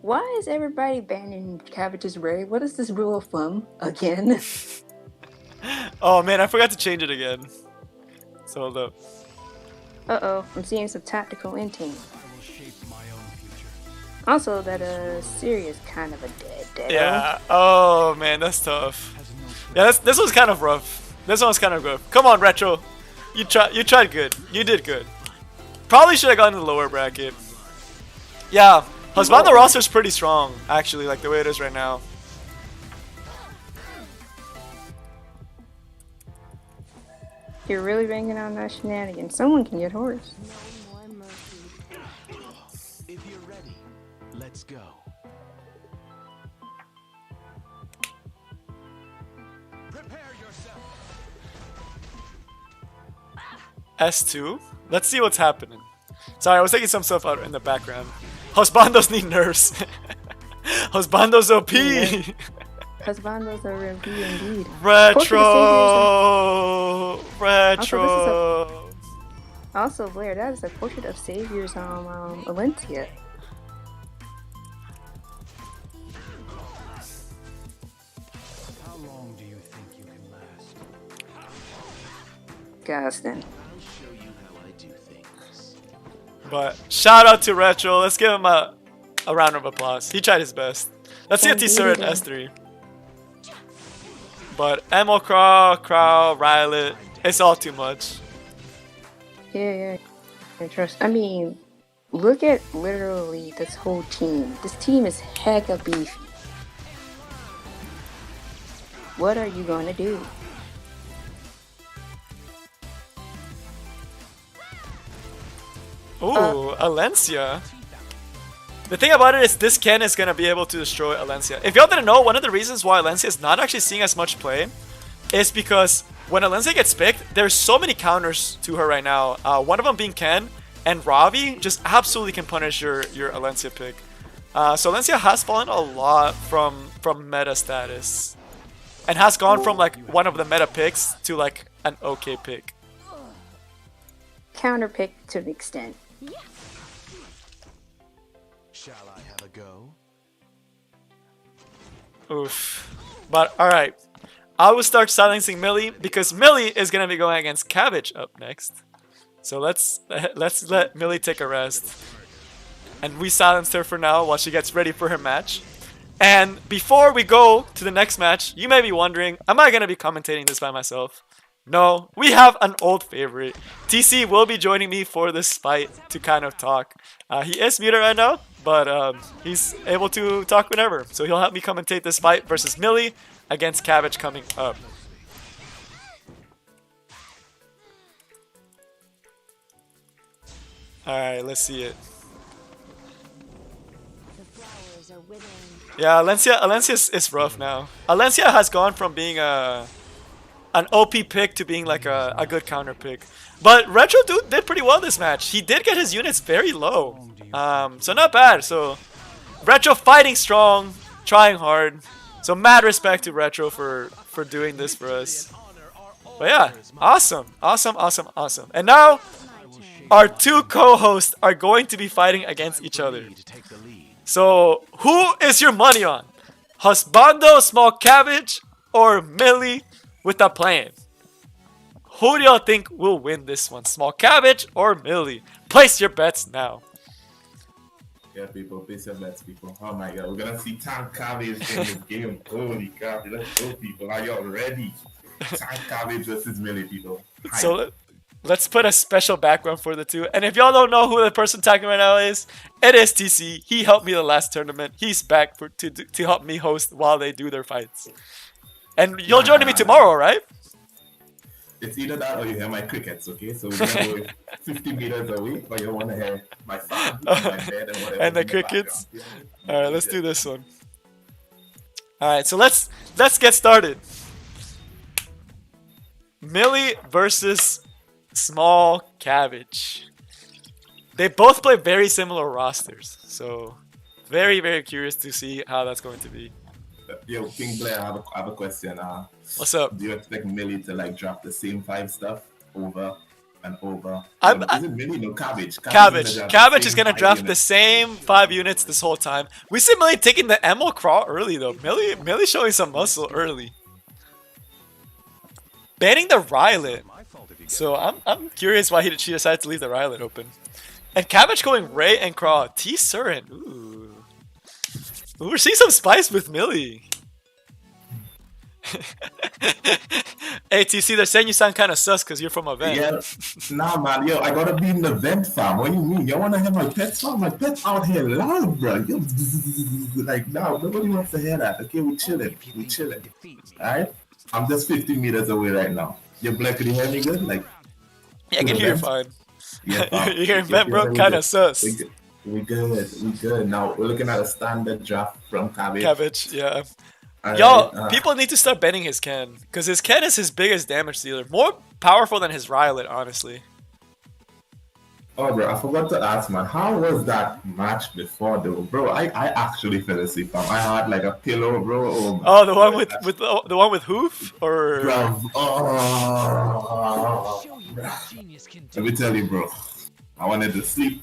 C: Why is everybody banning Cabbage's raid? What is this rule of thumb again?
A: Oh man, I forgot to change it again. So hold up.
C: Uh-oh, I'm seeing some tactical inting.
G: I will shape my own future.
C: Also, that Siri is kind of a dead.
A: Yeah. Oh man, that's tough. Yeah, this one's kind of rough. This one's kind of rough. Come on, Retro. You tried good. You did good. Probably should have gone to the lower bracket. Yeah, Husbando roster's pretty strong, actually, like the way it is right now.
C: You're really banging on that shenanigans. Someone can get horse.
H: No more mercy.
G: If you're ready, let's go. Prepare yourself.
A: S2? Let's see what's happening. Sorry, I was taking some stuff out in the background. Husbandos need nerfs. Husbandos OP!
C: Yeah. Husbandos are OP indeed.
A: Retro! Retro!
C: Also, Blair, that is a portrait of Savior's Valencia.
G: How long do you think you can last?
C: Gaston.
G: I'll show you how I do things.
A: But shout out to Retro. Let's give him a round of applause. He tried his best. Let's see if he's at S3. But Emo Crow, Rylet, it's all too much.
C: Yeah. I mean, look at literally this whole team. This team is hecka beefy. What are you gonna do?
A: Ooh, Alencia. The thing about it is this Ken is going to be able to destroy Alencia. If y'all didn't know, one of the reasons why Alencia is not actually seeing as much play is because when Alencia gets picked, there's so many counters to her right now. One of them being Ken, and Ravi just absolutely can punish your Alencia pick. So Alencia has fallen a lot from meta status. And has gone from like one of the meta picks to like an okay pick.
C: Counter pick to an extent.
G: Shall I have a go?
A: Oof. But alright. I will start silencing Millie because Millie is gonna be going against Cabbage up next. So let's let Millie take a rest. And we silence her for now while she gets ready for her match. And before we go to the next match, you may be wondering, am I gonna be commentating this by myself? No, we have an old favorite. TC will be joining me for this fight to kind of talk. He is muted right now, but he's able to talk whenever. So he'll help me commentate this fight versus Millie against Cabbage coming up. Alright, let's see it.
H: The flowers are withering.
A: Yeah, Alencia is rough now. Alencia has gone from being an OP pick to being like a good counter pick. But Retro Dude did pretty well this match. He did get his units very low. So not bad. So Retro fighting strong, trying hard. So mad respect to Retro for doing this for us. But yeah, awesome. And now our two co-hosts are going to be fighting against each other. So who is your money on? Husbando, Small Cabbage, or Millie with a plan? Who do y'all think will win this one? Small Cabbage or Millie? Place your bets now.
I: Yeah, people, place your bets, people. Oh my god, we're gonna see Tank Cabbage in this game. Holy cow, let's go, people. Are y'all ready? Tank Cabbage versus Millie, people.
A: So let's put a special background for the two. And if y'all don't know who the person talking right now is, it is TC. He helped me the last tournament. He's back to help me host while they do their fights. And you'll join me tomorrow, right?
I: It's either that or you hear my crickets, okay? So we're gonna go 50 meters away, but you wanna hear my fan, my bed, and whatever.
A: And the crickets. Alright, let's do this one. Alright, so let's get started. Millie versus Small Cabbage. They both play very similar rosters, so very, very curious to see how that's going to be.
I: Yo, King Blair, I have a question.
A: What's up?
I: Do you expect Millie to like drop the same 5 stuff over and over.
A: I'm-
I: Is it Millie? No, Cabbage.
A: Cabbage is gonna draft the same 5 units this whole time. We see Millie taking the Emerald Crawl early though. Millie showing some muscle early. Banning the Rylet. So I'm curious why she decided to leave the Rylet open. And Cabbage going Ray and Crawl. T Surin. Ooh, we're seeing some spice with Millie. Hey TC, they're saying you sound kind of sus because you're from a vent.
I: Yeah, nah, man, yo, I gotta be in the vent, fam. What do you mean? You wanna hear my pets, fam? My pets out here loud, bro. Yo, like, no, nobody wants to hear that. Okay, we're chilling. Alright? I'm just 50 meters away right now. Yo, Black, can you hear me good? Like,
A: Yeah, I can hear you fine.
I: Yeah, fam.
A: You're hearing vent, bro? Kind of sus.
I: We good. Now, we're looking at a standard draft from Cabbage.
A: Cabbage, yeah.
I: Alright,
A: Yo, people need to start banning his Ken, because his Ken is his biggest damage dealer. More powerful than his Rylet, honestly.
I: Oh, bro, I forgot to ask, man. How was that match before, though, bro? I actually fell asleep, fam. I had like a pillow, bro.
A: Oh, the one with the one with Hoof, or
I: Bro, let me tell you, bro. I wanted to sleep.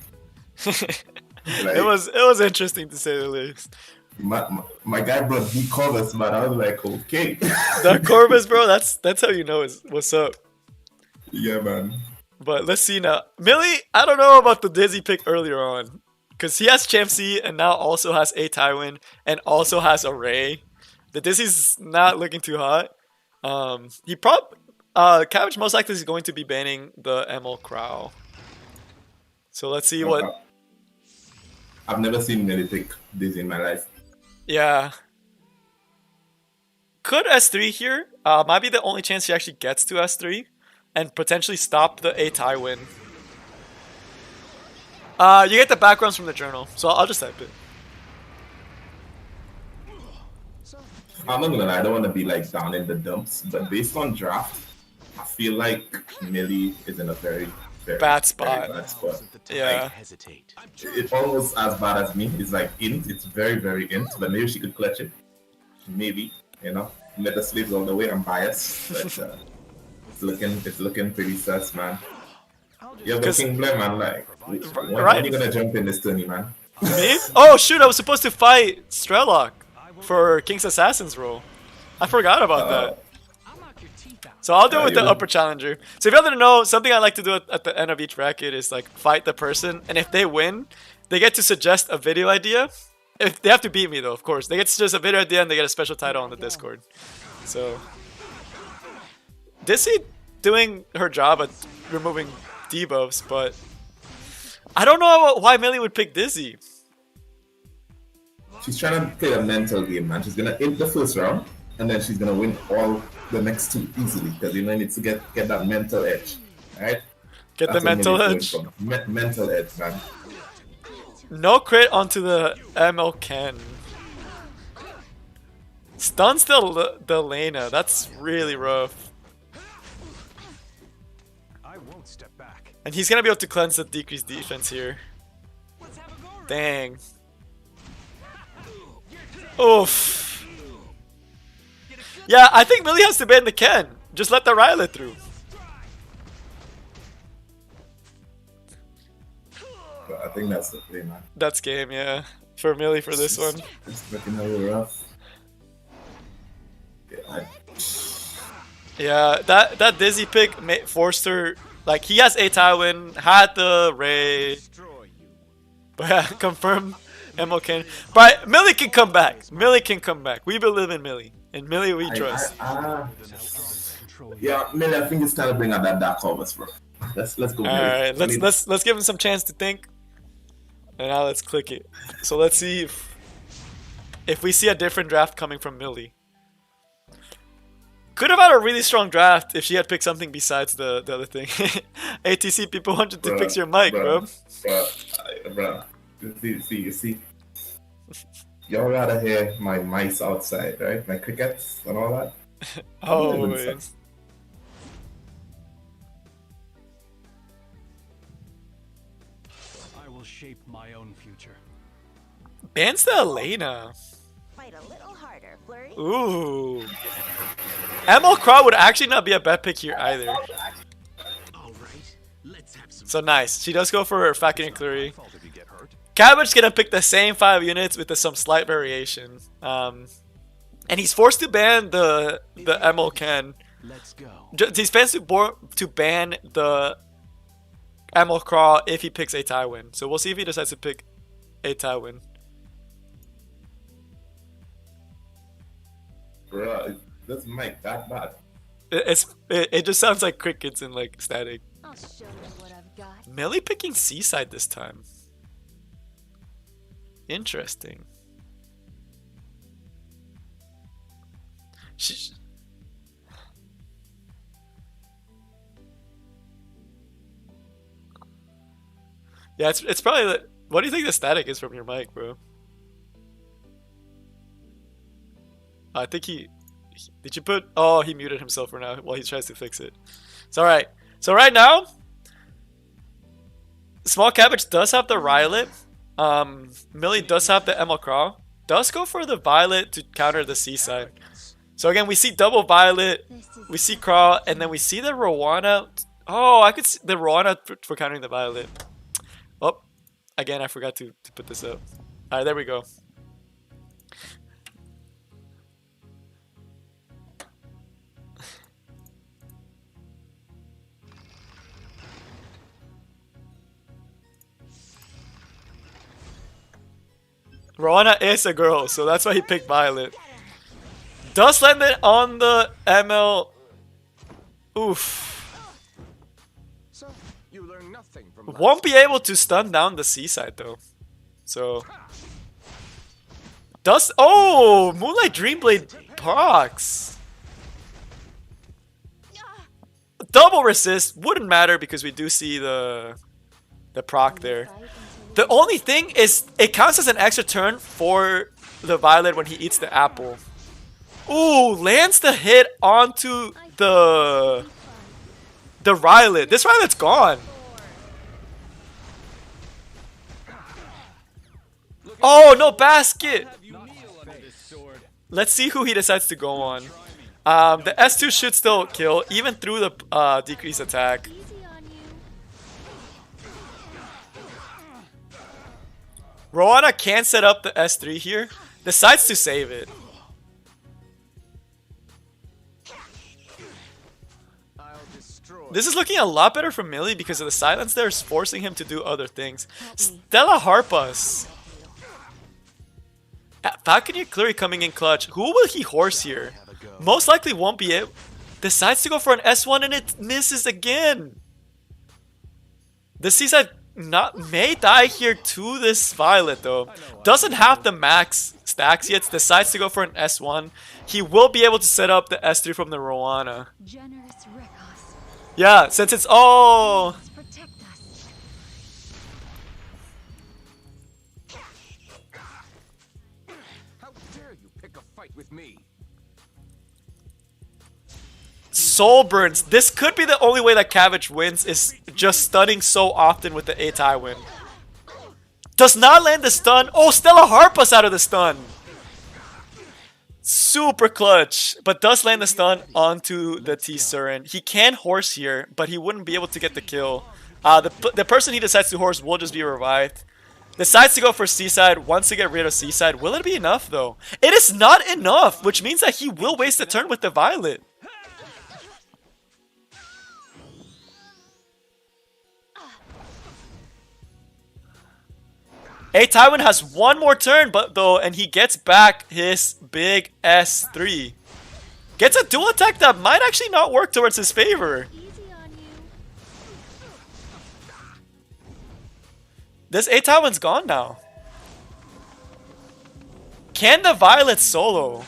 I: Like,
A: it was interesting to say the least.
I: My guy brought the Corvus, man. I was like, okay.
A: The Corvus, bro. That's how you know what's up.
I: Yeah, man.
A: But let's see now. Millie, I don't know about the Dizzy pick earlier on, because he has Champsy and now also has a Tywin and also has a Ray. The Dizzy's not looking too hot. Cabbage most likely is going to be banning the Emil Crow. So let's see what.
I: I've never seen Millie pick Dizzy in my life.
A: Yeah. Could S3 here. Might be the only chance she actually gets to S3. And potentially stop the A Tywin. You get the backgrounds from the journal. So I'll just type it.
I: I'm not gonna lie, I don't want to be like down in the dumps. But based on draft, I feel like Millie is in a very
A: bad spot. Yeah.
I: It's almost as bad as me. It's like int. It's very, very int. But maybe she could clutch it. Maybe, you know. Let the slaves all the way. I'm biased, but it's looking pretty sus, man. You're the King Blair, man. Like, when are you gonna jump in this tourney, man?
A: Me? Oh shoot! I was supposed to fight Strelok for King's Assassin's role. I forgot about that. So I'll do it with the upper challenger. So if you don't know, something I like to do at the end of each bracket is like fight the person, and if they win, they get to suggest a video idea. If they have to beat me though, of course. They get to suggest a video idea and they get a special title on the Discord. So Dizzy doing her job at removing debuffs, but I don't know why Millie would pick Dizzy.
I: She's trying to play a mental game, man. She's gonna int the first round, and then she's gonna win all the next two easily, because you know, needs to get that mental edge, right?
A: Get the mental edge.
I: Mental edge, man.
A: No crit onto the ML Ken. Stuns the Lena. That's really rough.
G: I won't step back.
A: And he's gonna be able to cleanse the decreased defense here. Dang. Oof. Yeah, I think Millie has to ban the Ken. Just let the Rylet through.
I: But I think that's the play, man.
A: That's game, yeah. For Millie for this one.
I: It's looking a little rough.
A: Yeah, that Dizzy pick forced her. Like, he has a Tywin, had the Ray. But yeah, confirm Emil Ken. But Millie can come back. Millie can come back. We believe in Millie. In Millie we trust.
I: Yeah, Millie, I think it's time to bring out that Dark Corvus, bro. Let's go.
A: Alright, let's give him some chance to think. And now let's click it. So let's see if we see a different draft coming from Millie. Could have had a really strong draft if she had picked something besides the other thing. ATC, people wanted to fix your mic, bro.
I: Bro. You see. Y'all rather hear my mice outside, right? My crickets and all that.
A: Oh, wait.
G: I will shape my own future.
A: Bans the Elena.
E: Fight a little harder, Flurry.
A: Ooh. Emil Crow would actually not be a bad pick here either. So nice. She does go for her Falcon and Clury. Cabbage gonna pick the same 5 units with some slight variation. And he's forced to ban the ML Ken.
G: Let's go.
A: He's forced to ban the ML Crawl if he picks a Tywin. So we'll see if he decides to pick a Tywin.
I: Bruh, this mic that bad.
A: It just sounds like crickets and like static.
H: I'll show you what I've got.
A: Millie picking Seaside this time. Interesting. Yeah, it's probably. What do you think the static is from your mic, bro? I think did you put? Oh, he muted himself for now while he tries to fix it. It's all right. So right now, Small Cabbage does have the Rylet. Millie does have the ML Crawl. Does go for the Violet to counter the Seaside. So again, we see double Violet, we see Crawl, and then we see the Rowana. Oh, I could see the Rowana for countering the Violet. Oh, again, I forgot to put this up. All right, there we go. Rowana is a girl, so that's why he picked Violet. Does land it on the ML. Oof.
G: So, you learn nothing from
A: Won't be able to stun down the Seaside though. So. Does. Oh! Moonlight Dreamblade procs. Double resist wouldn't matter because we do see the proc there. The only thing is, it counts as an extra turn for the Violet when he eats the apple. Ooh, lands the hit onto the Rylet. This Rylet's gone. Oh, no basket. Let's see who he decides to go on. The S2 should still kill, even through the decreased attack. Rowana can set up the S3 here. Decides to save it. This is looking a lot better for Millie because of the silence there is forcing him to do other things. Stella Harpas. Falcon and Clury coming in clutch. Who will he horse here? Most likely won't be it. Decides to go for an S1 and it misses again. The Seaside may die here to this Violet though. Doesn't have the max stacks yet. Decides to go for an S1. He will be able to set up the S3 from the Rowana. Yeah, since it's all.
G: How dare you pick a fight with me?
A: Soul Burns. This could be the only way that Cabbage wins, is just stunning so often with the Tywin. Does not land the stun. Oh, Stella Harpas out of the stun. Super clutch, but does land the stun onto the T-Surin. He can horse here, but he wouldn't be able to get the kill. The person he decides to horse will just be revived. Decides to go for Seaside, wants to get rid of Seaside. Will it be enough though? It is not enough, which means that he will waste a turn with the Violet. Tywin has one more turn, and he gets back his big S3. Gets a dual attack that might actually not work towards his favor. This Tywin's gone now. Can the Violet solo?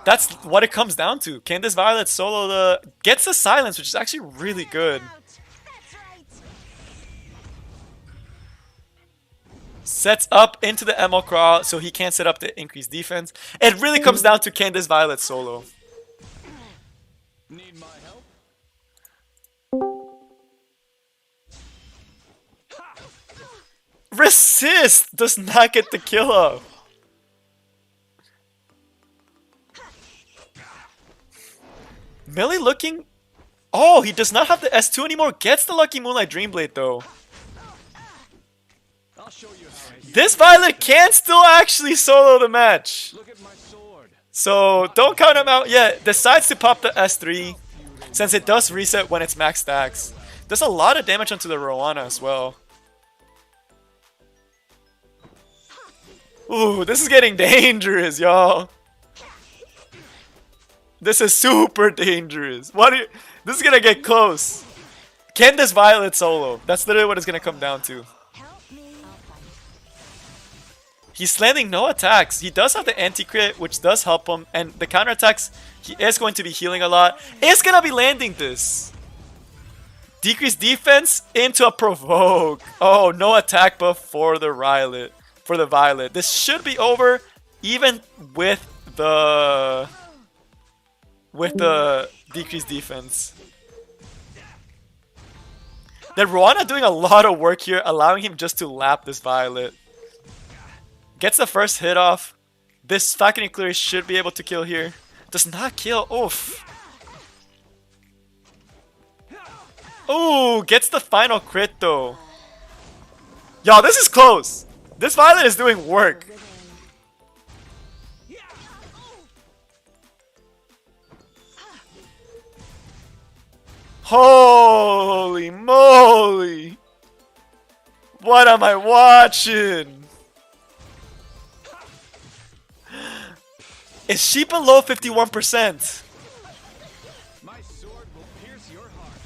A: That's what it comes down to. Can this Violet solo gets the silence, which is actually really good. Sets up into the ML Crawl so he can't set up the increased defense. It really comes down to can this Violet solo.
G: Need my help?
A: Resist! Does not get the kill off. Millie looking Oh, he does not have the S2 anymore. Gets the lucky Moonlight Dreamblade though.
G: I'll show you how I
A: This Violet can still actually solo the match.
G: look at my sword.
A: So don't count him out yet. Decides to pop the S3 since it does reset when it's max stacks. Does a lot of damage onto the Rowana as well. Ooh, this is getting dangerous, y'all. This is super dangerous. This is gonna get close. Can this Violet solo? That's literally what it's gonna come down to. He's landing no attacks. He does have the anti-crit, which does help him. And the counterattacks, he is going to be healing a lot. Is gonna be landing this. Decrease defense into a provoke. Oh, no attack buff for the Violet. This should be over even with the decreased defense. Then Rowana doing a lot of work here, allowing him just to lap this Violet. Gets the first hit off. This Falcon Nuclear should be able to kill here. Does not kill. Oof. Ooh, gets the final crit though. Y'all, this is close. This Violet is doing work. Holy moly! What am I watching? Is she below 51%?
G: My sword will pierce your heart.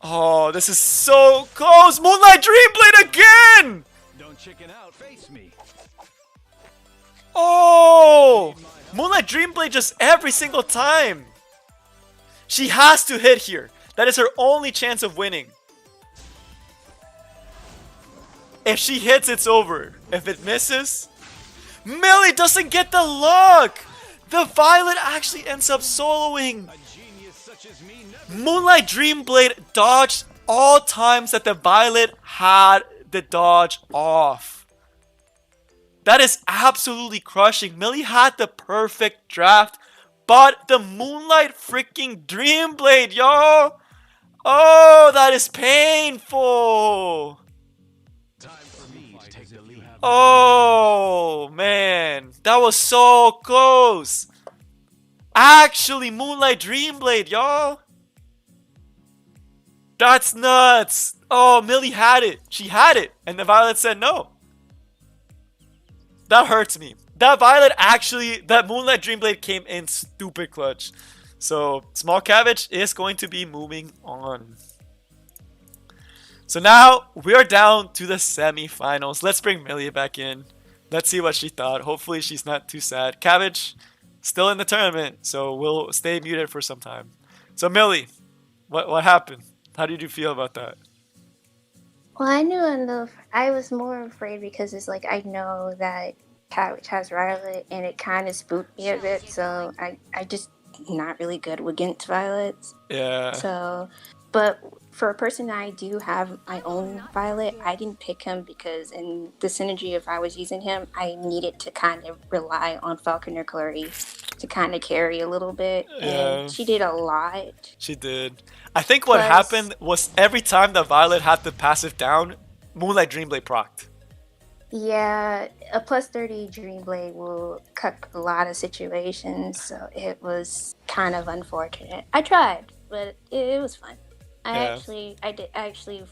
A: Oh, this is so close! Moonlight Dreamblade again!
G: Don't chicken out. Face me.
A: Oh! Moonlight Dreamblade just every single time. She has to hit here. That is her only chance of winning. If she hits, it's over. If it misses, Millie doesn't get the luck. The Violet actually ends up soloing.
G: A genius such as me never.
A: Moonlight Dreamblade dodged all times that the Violet had the dodge off. That is absolutely crushing. Millie had the perfect draft, but the Moonlight freaking Dreamblade, y'all. Oh, that is painful.
G: Time for me to take the lead.
A: Oh, man. That was so close. Actually, Moonlight Dreamblade, y'all. That's nuts. Oh, Millie had it. She had it. And the Violet said no. That hurts me. That Violet actually, that Moonlight Dreamblade came in stupid clutch. So, Small Cabbage is going to be moving on. So now, we are down to the semifinals. Let's bring Millie back in. Let's see what she thought. Hopefully she's not too sad. Cabbage, still in the tournament, so we'll stay muted for some time. So Millie, what happened? How did you feel about that?
C: Well, I was more afraid because it's like I know that Cabbage has Violet, and it kind of spooked me a bit. So I just not really good against Violets.
A: Yeah.
C: So, but for a person that I do have my own Violet, I didn't pick him because in the synergy, if I was using him, I needed to kind of rely on Falconer Clary to kind of carry a little bit.
A: Yeah.
C: And she did a lot.
A: She did. I think what happened was every time that Violet had the passive down, Moonlight Dreamblade procced.
C: Yeah, a plus 30 Dreamblade will cut a lot of situations, so it was kind of unfortunate. I tried, but it was fun. I did actually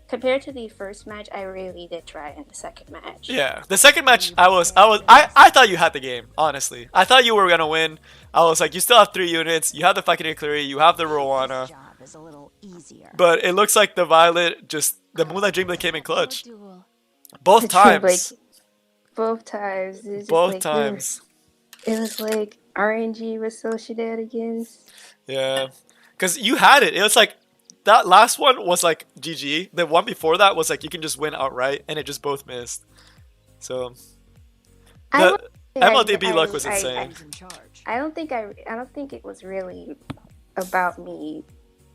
C: compared to the first match, I really did try in the second match.
A: Yeah, the second match, I thought you had the game, honestly. I thought you were gonna win. I was like, you still have 3 units, you have the fucking Clary, you have the Rowana.
E: Is a little easier.
A: But it looks like the Violet the Moonlight Dreamblade came in clutch. Both times.
C: Both times.
A: Both times.
C: It was like RNG was so shenanigans.
A: Yeah. Because you had it. It was like, that last one was like GG. The one before that was like, you can just win outright. And it just both missed. So. The MLDB luck was insane.
C: I don't think it was really about me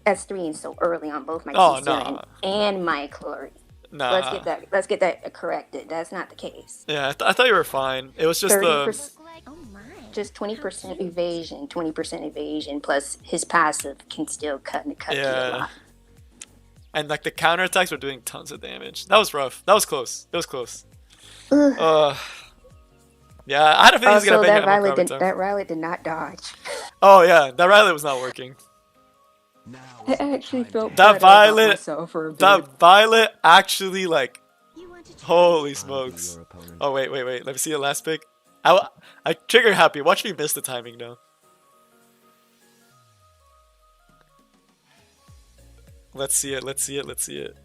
C: S3ing so early on both my and my Clary.
A: Nah.
C: Let's get that corrected. That's not the case.
A: Yeah, I thought you were fine. It was just
C: 30%. just 20% evasion, 20% evasion, plus his passive can still cut you a lot.
A: And like the counterattacks were doing tons of damage. That was rough. That was close. It was close. Yeah, I had a feeling he's gonna bang
C: that Riley did not dodge.
A: Oh yeah, that Riley was not working.
C: I actually felt
A: that Violet.
C: For a bit.
A: That Violet actually like. Holy smokes! Oh wait. Let me see the last pick. I trigger happy. Watch me miss the timing now. Let's see it.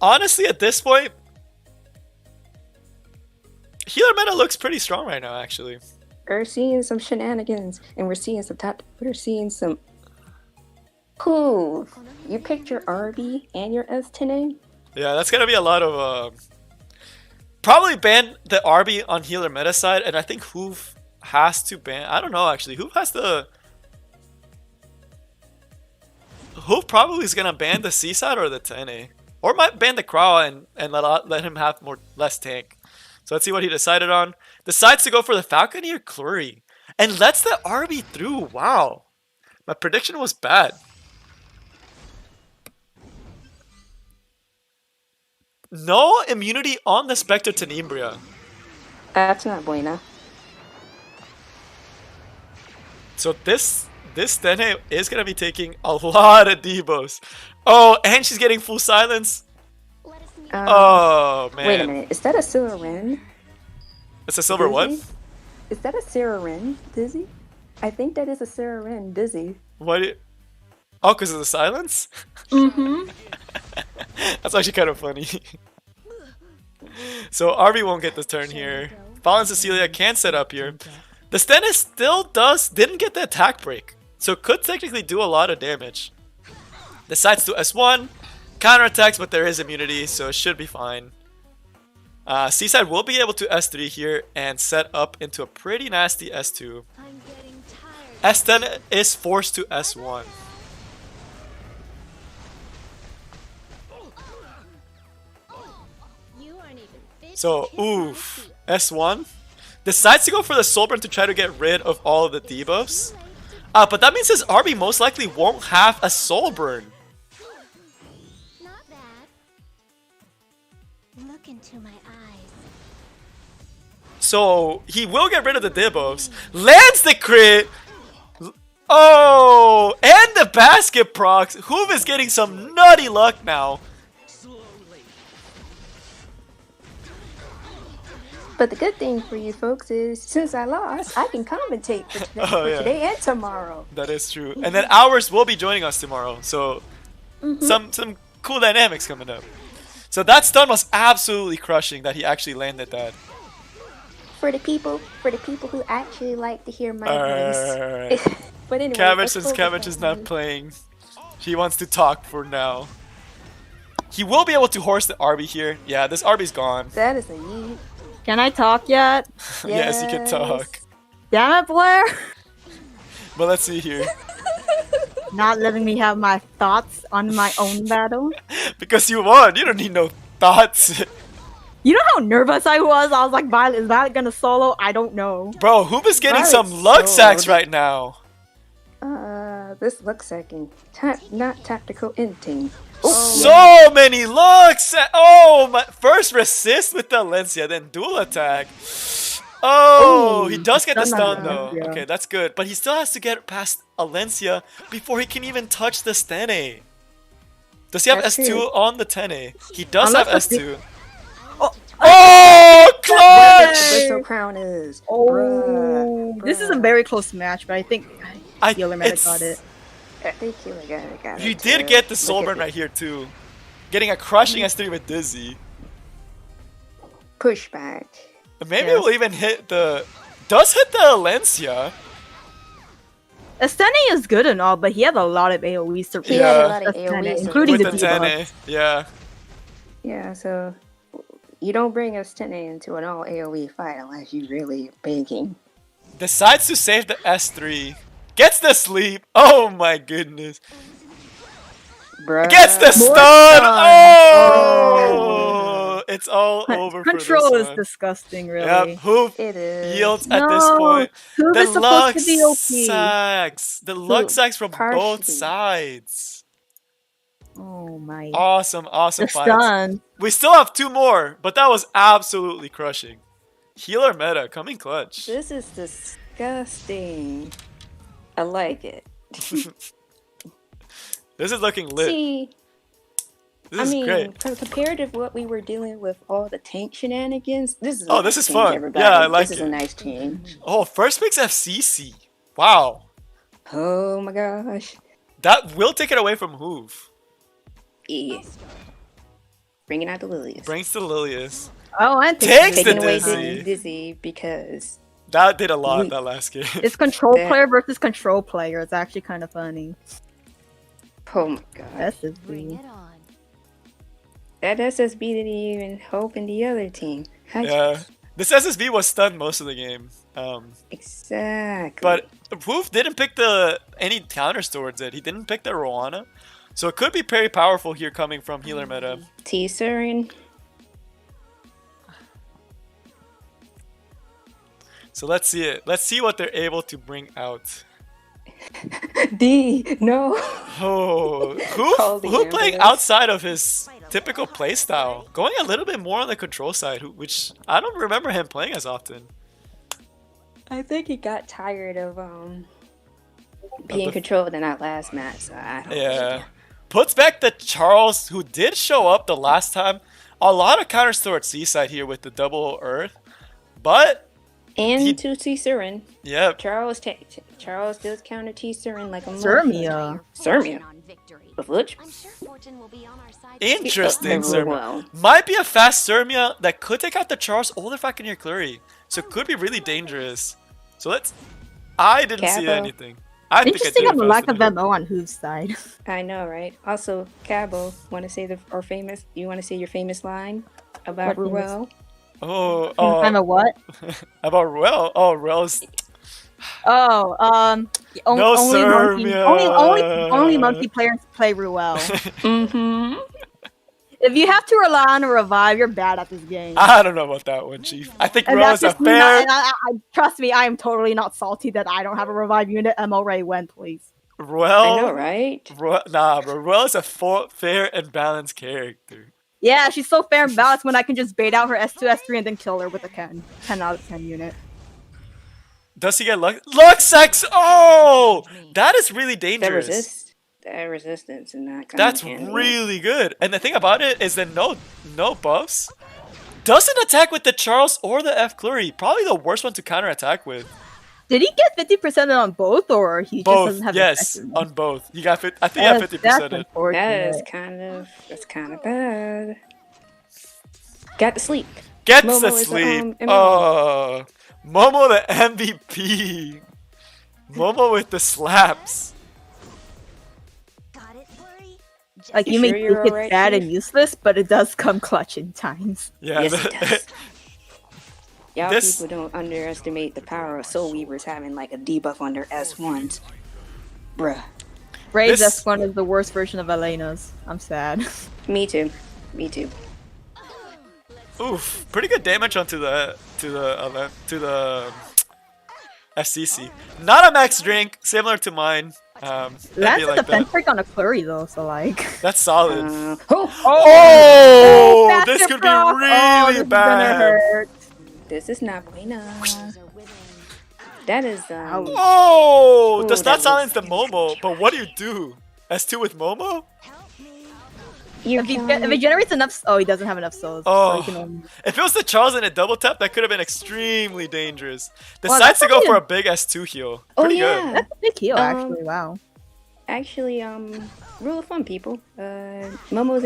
A: Honestly, at this point, healer meta looks pretty strong right now, actually.
C: We're seeing some shenanigans, and we're seeing some... Cool. You picked your RB and your S10A?
A: Yeah, that's gonna be a lot of... Probably ban the RB on healer meta side, and I think Hoof has to ban... I don't know, actually. Hoof has to... Hoof probably is gonna ban the C side or the 10A. Or might ban the Crow and let him have less tank. So let's see what he decided on. Decides to go for the Falconeer Clury. And lets the RB through. Wow. My prediction was bad. No immunity on the Spectre Tenebria.
C: That's not bueno.
A: So this Tene is going to be taking a lot of debuffs. Oh, and she's getting full silence. Oh, man.
C: Wait a minute. Is that a silver Ren?
A: It's a silver what?
C: Is that a Sarah Ren, Dizzy? I think that is a Sarah Ren, Dizzy.
A: What? Oh, because of the silence?
C: Mm-hmm.
A: That's actually kind of funny. So RB won't get the turn here. Fallen Cecilia can set up here. The Stennis still didn't get the attack break. So could technically do a lot of damage. Decides to S1. Counterattacks, but there is immunity, so it should be fine. Seaside will be able to S3 here and set up into a pretty nasty S2. S10 is forced to S1. So, oof. S1. Decides to go for the Soulburn to try to get rid of all of the debuffs. But that means his RB most likely won't have a Soulburn.
H: Not bad. Look into my eyes.
A: So, he will get rid of the debuffs. Lands the crit! Oh! And the basket procs! Hoov is getting some nutty luck now.
C: But the good thing for you folks is, since I lost, I can commentate for today and tomorrow.
A: That is true. And then Hours will be joining us tomorrow. So, some cool dynamics coming up. So that stun was absolutely crushing that he actually landed that.
C: For the people who actually like to hear my voice. But anyway,
A: Cabbage, since Cabbage is not playing, he wants to talk for now. He will be able to horse the RB here. Yeah, this RB's gone.
C: That is a yeet.
B: Can I talk yet?
A: Yes, you can talk.
B: Damn it, Blair!
A: But let's see here.
B: Not letting me have my thoughts on my own battle.
A: Because you won. You don't need no thoughts.
B: You know how nervous I was? I was like, Violet, is Violet gonna solo? I don't know.
A: Bro, Hoop is getting some luck sacks right now.
C: This luck sacking. Not tactical ending.
A: So many looks! Oh, my first resist with the Alencia, then dual attack. Oh, he does get the stun though. Okay, that's good. But he still has to get past Alencia before he can even touch the Stene. Does he have S2 on the Tene? He does have S2. Oh, clutch!
C: Whistle crown is.
B: This is a very close match, but I think Healer Meta got it.
C: I think Healer got it.
A: He did get the Soulburn right here too. Getting a crushing S3 with Dizzy.
C: Pushback.
A: Maybe it will even hit the... Does hit the Alencia.
B: Estene is good and all, but he had a lot of AoEs to
C: He had a lot of AoEs,
B: including
A: with
B: the
A: Tene.
B: debuff.
A: Yeah.
C: Yeah, so you don't bring Estene into an all AoE fight unless you really are begging.
A: Decides to save the S3. Gets the sleep. Oh my goodness.
C: Bruh.
A: Gets the stun. Oh! it's all over
B: Control
A: for
B: is
A: this one.
B: disgusting, really.
A: Yep, Hoof
C: It is.
A: yields
B: No,
A: at this point.
B: Hoof
A: The
B: is supposed
A: luck
B: to be OP.
A: sacks. The luck sacks from both
C: Partially.
A: sides.
B: Oh my.
A: Awesome, awesome
B: The
A: fights.
B: stun.
A: We still have 2 more, but that was absolutely crushing. Healer meta coming clutch.
C: This is disgusting. I like it.
A: This is looking lit.
C: See,
A: This is great.
C: compared to what we were dealing with, all the tank shenanigans, this is a
A: Oh,
C: nice
A: this is
C: change,
A: fun.
C: everybody.
A: Yeah, I like
C: this
A: it.
C: is a nice change.
A: Oh, first pick's FCC. Wow.
C: Oh my gosh.
A: That will take it away from Hoof.
C: Yeah. Bringing out the Lilius.
A: Brings to Lilius.
B: Oh, and
A: Takes the
C: Taking away
A: Dizzy.
C: Dizzy because
A: That did a lot that last game.
B: It's control
C: That-
B: player versus control player. It's actually kind of funny.
C: oh my god.
B: SSB.
C: That SSB didn't even hope in the other team.
A: Yeah. This SSB was stunned most of the game.
C: Exactly.
A: But Hoof didn't pick any counters towards it. He didn't pick the Rowana. So it could be very powerful here coming from healer meta.
C: T-Surin.
A: So let's see it. Let's see what they're able to bring out.
C: D. No.
A: Oh,
C: Call the
A: who playing
C: ambulance.
A: outside of his typical playstyle, going a little bit more on the control side, which I don't remember him playing as often.
C: I think he got tired of being controlled in that last match. So I don't
A: Yeah, puts back the Charles who did show up the last time. A lot of counters towards Seaside here with the double Earth, but
C: And to T-Surin.
A: yeah,
C: Charles does counter T-Surin like a
B: Zermia.
C: Sermia. With Lutch.
A: interesting.
C: Oh,
A: Sermia
C: well.
A: might be a fast Sermia that could take out the Charles or the Falconeer Clury, so it could be really dangerous. So let's. I didn't see
C: Capo.
A: anything. I think I
B: Interesting
A: did
B: on the
A: it
B: lack
A: fast
B: of
A: enough.
B: MO on Hoof's side.
C: I know, right? Also, Cabo, want to say you want to say your famous line about
B: What famous-
C: Ruel?
A: Oh,
B: I'm a what?
A: about Ruel. Oh, Ruel's.
B: Oh,
A: No
B: only
A: Sermia.
B: monkey players play Ruel.
C: Mm-hmm.
B: If you have to rely on a revive, you're bad at this game.
A: I don't know about that one, Chief. I think
B: And
A: Ruel
B: that's
A: is a
B: just me not,
A: fair.
B: and trust me, I am totally not salty that I don't have a revive unit. MO Ray win, please.
A: Ruel.
C: I know, right?
A: Nah, but Ruel is a fair and balanced character.
B: Yeah, she's so fair and balanced when I can just bait out her S2, S3, and then kill her with a 10 out of 10 unit.
A: Does he get luck sex? Oh, that is really dangerous.
C: That resistance and that kind
A: That's
C: of handle.
A: really good. And the thing about it is that no buffs. Doesn't attack with the Charles or the F Clury. Probably the worst one to counterattack with.
B: Did he get 50% on both, or he just
A: Both,
B: doesn't have
A: yes,
B: effectiveness?
A: on both. You got I think you got 50%
B: That's
A: it.
B: unfortunate.
C: That's kind of bad. Got to sleep.
A: Gets
C: Momo
A: the
C: is,
A: sleep.
C: MO.
A: Oh, Momo the MVP. Momo with the slaps.
B: Like,
C: You
B: you may
C: sure
B: think
C: you're
B: it's
C: alright,
B: bad
C: Chief?
B: and useless, but it does come clutch in times.
A: Yeah.
C: Yes, it does. Y'all
A: This-
C: people don't underestimate the power of Soul Weavers having like a debuff on their S1s. Bruh.
B: Ray's
A: This-
B: S1 is the worst version of Elena's. I'm sad.
C: Me too. Me too.
A: Oof, pretty good damage onto the FCC. Not a max drink, similar to mine.
B: That's
A: That'd be
B: a
A: like
B: defense
A: that.
B: break on a Flurry though, so like.
A: That's solid.
B: Oh,
A: this
B: faster
A: could be
B: proc!
A: really
B: Oh, this is gonna
A: bad.
B: hurt.
C: This is not buena. That is
A: Oh,
C: Ooh,
A: does
C: that
A: not
C: was-
A: silence the Momo, but what do you do? S2 with Momo?
C: You're
B: If he
C: killing
B: generates enough, he doesn't have enough souls. So
A: Oh,
B: he can only...
A: if it was the Charles and a double tap, that could have been extremely dangerous.
B: Well,
A: Decides to
B: that's
A: go
B: not
A: for a
B: even-
A: big S2 heal.
C: Oh
A: Pretty
C: yeah.
A: good.
B: That's a big heal,
C: Um,
B: actually. Wow.
C: Actually, rule of thumb, people. Momo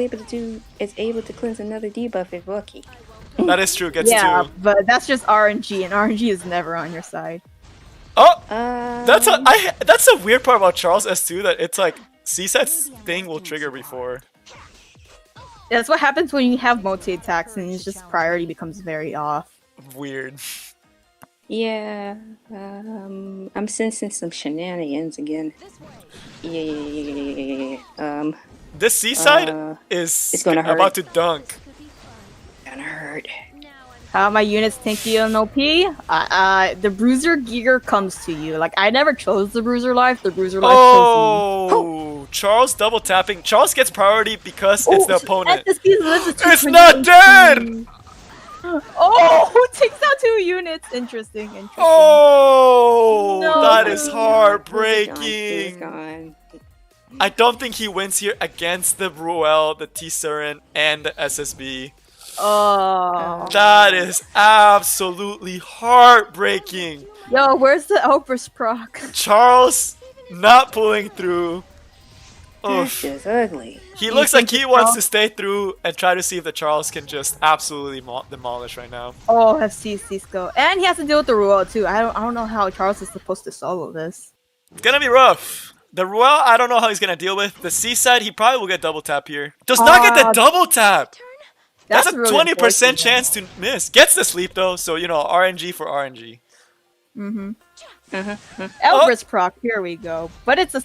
C: is able to cleanse another debuff if lucky.
A: That is true. Gets
B: Yeah,
A: two.
B: but that's just RNG, and RNG is never on your side.
A: Oh, that's a weird part about Charles S2 that it's like C-set's thing will trigger before.
B: That's what happens when you have multi-attacks, and it's just priority becomes very off.
A: Weird.
C: Yeah. I'm sensing some shenanigans again. Yeah.
A: This C-side is
C: it's gonna hurt.
A: about to dunk.
C: gonna hurt.
B: How my units tanky and OP? The bruiser gear comes to you. Like, I never chose the bruiser life. The bruiser life chose me.
A: Oh, Charles double tapping. Charles gets priority because it's the opponent.
B: It's
A: not dead!
B: Oh, takes out 2 units. Interesting.
A: Oh,
B: No.
A: that is
C: He's
A: heartbreaking.
C: gone.
A: I don't think he wins here against the Ruel, the T-Surin, and the SSB.
B: Oh.
A: That is absolutely heartbreaking.
B: Yo, where's the Elbrus proc?
A: Charles not pulling through.
C: That's
A: Oof.
C: just ugly.
A: He looks like he wants to stay through and try to see if the Charles can just absolutely demolish right now.
B: Oh, FC Cisco. And he has to deal with the Ruel too. I don't know how Charles is supposed to solo this.
A: It's gonna be rough. The Ruel, I don't know how he's gonna deal with. The Seaside, he probably will get double tap here. Does not get the double tap! That's a
B: really
A: 20% chance to miss. Gets the sleep though, so you know, RNG for RNG.
B: Elbrus proc, here we go. But it's a...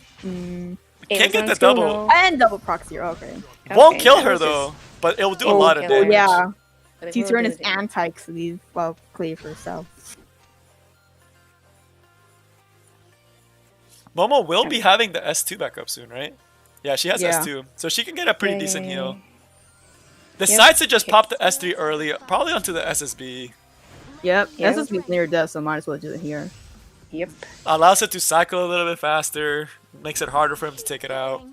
A: Can't get the double.
B: And double proc 0, okay.
A: Won't kill her though, but it will do a lot of damage.
B: Yeah.
C: But it
B: T-Turn
C: will
B: is
C: do damage.
B: anti-cleave, well, cleave herself.
A: Momo will be having the S2 back up soon, right? Yeah, she has
B: Yeah.
A: S2, so she can get a pretty decent heal. The
C: Yep.
A: side should just pop the S3 early, probably onto the SSB.
B: Yep,
C: Yep.
B: this is near death, so might as well do it here.
C: Yep.
A: Allows it to cycle a little bit faster, makes it harder for him to take it out.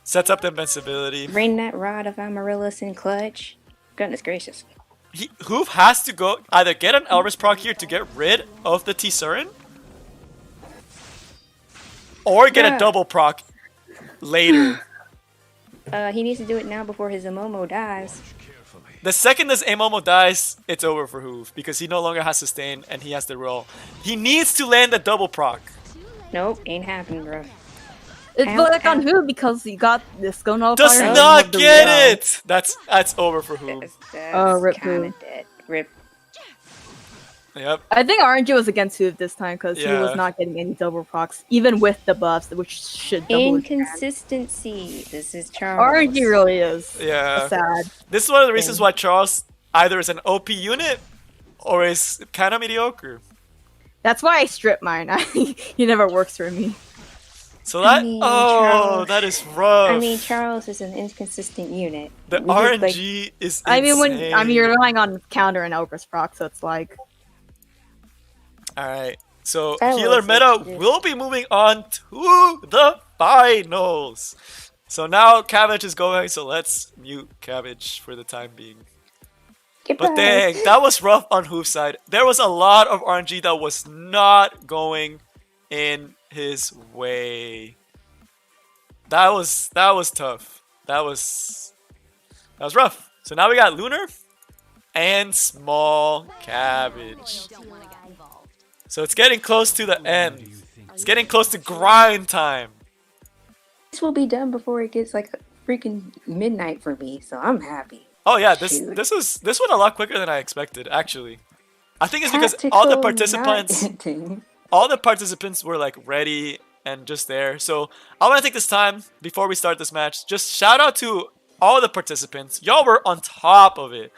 A: Sets up the invincibility.
C: Bring that rod of Amaryllis in clutch. Goodness gracious.
A: Hoof has to go either get an Elvis proc here to get rid of the T-Surin, or get a
C: Yeah.
A: double proc later.
C: He needs to do it now before his Amomo dies.
A: The second this Amomo dies, it's over for Hoof because he no longer has sustain and he has to roll. He needs to land the double proc.
C: Nope, ain't happening, bro.
B: It's like on who because he got the skill nullifier.
A: Does
B: and
A: not
B: the
A: get
B: Ruel.
A: it. That's over for Hoof.
B: Oh, rip
C: kinda
B: Hoof.
C: dead. Rip.
A: Yep.
B: I think RNG was against Hoof this time because he
A: Yeah.
B: was not getting any double procs, even with the buffs, which should double his chance.
C: Inconsistency. This is Charles.
B: RNG really is
A: Yeah.
B: sad.
A: This is one of the reasons why Charles either is an OP unit or is kind of mediocre.
B: That's why I strip mine. He never works for me.
A: So that
C: Charles-
A: that is rough.
C: I mean, Charles is an inconsistent unit.
A: The
C: We just, like-
A: RNG is
B: I mean,
A: insane.
B: you're relying on counter and Elbrus proc, so it's like.
A: Alright, so
C: That
A: healer
C: was
A: meta
C: legit.
A: will be moving on to the finals. So now Cabbage is going, so let's mute Cabbage for the time being.
C: Goodbye.
A: But dang, that was rough on Hoof's side. There was a lot of RNG that was not going in his way. That was tough. That was rough. So now we got Lunar and Small Cabbage. So it's getting close to the end. It's getting close to grind time.
C: This will be done before it gets like freaking midnight for me, so I'm happy.
A: Oh yeah,
C: Shoot.
A: this went a lot quicker than I expected, actually. I think it's because all the
C: Tactical
A: participants
C: not ending.
A: all the participants were like ready and just there. So I want to take this time before we start this match, just shout out to all the participants. Y'all were on top of it,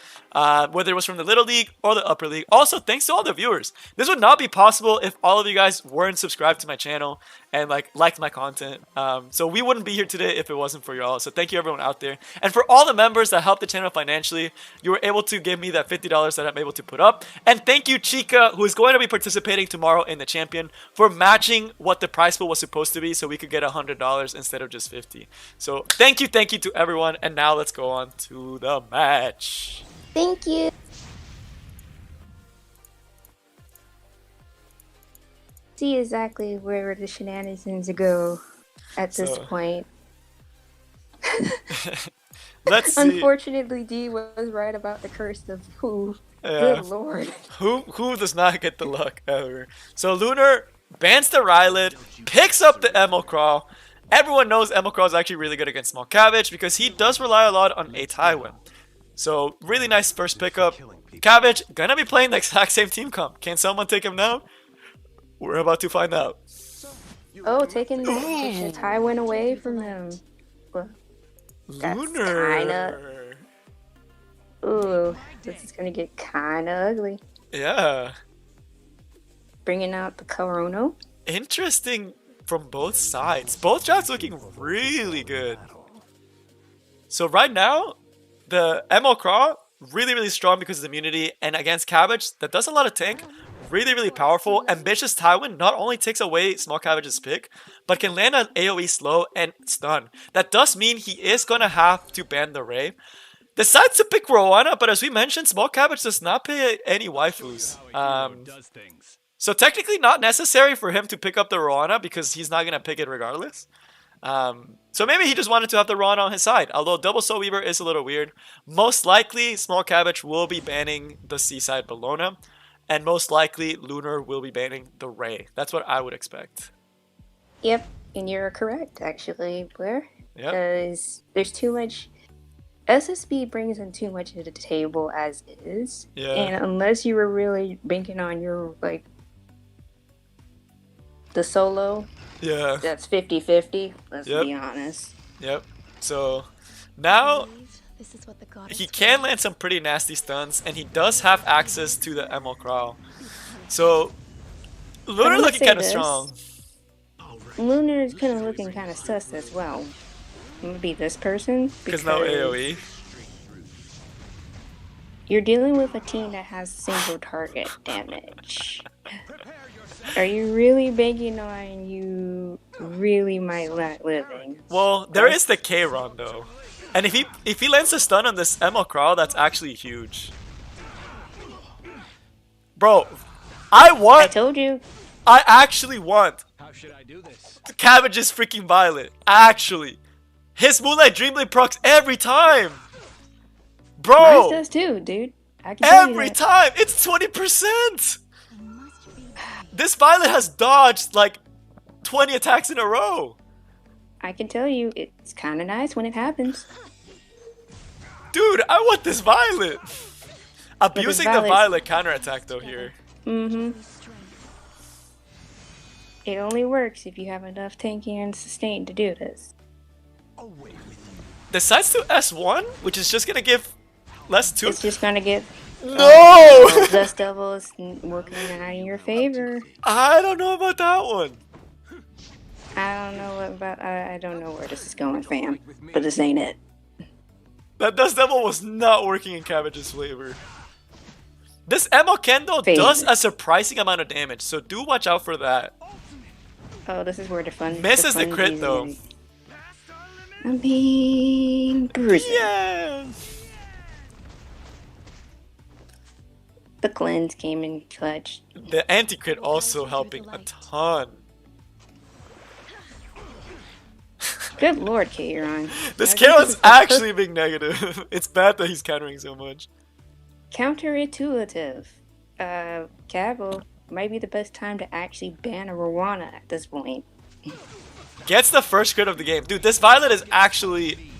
A: whether it was from the Little League or the Upper League. Also, thanks to all the viewers. This would not be possible if all of you guys weren't subscribed to my channel and liked my content. So we wouldn't be here today if it wasn't for y'all. So thank you everyone out there. And for all the members that helped the channel financially, you were able to give me that $50 that I'm able to put up. And thank you Chica, who is going to be participating tomorrow in the Champion, for matching what the prize pool was supposed to be so we could get $100 instead of just 50. So thank you to everyone. And now let's go on to the match.
C: Thank you. See exactly where the shenanigans go at this
A: So-
C: point.
A: Let's see.
C: Unfortunately, D was right about the curse of who.
A: Yeah.
C: Good lord.
A: Who does not get the luck ever? So Lunar bans the Rylet, picks up the Emil Crawl. Everyone knows Emil Crawl is actually really good against Small Cabbage because he does rely a lot on a Tywin. So really nice first pickup. Cabbage gonna be playing the exact same team comp. Can someone take him down? We're about to find out.
C: Oh, taking the Tywin away from him. Well, that's
A: Lunar.
C: Ooh, this is gonna get kind of ugly.
A: Yeah.
C: Bringing out the Corono.
A: Interesting from both sides. Both shots looking really good. So right now, the MO Craw, really, really strong because of immunity. And against Cabbage, that does a lot of tank. Really, really powerful. Ambitious Tywin not only takes away Small Cabbage's pick, but can land an AoE slow and stun. That does mean he is going to have to ban the Ray. Decides to pick Rowana, but as we mentioned, Small Cabbage does not pay any waifus. So technically not necessary for him to pick up the Rowana because he's not going to pick it regardless. So maybe he just wanted to have the Rowana on his side. Although Double Soul Weaver is a little weird. Most likely, Small Cabbage will be banning the Seaside Bellona. And most likely, Lunar will be banning the Ray. That's what I would expect.
C: Yep, and you're correct, actually, Blair.
A: Yep.
C: Because there's too much... SSB brings in too much to the table as is.
A: Yeah.
C: And unless you were really banking on your, like... the solo...
A: Yeah.
C: That's 50-50, let's be honest.
A: Yep. So, now...
H: This is what the
A: he can land some pretty nasty stuns, and he does have access to the ML Crawl. So, Lunar looking kind of strong.
C: Lunar is kind of looking kind of sus as well. I'm gonna be this person
A: because no AoE.
C: You're dealing with a team that has single target damage. Are you really banking on you really might let living?
A: Well, there is the K-Ron though. And if he lands a stun on this ML Crawl, that's actually huge. Bro, I
C: told you.
A: I actually want.
D: How should I do this?
A: Cabbage's freaking Violet. Actually. His Moonlight Dreamblade procs every time. Bro.
C: Mine does too, dude. I can tell
A: every
C: you that.
A: time. It's 20%. This Violet has dodged like 20 attacks in a row.
C: I can tell you, it's kind of nice when it happens.
A: Dude, I want this Violet. Abusing the Violet counterattack though here.
C: Mm-hmm. It only works if you have enough tanking and sustain to do this.
A: Decides to S1, which is just gonna give less 2.
C: It's just gonna get...
A: No!
C: Dust Devil is working out in your favor.
A: I don't know about that one.
C: I don't know what about... I don't know where this is going, fam. But this ain't it.
A: That Dust Devil was not working in Cabbage's flavor. This Emo Kendo does a surprising amount of damage, so do watch out for that.
C: Oh, this is where the fun...
A: Misses the crit though.
C: I mean... bruising.
A: Yeah!
C: The cleanse came in clutch.
A: The anti-crit also helping a ton.
C: Good lord, Kairon.
A: This Kairon's actually being negative. It's bad that he's countering so much.
C: Counterintuitive. Cabo might be the best time to actually ban a Rowana at this point.
A: Gets the first crit of the game. Dude, this Violet is actually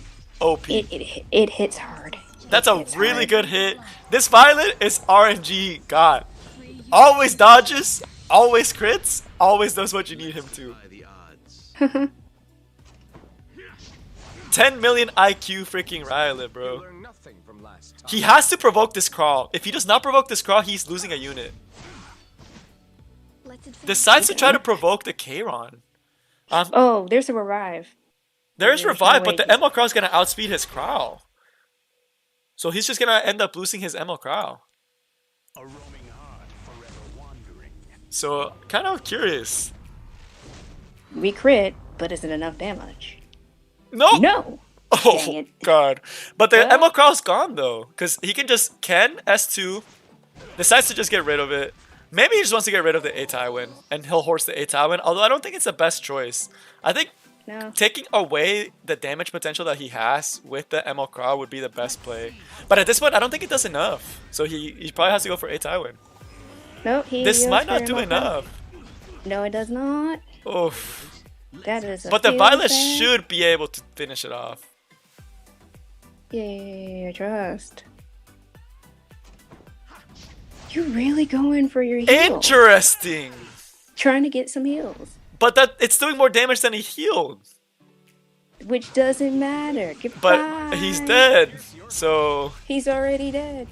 A: OP.
C: It hits hard.
A: That's a really good hit. This Violet is RNG God. Always dodges, always crits, always does what you need him to. 10 million IQ freaking Violet, bro. He has to provoke this crawl. If he does not provoke this crawl, he's losing a unit. Decides to try to provoke the Kairon.
C: Oh, there's a revive.
A: There's revive, but the ML Crawl is gonna outspeed his Crawl. So he's just gonna end up losing his ML Crawl. So kind of curious.
C: We crit, but is it enough damage?
A: No.
C: No.
A: Oh god. But the ML Crawl's gone though, because he can just S2, decides to just get rid of it. Maybe he just wants to get rid of the A Tywin, and he'll horse the A Tywin, although I don't think it's the best choice. I think taking away the damage potential that he has with the ML Crawl would be the best play. But at this point, I don't think it does enough. So he probably has to go for A Tywin.
C: No,
A: this might not do enough.
C: No, it does not.
A: Oof.
C: That is
A: but the Violet should be able to finish it off.
C: Yeah, trust. You're really going for your heal.
A: Interesting.
C: Trying to get some heals.
A: But it's doing more damage than he healed.
C: Which doesn't matter. Goodbye.
A: But he's dead. So
C: He's already dead.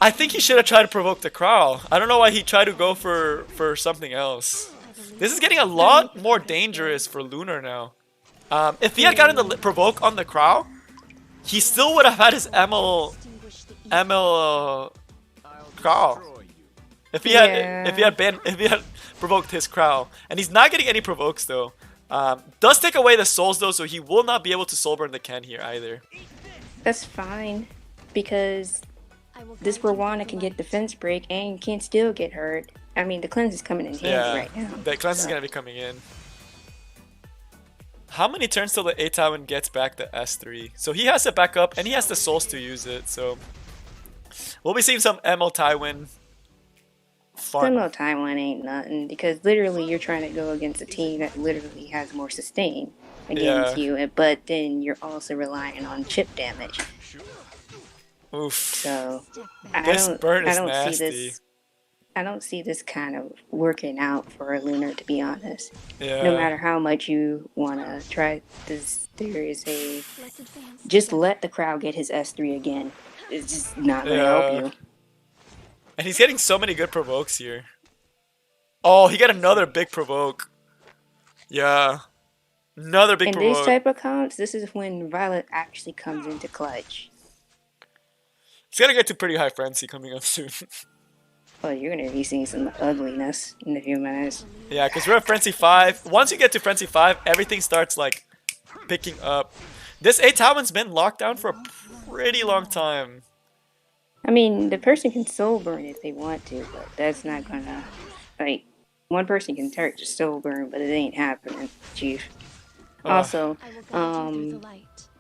A: I think he should have tried to provoke the Crow. I don't know why he tried to go for something else. This is getting a lot more dangerous for Lunar now. If he had gotten the provoke on the Crow, he still would have had his ML Crow. If he had provoked his Crow, and he's not getting any provokes though. Does take away the souls though, so he will not be able to soul burn the Ken here either.
C: That's fine, because this Wanda can get defense break and can still get hurt. I mean, the cleanse is coming in handy right now.
A: The cleanse is gonna be coming in. How many turns till the A-Tywin gets back the S3? So he has it back up, and he has the souls to use it. So we'll be seeing some ML Tywin fun.
C: ML Tywin ain't nothing, because literally you're trying to go against a team that literally has more sustain against you, but then you're also relying on chip damage.
A: Oof.
C: So I don't see this kind of working out for a Lunar, to be honest.
A: Yeah.
C: No matter how much you want to try this, there is a... Just let the crowd get his S3 again. It's just not going to help you.
A: And he's getting so many good provokes here. Oh, he got another big provoke. Yeah. Another big provoke.
C: In these type of comps, this is when Violet actually comes into clutch.
A: It's gonna get to pretty high frenzy coming up soon.
C: Well, you're gonna be seeing some ugliness in a few minutes.
A: Yeah, because we're at Frenzy 5. Once you get to Frenzy 5, everything starts, like, picking up. This A-Tywin's been locked down for a pretty long time.
C: I mean, the person can soul burn if they want to, but that's not gonna... Like, one person can just soul burn, but it ain't happening, Chief. Also,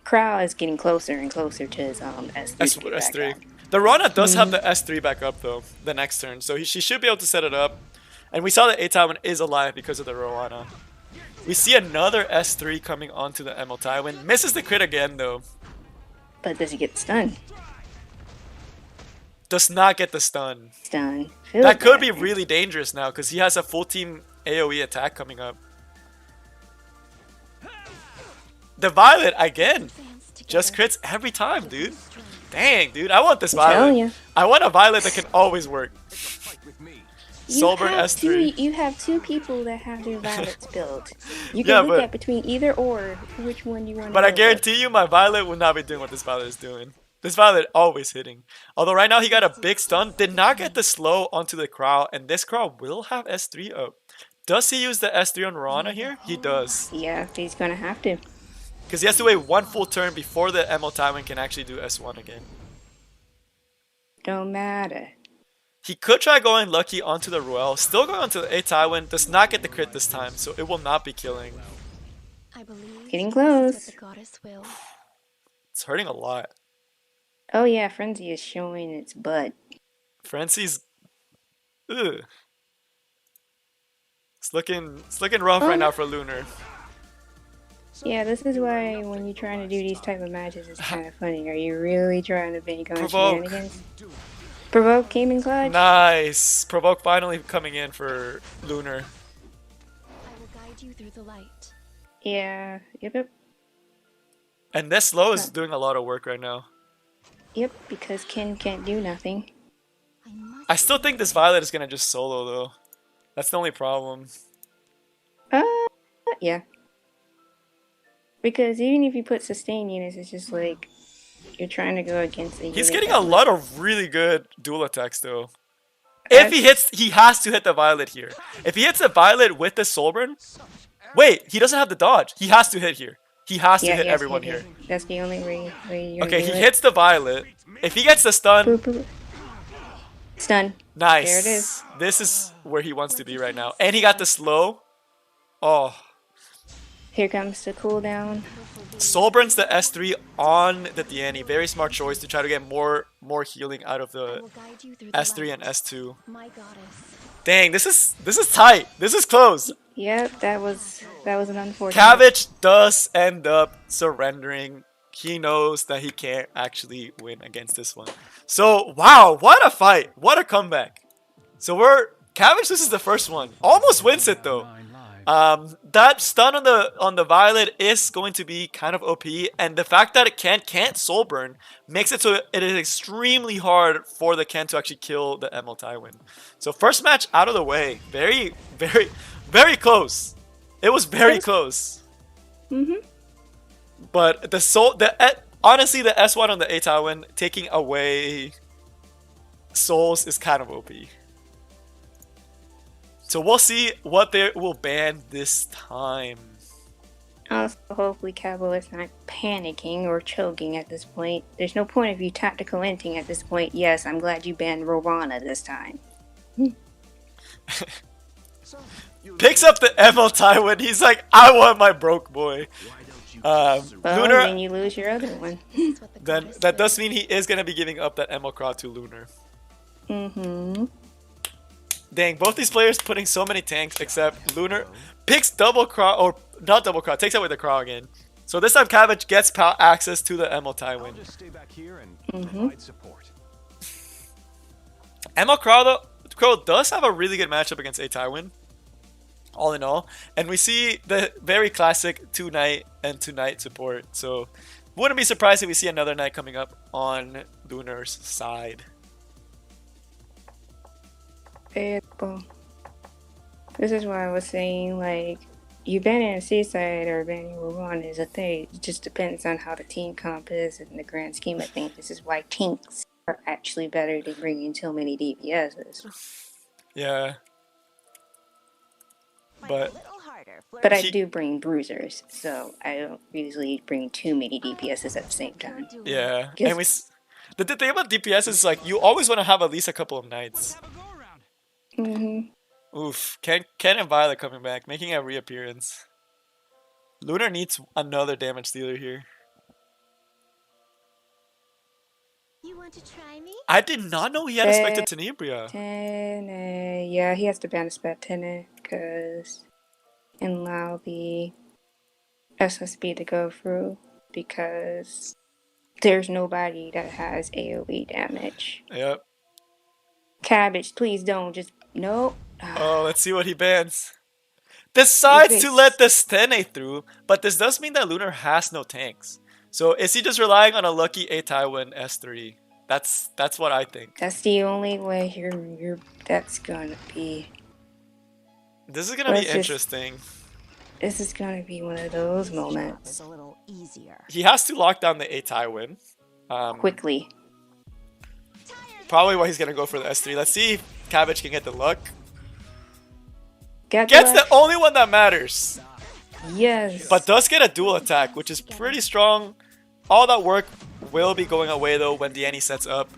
C: Crow is getting closer and closer to his S3.
A: S3. The Rana does have the S3 back up though, the next turn, so she should be able to set it up. And we saw that A-Tywin is alive because of the Rowana. We see another S3 coming onto the ML Tywin. Misses the crit again though.
C: But does he get stunned?
A: Does not get the stun.
C: Stun.
A: That could be really dangerous now because he has a full team AoE attack coming up. The Violet again. Just crits every time, dude. Dang, dude. I want this Violet. I want a Violet that can always work. Soulburn S3.
C: You have two people that have their Violets built. You can look at between either or which one you want to
A: But I guarantee you my Violet will not be doing what this Violet is doing. This Violet always hitting. Although right now he got a big stun. Did not get the slow onto the Crow. And this Crow will have S3 up. Does he use the S3 on Rana here? He does.
C: Yeah, he's going to have to.
A: Because he has to wait one full turn before the ML Tywin can actually do S1 again.
C: Don't matter.
A: He could try going lucky onto the Ruel. Still going onto the A-Tywin. Does not get the crit this time, so it will not be killing.
C: Getting close.
A: It's hurting a lot.
C: Oh yeah, Frenzy is showing its butt.
A: Frenzy's... Ugh. It's looking rough right now for Lunar.
C: Yeah, this is why when you're trying to do these type of matches, it's kind of funny. Are you really trying to bank on shenanigans? Provoke came in clutch.
A: Nice. Provoke finally coming in for Lunar.
H: I will guide you through the light.
C: Yeah. Yep.
A: And this slow is doing a lot of work right now.
C: Yep, because Ken can't do nothing.
A: I still think this Violet is gonna just solo though. That's the only problem.
C: Yeah. Because even if you put sustain units, it's just like you're trying to go against the.
A: He's getting a lot of really good dual attacks though. If he hits, he has to hit the Violet here. If he hits the Violet with the Soulburn, wait, he doesn't have the dodge. He has to hit here. He has to hit everyone here.
C: That's the only way you're
A: Okay, he hits the Violet. If he gets the stun,
C: stun.
A: Nice.
C: There it is.
A: This is where he wants to be right now. And he got the slow. Oh.
C: Here comes the cooldown.
A: Soulburn's the S3 on the Diani. Very smart choice to try to get more healing out of the S3 and S2. Dang, this is tight. This is close.
C: Yep, that was an unfortunate.
A: Cabbage does end up surrendering. He knows that he can't actually win against this one. So, wow, what a fight. What a comeback. So Cabbage, this is the first one. Almost wins it though. That stun on the Violet is going to be kind of OP, and the fact that it can't soul burn makes it so it is extremely hard for the Ken to actually kill the Emil Tywin. So first match out of the way, very, very, very close. It was very close. But honestly, the S1 on the A Tywin taking away souls is kind of OP. So we'll see what they will ban this time.
C: Also, hopefully Cabbage is not panicking or choking at this point. There's no point of you tactical inting at this point. Yes, I'm glad you banned Rowena this time.
A: Picks up the Emil Tywin. He's like, I want my broke boy.
C: Well,
A: Lunar,
C: then you lose your other one.
A: then that does mean he is going to be giving up that Emil Craw to Lunar. Dang, both these players putting so many tanks, except Lunar picks double Craw, or not double Craw, takes out with the Craw again. So this time Cabbage gets access to the Emil Tywin.
G: I'll just stay back here and provide support.
A: Emil Crow does have a really good matchup against A Tywin, all in all. And we see the very classic 2-Knight and 2-Knight support. So wouldn't be surprised if we see another Knight coming up on Lunar's side.
C: This is why I was saying, like, you banning a Seaside or banning Rowena is a thing. It just depends on how the team comp is in the grand scheme of things. This is why Tinks are actually better than bringing so many DPSs.
A: Yeah. But
C: I do bring bruisers, so I don't usually bring too many DPSs at the same time.
A: Yeah. And the thing about DPS is, like, you always want to have at least a couple of Knights. Oof. Ken and Violet coming back, making a reappearance. Lunar needs another damage dealer here.
H: You want to try me?
A: I did not know he had a Spectre Tenebria.
C: Yeah, he has to ban a Spectre because and allow the SSB to go through because there's nobody that has AoE damage.
A: Yep.
C: Cabbage, please don't just no.
A: Oh, let's see what he bans. Decides to let the Stene through, but this does mean that Lunar has no tanks. So is he just relying on a lucky A Tywin S3? That's what I think.
C: That's the only way you're that's gonna be.
A: This is gonna be interesting.
C: This is gonna be one of those moments.
E: It's a little easier.
A: He has to lock down the A Tywin.
C: Quickly.
A: Probably why he's gonna go for the S3. Let's see if Cabbage can get the luck.
C: Gets
A: the only one that matters.
C: Yes.
A: But does get a dual attack, which is pretty strong. All that work will be going away though when Danny sets up.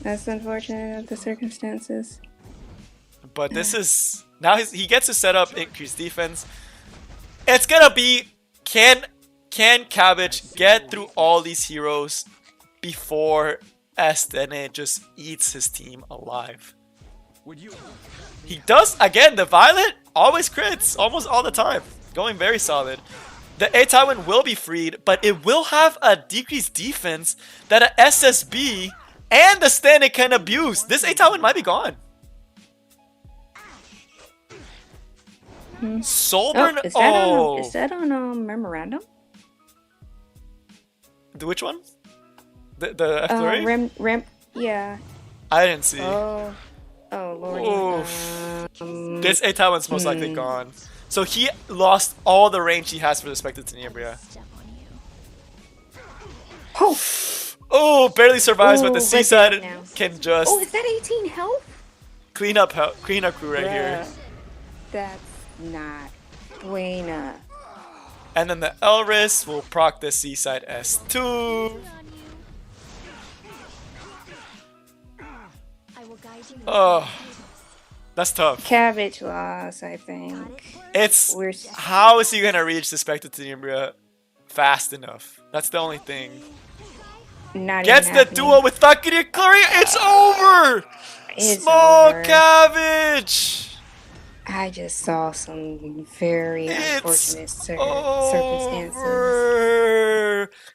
C: That's unfortunate of the circumstances.
A: But this is now he gets to set up increased defense. It's gonna be can Cabbage get through all these heroes before Estene just eats his team alive? He does again. The Violet always crits almost all the time, going very solid. The A Tywin will be freed, but it will have a decreased defense that a SSB and the Stene can abuse. This A Tywin might be gone. Soulburn.
C: Is that on memorandum?
A: Which one? The F3?
C: Yeah.
A: I didn't see.
C: Oh lord.
A: This A Tywin's most likely gone. So he lost all the range he has for the Spectre Tenebria. Oh, barely survives, but the Seaside can just.
C: Oh, is that 18 health?
A: Clean up crew right here.
C: That's not buena.
A: And then the Elris will proc the Seaside S2. Oh, that's tough.
C: Cabbage loss, I think.
A: How is he gonna reach the Spectre Tenebria fast enough? That's the only thing. Gets the duo with Thakiri Claria. It's over. Small over. Cabbage.
C: I just saw some very unfortunate circumstances.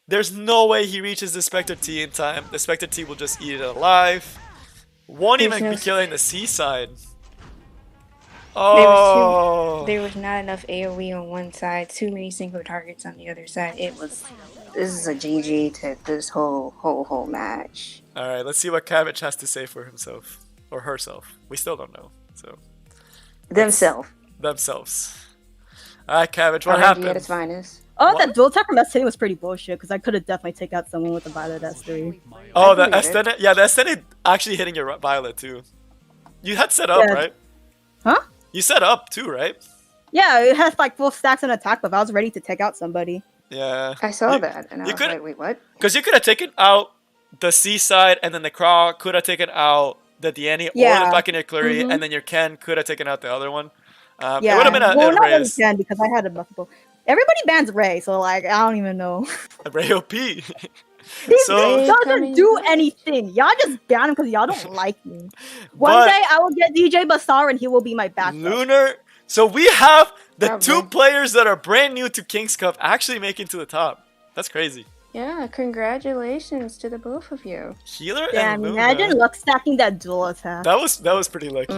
A: There's no way he reaches the Spectre T in time. The Spectre T will just eat it alive. Won't even be killing the Seaside. Oh.
C: There was not enough AoE on one side, too many single targets on the other side. This is a GG to this whole match.
A: All right, let's see what Cabbage has to say for himself or herself. We still don't know. So
C: Themselves.
A: All right, Cabbage, what
C: RNG
A: happened?
C: at its finest.
B: Oh, that dual attack from S10 was pretty bullshit because I could have definitely taken out someone with a Violet S3.
A: Oh, the S10, yeah, the S10 actually hitting your Violet too. You had set up,
B: Yeah.
A: right?
B: Huh?
A: You set up too, right?
B: Yeah, it has like full stacks and attack, but I was ready to take out somebody.
A: Yeah.
C: I saw that, and I was like, wait, what?
A: Because you could have taken out the Seaside, and then the Craw could have taken out the Deanne or the Buccaneer Clary, and then your Ken could have taken out the other one. It would have been a
B: well, not really
A: race.
B: Ken because I had a multiple. Everybody bans Ray, so like I don't even know.
A: A Ray OP.
B: He
A: So
B: doesn't do anything. Y'all just ban him because y'all don't like me. One day I will get DJ Basar and he will be my backup.
A: Lunar. So we have the two players that are brand new to King's Cup actually making to the top. That's crazy.
C: Yeah, congratulations to the both of you.
A: Healer
B: Damn,
A: and Luna.
B: imagine luck stacking that dual attack.
A: That was pretty lucky.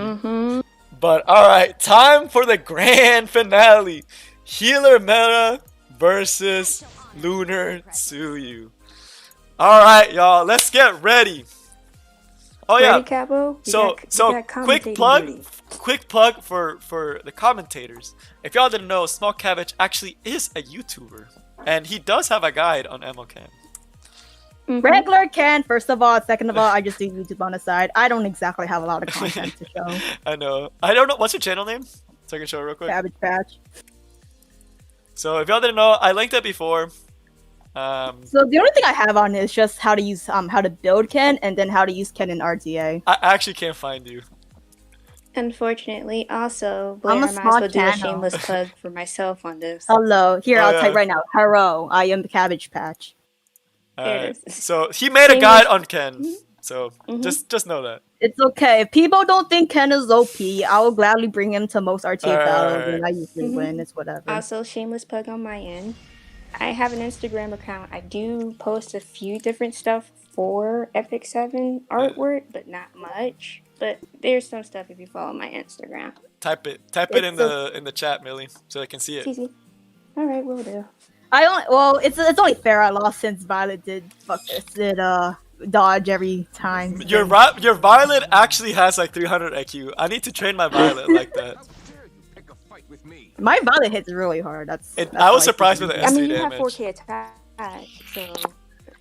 A: But all right, time for the grand finale. Healer meta versus Lunar Tsuyu. All right, y'all, let's get ready. Oh yeah.
C: Ready, Cabo?
A: So quick plug for the commentators. If y'all didn't know, Small Cabbage actually is a YouTuber, and he does have a guide on MLCam.
B: Regular Ken, first of all. Second of all, I just do YouTube on the side. I don't exactly have a lot of content to show.
A: I know. I don't know. What's your channel name? So I can show it real quick.
B: Cabbage Patch.
A: So if y'all didn't know, I linked it before.
B: So the only thing I have on is just how to use how to build Ken and then how to use Ken in RTA.
A: I actually can't find you.
C: Unfortunately, also, Blair,
B: I'm a
C: I might as
B: small
C: well do a
B: channel.
C: shameless plug for myself on this.
B: Hello. Here,
A: Oh,
B: I'll
A: yeah.
B: type right now. Hello, I am the Cabbage Patch.
C: There it is.
A: So he made a guide on Ken. So just know that.
B: It's okay. If people don't think Ken is OP, I will gladly bring him to most RTA battles and I usually win. It's whatever.
C: Also, shameless plug on my end. I have an Instagram account. I do post a few different stuff for Epic 7 artwork, but not much. But there's some stuff if you follow my Instagram.
A: Type it in the chat, Millie, so I can see it.
C: Easy. All right, will do.
B: It's only fair I lost since Violet did dodge every time.
A: Your Violet actually has like 300 IQ. I need to train my Violet like that.
B: My Violet hits really hard. That's
A: I was surprised with the
C: I
A: S3
C: mean, you have
A: damage.
C: 4K attack, so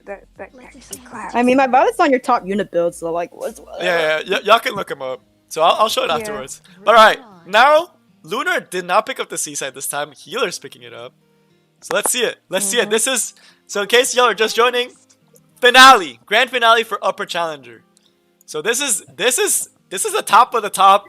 C: that actually claps.
B: I mean, my Violet's on your top unit build, so like, what's
A: Yeah, y'all can look him up. So I'll show it afterwards. All right, now Lunar did not pick up the Seaside this time. Healer's picking it up. So let's see it. This is so in case y'all are just joining, grand finale for Upper Challenger. So this is the top of the top.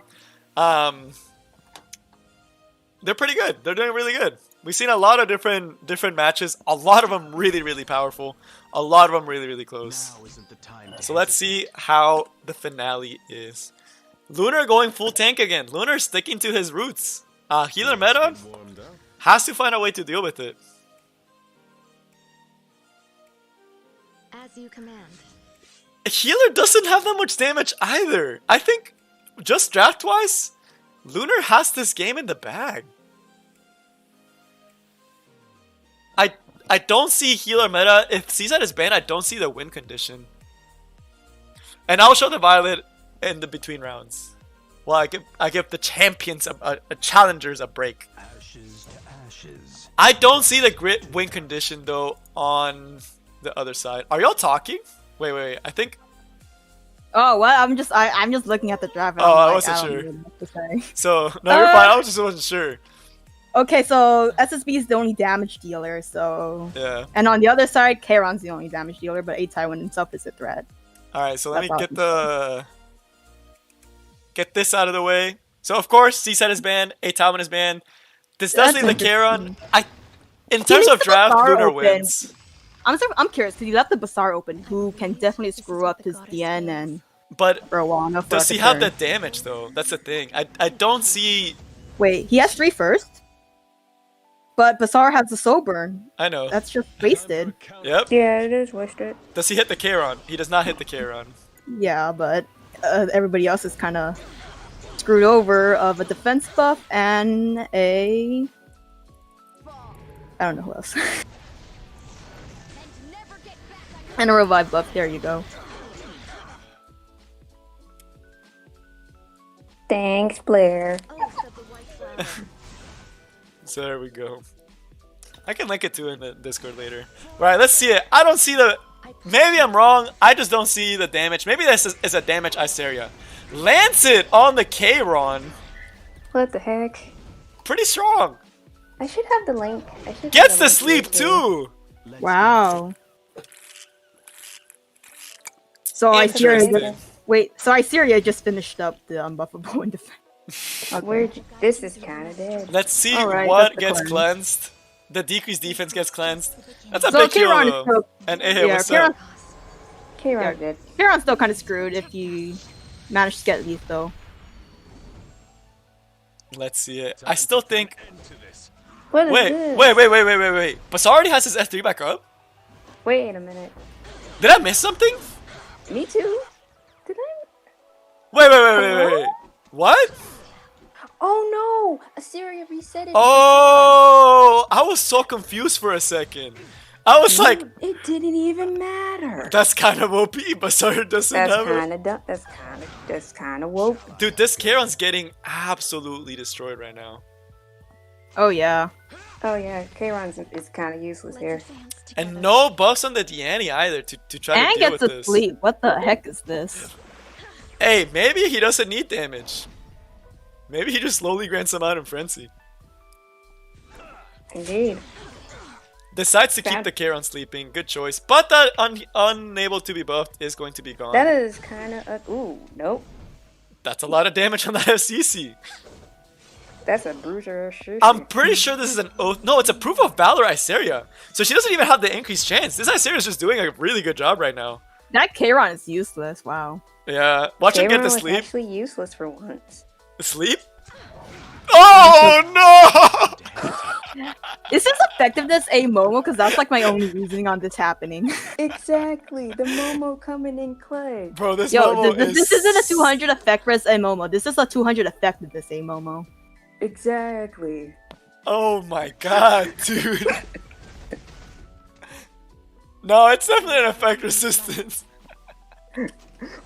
A: They're pretty good. They're doing really good. We've seen a lot of different matches. A lot of them really powerful. A lot of them really close. So let's see how the finale is. Lunar going full tank again. Lunar sticking to his roots. Healer meta has to find a way to deal with it.
H: As you command.
A: Healer doesn't have that much damage either. I think just draft wise, Lunar has this game in the bag. I don't see healer meta. If Seaside is banned, I don't see the win condition. And I'll show the Violet in the between rounds. Well, I give the champions challengers a break.
G: Ashes to ashes.
A: I don't see the grit win condition though on the other side. Are y'all talking? Wait. I think.
B: Oh, what? I'm just looking at the draft.
A: Oh, I wasn't sure.
B: Know what to say.
A: So no, you're fine. I just wasn't sure.
B: Okay, so SSB is the only damage dealer, so
A: Yeah.
B: and on the other side, Kairon's the only damage dealer, but A-Taiwan himself is a threat.
A: All right, so let me
B: That's
A: get this out of the way. So of course, Seaside is banned, A-Taiwan is banned. This does leave the Kairon. In terms of draft, Lunar wins.
B: I'm curious because he left the Bazaar open, who can definitely screw up his DN and
A: But
B: Rowana.
A: does he have the damage though? That's the thing. I don't see.
B: Wait, he has 3 first, but Bazaar has the soul burn.
A: I know.
B: That's just wasted.
A: Yep.
C: Yeah, it is wasted.
A: Does he hit the Kairon? He does not hit the Kairon.
B: Yeah, but everybody else is kind of screwed over of a defense buff and a... I don't know who else. And a revive buff, there you go.
C: Thanks, Blair.
A: So there we go. I can link it to in the Discord later. Alright, let's see it. I don't see the... Maybe I'm wrong. I just don't see the damage. Maybe this is a damage Iseria. Lance it on the K-Ron.
C: What the heck?
A: Pretty strong.
C: I should have the link.
A: Gets the sleep too.
B: Wow. So
A: Interesting.
B: Iseria just finished up the unbuffable in defense. Okay.
C: This is kind of dead.
A: Let's see
B: Alright,
A: what
B: that's the
A: gets
B: cleanse.
A: cleansed. The decreased defense gets cleansed. That's a
B: So
A: big
B: K-Ron
A: hero.
B: is still,
A: And hey, what's up?
C: K-Ron dead.
B: K-Ron's still kind of screwed if you manage to get Leaf though.
A: Let's see it. I still think...
C: What is
A: Wait.
C: this?
A: Basar already has his S3 back up?
C: Wait a minute.
A: Did I miss something?
C: Me too. Did I?
A: Wait. What?
C: Oh no! Assyria reset it.
A: Oh, I was so confused for a second. I was like,
C: It didn't even matter.
A: that's kind of OP. Basar doesn't
C: That's
A: have it.
C: kind of dumb. That's kind of woke.
A: Dude, this Charon's getting absolutely destroyed right now.
B: Oh yeah.
C: Oh yeah, K-Ron is kind of useless here.
A: And no buffs on the Deanne either to try
B: And
A: to deal
B: gets
A: with
B: a
A: this.
B: sleep. What the heck is this?
A: Hey, maybe he doesn't need damage. Maybe he just slowly grants him out in Frenzy.
C: Indeed.
A: Decides to keep the Charon sleeping. Good choice. But that unable to be buffed is going to be gone.
C: That is kind of ooh, nope.
A: That's a lot of damage on that FCC.
C: That's a bruiser.
A: I'm pretty sure this is an oath. No, it's a proof of valor Iseria. So she doesn't even have the increased chance. This Iseria is just doing a really good job right now.
B: That K-Ron is useless. Wow.
A: Yeah, watch him get
C: K-Ron
A: to
C: was
A: sleep.
C: actually useless for once.
A: Sleep? Oh no!
B: Is this effectiveness a Momo? Because that's like my only reasoning on this happening.
C: Exactly, the Momo coming in clutch.
A: Bro, this
B: Yo,
A: Momo is...
B: this isn't a 200 effect res a Momo. This is a 200 effectiveness a Momo.
C: Exactly.
A: Oh my god, dude. No, it's definitely an effect resistance.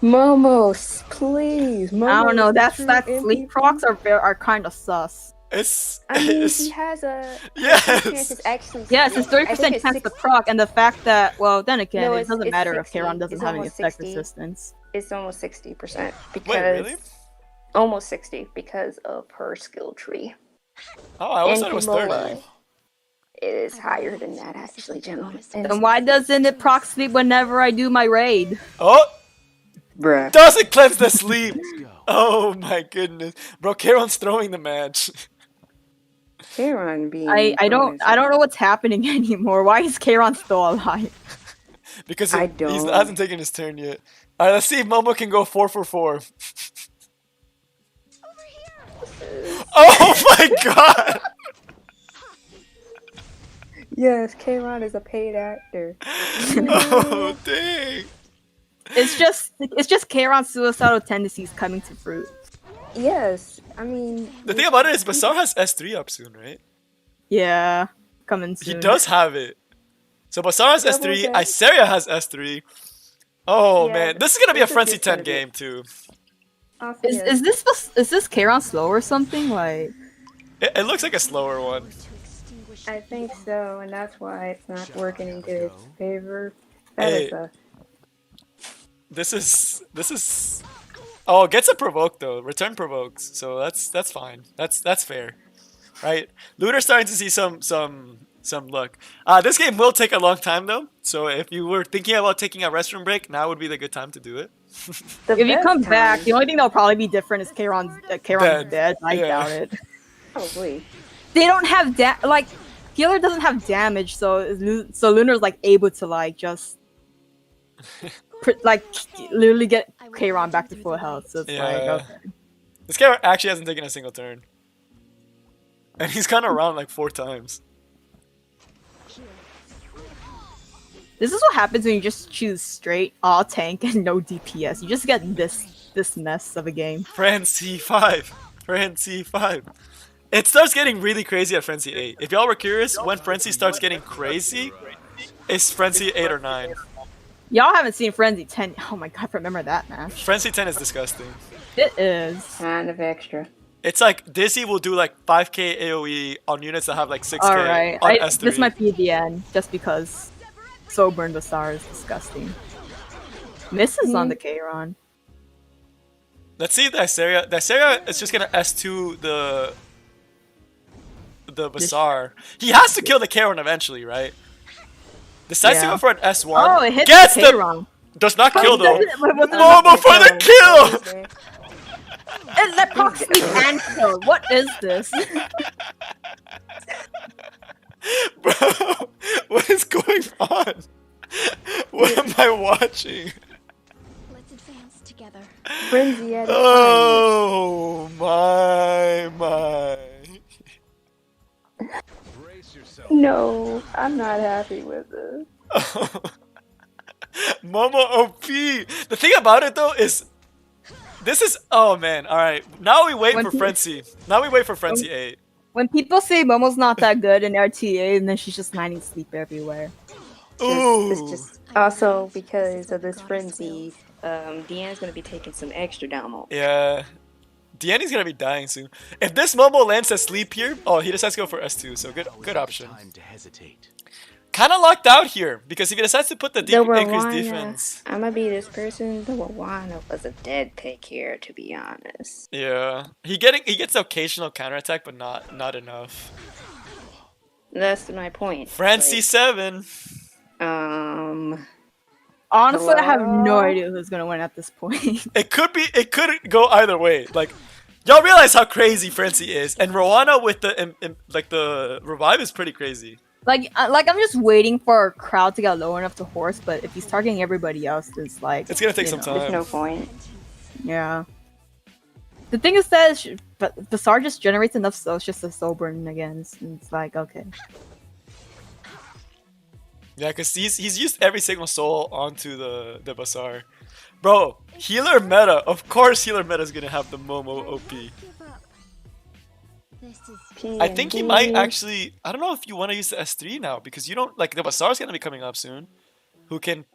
C: Momos, please. Momos,
B: I don't know. That
C: true
B: sleep
C: MVP.
B: procs are kind of sus.
C: I mean, he has a chance it's actually
B: Yes, it's 30% chance to proc, and the fact that, well, then again,
C: No,
B: it doesn't
C: it's
B: matter if
C: 60.
B: K-Ron doesn't
C: It's
B: have any
C: almost
B: effect
C: 60.
B: resistance.
C: It's almost 60% because
A: Wait, really?
C: almost 60 because of her skill tree.
A: Oh, I always
C: And
A: thought it was
C: Himola
A: 30.
C: is higher than that, actually, gentlemen.
B: Then why doesn't it proc sleep whenever I do my raid?
A: Oh!
C: Bruh.
A: Doesn't cleanse the sleep! Oh my goodness. Bro, Charon's throwing the match.
C: K-Ron being
B: I don't know what's happening anymore. Why is K-Ron still alive?
A: Because
C: I
A: he
C: don't.
A: hasn't taken his turn yet. Alright, let's see if Momo can go 4 for 4. Oh my god!
C: Yes, K-Ron is a paid actor.
A: Oh dang!
B: It's just K-Ron's suicidal tendencies coming to fruit.
C: Yes, I mean...
A: The thing about it is Basar has S3 up soon, right?
B: Yeah, coming soon.
A: He does have it. So Basar has
C: Double
A: S3,
C: check.
A: Iseria has S3. Oh
C: Yeah,
A: man, this is gonna be a
C: this is
A: Frenzy
C: just
A: 10
C: gonna be-
A: game too.
B: Is this K-Ron slow or something? Like,
A: It looks like a slower one.
C: I think so, and that's why it's not working in his favor.
A: Hey.
C: That is
A: This is. Oh, gets a provoke though. Return provokes, so that's fine. That's fair, right? Luder's starting to see some luck. This game will take a long time though, so if you were thinking about taking a restroom break, now would be the good time to do it.
C: the
B: if you
C: best
B: come
C: time.
B: back, the only thing that'll probably be different is K-Ron's dead. I
A: Yeah.
B: doubt it.
C: Probably.
B: They don't have like healer doesn't have damage, so Lunar's like able to like just like literally get K-Ron back to full health. So it's like
A: Yeah.
B: okay.
A: This guy actually hasn't taken a single turn, and he's gone around like 4 times.
B: This is what happens when you just choose straight all tank and no DPS. You just get this this mess of a game.
A: Frenzy 5. Frenzy 5. It starts getting really crazy at Frenzy 8. If y'all were curious, when Frenzy starts getting crazy, it's Frenzy 8 or 9.
B: Y'all haven't seen Frenzy 10. Oh my god, remember that match.
A: Frenzy 10 is disgusting.
B: It is.
C: Kind of extra.
A: It's like Dizzy will do like 5k AoE on units that have like 6k
B: Alright,
A: on S3.
B: this might be the end, just because Sober and Bazaar is disgusting. Miss is on the K-Ron.
A: Let's see if Dyseria. Dyseria is just gonna S2 the Bazaar. He has to kill the K-Ron eventually, right? Decides to go for an S1.
B: Oh, it hits
A: Gets
B: the K-Ron.
A: Does not kill though.
B: Momo
A: for the kill!
B: And that proximity and kill. What is this?
A: Bro, what is going on? What am I watching?
H: Let's advance together.
C: Frenzy at
A: Oh my.
G: Brace yourself.
C: No, I'm not happy with this.
A: Momo OP. The thing about it though is, this is, oh man. All right, now we wait for Frenzy. Now we wait for Frenzy 8.
B: When people say Momo's not that good in RTA, and then she's just mining sleep everywhere.
A: Ooh.
C: It's just also because of this Frenzy, Deanne's gonna be taking some extra damo.
A: Yeah. Deanne's gonna be dying soon. If this Momo lands a sleep here, oh, he decides to go for S2, so good option.
G: Time to hesitate.
A: Kind of locked out here, because if he decides to put the increased defense.
C: I'm gonna be this person. The Wanda was a dead pick here, to be honest.
A: Yeah. He gets occasional counterattack, but not enough.
C: That's my point.
A: Frenzy 7.
B: Honestly, I have no
C: Hello?
B: idea who's gonna win at this point.
A: It could go either way. Like, y'all realize how crazy Frenzy is, and Rowana with the revive is pretty crazy.
B: like I'm just waiting for a crowd to get low enough to horse, but if he's targeting everybody else, it's like
A: It's gonna take some
C: There's
A: time.
C: no point.
B: Yeah. The thing is that but the Sar just generates enough souls just to soul burn again. It's like okay.
A: Yeah, because he's used every single soul onto the Bazaar. Bro, healer meta. Of course healer meta is gonna have the Momo OP. I think he might actually, I don't know if you want to use the S3 now, because you don't, like, the Bazaar's gonna be coming up soon, who can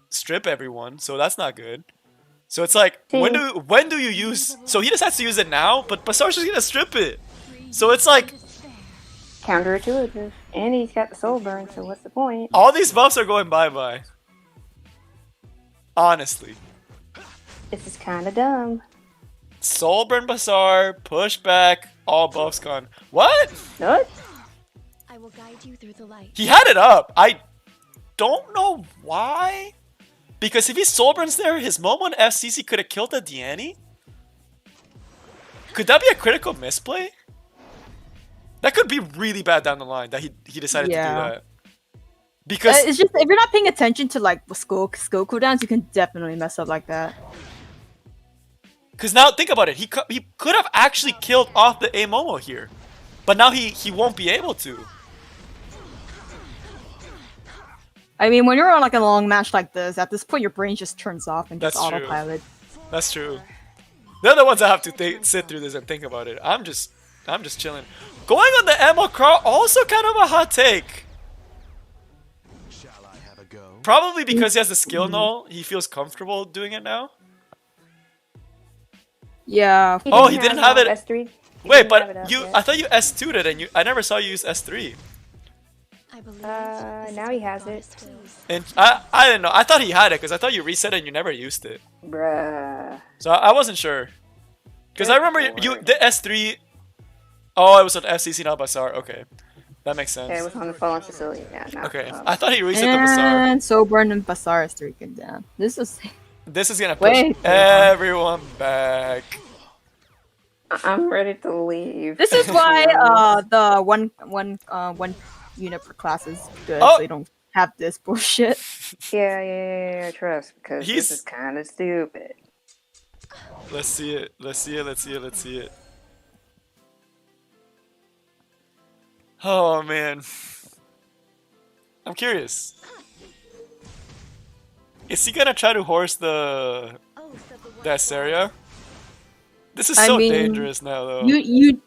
A: strip everyone, so that's not good. So it's like, when do you use, so he just has to use it now, but Bazaar's just gonna strip it. So it's like,
C: Counterintuitive. And he's got the soul burn, so what's the point?
A: all these buffs are going bye-bye. Honestly.
C: This is kinda dumb.
A: Soul burn Bazaar, pushback, all buffs gone. What?
C: What?
H: I will guide you through the light.
A: He had it up. I don't know why. Because if he soul burns there, his Momo and FCC could have killed the Deanne. Could that be a critical misplay? That could be really bad down the line that he decided to do that. Because
B: It's just if you're not paying attention to like skill cooldowns, you can definitely mess up like that.
A: Because now think about it, he could have actually killed off the A Momo here, but now he won't be able to.
B: I mean, when you're on like a long match like this, at this point your brain just turns off and just
A: That's true.
B: autopilot.
A: That's true. They're the ones that have to sit through this and think about it. I'm just chilling. Going on the Emma Crawl, also kind of a hot take.
G: Shall I have a go?
A: Probably because he has the skill null, he feels comfortable doing it now.
B: Yeah.
A: Oh, he didn't have it.
C: S3.
A: Wait, but I thought you S2'd it, and I never saw you use S3.
H: I believe
C: Now he has it.
A: And I didn't know. I thought he had it because I thought you reset it and you never used it.
C: Bruh.
A: So I wasn't sure. Because I remember you the S3. Oh, it was on FCC, not Bazaar. Okay, that makes sense.
C: Yeah, it was on the fallen facility. Yeah, not
A: Okay,
C: the
A: I thought he reset the Bazaar.
B: And Soulburn and Bazaar is streaking down. This is
A: This is gonna push
B: Wait.
A: everyone back.
C: I'm ready to leave.
B: this is why the one unit per class is good,
A: Oh.
B: so you don't have this bullshit.
C: Yeah, trust, because
A: He's-
C: this is kind of stupid.
A: Let's see it. Let's see it. Let's see it. Let's see it. Oh man, I'm curious. Is he gonna try to horse the?
H: oath of the
A: That Saria? This is so dangerous now, though.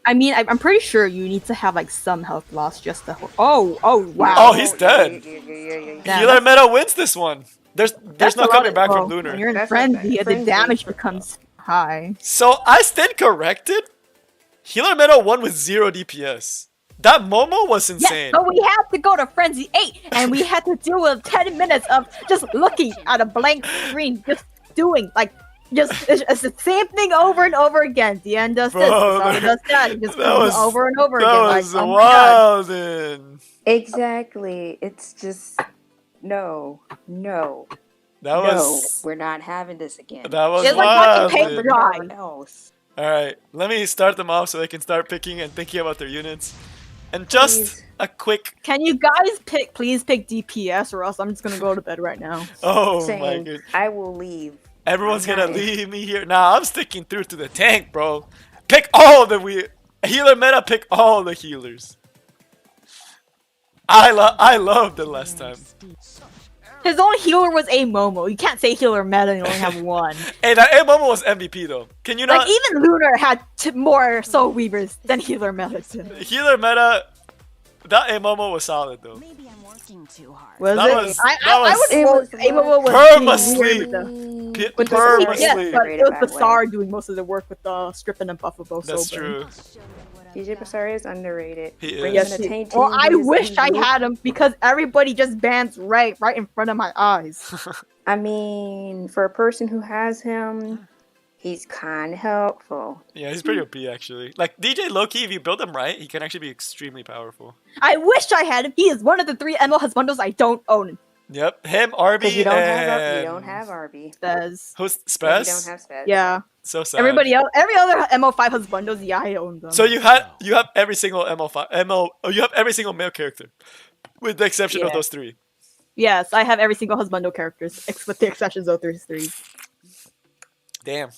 B: I'm pretty sure you need to have like some health loss just to. Oh wow.
A: Oh, he's dead.
C: Yeah.
A: Healer meta wins this one. There's no coming back from Lunar.
B: When you're in frenzy, the damage becomes high.
A: So I stand corrected. Healer meta won with 0 DPS. That Momo was insane.
B: Yes, but we had to go to Frenzy 8, and we had to deal with 10 minutes of just looking at a blank screen, just doing, like, it's the same thing over and over again. The end does this, the does that. It just goes over and over again.
A: That was wild.
C: Exactly. It's just, no. We're not having this again.
A: That was
B: it's
A: wild.
B: Like paper dry.
A: Alright, let me start them off so they can start picking and thinking about their units. And just a quick...
B: Can you guys please pick DPS, or else I'm just gonna go to bed right now.
A: Oh my goodness.
C: I will leave.
A: Everyone's gonna leave me here. Nah, I'm sticking through to the tank, bro. Pick all the healer meta, pick all the healers. I loved it last time.
B: His own healer was a Momo. You can't say healer meta and you only have one.
A: Hey, that A Momo was MVP though. Can you not?
B: Like even Lunar had more Soul Weavers than healer meta.
A: Healer meta, that A Momo was solid though.
E: Maybe I'm working too hard.
B: I would A Momo was
A: perma sleep. Perma
B: yes,
A: sleep.
B: but it was Basar doing most of the work with the stripping and buff of both.
A: That's true.
C: DJ Basari is underrated.
A: He is.
B: Well, I wish I had him because everybody just bans right in front of my eyes.
C: I mean, for a person who has him, he's kind of helpful.
A: Yeah, he's pretty OP actually. Like DJ Loki, if you build him right, he can actually be extremely powerful.
B: I wish I had him. He is one of the 3 ML husbandos I don't own.
A: Yep, him, Arby,
C: you don't
A: and...
C: have Arby.
B: Spez.
A: Who's Spez?
C: You don't have Spez.
B: Yeah.
A: So sad.
B: Everybody else, every other MO5 husbandos, yeah, I own them.
A: So you have every single you have every single male character, with the exception of those 3.
B: Yes, I have every single husbando characters, with the exceptions of those 3.
A: Damn.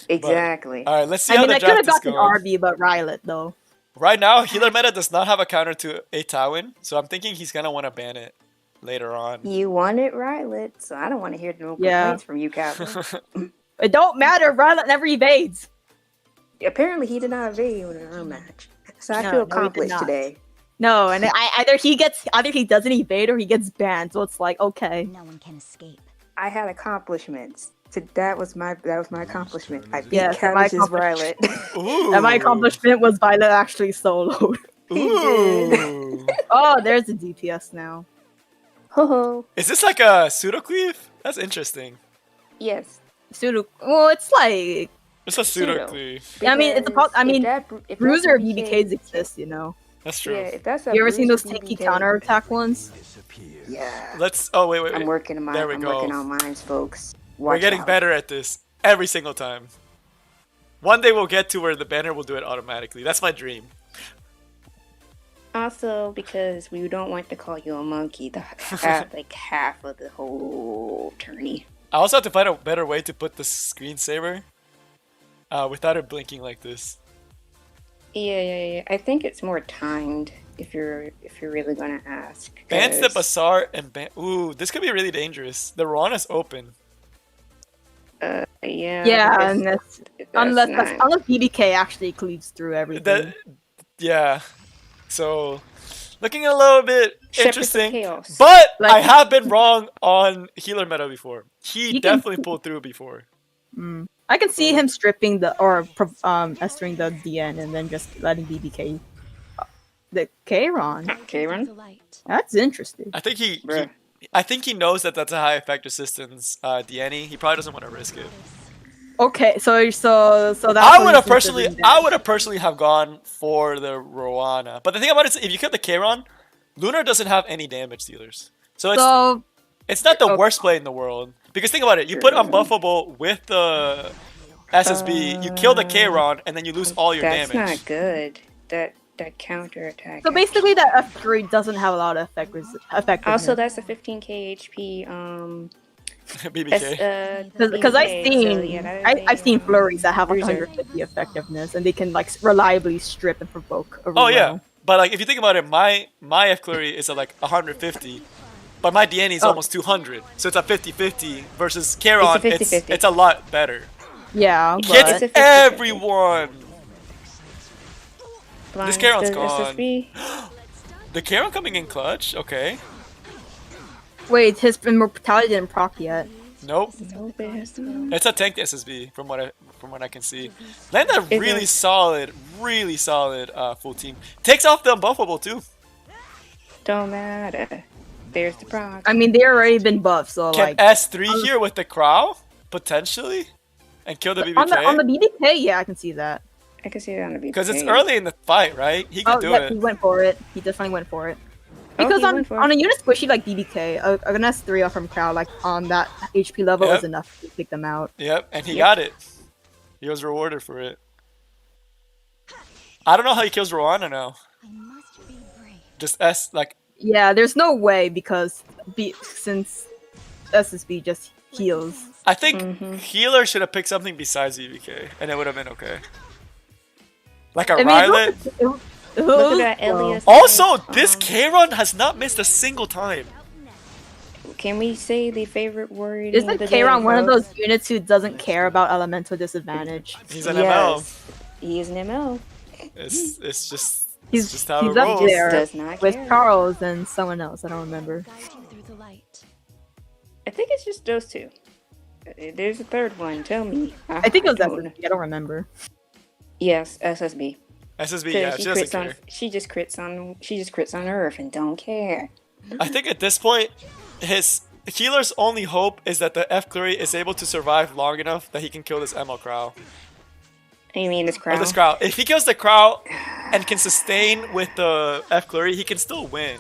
C: Exactly.
A: All right, let's see how the draft is going.
B: I could have gotten RB, but Rylet though.
A: Right now, healer meta does not have a counter to a Tywin, so I'm thinking he's gonna want to ban it later on.
C: You want it, Rylet, so I don't want to hear no complaints from you, Captain.
B: It don't matter. Rylet never evades.
C: Apparently, he did not evade in our match, so I feel accomplished today.
B: No, and either he doesn't evade or he gets banned. So it's like okay.
E: No one can escape.
C: I had accomplishments. So that was my accomplishment. I beat Cabbage's Rylet.
B: And my accomplishment was Violet actually soloed.
A: Ooh.
B: Oh, there's a DPS now.
C: Ho.
A: Is this like a pseudo-cleave? That's interesting.
C: Yes.
B: Well, it's like...
A: It's a pseudo-cleave.
B: Yeah, I mean, bruiser BBKs exist, you know.
A: That's true.
C: Yeah, if that's
B: you ever seen those tanky counterattack ones?
C: Yeah.
A: Let's... Oh, wait.
C: I'm working on mine.
A: There we go.
C: Working on mine, folks.
A: We're getting better at this every single time. One day we'll get to where the banner will do it automatically. That's my dream.
C: Also, because we don't want to call you a monkey, like half of the whole tourney.
A: I also have to find a better way to put the screensaver without it blinking like this.
C: Yeah. I think it's more timed if you're really gonna ask.
A: Bans the Basar and ban. Ooh, this could be really dangerous. The Ron is open.
B: Yeah, unless BBK actually cleaves through everything.
A: Yeah. So, looking a little bit interesting,
C: but
A: I have been wrong on healer meta before. He definitely pulled through before.
B: I can see him stripping estering the DN and then just letting BBK the Kayron. That's interesting.
A: I think he knows that that's a high effect resistance DN. He probably doesn't want to risk it.
B: Okay, so that's
A: I would have personally have gone for the Rowana. But the thing about it is, if you kill the Kayron, Lunar doesn't have any damage dealers. So it's not the worst play in the world. Because think about it, you put unbuffable with the SSB, you kill the Kayron, and then you lose all your damage.
C: That's not good. That counter attack.
B: So basically, that F3 doesn't have a lot of effectiveness.
C: Also, that's a 15k HP.
A: BBK.
B: Because I've seen flurries that have like 150 effectiveness, and they can like reliably strip and provoke.
A: Oh yeah, but like if you think about it, my F flurry is at like 150, But my DNA is almost 200, so it's a 50-50 versus Charon. It's a lot better.
B: Yeah,
A: It
B: but
A: hits everyone.
C: Blind
A: This Charon's
C: to
A: gone.
C: SSB.
A: The Charon coming in clutch. Okay.
B: wait, his immortality didn't proc yet.
A: Nope.
C: Nope, it has to-
A: It's a tanked SSB from what I can see. Land a really solid full team. Takes off the unbuffable too.
C: Don't matter. There's the proc.
B: I mean, they already been buffed, so
A: Can
B: like
A: S3 here with the Crow potentially, and kill the BBK.
B: on the BBK, yeah, I can see that.
C: I can see it on the BBK.
A: Because it's early in the fight, right? He could do
B: yeah,
A: it.
B: he went for it. He definitely went for it.
C: Oh,
B: Because
C: he went for
B: on
C: it.
B: a unit squishy like BBK, an S3 off from Crow, like on that HP level
A: Yep.
B: is enough to pick them out.
A: Yep, and he got it. He was rewarded for it. I don't know how he kills Rwanda now.
H: I must be brave.
A: Just S like
B: Yeah, there's no way because since SSB just heals.
A: I think healer should have picked something besides EVK, and it would have been okay. Like a
B: I mean,
A: Rylet.
C: Look at that Elias.
A: Also, this Charon has not missed a single time.
C: Can we say the favorite word?
B: Isn't Charon one of those units who doesn't care about elemental disadvantage?
A: He's an ML.
C: He is an ML.
A: It's just
B: He's
A: just how it
B: up
A: rolls.
B: there
C: Does not
B: with
C: care.
B: Charles and someone else. I don't remember.
H: Guide you through the light.
C: I think it's just those two. There's a third one. Tell me.
B: I think it was
C: don't know.
B: SSB. I don't remember.
C: Yes, SSB.
A: SSB, yeah, she doesn't care.
C: She just crits on Earth and don't care.
A: I think at this point, his healer's only hope is that the F Clury is able to survive long enough that he can kill this ML Crow.
C: You mean this
A: Or
C: crowd?
A: this Crow. If he kills the Crow and can sustain with the F Clury, he can still win.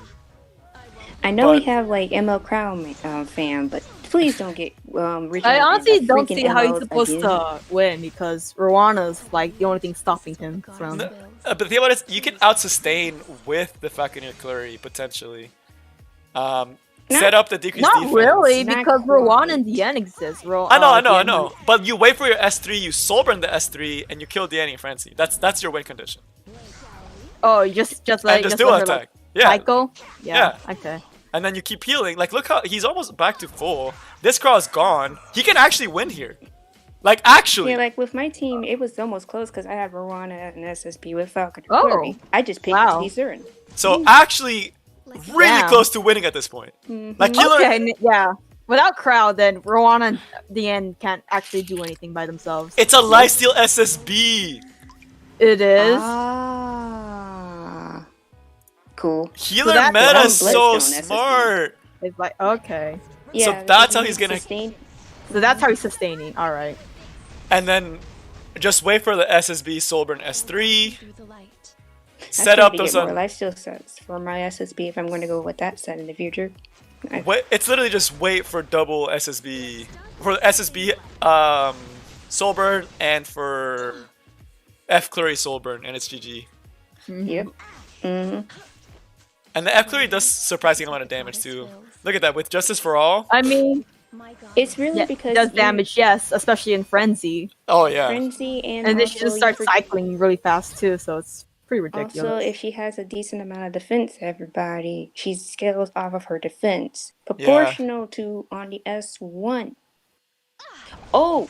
C: I know we
A: but-
C: have like ML Crown fan, but please don't get
B: I honestly don't see how he's supposed to win because Rwana's like the only thing stopping him from.
A: But the thing about it is, you can out-sustain with the fucking Clury, potentially. Set up the decreased
B: Not
A: defense.
B: really,
C: Not
B: because
C: quite.
B: Rowan and Dian exist.
A: I know. But you wait for your S3, you soulburn the S3, and you kill Danny and Francie. That's your win condition.
B: Oh, you just
A: And
B: like
A: just
B: just
A: dual
B: let her,
A: attack.
B: like,
A: Yeah.
B: cycle. Yeah. Okay.
A: And then you keep healing. Like, look how he's almost back to full. This Crow is gone. He can actually win here. Like, actually.
C: Yeah, like with my team, it was almost close because I had Rwanda and SSB with Falcon.
B: Oh,
C: Query. I just picked
B: wow.
C: T-Cern.
A: So, actually, really
B: Damn.
A: close to winning at this point.
C: Mm-hmm.
A: Like, healer.
B: Okay. Yeah. Without crowd, then Rowan and Dian can't actually do anything by themselves.
A: It's a lifesteal SSB.
B: It is.
C: Ah. Cool.
A: Healer
B: that's
A: meta
C: one
A: is so
C: Bloodstone SSB.
A: smart.
B: It's like okay.
C: Yeah,
A: So that's how he's gonna-
C: sustain.
B: So that's how he's sustaining. All right.
A: And then just wait for the SSB Soulburn S3.
H: Through the light.
A: Set
C: I
A: up
C: need to
A: those
C: get more lifesteal sets for my SSB if I'm going to go with that set in the future.
A: Wait, it's literally just wait for double SSB. For the SSB Soulburn and for F Clury Soulburn, and it's GG.
C: Yep. Mm-hmm.
A: And the F Clury does surprising amount of damage too. Look at that, with Justice for All.
B: I mean,
H: My God.
C: It's really
B: yeah,
C: because
B: it does
C: you-
B: damage, yes, especially in frenzy,
A: Oh yeah.
C: Frenzy and
B: and then she
C: also
B: just
C: you
B: starts
C: forget-
B: cycling really fast too. So it's pretty ridiculous.
C: Also, if she has a decent amount of defense, everybody, she scales off of her defense proportional to on the S1. Oh,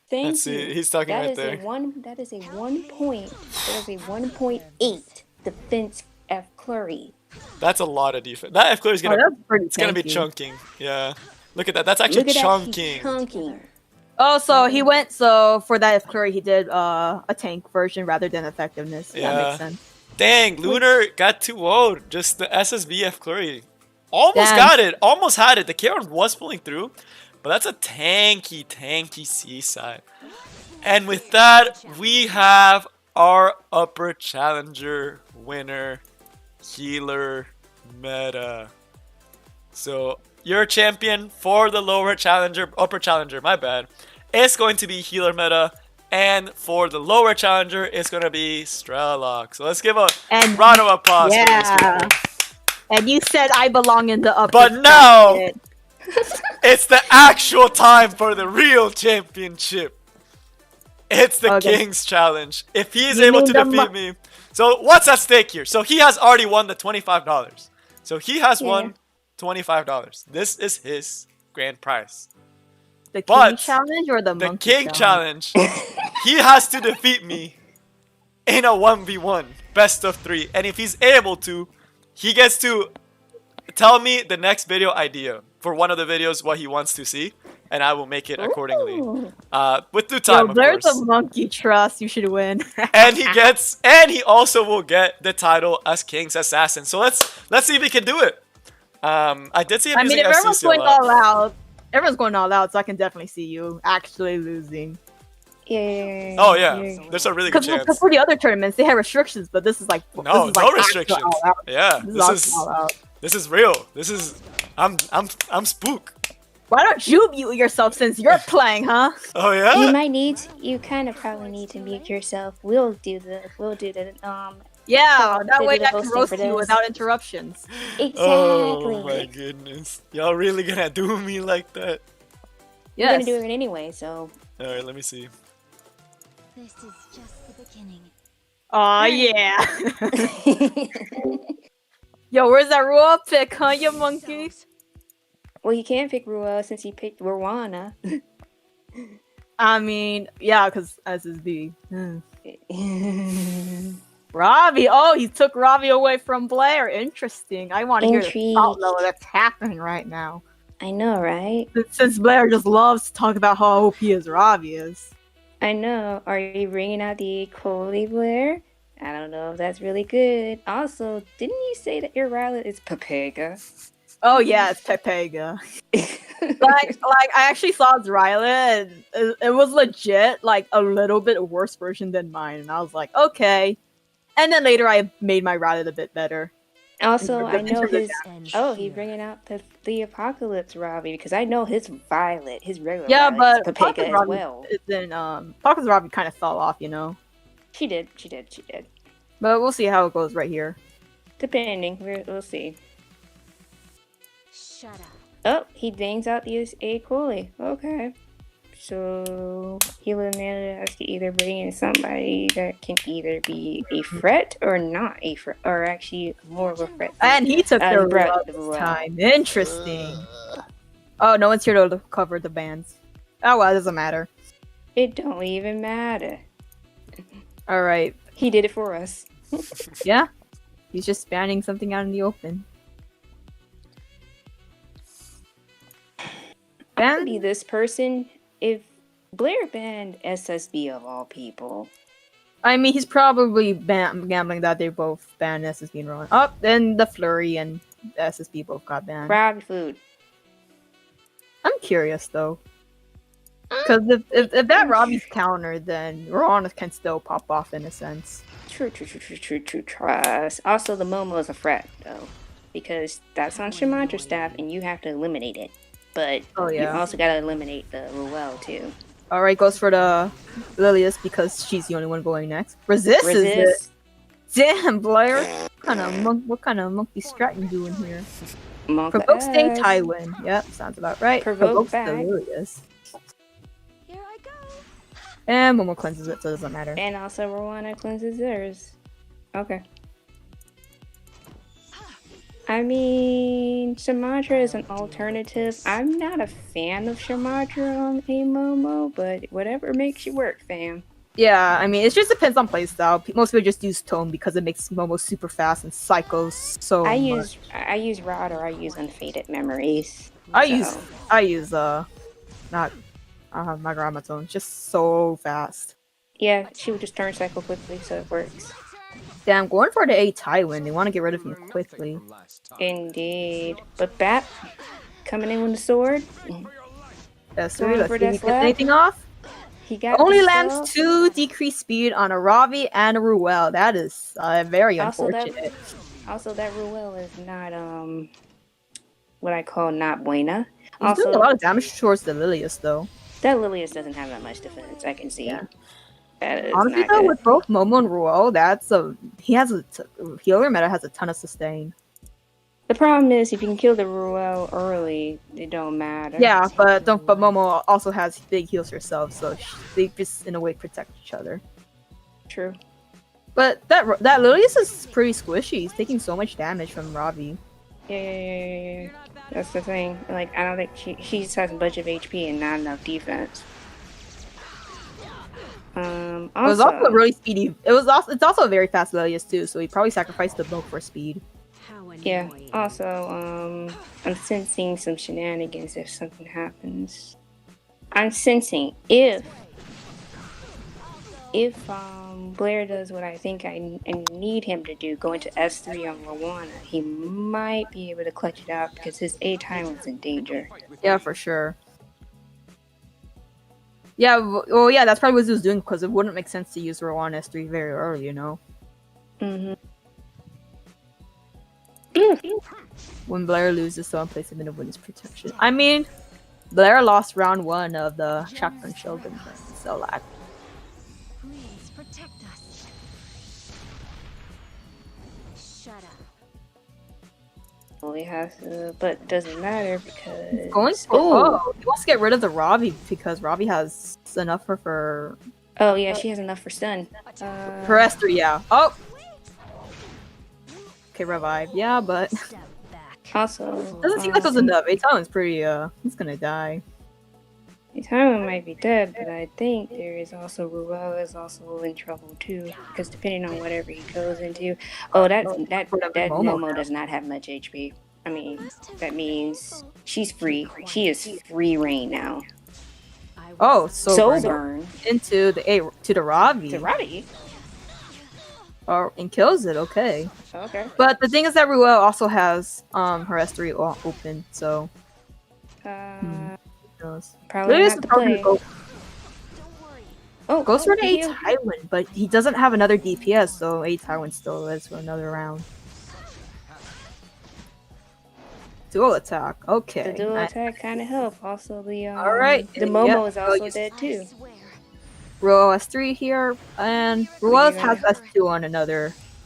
C: thank
A: Let's see,
C: you.
A: he's talking
C: That
A: right
C: is
A: there.
C: a one. That is a 1.8 defense F Clury.
A: That's a lot of defense. That F Clury is
B: Oh,
A: gonna
B: that's pretty
A: it's gonna be
B: tanky.
A: chunking. Yeah. Look at that. That's actually
C: Look at
A: chunking.
C: that, he's chunking.
B: Oh, so he went. So for that Flurry, he did a tank version rather than effectiveness. That
A: Yeah.
B: makes sense.
A: Dang, Lunar got too old. Just the SSB F Clury. Almost
B: Damn.
A: got it. Almost had it. The Charon was pulling through. But that's a tanky seaside. And with that, we have our upper challenger winner, Healer Meta. So your champion for the upper challenger, my bad, is going to be Healer Meta. And for the lower challenger, it's going to be Strelok. So let's give a
B: And
A: round of applause for these
B: yeah,
A: people.
B: and you said I belong in the upper.
A: But now,
B: bracket.
A: it's the actual time for the real championship. It's the
B: Okay.
A: King's Challenge. If he is
B: You
A: able
B: mean
A: to
B: the
A: defeat me. So what's at stake here? So he has already won the $25. So he has won $25. This is his grand prize.
B: The king
A: But
B: challenge or the
A: The
B: monkey
A: king challenge, he has to defeat me in a 1v1, best of 3. And if he's able to, he gets to tell me the next video idea for one of the videos, what he wants to see, and I will make it accordingly. With due time,
B: Yo, Blair's
A: of course.
B: a monkey trust. You should win.
A: And he also will get the title as King's Assassin. So let's see if he can do it. I did see him using
B: if everyone's
A: FCC
B: going
A: a lot.
B: all out, everyone's going all out, so I can definitely see you actually losing.
C: Yeah.
A: Oh yeah, there's a really good chance.
B: Because for the other tournaments, they have restrictions, but this is like
A: No restrictions. Yeah, this is real. This is I'm spook.
B: Why don't you mute yourself since you're playing, huh?
A: Oh yeah.
C: You kind of probably need to mute yourself. We'll do the
B: Yeah, that
C: They
B: way
C: do the
B: I can
C: hosting
B: roast
C: for
B: you
C: this.
B: without interruptions.
C: Exactly.
A: Oh my goodness. Y'all really gonna do me like that?
C: You're
B: Yes.
C: gonna do it anyway, so.
A: Alright, let me see.
H: This is just the beginning.
B: Aw, yeah. Yo, where's that raw pick, huh, you monkey?
C: Well, he can't pick Ruel since he picked Rwana.
B: I mean, yeah, because SSB. Ravi, oh, he took Ravi away from Blair. Interesting. I want to hear the
C: Intrigue.
B: thought level that's happening right now.
C: I know, right?
B: Since Blair just loves to talk about how OP his Ravi is.
C: I know. Are you bringing out the Coley Blair? I don't know if that's really good. Also, didn't you say that your Rowlet is Papega?
B: Oh yeah, it's Pepega. like I actually saw his Ryla, and it was legit like a little bit worse version than mine, and I was like, okay. And then later I made my Ryla a bit better.
C: Also, I know
B: Into the
C: his. Oh, he's bringing out the Apocalypse Ravi because I know his Violet, his regular.
B: Yeah,
C: Violet,
B: but
C: is Papega
B: Pocket
C: as
B: Ravi
C: well.
B: then Pocket Ravi kind of fell off, you know.
C: She did.
B: But we'll see how it goes right here.
C: Depending, we'll see.
H: Shut up.
C: Oh, he bangs out the A. Coley. Okay. So Healer Man has to either bring in somebody that can either be a threat or not a threat, or actually more of a threat.
B: And he took the
C: Brett
B: rough this time. Interesting. Oh, no one's here to cover the bands. Oh well, it doesn't matter.
C: It don't even matter.
B: Alright.
C: He did it for us.
B: Yeah. He's just banning something out in the open.
C: I could be this person if Blair banned SSB of all people.
B: I mean, he's probably gambling that they both banned SSB and Ron. Oh, then the Flurry and SSB both got banned.
C: Rabbit food.
B: I'm curious though. Because if that Robbie's counter, then Ron can still pop off in a sense.
C: True. Trust. Also, the Momo is a threat though, because that's on Shimatra staff, and you have to eliminate it. But you also gotta eliminate the Ruel too.
B: Alright, goes for the Lilius because she's the only one going next. Resist. Is it? Damn, Blair. What kind of monkey strat you doing here? Provoke stay Tywin. Yep, sounds about right.
C: Provoke
B: the
C: back.
B: Lilius.
H: Here I go.
B: And Momo cleanses it, so it doesn't matter.
C: And also Rwana cleanses theirs. Okay. I mean, Sumatra is an alternative. I'm not a fan of Sumatra on a Momo, but whatever makes you work, fam.
B: Yeah, I mean, it just depends on playstyle. Most people just use Tome because it makes Momo super fast and cycles so much.
C: I use Rod or I use Unfaded Memories.
B: I use my grandma Tome, just so fast.
C: Yeah, she would just turn cycle quickly, so it works.
B: Damn, going for the A Tywin. They want to get rid of him quickly.
C: Indeed. But Bat coming in with the sword.
B: Let's see if he gets anything off.
C: He got
B: only lands 2 decreased speed on a Ravi and a Ruel. That is very unfortunate.
C: Also, that Ruel is not what I call not buena.
B: He's doing a lot of damage towards the Lilius though.
C: That Lilius doesn't have that much defense. I can see.
B: Yeah.
C: Honestly,
B: though, with both Momo and Ruel, healer meta has a ton of sustain.
C: The problem is if you can kill the Ruel early, it don't matter.
B: Yeah, but Momo also has big heals herself, so they just in a way protect each other.
C: True.
B: But that Lilius is pretty squishy. He's taking so much damage from Ravi.
C: Yeah. That's the thing. Like, I don't think she just has a bunch of HP and not enough defense.
B: It was also really speedy. It's also a very fast Lilius too, so he probably sacrificed the bulk for speed.
C: Yeah. Also, I'm sensing some shenanigans if something happens. I'm sensing if Blair does what I think I need him to do, go into S3 on Rwana, he might be able to clutch it out because his A time was in danger.
B: Yeah, for sure. Yeah, well, yeah, that's probably what he was doing because it wouldn't make sense to use Rwana S3 very early, you know? When Blair loses, someone places him in a witness protection. I mean, Blair lost round 1 of the Shotgun Shogun, so like.
H: Please protect us. Shut up.
C: Well, he has to, but it doesn't matter because
B: He wants to get rid of the Ravi because Ravi has enough for her.
C: Oh yeah, she has enough for stun.
B: For S3, yeah. Oh. Okay, revive. Yeah, but
C: also
B: doesn't seem like there's enough. Aitalon's pretty. He's gonna die.
C: Aitalon might be dead, but I think there is also Ruel is also in trouble too, because depending on whatever he goes into. Oh, that Momo does not have much HP. I mean, that means she's free. She is free reign now.
B: Oh, so
C: burn
B: into the Ravi.
C: To Ravi.
B: And kills it. Okay.
C: Okay.
B: But the thing is that Ruel also has her S3 open, so.
C: Probably not to play.
B: Goes for an A Tywin, but he doesn't have another DPS, so A Tywin still lives for another round. Dual attack. Okay.
C: The dual attack kind of help. Also, the
B: the
C: Momo is also dead too.
B: Ruel S3 here, and Ruel has S2 on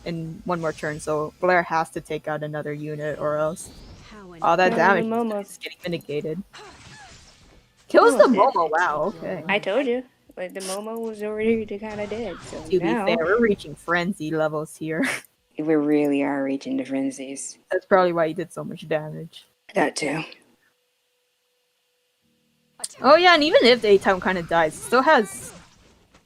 B: in one more turn, so Blair has to take out another unit or else all that damage is getting mitigated. Kills the Momo, wow, okay.
C: I told you. Like, the Momo was already kind of dead, so
B: to be fair, we're reaching frenzy levels here.
C: We really are reaching the frenzies.
B: That's probably why he did so much damage.
C: That too.
B: Oh yeah, and even if the A-Town kind of dies, it still has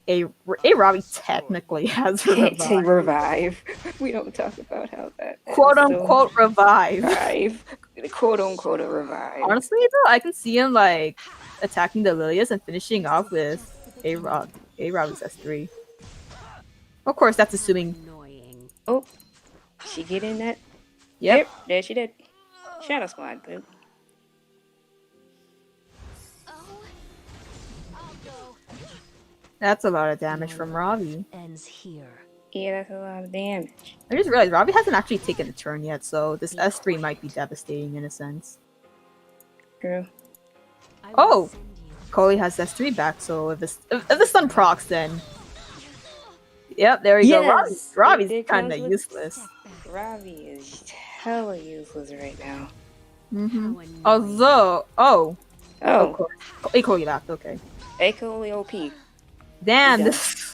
B: a Ravi technically has revive.
C: It's a revive. We don't talk about how that
B: quote unquote revive.
C: Quote unquote a revive.
B: Honestly though, I can see him like attacking the Lilius and finishing off with Ravi's S3. Of course, that's assuming.
C: Oh, she get in that?
B: Yep.
C: There she did. Shadow Squad, boo.
B: That's a lot of damage from Ravi.
E: Ends here.
C: Yeah, that's a lot of damage.
B: I just realized Ravi hasn't actually taken a turn yet, so this S3 might be devastating in a sense.
C: True.
B: Oh! Coley has S3 back, so if the stun procs, then... Yep, there you go. Ravi's kind of useless.
C: Ravi is hella useless right now.
B: Although... Oh! Coley left, okay.
C: Coley OP.
B: Damn, this...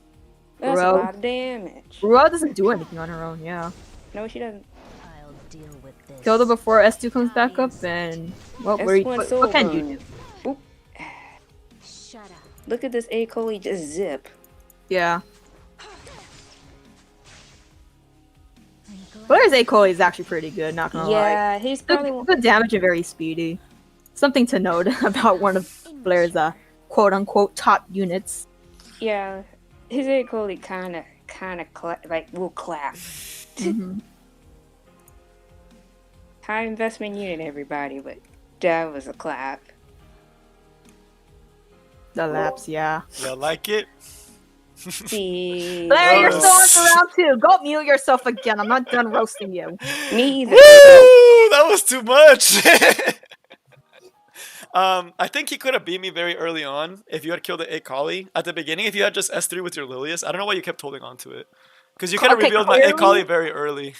C: That's a lot of damage.
B: Ruel doesn't do anything on her own, yeah.
C: No, she doesn't.
E: I'll deal with this.
B: Kill her before S2 comes back up, and... Well, what can you do?
C: Oop. Shut up. Look at this A. Coley just zip.
B: Yeah. Blair's A. Coley is actually pretty good, not gonna lie.
C: Yeah, he's probably...
B: Good damage and very speedy. Something to note about one of Blair's quote-unquote top units.
C: Yeah, his A. Coley kind of will clap. High investment unit, everybody, but that was a clap.
B: The laps, yeah.
A: You like it?
C: See,
B: Blair, you're still on for round 2. Go mute yourself again. I'm not done roasting you.
C: Me either.
A: Woo! That was too much. I think he could have beat me very early on if you had killed the Akali at the beginning. If you had just S3 with your Lilius, I don't know why you kept holding on to it. Because you could have revealed my Akali very early.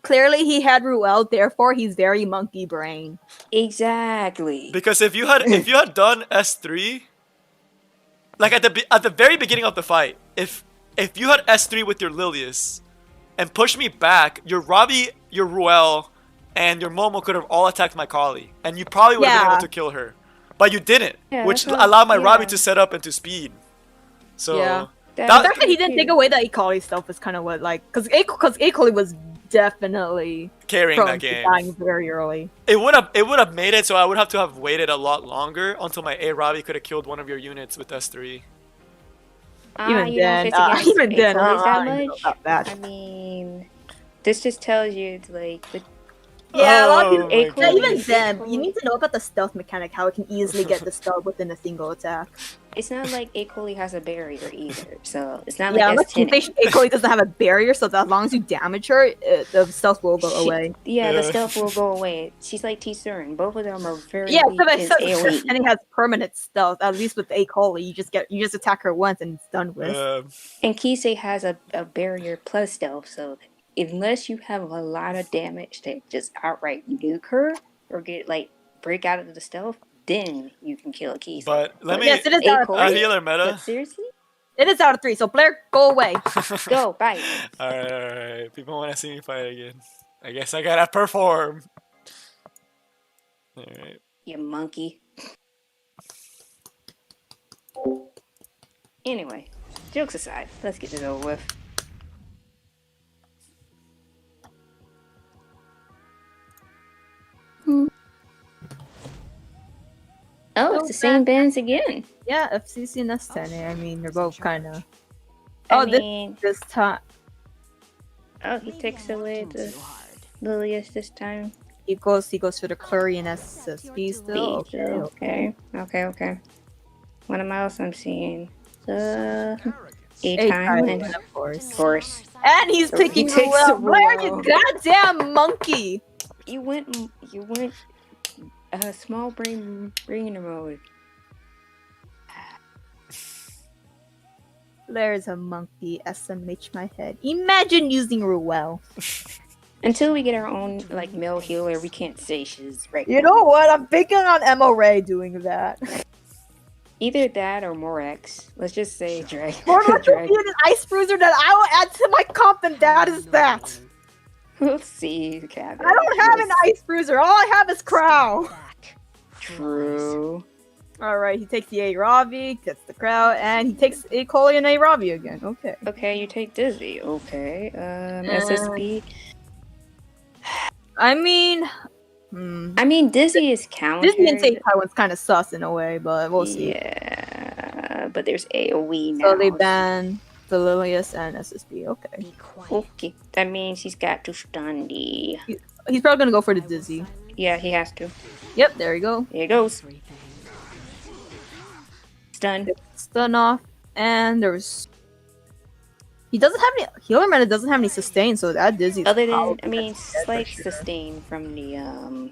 B: Clearly, he had Ruel, therefore he's very monkey brain.
C: Exactly.
A: Because if you had done S3, like at the very beginning of the fight, if you had S3 with your Lilius and pushed me back, your Ravi, your Ruel, and your Momo could have all attacked my Kali, and you probably would have been able to kill her, but you didn't, which allowed my Robbie to set up into speed. So
B: yeah, the fact that he didn't take away the Akali stuff is kind of what like because Akali was definitely
A: carrying that game
B: dying very early.
A: It would have made it, so I would have to have waited a lot longer until my A Robbie could have killed one of your units with S3.
B: Even then,
C: I mean, this just tells you it's like
B: yeah, a lot of people, even then, you need to know about the stealth mechanic, how it can easily get the stealth within a single attack.
C: It's not like Akali has a barrier either, so it's not
B: yeah,
C: like
B: Akali doesn't have a barrier, so as long as you damage her, the stealth will go away.
C: Yeah, the stealth will go away. She's like T-Surin. Both of them are very
B: weak
C: in AoE.
B: And it has permanent stealth. At least with Akali, you just attack her once and it's done with.
C: And Kisei has a barrier plus stealth, so unless you have a lot of damage to just outright nuke her or get like break out of the stealth, then you can kill a Kisei.
A: But let me
B: yes, it is out of 3.
A: Healer meta.
C: But seriously?
B: It is out of 3, so Blair, go away.
C: Go, bye.
A: Alright. People want to see me fight again. I guess I gotta perform. Alright.
C: You monkey. Anyway, jokes aside, let's get this over with. Oh, it's the same bands again.
B: Yeah, FCC and S10. I mean, they're both kind of. This time.
C: Oh, he takes away the Ludrius this time.
B: He goes for the Curry and SSB still.
C: Okay. What else I'm seeing? The A-time, and
B: of course.
C: And
B: he's picking Blair, you goddamn monkey!
C: You went small brain mode.
B: Blair's a monkey. SMH my head. Imagine using Ruel.
C: Until we get our own like male healer, we can't say she's right.
B: You know what? I'm picking on Emma Ray doing that.
C: Either that or Morex. Let's just say Drake.
B: Morex will be an ice bruiser that I will add to my comp, and that is that.
C: We'll see, Cabbage.
B: I don't have an ice bruiser. All I have is Crow.
C: True.
B: Alright, he takes the A Ravi, gets the Crow, and he takes A Coley and A Ravi again. Okay.
C: Okay, you take Dizzy. Okay. SSB.
B: I mean,
C: Dizzy is countered.
B: Dizzy and Tate Taiwan's kind of sus in a way, but we'll see.
C: Yeah, but there's AoE now.
B: So they ban the Lilius and SSB. Okay.
C: Okay, that means he's got to stun the.
B: He's probably gonna go for the Dizzy.
C: Yeah, he has to.
B: Yep, there you go.
C: Here he goes. Stun.
B: Stun off, and there's. He doesn't have any healer meta. Doesn't have any sustain, so that Dizzy.
C: Other than, slight sustain from the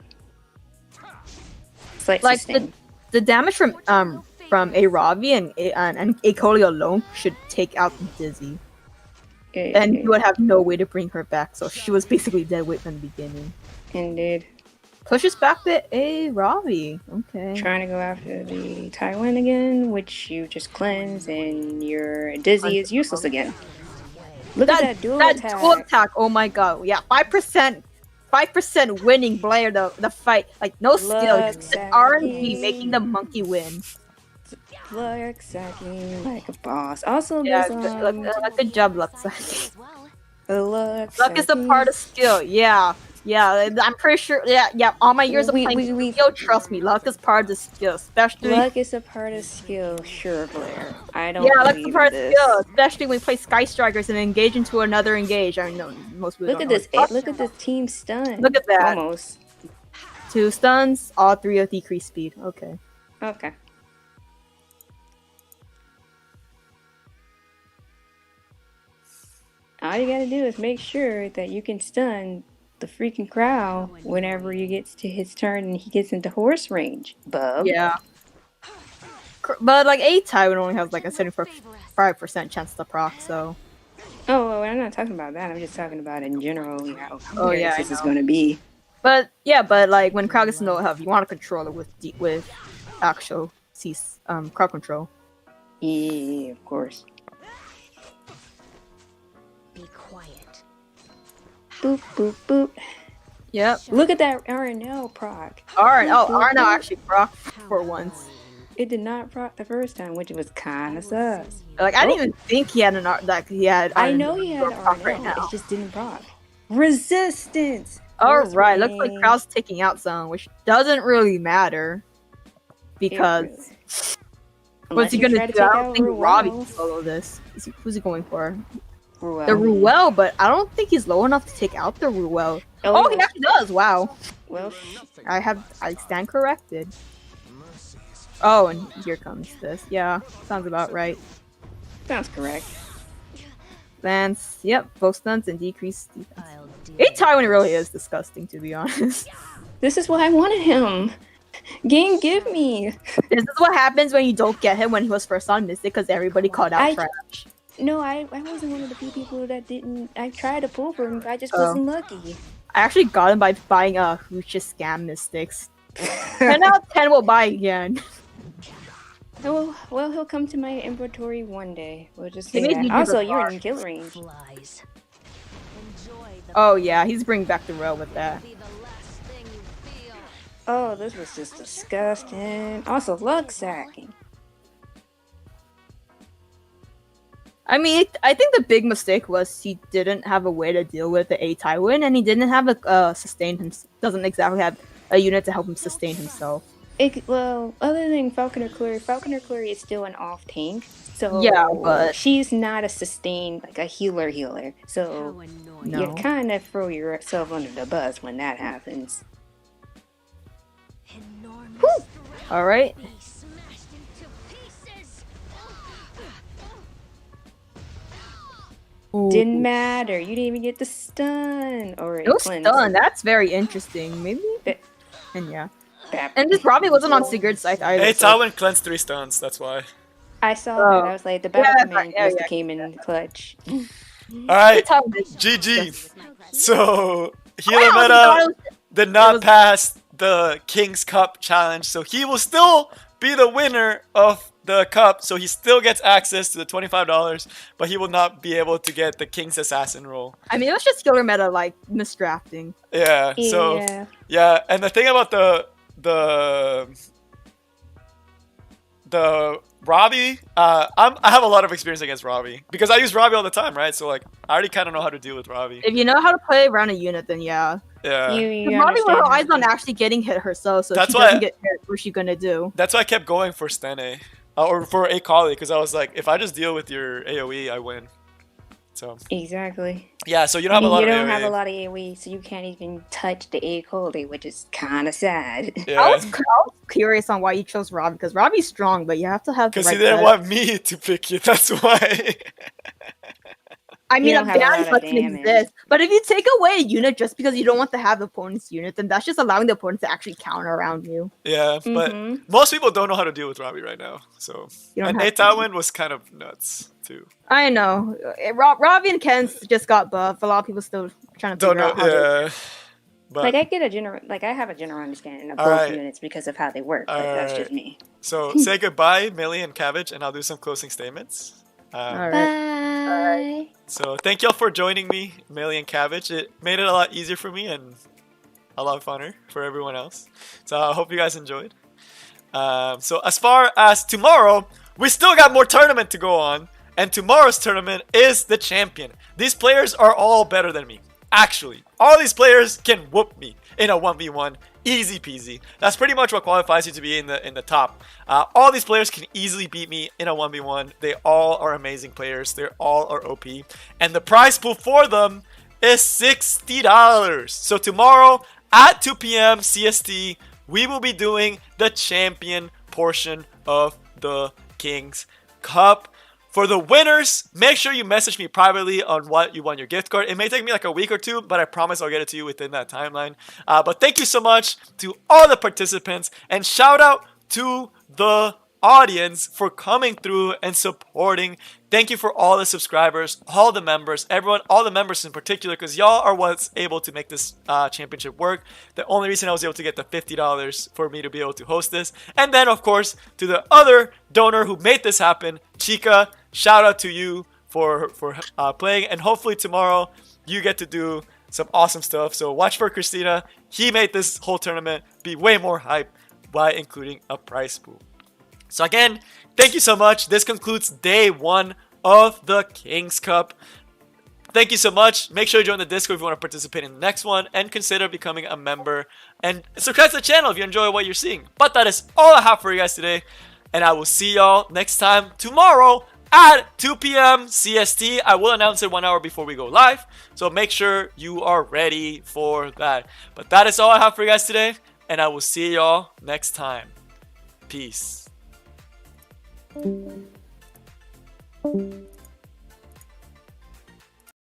C: Slight sustain.
B: The damage from A Ravi and A Coley alone should take out Dizzy. And you would have no way to bring her back, so she was basically dead weight from the beginning.
C: Indeed.
B: Pushes back to A Ravi. Okay.
C: Trying to go after the Taiwan again, which you just cleanse, and your Dizzy is useless again. Look at that dual attack.
B: Dual attack. Oh my god. Yeah, 5% winning Blair the fight. Like no skill, just RNG making the monkey win.
C: Luck-sacking like a boss. Also,
B: yeah, good job, Luck-sacking. Luck is a part of skill. Yeah, I'm pretty sure. Yeah. All my years of playing skill, trust me, luck is part of the skill, especially.
C: Luck is a part of skill, sure, Blair. I don't.
B: Yeah, luck's a part of skill, especially when we play Sky Strikers and engage into another engage. I know most people.
C: Look at this! Look at this team stun.
B: Look at that.
C: Almost.
B: 2 stuns, all 3 with decreased speed. Okay.
C: Okay. All you gotta do is make sure that you can stun the freaking Crow whenever he gets to his turn and he gets into horse range, bub.
B: Yeah. But like A Taiwan only has like a 75% chance to proc, so.
C: Oh, well, I'm not talking about that. I'm just talking about in general how this is going to be.
B: But yeah, like when Crow gets no health, you want to control it with actual crowd control.
C: Yeah, of course.
E: Be quiet.
C: Boop, boop, boop.
B: Yep.
C: Look at that RNL proc.
B: Arno actually proc for once.
C: It did not proc the first time, which was kind of sus.
B: Like I didn't even think he had
C: I know he had RNL, it just didn't proc. Resistance.
B: Alright, looks like crowd's taking out some, which doesn't really matter. Because what's he gonna do? I don't think Robbie can solo this. Who's he going for?
C: Ruel.
B: The Ruel, but I don't think he's low enough to take out the Ruel. Oh, he actually does! Wow.
C: Well,
B: I stand corrected. Oh, and here comes this. Yeah, sounds about right.
C: sounds correct.
B: Lance, yep, both stunts and decreased defense. Tywin really is disgusting, to be honest.
C: This is why I wanted him. Game, give me.
B: This is what happens when you don't get him when he was first on Mystic, because everybody called out trash.
C: No, I wasn't one of the few people that didn't. I tried to pull for him, but I just wasn't lucky.
B: I actually got him by buying Hooch's Scam Mystics. 10 out of 10 will buy again.
C: Oh, well, he'll come to my inventory one day. We'll just say that. Also, you're in kill range.
B: Oh yeah, he's bringing back the row with that.
C: Oh, this was just disgusting. Also, luck sacking.
B: I mean, I think the big mistake was he didn't have a way to deal with the Tywin, and he didn't have a doesn't exactly have a unit to help him sustain himself.
C: Well, other than Falconer Clary is still an off tank. So
B: yeah, but
C: she's not a sustained, like a healer. So you kind of throw yourself under the bus when that happens.
B: All right.
C: Ooh. Didn't matter. You didn't even get the stun or
B: no stun. That's very interesting. Maybe. And yeah. And this probably wasn't on Sigurd's side either.
A: Tywin cleansed 3 stuns. That's why.
C: I saw that. I was like, the battle command came in clutch.
A: All right. GG. So healer meta did not pass the King's Cup challenge, so he will still be the winner of the cup, so he still gets access to the $25, but he will not be able to get the King's Assassin role. I mean, it was just healer meta, like, misdrafting. Yeah, so, yeah, and the thing about the Robbie, I have a lot of experience against Robbie, because I use Robbie all the time, right? So, like, I already kind of know how to deal with Robbie.
B: If you know how to play around a unit, then yeah.
A: Yeah.
B: Robbie relies on actually getting hit herself, so if she doesn't get hit, what's she gonna do?
A: That's why I kept going for Stene. Or for Akali, because I was like, if I just deal with your AoE, I win. So
C: exactly.
A: Yeah, so you don't have a lot of AoE.
C: You don't have a lot of AoE, so you can't even touch the Akali, which is kind of sad.
B: Yeah. I was curious on why you chose Robbie, because Robbie's strong, but you have to have the right
A: because he didn't want me to pick you, that's why.
B: I mean, a ban doesn't exist, but if you take away a unit just because you don't want to have the opponent's unit, then that's just allowing the opponent to actually counter around you.
A: Yeah, but most people don't know how to deal with Robbie right now. So, and Tywin was kind of nuts too.
B: I know. Robbie and Ken just got buffed. A lot of people still trying to figure out how to...
A: But,
C: like I have a general understanding of both units because of how they work. But that's just me.
A: So say goodbye, Millie and Cabbage, and I'll do some closing statements.
C: Bye.
A: So thank y'all for joining me, Millie and Cabbage. It made it a lot easier for me and a lot funner for everyone else. So I hope you guys enjoyed. So as far as tomorrow, we still got more tournament to go on. And tomorrow's tournament is the champion. These players are all better than me. Actually, all these players can whoop me in a 1v1. Easy peasy. That's pretty much what qualifies you to be in the top. All these players can easily beat me in a 1v1. They all are amazing players. They all are OP. And the prize pool for them is $60. So tomorrow at 2 p.m. CST, we will be doing the champion portion of the King's Cup. For the winners, make sure you message me privately on what you want your gift card. It may take me like a week or two, but I promise I'll get it to you within that timeline. But thank you so much to all the participants, and shout out to the audience for coming through and supporting. Thank you for all the subscribers, all the members, everyone, all the members in particular, because y'all are what's able to make this championship work. The only reason I was able to get the $50 for me to be able to host this. And then, of course, to the other donor who made this happen, Chica, shout out to you for playing. And hopefully tomorrow you get to do some awesome stuff. So watch for Christina. He made this whole tournament be way more hype by including a prize pool. So again, thank you so much. This concludes day 1 of the King's Cup. Thank you so much. Make sure you join the Discord if you want to participate in the next one, and consider becoming a member and subscribe to the channel if you enjoy what you're seeing. But that is all I have for you guys today, and I will see y'all next time tomorrow at 2 p.m. CST. I will announce it 1 hour before we go live, so make sure you are ready for that. But that is all I have for you guys today, and I will see y'all next time. Peace.